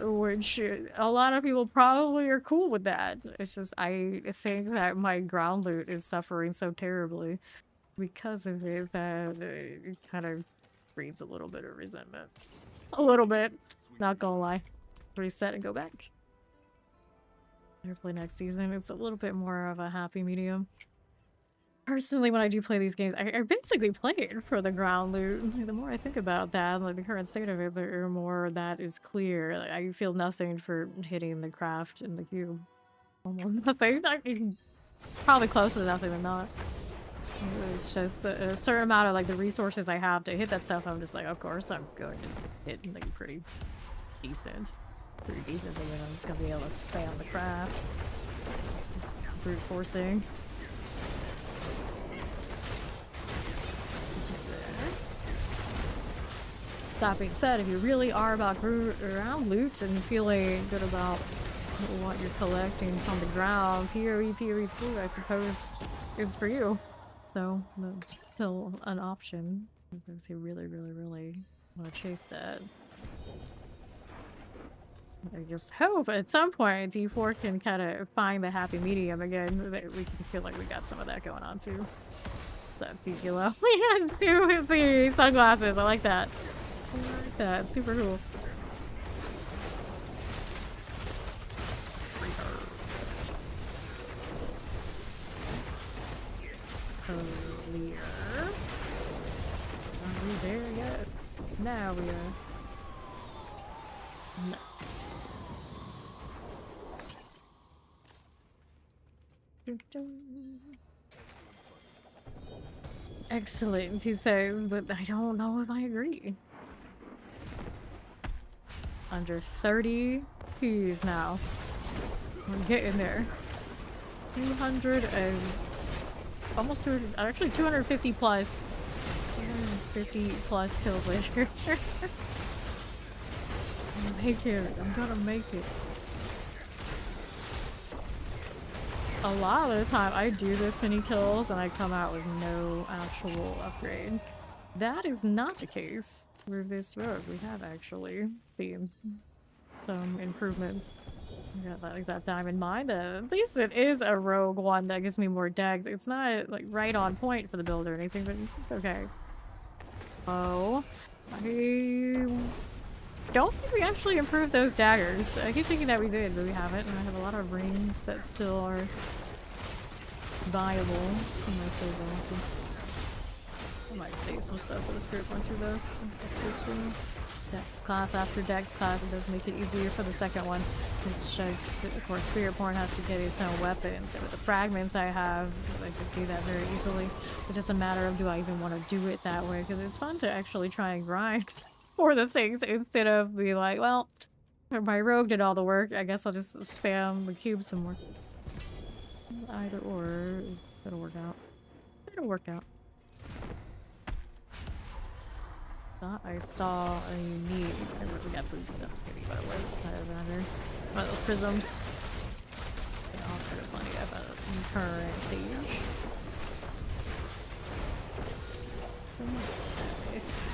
Which a lot of people probably are cool with that. It's just I think that my ground loot is suffering so terribly because of it that it kind of breeds a little bit of resentment. A little bit. Not gonna lie. Reset and go back. Hopefully next season it's a little bit more of a happy medium. Personally, when I do play these games, I basically play it for the ground loot. The more I think about that, like the current state of it, the more that is clear. Like, I feel nothing for hitting the craft in the cube. Almost nothing. Probably closer to nothing than not. It's just a certain amount of like the resources I have to hit that stuff. I'm just like, of course, I'm going to hit like pretty decent. Pretty decent, but then I'm just gonna be able to spam the craft. Brute forcing. That being said, if you really are about around loot and feeling good about what you're collecting on the ground, PoE 2, I suppose, is for you. So, that's still an option. For those who really want to chase that. I just hope at some point D4 can kind of find the happy medium again. That we can feel like we got some of that going on too. That Fukilo. Yeah, too with the sunglasses. I like that. I like that. Super cool. Clear. Are we there yet? Now we are. Nice. Excellent, he says, but I don't know if I agree. Under 30 keys now. We're getting there. 200 and almost 200, actually 250 plus. 250 plus kills later. Make it. I'm gonna make it. A lot of the time I do this many kills and I come out with no actual upgrade. That is not the case with this rogue. We have actually seen some improvements. I got that, like that diamond mine. At least it is a rogue one that gives me more degs. It's not like right on point for the build or anything, but it's okay. Oh, I don't think we actually improved those daggers. I keep thinking that we did, but we haven't. And I have a lot of rings that still are viable unless I want to. I might save some stuff for the spirit point too, though. Dex class after Dex class, it does make it easier for the second one. It's just, of course, spirit porn has to get its own weapons. So with the fragments I have, I could do that very easily. It's just a matter of do I even want to do it that way, because it's fun to actually try and grind for the things instead of be like, well, my rogue did all the work, I guess I'll just spam the cube some more. Either or, it'll work out. It'll work out. Thought I saw a unique. I really got boots, that's maybe what it was. I'd rather. One of those prisms. They offer plenty of a current page. Nice.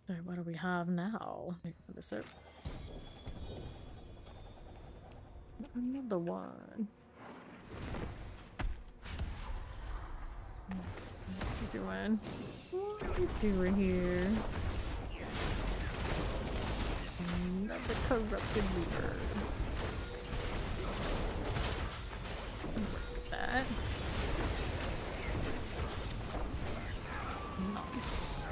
So what do we have now? Let me put this up. Another one. What are you doing? What are you doing here? Another corrupted leader. Look at that. Nice.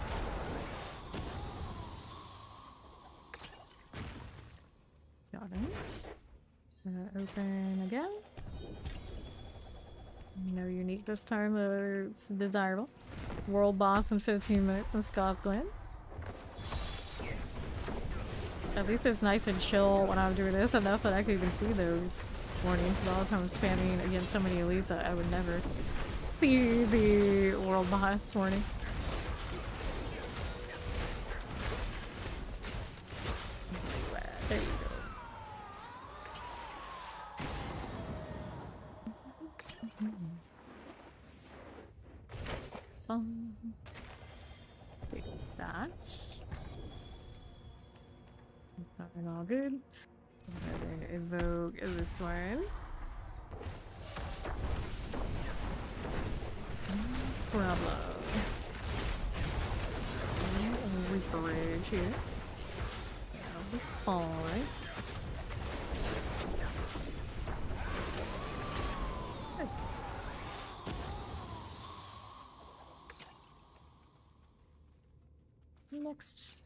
Got it. Open again. No unique this time, but it's desirable. World boss in 15 minutes in Ska's Glen. At least it's nice and chill when I'm doing this, enough that I can even see those warnings. But all the time I'm spamming against so many elites that I would never see the world boss warning. There you go. Take that. Nothing all good. I'm going to invoke this one. Problem. Reaperage here. That'll be fine. Next.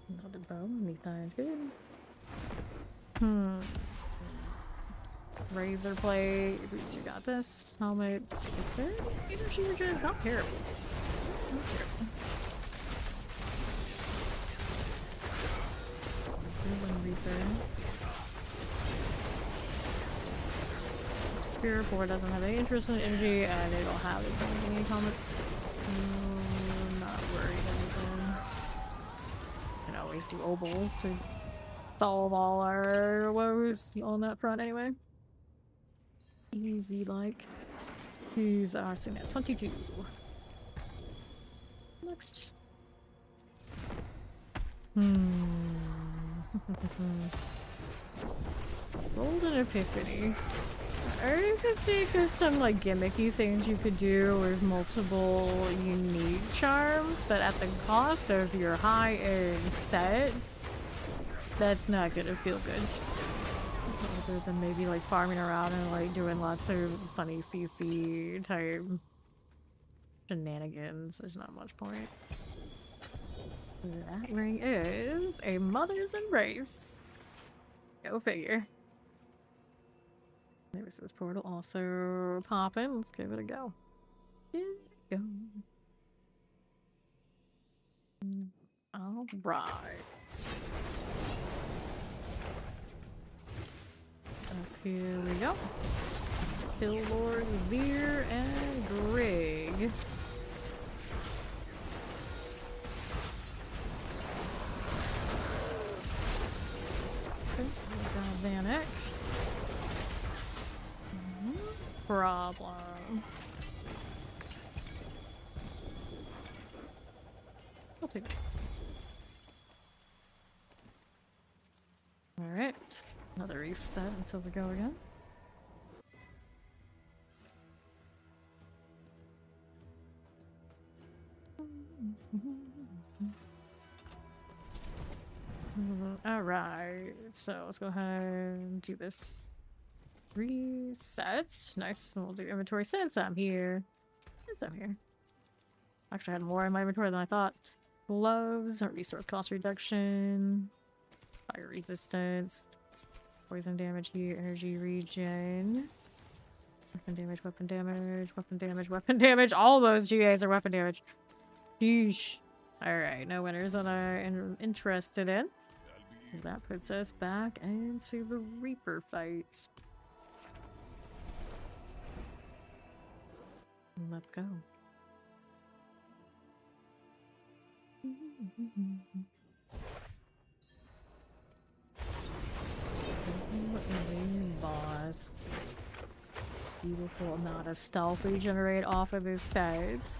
Another bow, anything good. Razor blade. Boots, you got this. Helmet. Is there energy regen? It's not terrible. It's not terrible. One Reaper. Spear 4 doesn't have any interest in energy, and it'll have its own thingy comments. Not worried anything. Can always do obols to solve all our woes on that front anyway. Easy like. He's sitting at 22. Next. Golden Epiphany. I could think of some like gimmicky things you could do with multiple unique charms, but at the cost of your high-end sets, that's not gonna feel good. Other than maybe like farming around and like doing lots of funny CC type shenanigans. There's not much point. That ring is a Mother's Embrace. Go figure. There's this portal also popping. Let's give it a go. Here we go. Alright. Up here we go. Let's kill Lord Veer and Greg. Vanek. Problem. I'll take this. Alright. Another reset until we go again. Alright, so let's go ahead and do this. Reset. Nice. We'll do inventory since I'm here. Since I'm here. Actually, I had more in my inventory than I thought. Gloves, resource cost reduction, fire resistance, poison damage, heat, energy regen, weapon damage, weapon damage, weapon damage, weapon damage. All those GAs are weapon damage. Sheesh. Alright, no winners that I'm interested in. That puts us back into the Reaper fights. Let's go. Boss. Beautiful amount of stealth we generate off of his sides.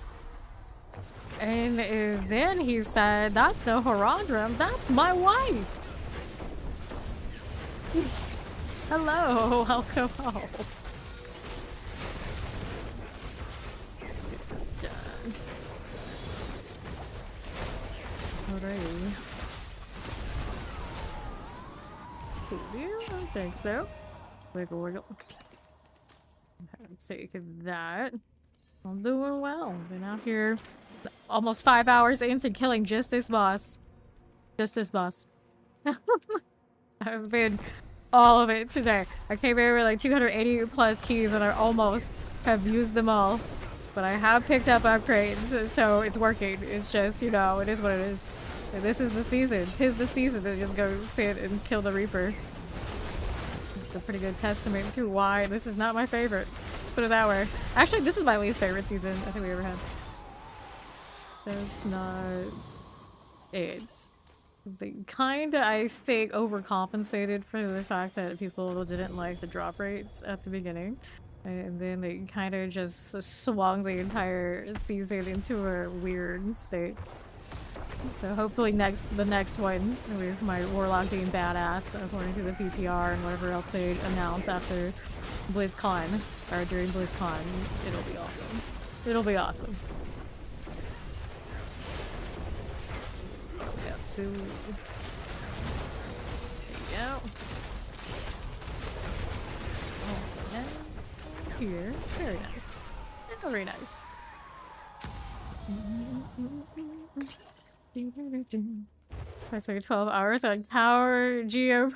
And then he said, that's no Horadrim, that's my wife! Hello, welcome home. Get this done. Alrighty. Cool. I don't think so. Wiggle, wiggle. Take that. I'm doing well. Been out here almost 5 hours into killing just this boss. Just this boss. I've been all of it today. I came in with like 280 plus keys and I almost have used them all. But I have picked up upgrades, so it's working. It's just, you know, it is what it is. And this is the season. 'Tis the season to just go sit and kill the Reaper. It's a pretty good testament to why this is not my favorite. Put it that way. Actually, this is my least favorite season I think we ever had. That's not it. They kinda, I think, overcompensated for the fact that people didn't like the drop rates at the beginning. And then they kinda just swung the entire season into a weird state. So hopefully the next one, with my Warlock being badass, according to the PTR and whatever else they announce after BlizzCon, or during BlizzCon, it'll be awesome. It'll be awesome. Yep, so... There you go. Oh, yeah. Here. Very nice. Very nice. I spent 12 hours on Power Geo.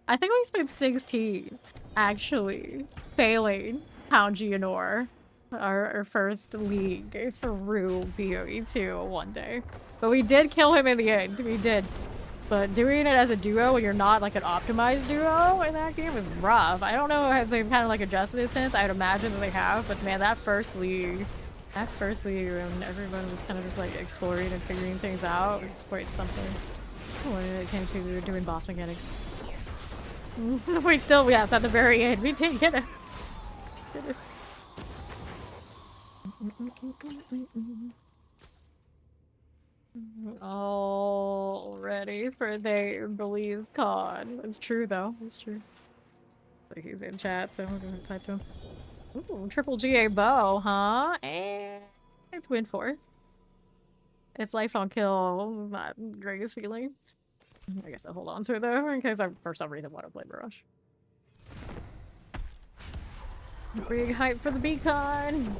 I think we spent 16 actually failing Pound Geonor, our first league through BOE2 one day. But we did kill him in the end. We did. But doing it as a duo when you're not like an optimized duo in that game is rough. I don't know if they've kind of like adjusted it since. I'd imagine that they have, but man, that first league when everyone was kind of just like exploring and figuring things out was quite something when it came to doing boss mechanics. We still, yeah, it's at the very end. We did get it. All ready for they believe con. It's true though. It's true. Like he's in chat, so I'm gonna type to him. Ooh, triple GA bow, huh? And it's Wind Force. It's life on kill. Not greatest feeling. I guess I'll hold on to it though, in case I for some reason want to play Barrage. Big hype for the beacon.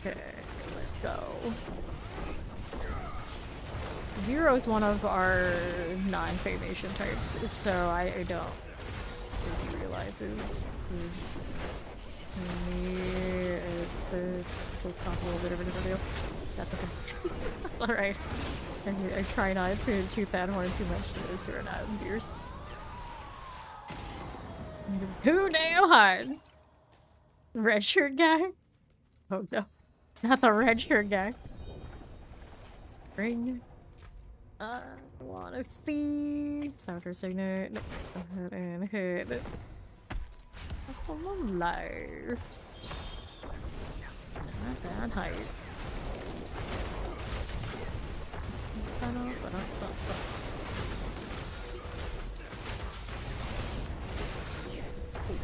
Okay, let's go. Zero is one of our non-famation types, so I don't think he realizes it's a little bit of a different deal. That's okay. That's alright. I try not to toot that horn too much to those who are not viewers. It's too damn hard. Red shirt guy? Oh no. Not the red shirt guy. Ring. I wanna see. Souter Signet. Go ahead and hit this. That's a little low. Not that height.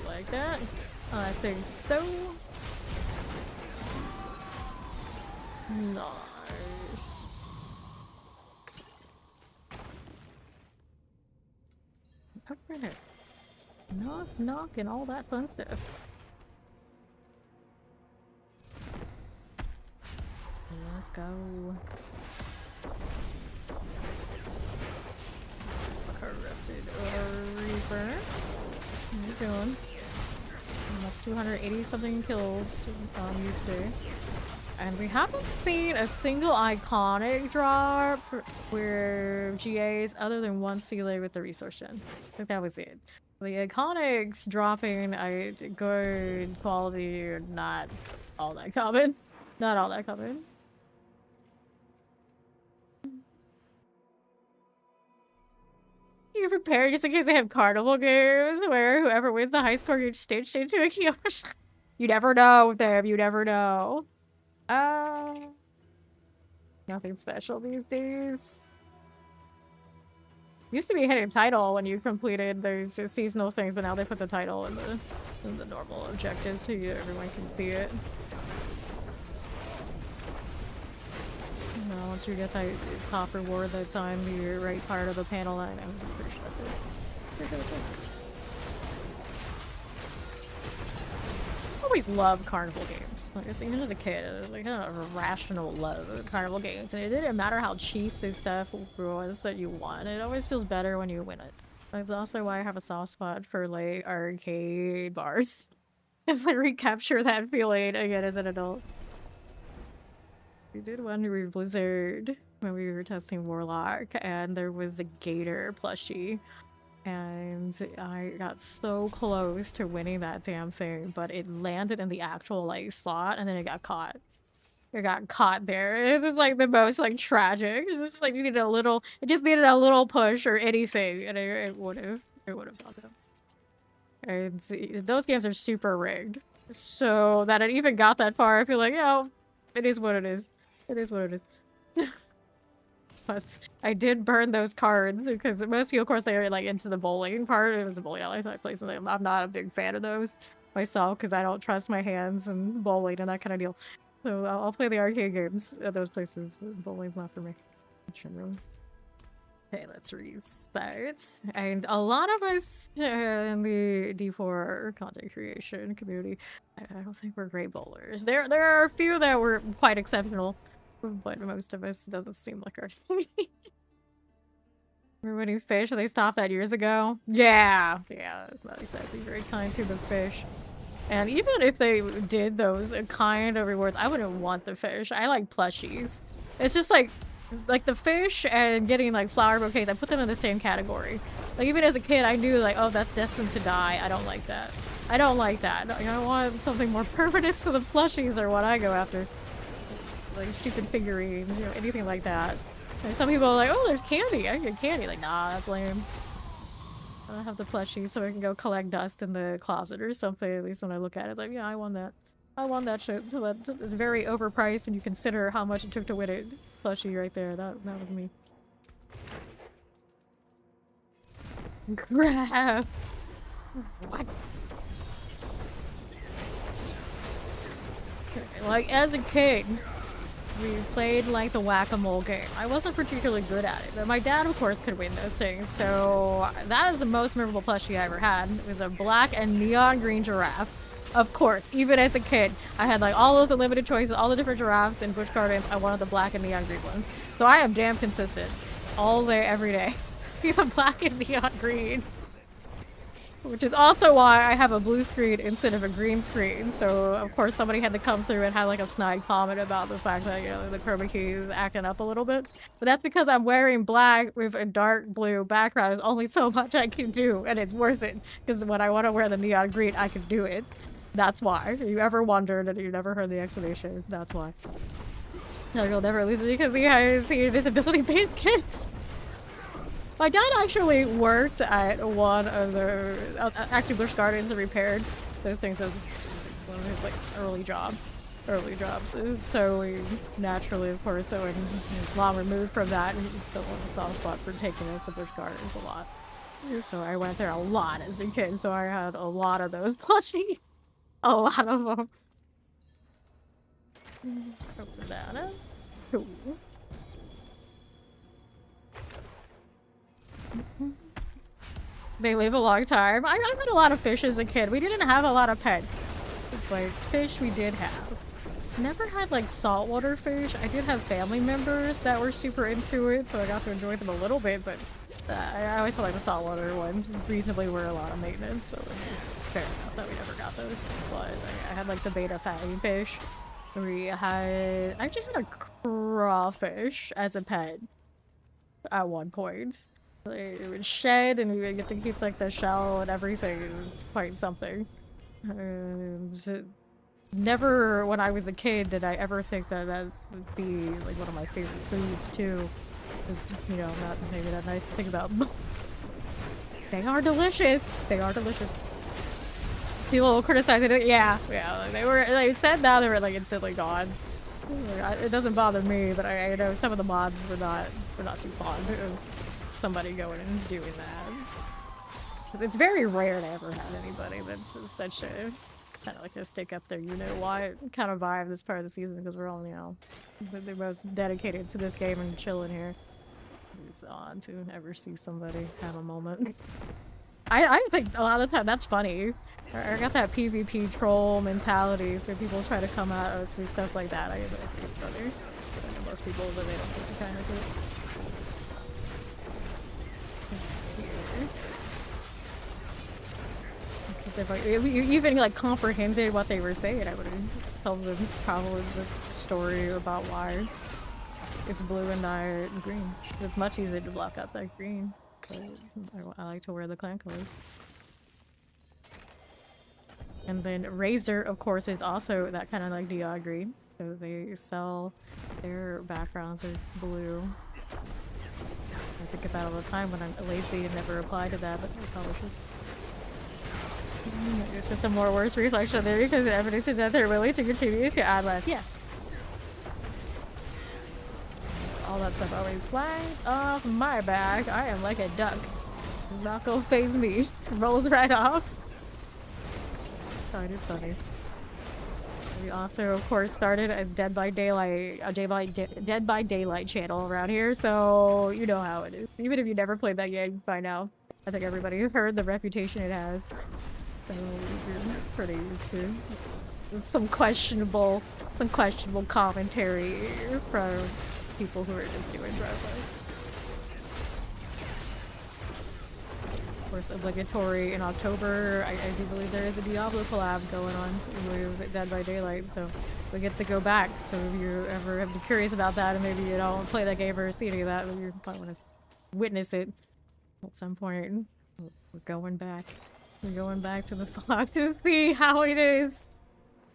Like that? I think so. Nice. Over here. Knock, knock, and all that fun stuff. Let's go. Corrupted Reaper. How you doing? Almost 280 something kills on you today. And we haven't seen a single iconic drop where GAs other than one Sealer with the resource gen. I think that was it. The iconics dropping a good quality are not all that common. Not all that common. You prepare just in case they have carnival games where whoever wins the high score gets stitched into a kiosk. You never know with them. You never know. Nothing special these days. Used to be hitting title when you completed those seasonal things, but now they put the title in the normal objectives so everyone can see it. No, once you get that top reward that's on the right part of the panel, I'm pretty sure that's it. Pretty sure that's it. I always loved carnival games. Like, even as a kid, like, I had a rational love of carnival games, and it didn't matter how cheap this stuff was that you won. It always feels better when you win it. That's also why I have a soft spot for like arcade bars. It's like recapture that feeling again as an adult. We did one with Blizzard when we were testing Warlock, and there was a gator plushie. And I got so close to winning that damn thing, but it landed in the actual like slot, and then it got caught. It got caught there. This is like the most like tragic. This is like you needed a little. It just needed a little push or anything, and it would have got them. And see, those games are super rigged, so that it even got that far. I feel like, it is what it is. It is what it is. But I did burn those cards because most people, of course, they are like into the bowling part. It was a bowling alley type place, and I'm not a big fan of those myself because I don't trust my hands and bowling and that kind of deal. So I'll play the arcade games at those places, but bowling's not for me. Generally. Okay, let's restart. And a lot of us in the D4 content creation community, I don't think we're great bowlers. There are a few that were quite exceptional. But most of us doesn't seem like our thing. Remember winning fish? They stopped that years ago? Yeah, it's not exactly very kind to the fish. And even if they did those kind of rewards, I wouldn't want the fish. I like plushies. It's just like like the fish and getting like flower bouquets, I put them in the same category. Like even as a kid, I knew like, oh, that's destined to die. I don't like that. I don't like that. I want something more permanent, so the plushies are what I go after. Like stupid figurines, you know, anything like that. And some people are like, oh, there's candy. I can get candy. Like, nah, that's lame. I have the plushie so I can go collect dust in the closet or something. At least when I look at it, it's like, yeah, I want that. I want that shit. It's very overpriced when you consider how much it took to win it. Plushie right there. That was me. Crafts. What? Like as a kid, we played like the whack-a-mole game. I wasn't particularly good at it, but my dad, of course, could win those things. So that is the most memorable plushie I ever had. It was a black and neon green giraffe. Of course, even as a kid, I had like all those unlimited choices, all the different giraffes in Busch Gardens. I wanted the black and neon green one. So I am damn consistent. All day, every day. The black and neon green. Which is also why I have a blue screen instead of a green screen. So, of course, somebody had to come through and have like a snide comment about the fact that, you know, the chroma key is acting up a little bit. But that's because I'm wearing black with a dark blue background. There's only so much I can do, and it's worth it. Because when I want to wear the neon green, I can do it. That's why. If you ever wondered and you never heard the explanation, that's why. No, you'll never lose me because we have invisibility-based kids. My dad actually worked at one of the Active Busch Gardens and repaired those things as one of his like early jobs. So we naturally, of course, so when he's long removed from that, he still has a soft spot for taking us to Busch Gardens a lot. So I went there a lot as a kid, so I had a lot of those plushies. A lot of them. Open that up. Cool. They live a long time. I had a lot of fish as a kid. We didn't have a lot of pets. Like, fish we did have. Never had, like, saltwater fish. I did have family members that were super into it, so I got to enjoy them a little bit, but I always felt like the saltwater ones reasonably were a lot of maintenance, so fair enough that we never got those. But I had, like, the beta fatty fish. I actually had a crawfish as a pet at one point. It would shed and we would get to keep like the shell and everything. It was quite something. Never when I was a kid did I ever think that that would be like one of my favorite foods too. Just, you know, not maybe that nice to think about. They are delicious. They are delicious. People criticize it. Yeah, like they were. They said now they were like instantly gone. It doesn't bother me, but I know some of the mods were not too fond of somebody going and doing that. It's very rare to ever have anybody that's such a kind of like a stick up there, you know why kind of vibe this part of the season because we're all, you know, the most dedicated to this game and chilling here. It's odd to ever see somebody have a moment. I think a lot of the time that's funny. I got that PvP troll mentality, so people try to come at us with stuff like that. I think it's funny. I know most people, but they don't get to kind of do it. Because if you even like comprehended what they were saying, I would have told them probably this story about why it's blue and not green. It's much easier to block out that green. But I like to wear the clan colors. And then Razor, of course, is also that kind of like neon green. So they sell their backgrounds are blue. I think about it all the time when I'm lazy and never apply to that, but I probably should. It's just a more worse reflection there because the evidence is that they're willing to continue to add less. Yeah. All that stuff always slides off my back. I am like a duck. It's not gonna faze me. Rolls right off. Kind of funny. We also, of course, started as Dead by Daylight, a Dead by Daylight channel around here, so you know how it is. Even if you never played that game by now, I think everybody has heard the reputation it has. So you're pretty used to some questionable commentary from people who are just doing broadcasts. course, obligatory in October. I do believe there is a Diablo collab going on with Dead by Daylight, so we get to go back. So if you ever have been curious about that, and maybe you don't play that game or see any of that, but you probably want to witness it at some point. We're going back. We're going back to the fog to see how it is.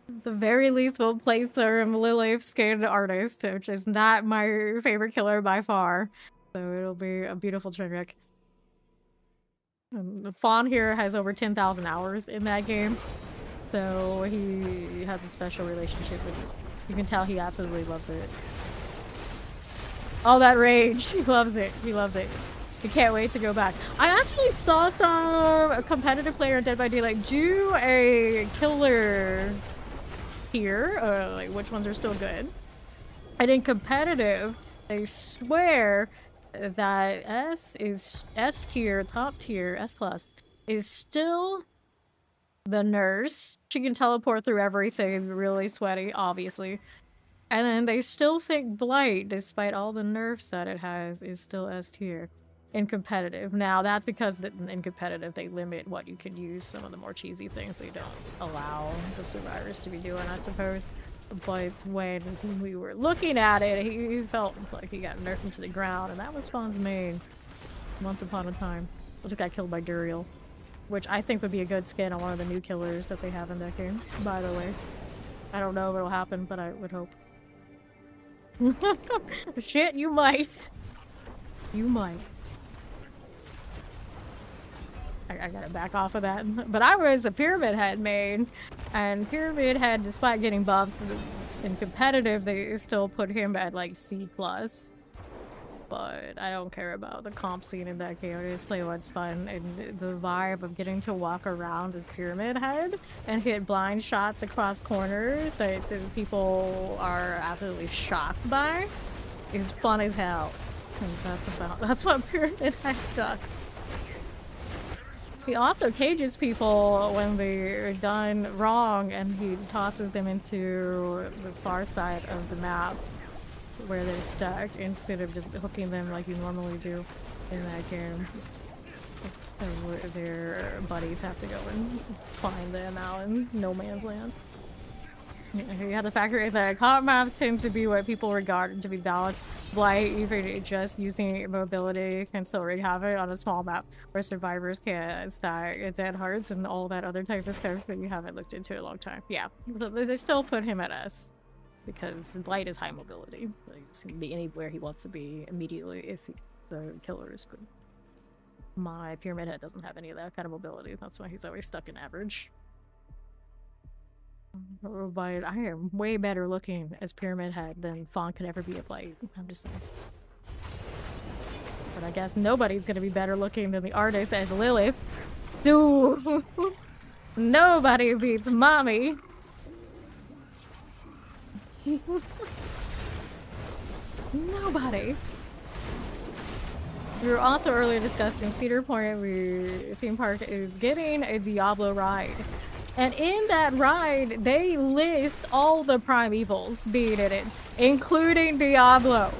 At the very least, we'll play some Lilith skinned artist, which is not my favorite killer by far. So it'll be a beautiful train wreck. The Fawn here has over 10,000 hours in that game, so he has a special relationship with it. You can tell he absolutely loves it. All that rage, he loves it. He loves it. He can't wait to go back. I actually saw a competitive player in Dead by Daylight do a killer here, like which ones are still good. And in competitive, they swear that S tier, top tier, S plus, is still the nurse. She can teleport through everything, really sweaty, obviously. And then they still think Blight, despite all the nerfs that it has, is still S tier in competitive. Now, that's because in competitive, they limit what you can use, some of the more cheesy things they don't allow the survivors to be doing, I suppose. But when we were looking at it, he felt like he got nerfed into the ground, and that was Fawn's main once upon a time. Which got killed by Duriel, which I think would be a good skin on one of the new killers that they have in that game, by the way. I don't know if it'll happen, but I would hope. Shit, you might. You might. I gotta back off of that. But I was a Pyramid Head main, and Pyramid Head, despite getting buffs in competitive, they still put him at like C+. But I don't care about the comp scene in that game. I just play what's fun, and the vibe of getting to walk around as Pyramid Head and hit blind shots across corners that people are absolutely shocked by is fun as hell. And that's what Pyramid Head does. He also cages people when they're done wrong, and he tosses them into the far side of the map where they're stuck, instead of just hooking them like you normally do in that game. So their buddies have to go and find them out in no man's land. You have to factor in that comp maps tend to be what people regard to be balanced. Blight, even just using mobility, can still wreak havoc on a small map where survivors can't stack dead hearts and all that other type of stuff that you haven't looked into in a long time. Yeah, they still put him at S because Blight is high mobility. Like, he can be anywhere he wants to be immediately if the killer is good. My Pyramid Head doesn't have any of that kind of mobility. That's why he's always stuck in average. But I am way better looking as Pyramid Head than Fawn could ever be at Blight. I'm just saying. But I guess nobody's gonna be better looking than the artist as Lilith. Dude! Nobody beats Mommy! Nobody! We were also earlier discussing Cedar Point, theme park is getting a Diablo ride. And in that ride, they list all the primevals being in it, including Diablo.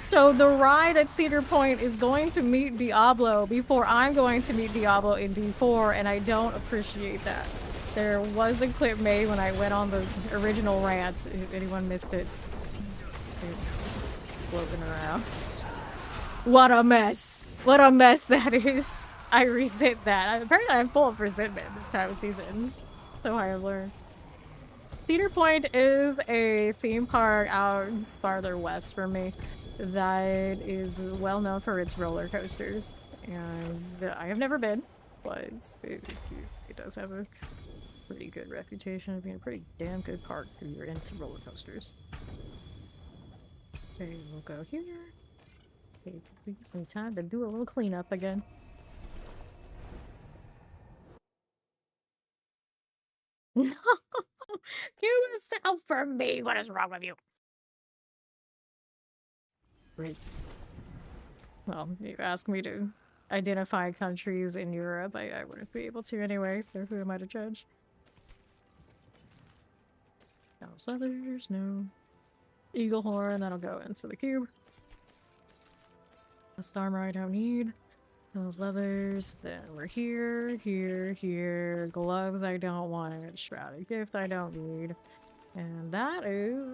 So the ride at Cedar Point is going to meet Diablo before I'm going to meet Diablo in D4, and I don't appreciate that. There was a clip made when I went on the original rant, if anyone missed it. It's floating around. What a mess. What a mess that is. I resent that. Apparently I'm full of resentment this time of season. So I have learned. Cedar Point is a theme park out farther west from me that is well known for its roller coasters. And I have never been, but it does have a pretty good reputation of being a pretty damn good park if you're into roller coasters. Okay, we'll go here. Okay, we get some time to do a little cleanup again. No! You yourself for me! What is wrong with you? Brits. Well, you asked me to identify countries in Europe. I wouldn't be able to anyway, so who am I to judge? No Southers, no. Eagle Horn, that'll go into the cube. A Starmer I don't need. Those leathers. Then we're here, here, here. Gloves I don't want. Shrouded gift I don't need. And that is...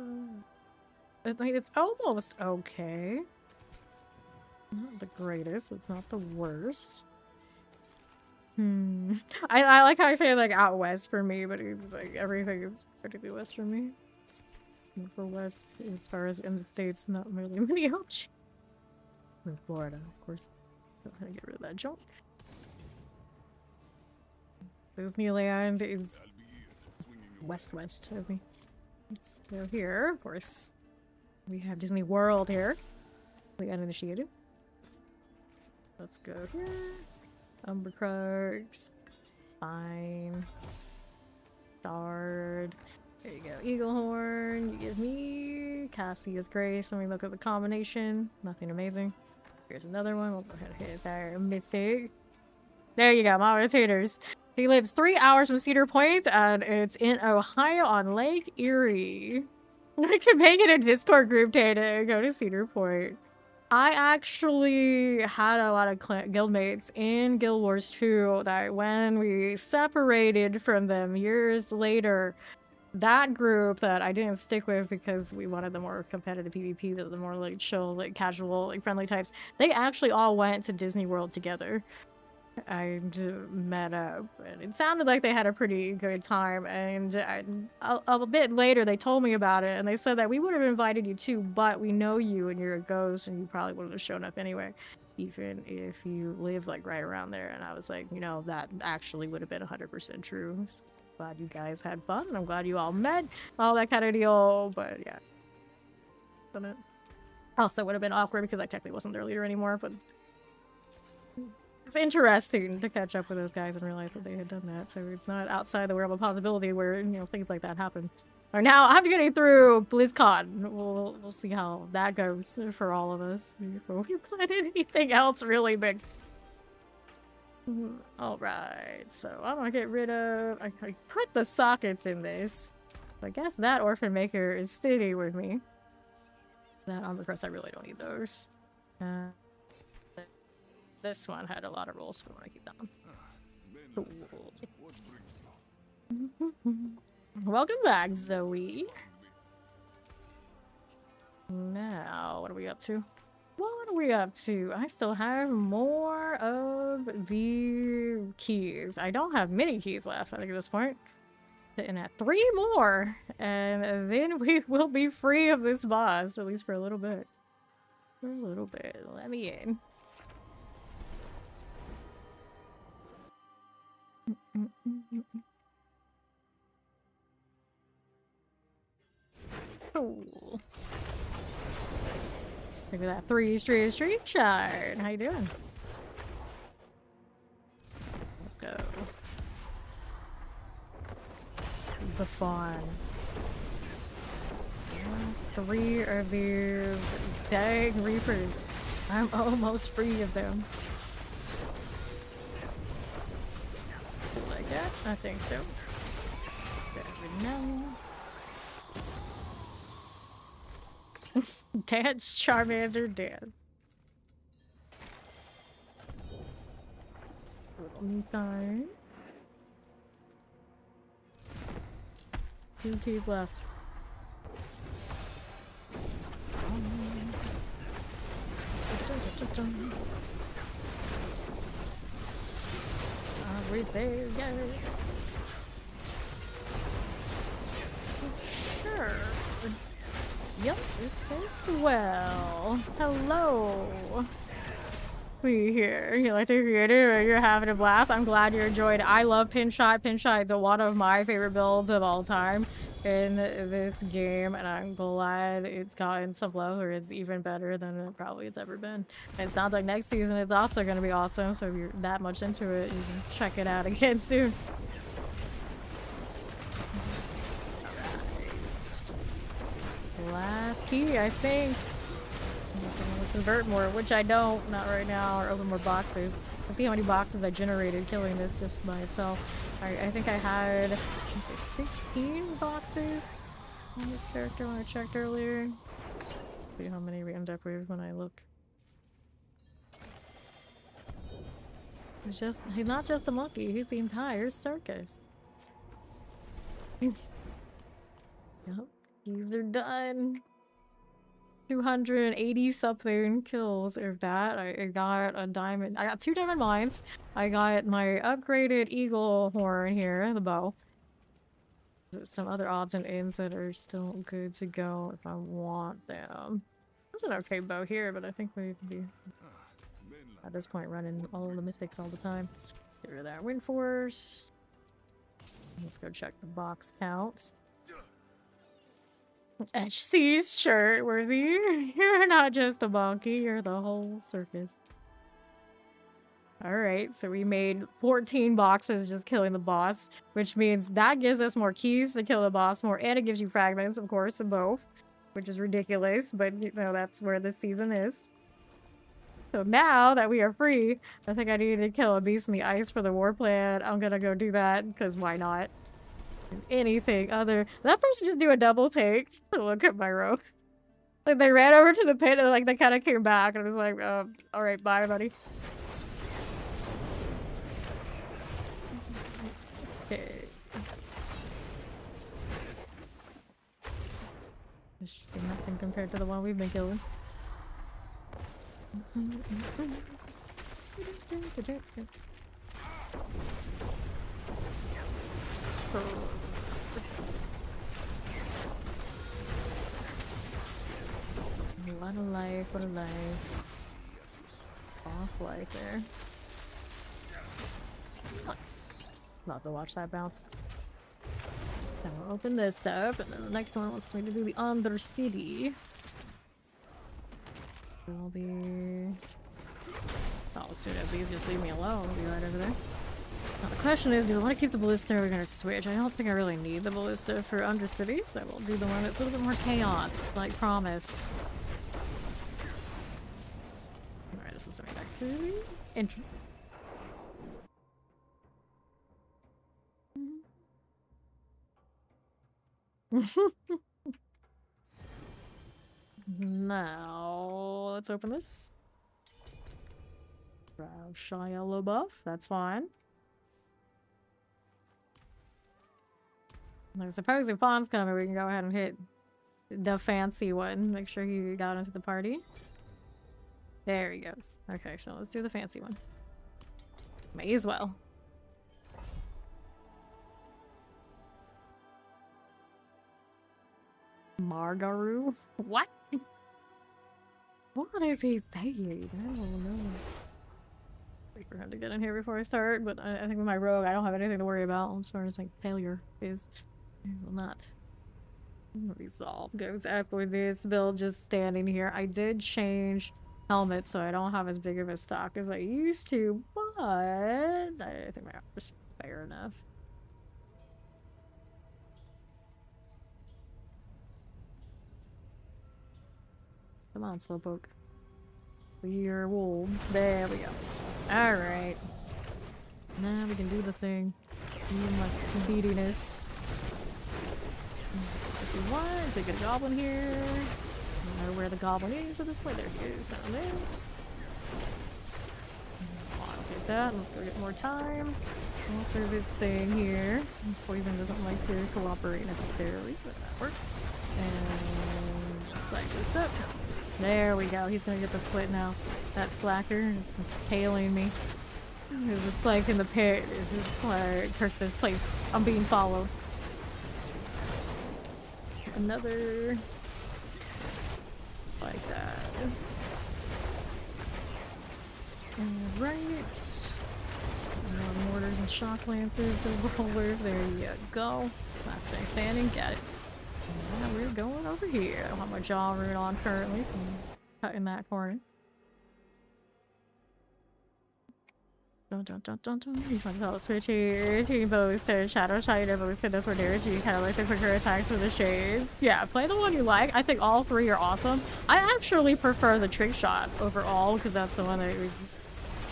I think it's almost okay. Not the greatest. It's not the worst. I like how I say like out west for me, but it's like everything is particularly west for me. And for west, as far as in the States, not really many options. In Florida, of course. I'm gonna get rid of that junk. Disneyland is west of me. Let's go here, of course. We have Disney World here. We uninitiated. Let's go here. Umber Crux. Fine. Shard. There you go. Eagle Horn. You give me Cassius Grace. Let me look at the combination. Nothing amazing. Here's another one. We'll go ahead and hit that mythic. There you go, my rotators. He lives 3 hours from Cedar Point, and it's in Ohio on Lake Erie. I can make it a Discord group day to go to Cedar Point. I actually had a lot of guildmates in Guild Wars 2 that when we separated from them years later, that group that I didn't stick with because we wanted the more competitive PvP, the more like chill, like casual, like friendly types, they actually all went to Disney World together. I met up, and it sounded like they had a pretty good time, and a bit later they told me about it, and they said that we would have invited you too, but we know you and you're a ghost and you probably wouldn't have shown up anyway, even if you live like right around there. And I was like, you know, that actually would have been 100% true. So glad you guys had fun, and I'm glad you all met, all that kind of deal. But yeah, it also would have been awkward because I technically wasn't their leader anymore, but it's interesting to catch up with those guys and realize that they had done that. So it's not outside the realm of possibility where, you know, things like that happen. Or now I'm getting through BlizzCon. We'll see how that goes for all of us before we plan anything else really big. Alright, so I'm gonna get rid of... I put the sockets in this. I guess that Orphan Maker is sitting with me. That Armor Crest, I really don't need those. This one had a lot of rolls, so I want to keep that one. Cool. Welcome back, Zoe. Now, what are we up to? What are we up to? I still have more of the keys. I don't have many keys left, I think, at this point. Sitting at 3 more, and then we will be free of this boss, at least for a little bit. For a little bit. Let me in. Cool. Look at that 3 street shard. How you doing? Let's go. The fun. Yes, 3 of these dang reapers. I'm almost free of them. Like that? I think so. Very nice. Dance, Charmander, dance. Little me time. 2 keys left. Are we there yet? Sure. Yep, it's swell. Hello. See here. You like to create it and you're having a blast. I'm glad you enjoyed. I love Pinshot. Pinshot is one of my favorite builds of all time in this game, and I'm glad it's gotten some love, or it's even better than it probably it's ever been. And it sounds like next season it's also going to be awesome, so if you're that much into it, you can check it out again soon. Last key, I think. I'm gonna convert more, which I don't, not right now, or open more boxes. Let's see how many boxes I generated killing this just by itself. I think I had, let's say, 16 boxes on this character when I checked earlier. See how many we end up with when I look. He's not just a monkey, he's the entire circus. Yep, these are done. 280 something kills of that. I got a diamond. I got 2 diamond mines. I got my upgraded eagle horn here, the bow. Some other odds and ends that are still good to go if I want them. There's an okay bow here, but I think we could be at this point running all of the mythics all the time. Get rid of that wind force. Let's go check the box counts. HC's shirt worthy. You're not just a monkey, you're the whole circus. Alright, so we made 14 boxes just killing the boss, which means that gives us more keys to kill the boss more, and it gives you fragments, of course, of both, which is ridiculous, but you know, that's where this season is. So now that we are free, I think I need to kill a beast in the ice for the war plan. I'm gonna go do that, because why not? Anything other. That person just do a double take. Look at my rogue. Like they ran over to the pit and like they kind of came back and I was like, all right, bye, buddy. Okay. This should be nothing compared to the one we've been killing. What a life, what a life. Boss life there. Nice. Love to watch that bounce. So we'll open this up, and then the next one wants me to do the Undercity. It'll be... Oh, as soon as these just leave me alone, I'll be right over there. Now the question is, do I want to keep the ballista or are we going to switch? I don't think I really need the ballista for Undercity, so we'll do the one that's a little bit more chaos, like promised. Alright, this is something back to the entrance. Now, let's open this. Shia LaBeouf, that's fine. I suppose if Fawn's coming, we can go ahead and hit the fancy one. Make sure he got into the party. There he goes. Okay, so let's do the fancy one. May as well. Margaru? What? What is he saying? I don't know. Wait for him to get in here before I start, but I think with my rogue, I don't have anything to worry about as far as like failure is. I will not. Resolve goes up with this build just standing here. I did change helmet, so I don't have as big of a stock as I used to, but I think my armor's fair enough. Come on, Slowpoke. We're wolves. There we go. Alright. Now we can do the thing. Use my speediness. What you want? Take a goblin here. I don't know where the goblin is at this point. There he is. Down there. I'll get that. Let's go get more time. Go through this thing here. Poison doesn't like to cooperate necessarily, but that works. And just like this up. There we go. He's gonna get the split now. That slacker is tailing me. It's like in the pit. It's like, curse this place. I'm being followed. Another. Like that. Alright. Mortars and shock lancers, the rollers. There you go. Last thing standing. Got it. Yeah, we're going over here. I don't have my jaw root on currently, so I'm cutting that corner. Dun. You find out switch here. Team ballista, shadow shiner, ballista, that's where damage. You kind of like the quicker attacks with the shades. Yeah, play the one you like. I think all three are awesome. I actually prefer the trick shot overall because that's the one that was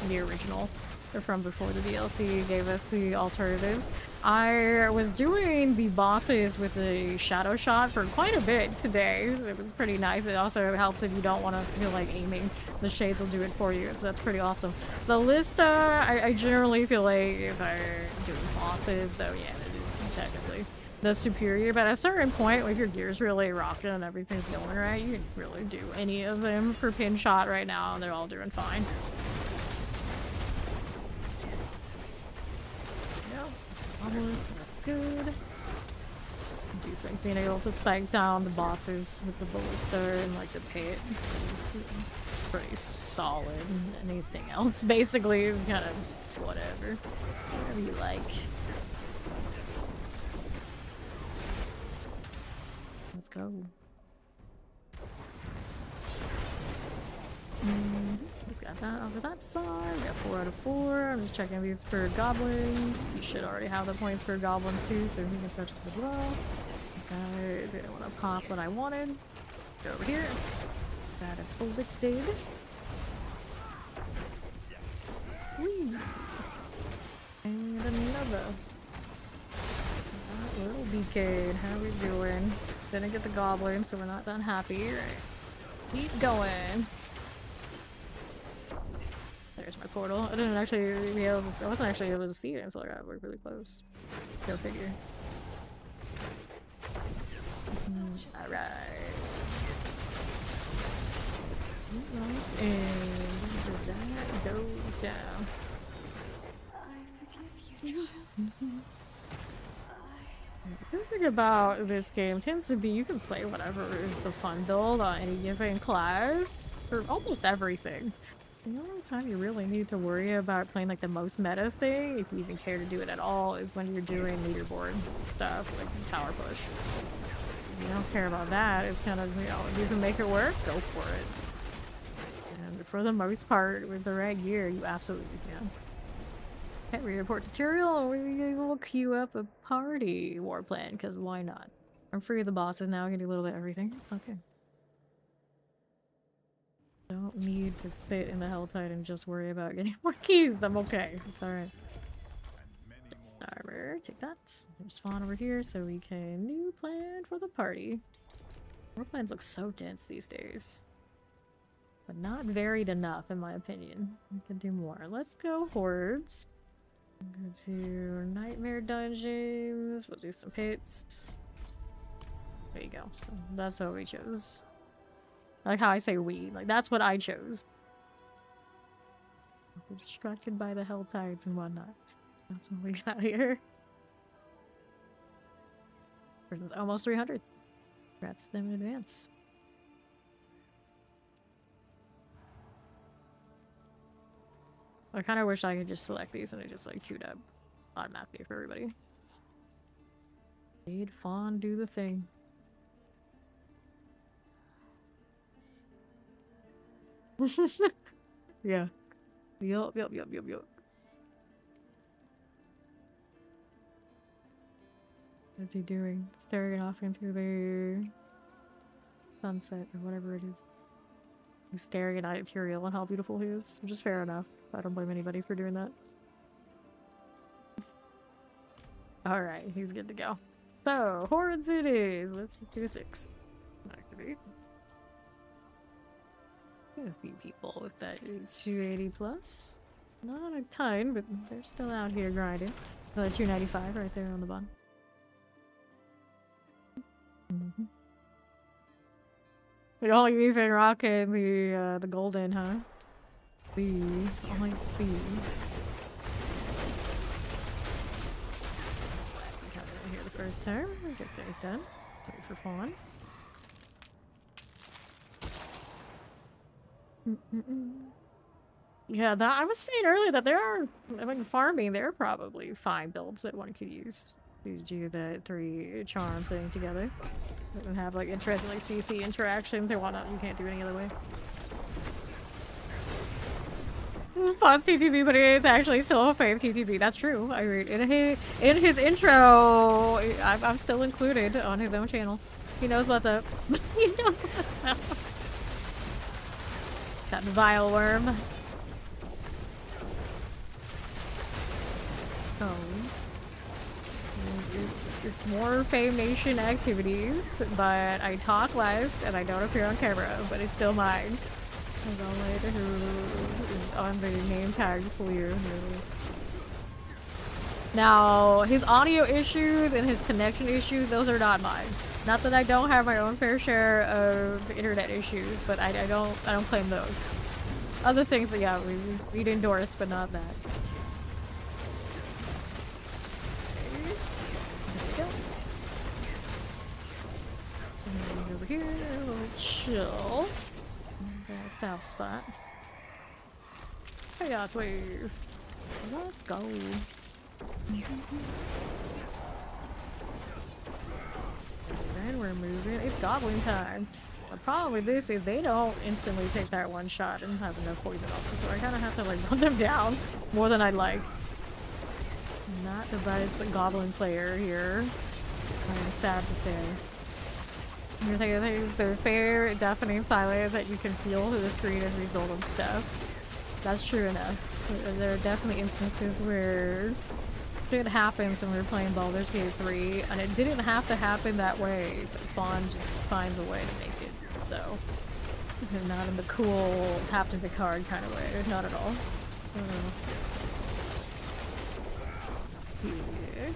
the original. Or from before the DLC gave us the alternatives. I was doing the bosses with the shadow shot for quite a bit today. It was pretty nice. It also helps if you don't want to feel like aiming. The shades will do it for you, so that's pretty awesome. The list, I generally feel like if I'm doing bosses, though, yeah, it is technically the superior. But at a certain point, if your gear's really rocking and everything's going right, you can really do any of them for pin shot right now, and they're all doing fine. That's good. I do think being able to spike down the bosses with the ballista and like the pit is pretty solid. Anything else basically kind of whatever you like. Let's go. Just got that over that side. We got 4 out of 4. I'm just checking these for goblins. You should already have the points for goblins too, so he can touch them as well. Okay, didn't want to pop what I wanted. Go over here. Got it afflicted. Whee! And another. That little beacon. How we doing? Didn't get the goblin, so we're not that happy. Right. Keep going. There's my portal. I didn't actually be able to, I wasn't actually able to see it until I got really close. Go figure. Alright. And that goes down. The good thing about this game tends to be you can play whatever is the fun build on any given class for almost everything. The only time you really need to worry about playing like the most meta thing, if you even care to do it at all, is when you're doing leaderboard stuff like tower push. If you don't care about that, it's kind of, you know, if you can make it work, go for it. And for the most part, with the right gear, you absolutely can. Okay, we report tutorial, we will queue up a party war plan, because why not? I'm free of the bosses now, I can do a little bit of everything. It's okay. Don't need to sit in the Helltide and just worry about getting more keys. I'm okay. It's alright. Starter, take that. Spawn over here so we can new plan for the party. War plans look so dense these days. But not varied enough, in my opinion. We can do more. Let's go hordes. Go to nightmare dungeons. We'll do some pits. There you go. So that's what we chose. I like how I say we. Like, that's what I chose. We're distracted by the Helltides and whatnot. That's what we got here. Person's almost 300. Congrats to them in advance. I kind of wish I could just select these and it just like queued up automatically for everybody. Made Fawn do the thing. Yeah. Yup. What's he doing? Staring off into the sunset or whatever it is. He's staring at Tyrael and how beautiful he is, which is fair enough. I don't blame anybody for doing that. Alright, he's good to go. So, hordes it is. Let's just do 6. Activate. A few people with that 280 plus. Not a ton, but they're still out here grinding. Another 295 right there on the bottom. But all you even rocking the golden, huh? I see. Got it here the first time. We get things done. Wait for Fawn. Yeah, that I was saying earlier that there are, I mean, farming, there are probably fine builds that one could use to do the 3 charm thing together. And have like interesting like CC interactions and whatnot. You can't do any other way. Fun TTB, but it's actually still a fave TTB. That's true. I mean, in his intro, I'm still included on his own channel. He knows what's up. He knows what's up. That vile worm. So, It's more Fame Nation activities, but I talk less and I don't appear on camera, but it's still mine. As always, who is on the name tag for you. Now, his audio issues and his connection issues, those are not mine. Not that I don't have my own fair share of internet issues, but I don't claim those. Other things that, yeah, we'd endorse, but not that. Over here, a little chill. South spot. Chaos wave. Let's go. And we're moving. It's goblin time. The problem with this is they don't instantly take that one shot and have enough poison off, so I kind of have to like run them down more than I'd like. Not the best goblin slayer here. I'm sad to say. I think the fair, deafening silence that you can feel through the screen as a result of stuff. That's true enough. There are definitely instances where shit happens when we're playing Baldur's Gate 3, and it didn't have to happen that way, but Fawn just finds a way to make it so. Not in the cool tap to the card kind of way. Not at all. Here.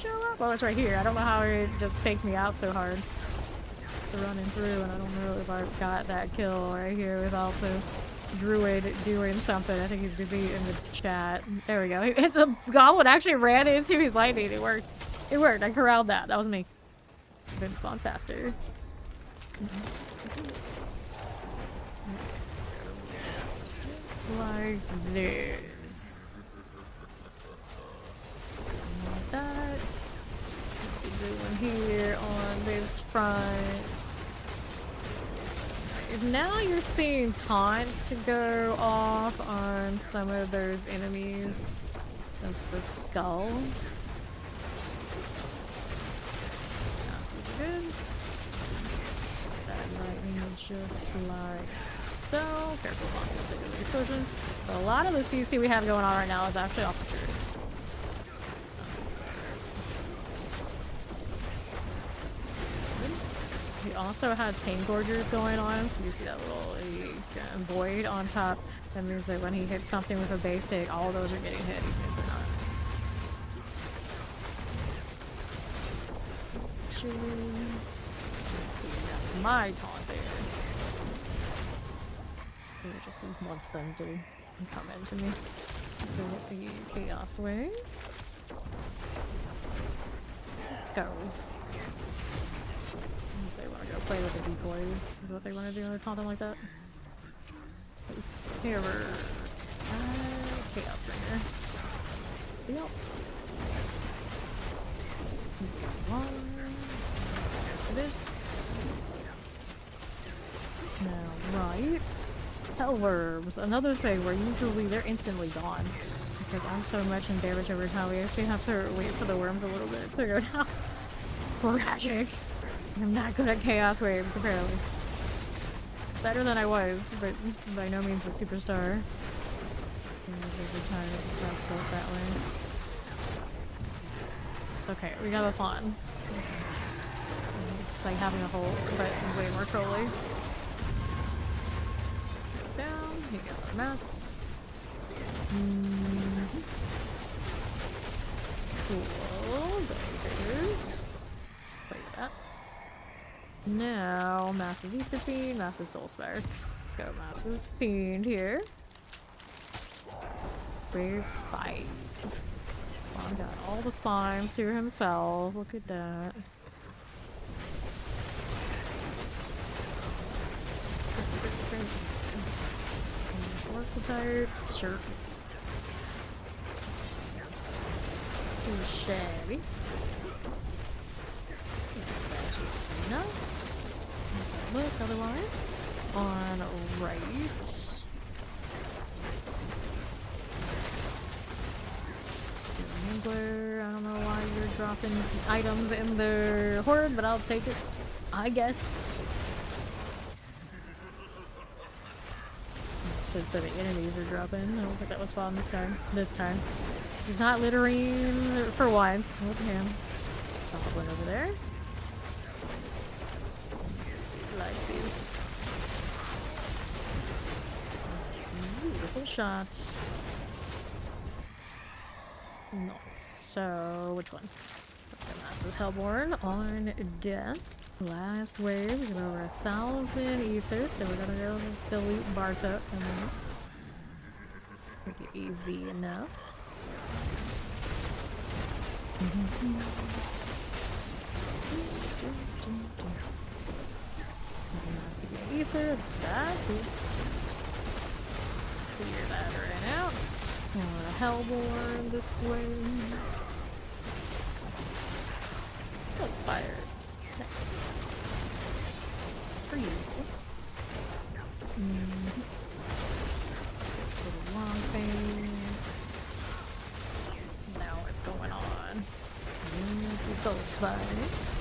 Show up? Oh, it's right here. I don't know how it just faked me out so hard. Running through, and I don't know if I got that kill right here without the druid doing something. I think he's busy in the chat. There we go. The goblin actually ran into his lightning. It worked. It worked. I corralled that. That was me. Then spawn faster. Just like this. Like that. Doing here on this front. Now you're seeing taunts to go off on some of those enemies. That's the skull. This is good. That lightning just like so. Careful on the explosion. But a lot of the CC we have going on right now is actually off the tree. He also has pain gorgers going on, so you see that little void on top. That means that when he hits something with a basic, all those are getting hit, even if they're not. That's my taunt there. He just wants them to come into me. With the chaos wave. Let's go. They want to go play with the decoys, is what they want to do when they're taunting like that. It's terror. Chaos bringer. Yep. There's this. Now, right. Hellworms. Another thing where usually they're instantly gone. Because I'm so much in damage over time, we actually have to wait for the worms a little bit to go down. Tragic. I'm not good at chaos waves, apparently. Better than I was, but by no means a superstar. Every time it's not built that way. Okay, we got a fawn. It's like having a hole, but way more trolly. Goes down, you got a mess. Cool, there's. Play that. Now, Masses Ether Fiend, Masses Soulspire. Go Masses Fiend here. Wave 5. Oh, got all the spines here himself. Look at that. Archetypes, sure. Too shabby. No. Look, otherwise. On right. Angler, I don't know why you're dropping items in the horde, but I'll take it, I guess. So the enemies are dropping. I don't think that was fun this time. He's not littering for once. With him. Goblin over there. Like these. Beautiful shots. Nice. So, which one? This is Hellborn on death. Last wave, we got over 1,000 ethers, so we're gonna go delete Bartok and then pretty easy enough. Has to be ether, that's it. Clear that right out. Hellborn this way. Expired. Nice. It's for you. Little long things. Now what's going on? We soul spikes.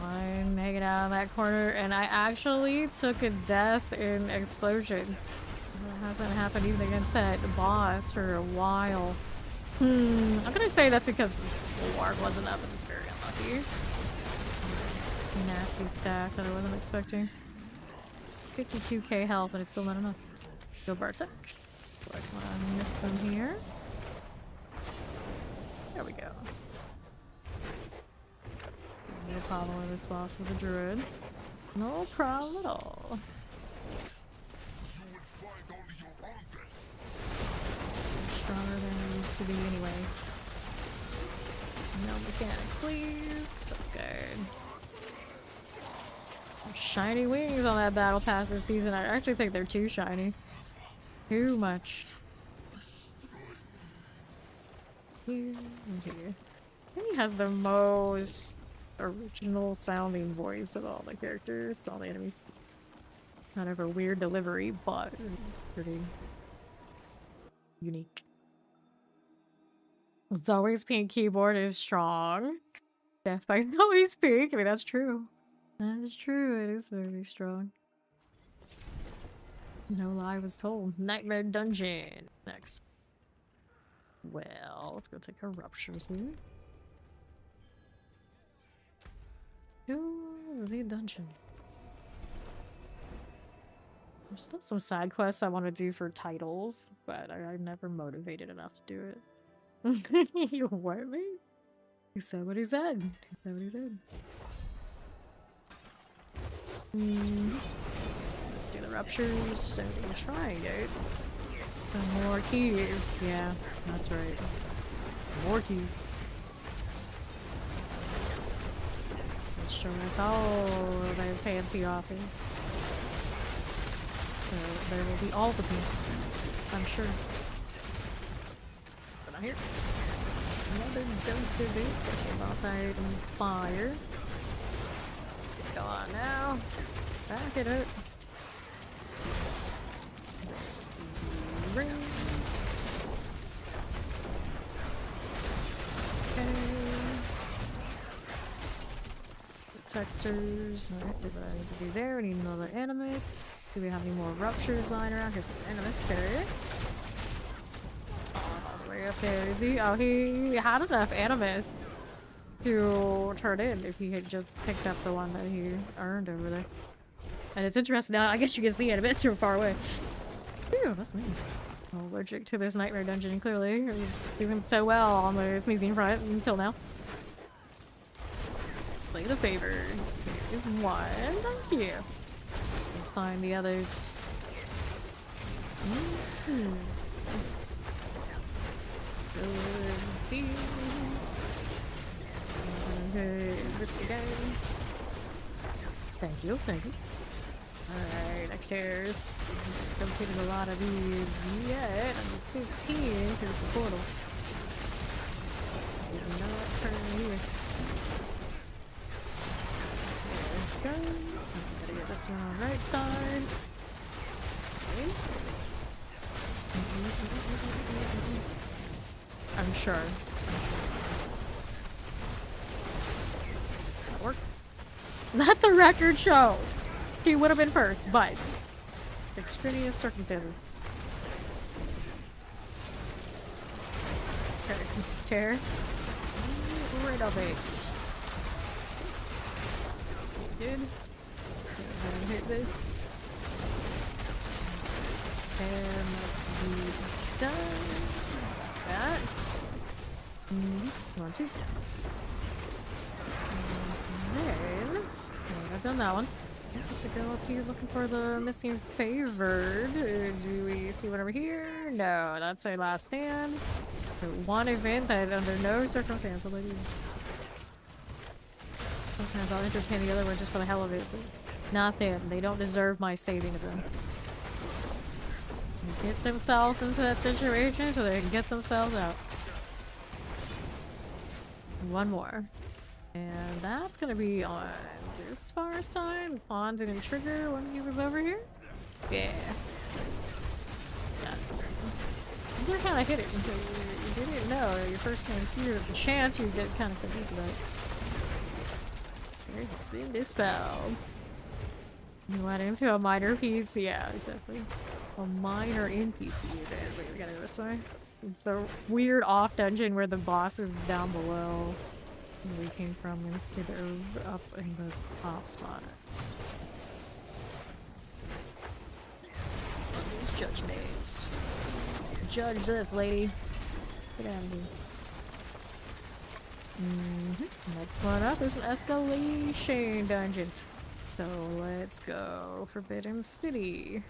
I'm hanging out in that corner, and I actually took a death in explosions. That hasn't happened even against that boss for a while. I'm gonna say that's because the ward wasn't up and it's very unlucky. Nasty stack that I wasn't expecting. 52k health, but it's still not enough. Go Bartok. What I'm missing here? There we go. No problem with this boss with a druid. No problem at all. Stronger than I used to be anyway. No mechanics, please. That's good. Shiny wings on that battle pass this season. I actually think they're too shiny. Too much. Here. He has the most original sounding voice of all the characters, all the enemies. Kind of a weird delivery, but it's pretty unique. Zoe's pink keyboard is strong. Death by Zoe's pink. I mean, that's true. That is true. It is very strong. No lie was told. Nightmare Dungeon. Next. Well, let's go take our ruptures here. Ooh, the dungeon. There's still some side quests I want to do for titles, but I'm never motivated enough to do it. You what, me? He said what he said. He said what he said. Let's do the ruptures. So we're trying it. Some more keys. Yeah, that's right. More keys. Let's show us all their fancy offers. So there will be all the pink, I'm sure. But not here. Another dose of this. Get off item fire. Go on now. Back it up. There's the rings. Okay. Protectors. Alright, what do I need to do there? We need another animus. Do we have any more ruptures lying around? Here's an animus carrier. All the way up there. Is he? Oh, he had enough animus to turn in if he had just picked up the one that he earned over there. And it's interesting now, I guess you can see it a bit too far away. Phew, that's me. I'm allergic to this nightmare dungeon, clearly. He's doing so well on the sneezing front until now. Play the favor. Here's one. Thank you. We'll find the others. Good deal. Okay, this again. Thank you, thank you. Alright, next stairs. Completed a lot of these yet. I'm 15 to the portal. Did not turn here. Stairs go. Gotta get this one on the right side. Okay. I'm sure. That worked. Let the record show. He would have been first, but extraneous circumstances. Okay, let's tear. Rid of it. Good. Go ahead and hit this. Tear must be done. That. One, two. And then, I've done that one. I guess I have to go up here looking for the missing favored. Do we see one over here? No, that's our last stand. One event that under no circumstance will I do. Sometimes I'll entertain the other one just for the hell of it, but not them. They don't deserve my saving of them. They get themselves into that situation so they can get themselves out. One more. And that's gonna be on this far side. Pond and trigger. One of you move over here? Yeah. Yeah. These are kind of hidden. So you didn't know your first time here. The chance you get kind of confused about it. It's being dispelled. You went into a minor piece. Yeah, exactly. A minor NPC then. Wait, we gotta go this way. It's the weird off dungeon where the boss is down below. Where we came from instead of up in the top spot. These judgments. Judge this, lady. Get out of here. Next one up is an escalation dungeon. So let's go. Forbidden City.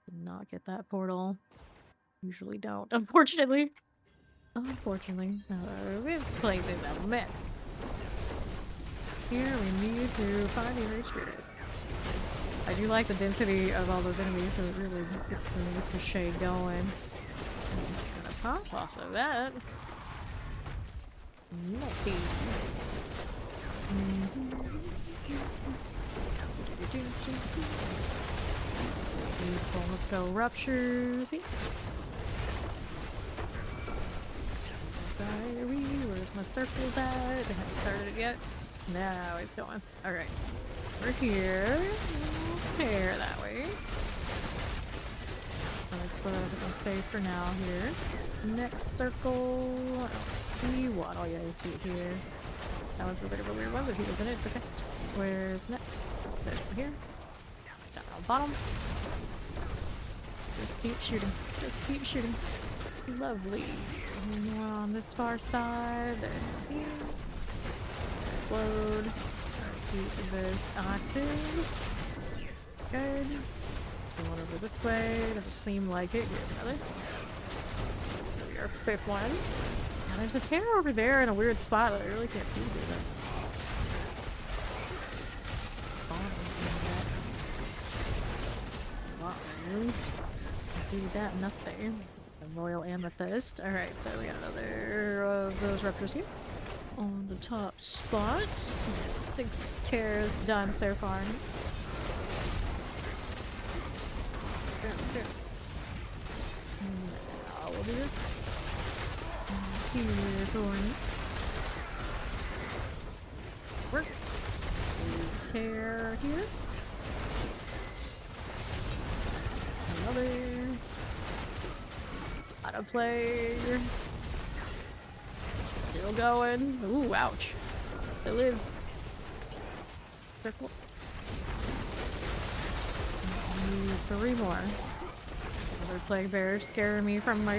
Did not get that portal. Usually don't, unfortunately. Unfortunately. This place is a mess. Here we need to find the great spirits. I do like the density of all those enemies, so it really gets the shade going. Gonna pop also that. Nice. Beautiful. Let's go ruptures. Where's my circle at? I haven't started it yet. Now it's going. Alright. We're here. We'll tear that way. So that's what I'm safe for now here. Next circle. I don't see one. Oh yeah, you see it here. That was a bit of a weird one, but he was in it. It's okay. Where's next? There's one here. Down on the bottom. Just keep shooting. Just keep shooting. Lovely. And we're on this far side. There. Here. Explode. Keep this active. Good. One over this way. Doesn't seem like it. Here's another. There we are. Fifth one. Now there's a tear over there in a weird spot that I really can't see here. Do that, nothing. A royal amethyst. Alright, so we got another of those raptors here. On the top spot. 6 tears done so far. Now we'll do this. Here, thorn. Work. Tear here. Another. Out of play. Still going. Ooh, ouch. They live. Circle. 3 more. Another plague bear scaring me from my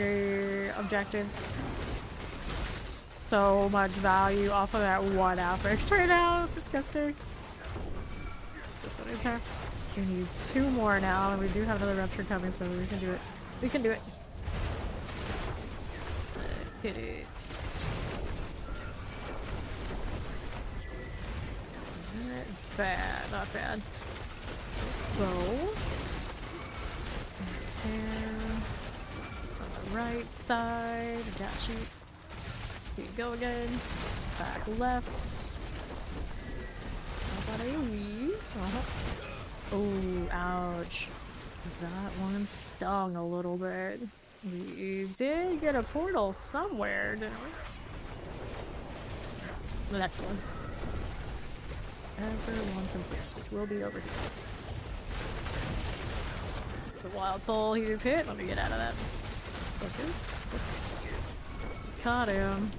objectives. So much value off of that one outbreak right now. It's disgusting. This one is here. We need 2 more now, and we do have another rupture coming, so we can do it. We can do it. Hit it. Not bad, not bad. Let's go. Tear. It's on the right side. I got you. Here you go again. Back left. How about a wee? Oh, ouch. That one stung a little bit. We did get a portal somewhere, didn't The next one. Everyone confused, which will be over here. It's a wild pull he just hit. Let me get out of that. Oops. Caught him.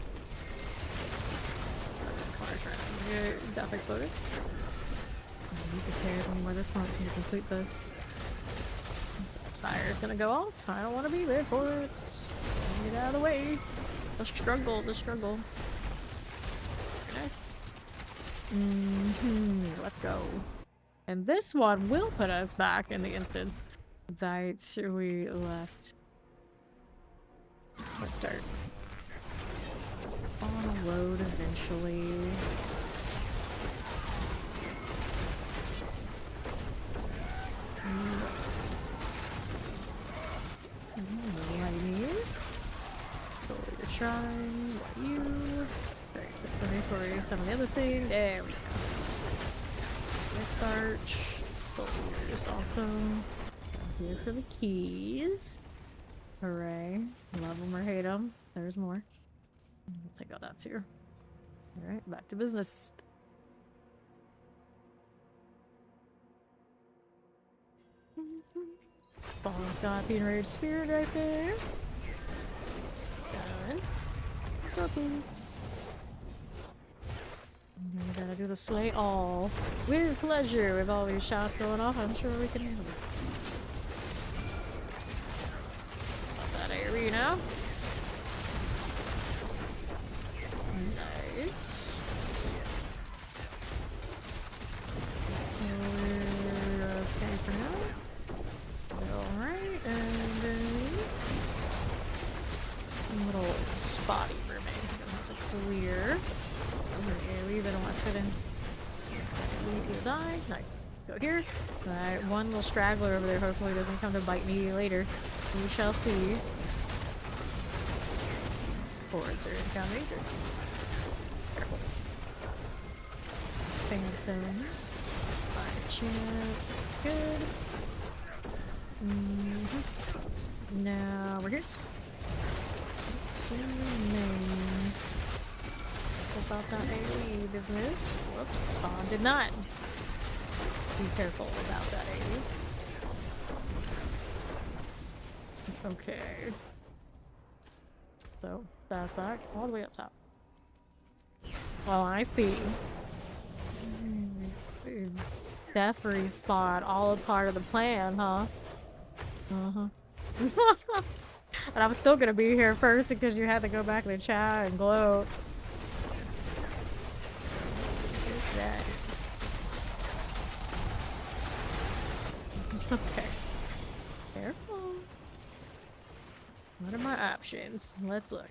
This corner trying to death exploded. I need to care anymore this point to complete this. Fire's gonna go off. I don't want to be there for it. Get out of the way. The struggle, the struggle. Very nice. Let's go. And this one will put us back in the instance that we left. Let's start on a load eventually. Lighting. Go your shrine. What you? Very discriminatory. Some of the other thing. There we go. Next arch. Soldiers also. Here for the keys. Hooray. Love them or hate them. There's more. We'll take out that too. Alright, back to business. Spawn's got the enraged spirit right there. Done. Cookies. And we gotta do the slay all. With pleasure, with all these shots going off, I'm sure we can handle it. Got that arena. Nice. So we're okay for now. Alright, and then a little spotty mermaid. Gonna have to clear. Okay, we even want to sit in. We will die. Nice. Go here. Alright, one little straggler over there hopefully doesn't come to bite me later. We shall see. Boards are incoming. Careful. Phantoms. By chance. Good. Now we're good. About that AoE business. Whoops, spawn did not. Be careful about that AoE. Okay. So, that's back all the way up top. Oh, I see. Death respawn, all a part of the plan, huh? And I'm still gonna be here first because you had to go back to the chat and gloat. Okay. Careful. What are my options? Let's look.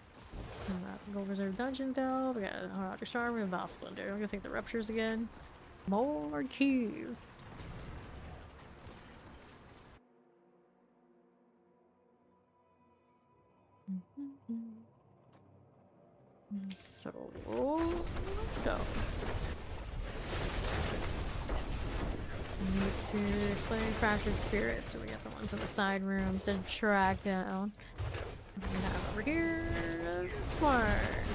That's a gold reserve dungeon delve. We got a charm and Val Splendor. I'm gonna take the ruptures again. More keys. So let's go. We need to slay fractured spirits, so we got the ones in the side rooms to track down. We have over here this one.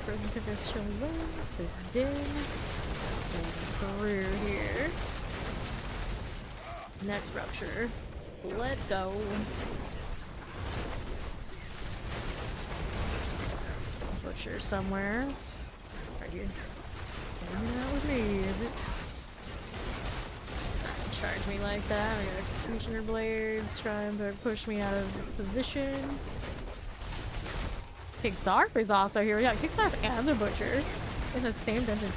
Frozen took us Chillin wings. They did. Through here. Next rupture. Let's go. Butcher somewhere. Right here. Hanging out with me, is it? Charge me like that. We got executioner blades trying to push me out of position. King Sarf is also here. We got King Sarf and the Butcher in the same dungeon.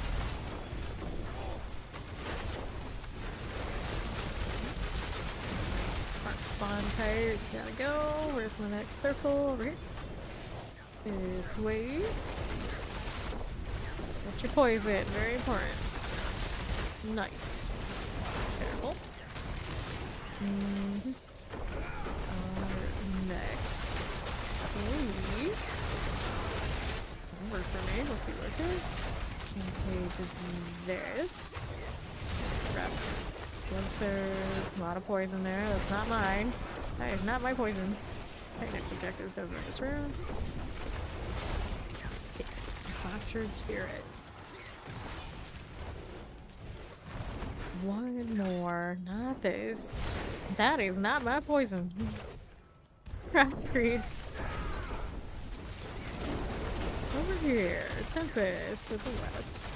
Smart spawn tight. Gotta go. Where's my next circle? Over here. This way. Get your poison. Very important. Nice. Careful. Next. Please. Works for me. Let's see where to. Take this. Grab. A lot of poison there. That's not mine. That is not my poison. Okay, next objective's over in this room. Fractured spirit. one more. Not this. That is not my poison. Creed. Over here. Tempest with the west.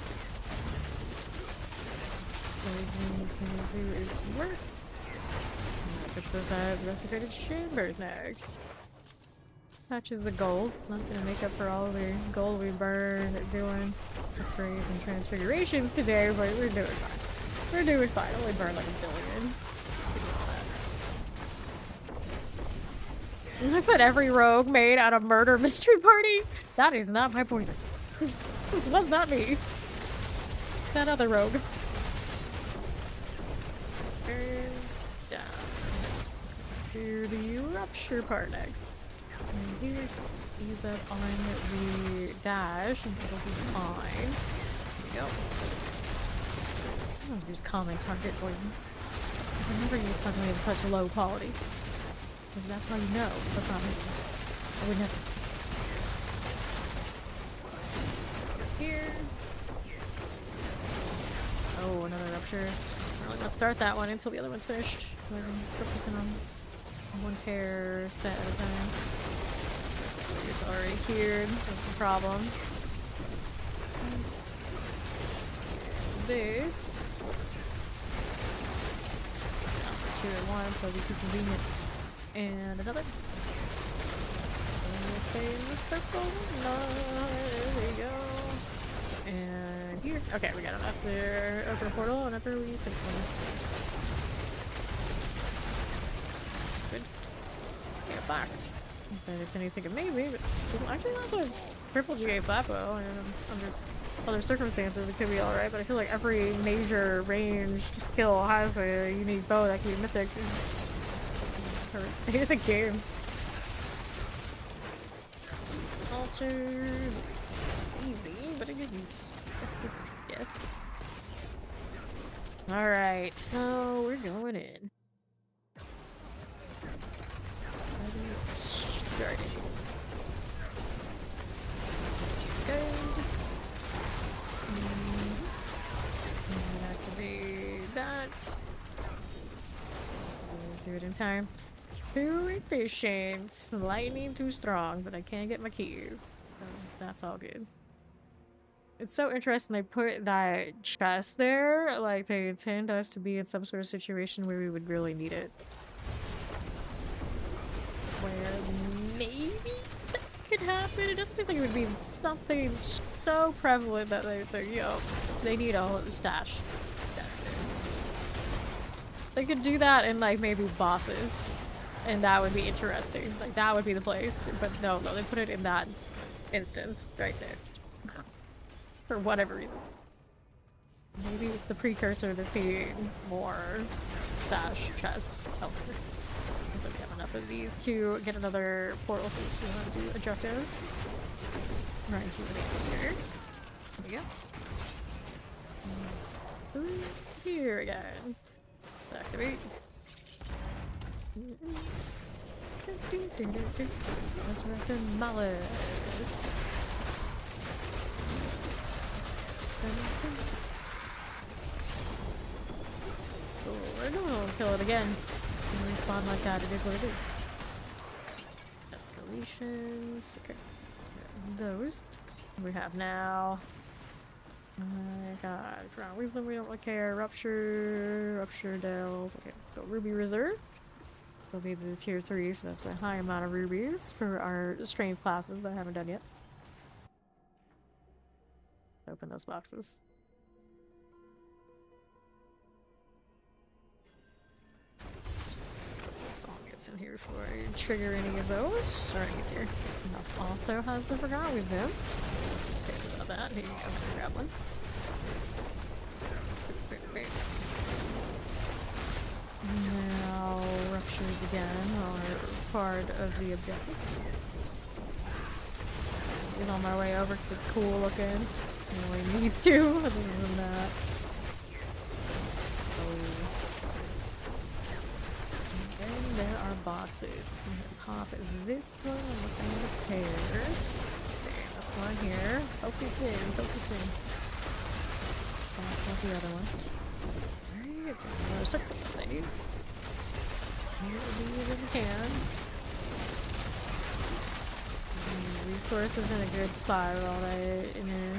Poison can do its work. It says I have desecrated chambers next. Touches the gold. Not gonna make up for all the gold we burned doing upgrades and transfigurations today, but we're doing fine. We're doing fine. Only burned like 1 billion. I put every rogue made out of murder mystery party. That is not my poison. Was not me. That other rogue. And down. Let's do the rupture part next. And here, ease up on the dash, and it'll be fine. There we go. Oh, there's common target poison. I never use something of such low quality. Maybe that's how you know. That's not me. I would never. Here. Oh, another rupture. We're not gonna start that one until the other one's finished. We're focusing on one tear set at a time. It's already cured. That's the problem. This looks not 2 at once, so it'll be too convenient. And another. And stay in the circle. No, there we go. And here. Okay, we got enough there. Open a portal whenever we finish one. Good. Yeah, box. If it's anything, it may be, but actually not the triple GA flat bow, and under other circumstances it could be alright, but I feel like every major ranged skill has a unique bow that can be mythic. Or stay in the game. Altered. Easy, but it is gift. Alright, so we're going in. Starting. Good. And activate that. Do it in time. Too efficient. Lightning too strong, but I can't get my keys. So that's all good. It's so interesting they put that chest there. Like they intend us to be in some sort of situation where we would really need it. Where maybe that could happen. It doesn't seem like it would be something so prevalent that they think, yo, they need a whole stash. They could do that in like maybe bosses, and that would be interesting. Like that would be the place. But no, they put it in that instance right there. For whatever reason. Maybe it's the precursor to seeing more stash chests out there. We have enough of these to get another portal so we want to do objective. Right here. There we go. Here again. Activate. Resurrected Malice. Oh, we're gonna kill it again. Respawn like that, it is what it is. Escalations. Okay. Those. We have now. Oh my god. Ground Wisdom, we don't really care. Rupture. Rupture Delve. Okay, let's go Ruby Reserve. We'll be the tier 3, so that's a high amount of rubies for our strength classes that I haven't done yet. Open those boxes. In here before I trigger any of those. Alright, he's here. This also has the Forgotten Wisdom. Okay, about that. Here you go. I'm gonna grab one. Now, ruptures again are part of the objectives. Get on my way over because it's cool looking. I really need to, other than that. There are boxes. I'm gonna pop this one and look at the tears. Stay in this one here. Focus in, focus in. Not the other one. Let's do another circle. Yes, I do. As we can. Resources in a good spot with all that inner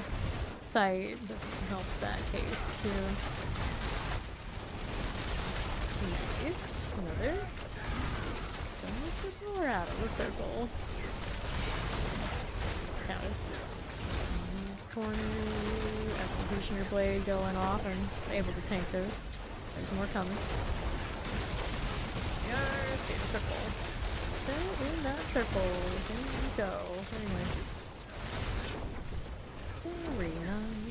sight doesn't help that case too. Nice. Another. From the circle or out of the circle? Counted. Corner. Executioner blade going off and able to tank those. There's more coming. Yes, stay in the circle. Stay in that circle. There we go. Very nice. Very nice.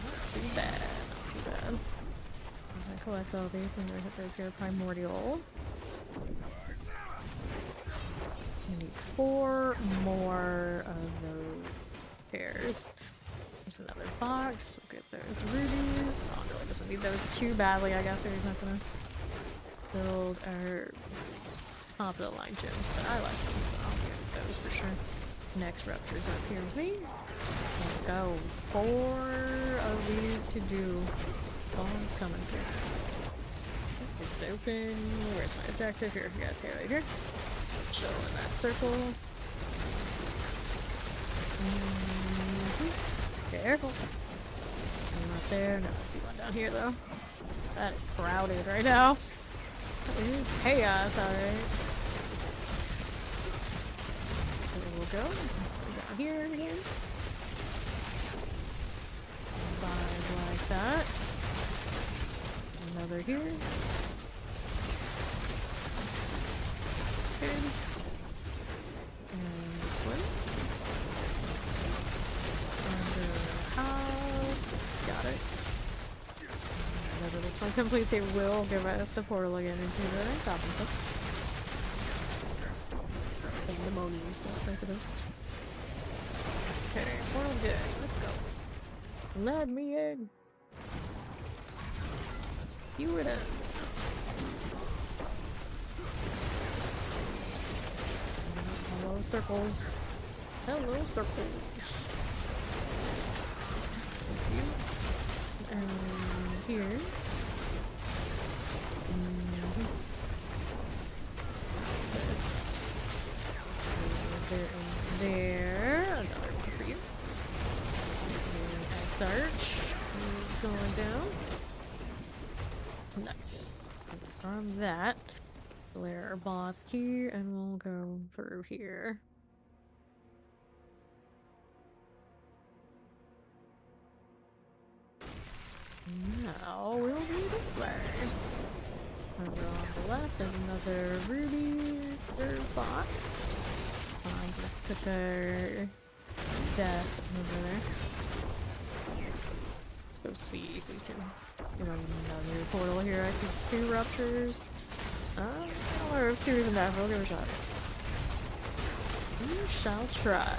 Not too bad. Not too bad. I collect all these and hit their pure primordial. I need 4 more of those pairs. There's another box. We'll get those rubies. Oh, no, it doesn't need those too badly. I guess we're not gonna build our top of the line gems, but I like them, so I'll get those for sure. Next rupture's up here with me. Let's go. 4 of these to do. Bomb's coming soon. It's open. Where's my objective? Here, we got a tail right here. Chill in that circle. Careful. I'm not there. No, I see one down here though. That is crowded right now. That is chaos, alright. There we'll go. Down here again. 5 like that. Another here. Good. And this one. Got it. Whenever this one completes, it will give us the portal again into the top of it. Pandemonium stuff, I suppose. Okay, portal good. Let's go. Let me in. You were the. Hello, circles. Hello, circles. And here. This. Is there in there? Another one for you. And search. Going down. Nice. From that, clear our boss key, and we'll go through here. Now we'll do this way. Over on the left, there's another ruby third box. I just took a death over there. Go see if we can get another portal here. I see 2 ruptures. I don't know if 2 is enough. We'll give it a shot. We shall try.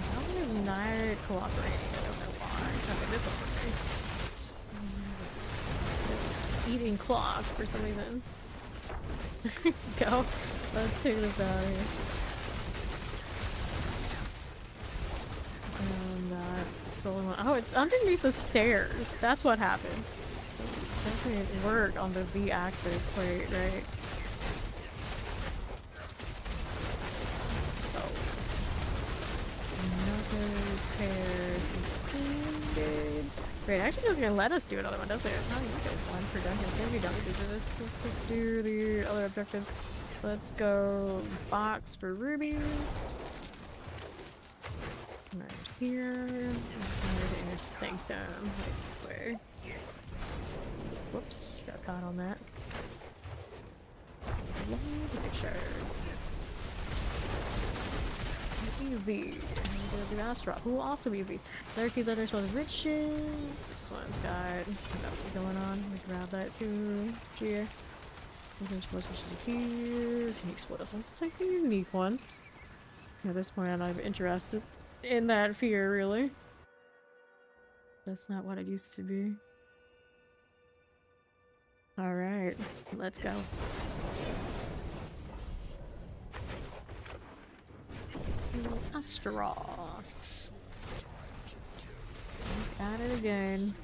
How is Nair cooperating? I don't know why. Okay, this one for me. This eating clock for some reason. Go. Let's take this out of here. And that's the only one. Oh, it's underneath the stairs. That's what happened. Doesn't work on the Z-axis quite right. Oh. Another tear completed. Great, actually it's gonna let us do another one, doesn't it? Oh, you get 1 per dungeon. Maybe we don't need to do this. Let's just do the other objectives. Let's go box for rubies. Right here. The inner sanctum. Right this way. Whoops, got caught on that. Picture. Easy. And the Astra. Ooh, also easy. There keys others for the riches. This one's got nothing going on. We grab that too. Here. There's more special keys. Unique split. Let's take the unique one. At this point, I'm not even interested. in that fear, really. That's not what it used to be. Alright, let's go. A straw. Got it again.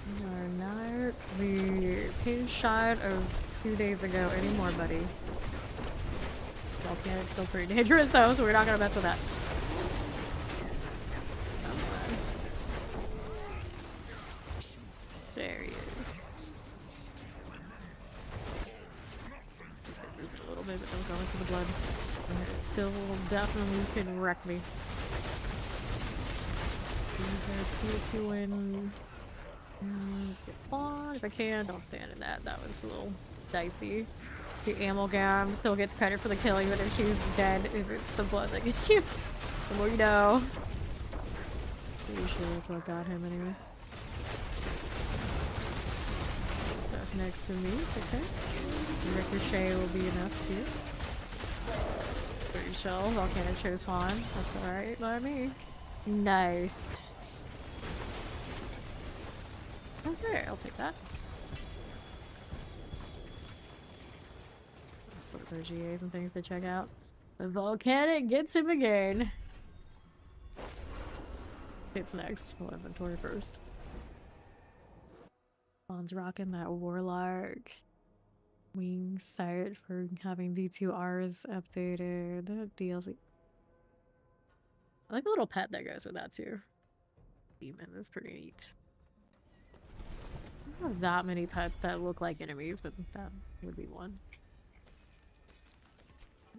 We are not the pin shot of 2 days ago anymore, buddy. Volcanic's still pretty dangerous though, so we're not gonna mess with that. There he is. Move it a little bit, but don't go into the blood. It still definitely can wreck me. Let's get fog if I can. Don't stand in that. That was a little dicey. The amalgam still gets credit for the kill even if she's dead, if it's the blood that gets you. The more you know. Pretty sure that's what got him anyway. Stuff next to me, okay. Ricochet will be enough too. Pretty sure volcanic chose fawn. That's alright by me. Nice. Okay, I'll take that. Still for GAs and things to check out. The volcanic gets him again. It's next. We'll inventory first. Fawn's rocking that warlock wing sight for having D2Rs updated. DLC. I like the little pet that goes with that too. Demon is pretty neat. I don't have that many pets that look like enemies, but that would be one.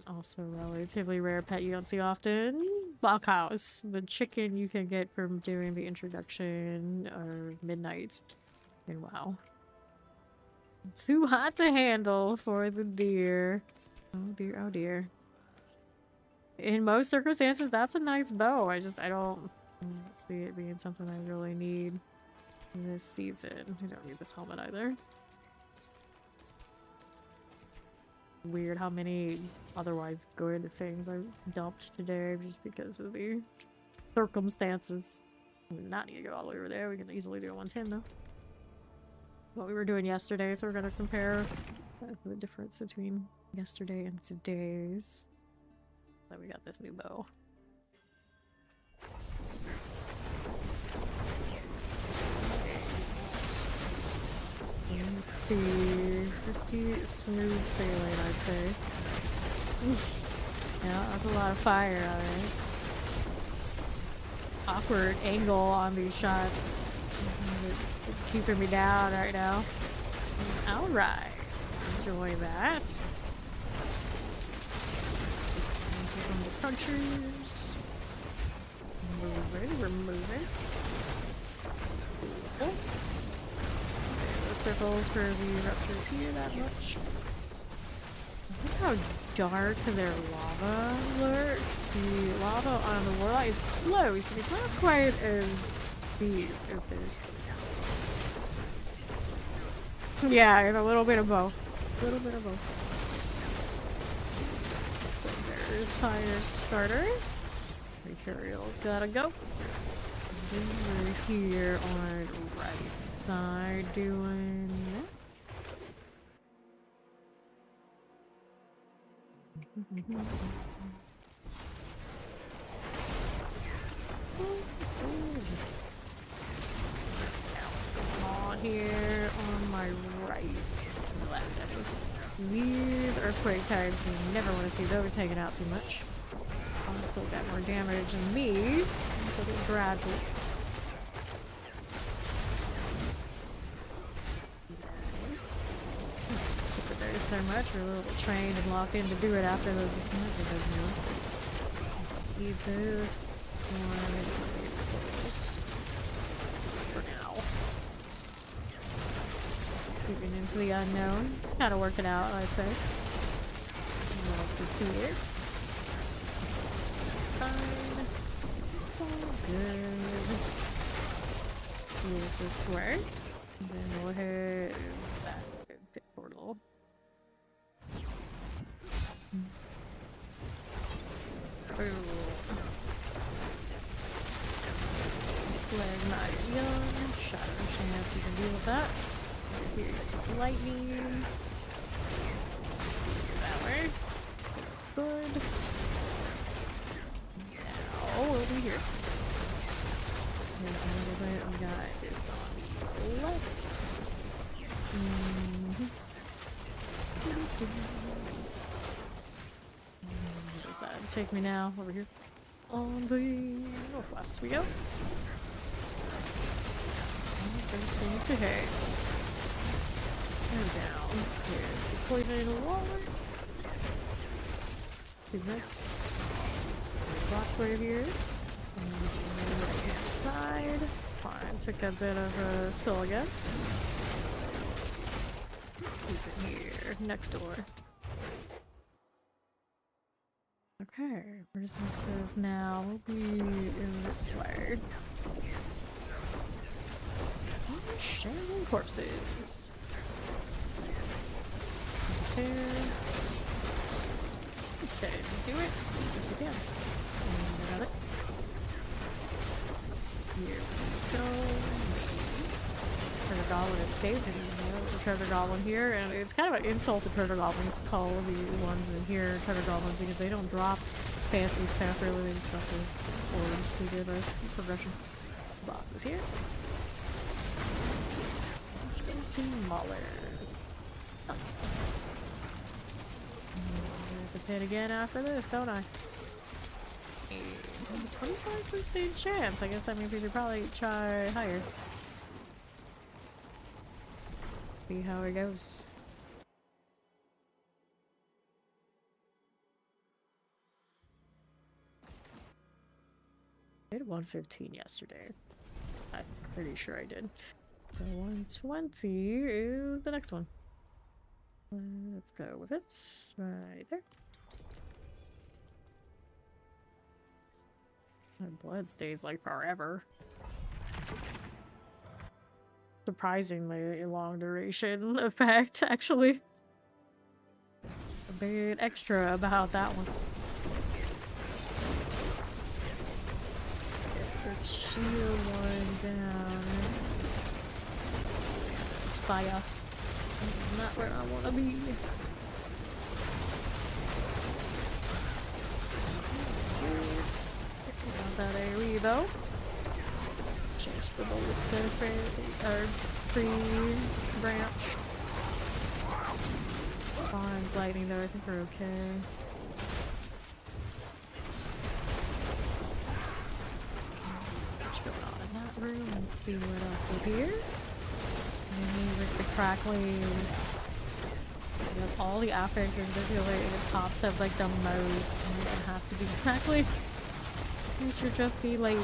Also a relatively rare pet you don't see often. Buckhouse. The chicken you can get from doing the introduction or midnight. And wow. Too hot to handle for the deer. Oh dear, oh dear. In most circumstances, that's a nice bow. I don't see it being something I really need this season. I don't need this helmet either. Weird how many otherwise good things I dumped today just because of the circumstances. We do not need to go all the way over there. We can easily do a 110 though. What we were doing yesterday, so we're gonna compare the difference between yesterday and today's. Then we got this new bow. Let's see. Pretty smooth sailing, I'd say. Yeah, that's a lot of fire, alright. Awkward angle on these shots. It's keeping me down right now. Alright. Enjoy that. Some of the crunchers. Moving, we're moving. Cool. Circles for the ruptures here that much. Look how dark their lava looks. The lava on the warlock is close, but it's not quite as deep as theirs. Yeah, and a little bit of both. A little bit of both. So there's fire starter. Mercurial's gotta go. And then we're here on right side doing on here on my right. Left, these earthquake types, you never want to see those hanging out too much. I'll still got more damage than me. So it's gradual. So much, we're a little trained and locked in to do it after those need this for now. Creeping into the unknown. Kind of working out, I'd say. Love to see it. Fine. All good. Here's the sword. And then we'll hit that pit portal. Ooh. You can deal with that. Here, lightning. That way. That's good. Now we'll be here. And a little bit, we got this on the left. Where does that take me now? Over here. On the northwest we go. Everything to hate. And down. Here's the coordinated wall. Do this. Last way here. And on the right hand side. Fine. Took a bit of a spill again. Who's in here? Next door. Okay, where's this goes now? We'll be in this way. Sharing corpses. Tear. Okay, do it. Yes, we can. And got it. Here we go. Treasure Goblin escaped, and there's a Treasure Goblin here, and it's kind of an insult to Treasure Goblins to call the ones in here Treasure Goblins because they don't drop fancy stuff really, they just drop those orbs to give us progression. Boss is here. Mauler. Nice. There's a pit again after this, don't I? 25% chance. I guess that means we should probably try higher. See how it goes. I did 115 yesterday. I'm pretty sure I did. So 120 is the next one. Let's go with it. Right there. My blood stays like forever. Surprisingly long duration effect, actually. A bit extra about that one. Get this shield one down. It's fire. Not where I want to be. Got that AoE though. Change the ballista branch. Bonds lightning though, I think we're okay. What's going on in that room? Let's see what else is here. Maybe with the crackling. We have all the affect manipulating it pops up like the most. And it doesn't have to be crackling. It should just be like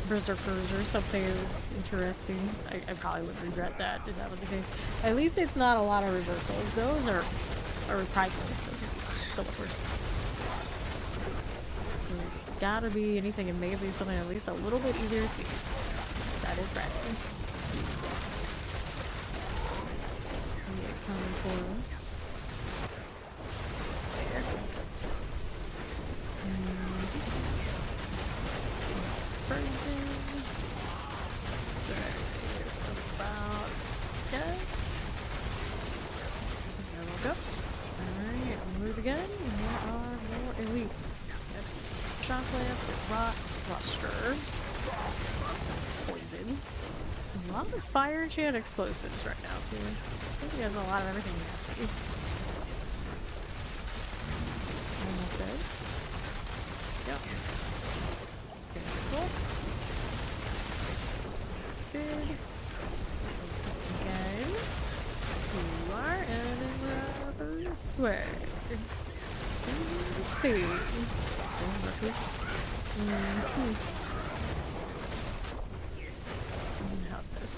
berserkers or something interesting. I probably would regret that if that was the case. At least it's not a lot of reversals. Those are reprisals. Those would be so much worse. It's gotta be anything and maybe something at least a little bit easier to see. That is crackling. Coming for us. There. Frozen. There is about good. There we go. Alright, move again. There are more elite. That's chocolate, rock, luster, poison. A lot of fire and explosives right now too. I think he has a lot of everything nasty. Almost dead. Yep. Okay, cool. That's good. This again. Here you are, and then we're over this way. Okay. How's this?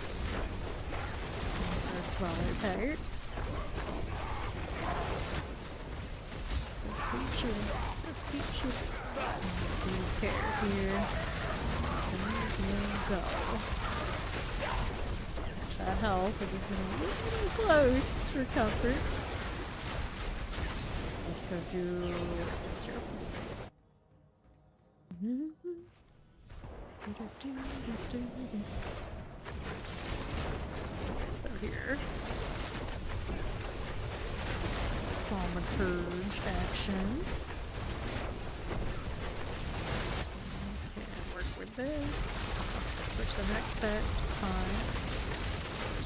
Crawler types. Let's keep shooting. These pairs here. There's no go. Catch that health, but it's getting a little close for comfort. Let's go to this joke. here. Thaumaturge action. Okay, work with this. Switch the next set, fine.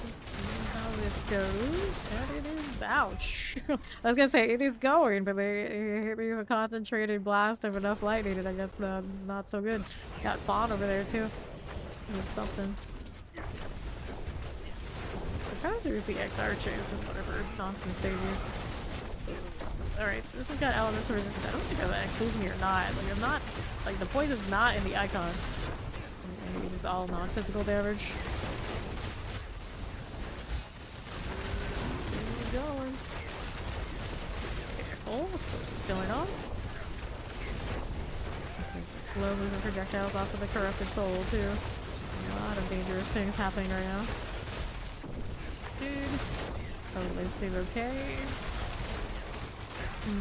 Just see how this goes. And it is. Ouch! I was gonna say it is going, but they hit me with a concentrated blast of enough lightning, and I guess that's not so good. Got Fawn over there too. It was something. Surprised there's the X archers and whatever nonsense they do. Alright, so this has got elemental resistance. I don't think that includes me or not. Like, I'm not. Like, the poison's not in the icon. It's just all non physical damage. Keep going. Careful, explosives going on. There's the slow moving projectiles off of the corrupted soul, too. A lot of dangerous things happening right now. Dude. Probably save okay. We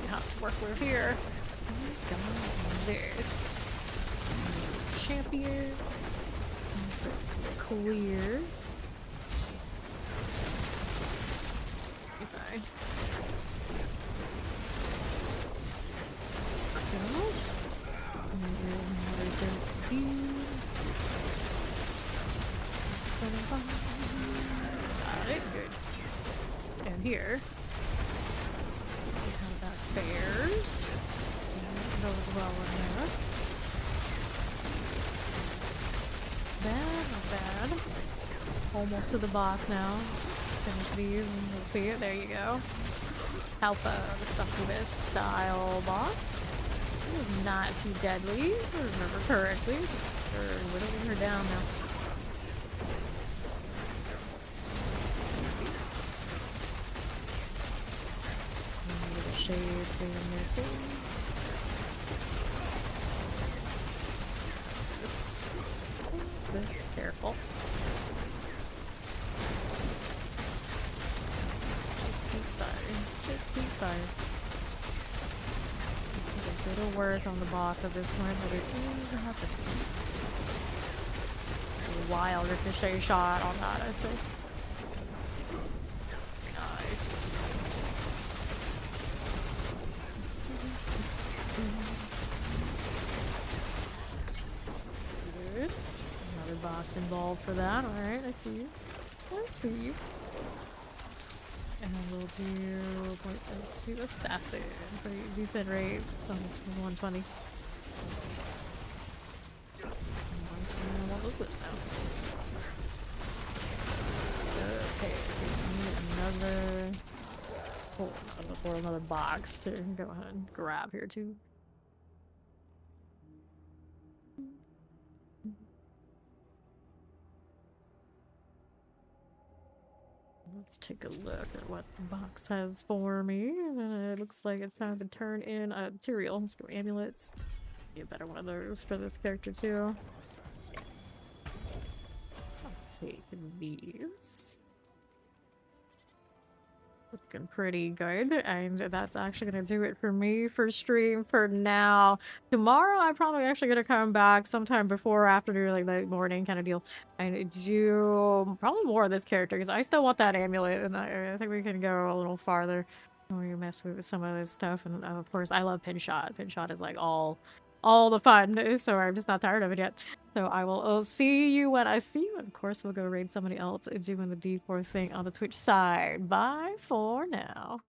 have to work with here. This. Champion. That's clear. Okay. Out. Against these. Got it. Good. And here. We have that bears. Goes well in there. Bad, not bad. Almost to the boss now. Finish these and we'll see it. There you go. Alpha, the succubus style boss. Not too deadly, if I remember correctly. We're whittling her down now. The shades in their thing. This? Careful. Just keep firing. Just keep firing. A bit of work on the boss at this point, but it is happening. A wild ricochet shot on that, I think. Nice. Good. Another box involved for that. Alright, I see you. I see you. And we'll do 0.72 assassin. Pretty decent rates on 120. 120 on all those clips now. Okay, we need another box to go ahead and grab here too. Let's take a look at what the box has for me. It looks like it's time to turn in a material. Let's go amulets. Be a better one of those for this character too. I'll take these. Looking pretty good, and that's actually gonna do it for me for stream for now. Tomorrow I'm probably actually gonna come back sometime before or afternoon, like late morning kind of deal, and do probably more of this character because I still want that amulet, and I think we can go a little farther when we mess with some of this stuff. And of course, I love Pinshot. Pinshot is like all the fun, so I'm just not tired of it yet. So I'll see you when I see you. And of course, we'll go raid somebody else doing the D4 thing on the Twitch side. Bye for now.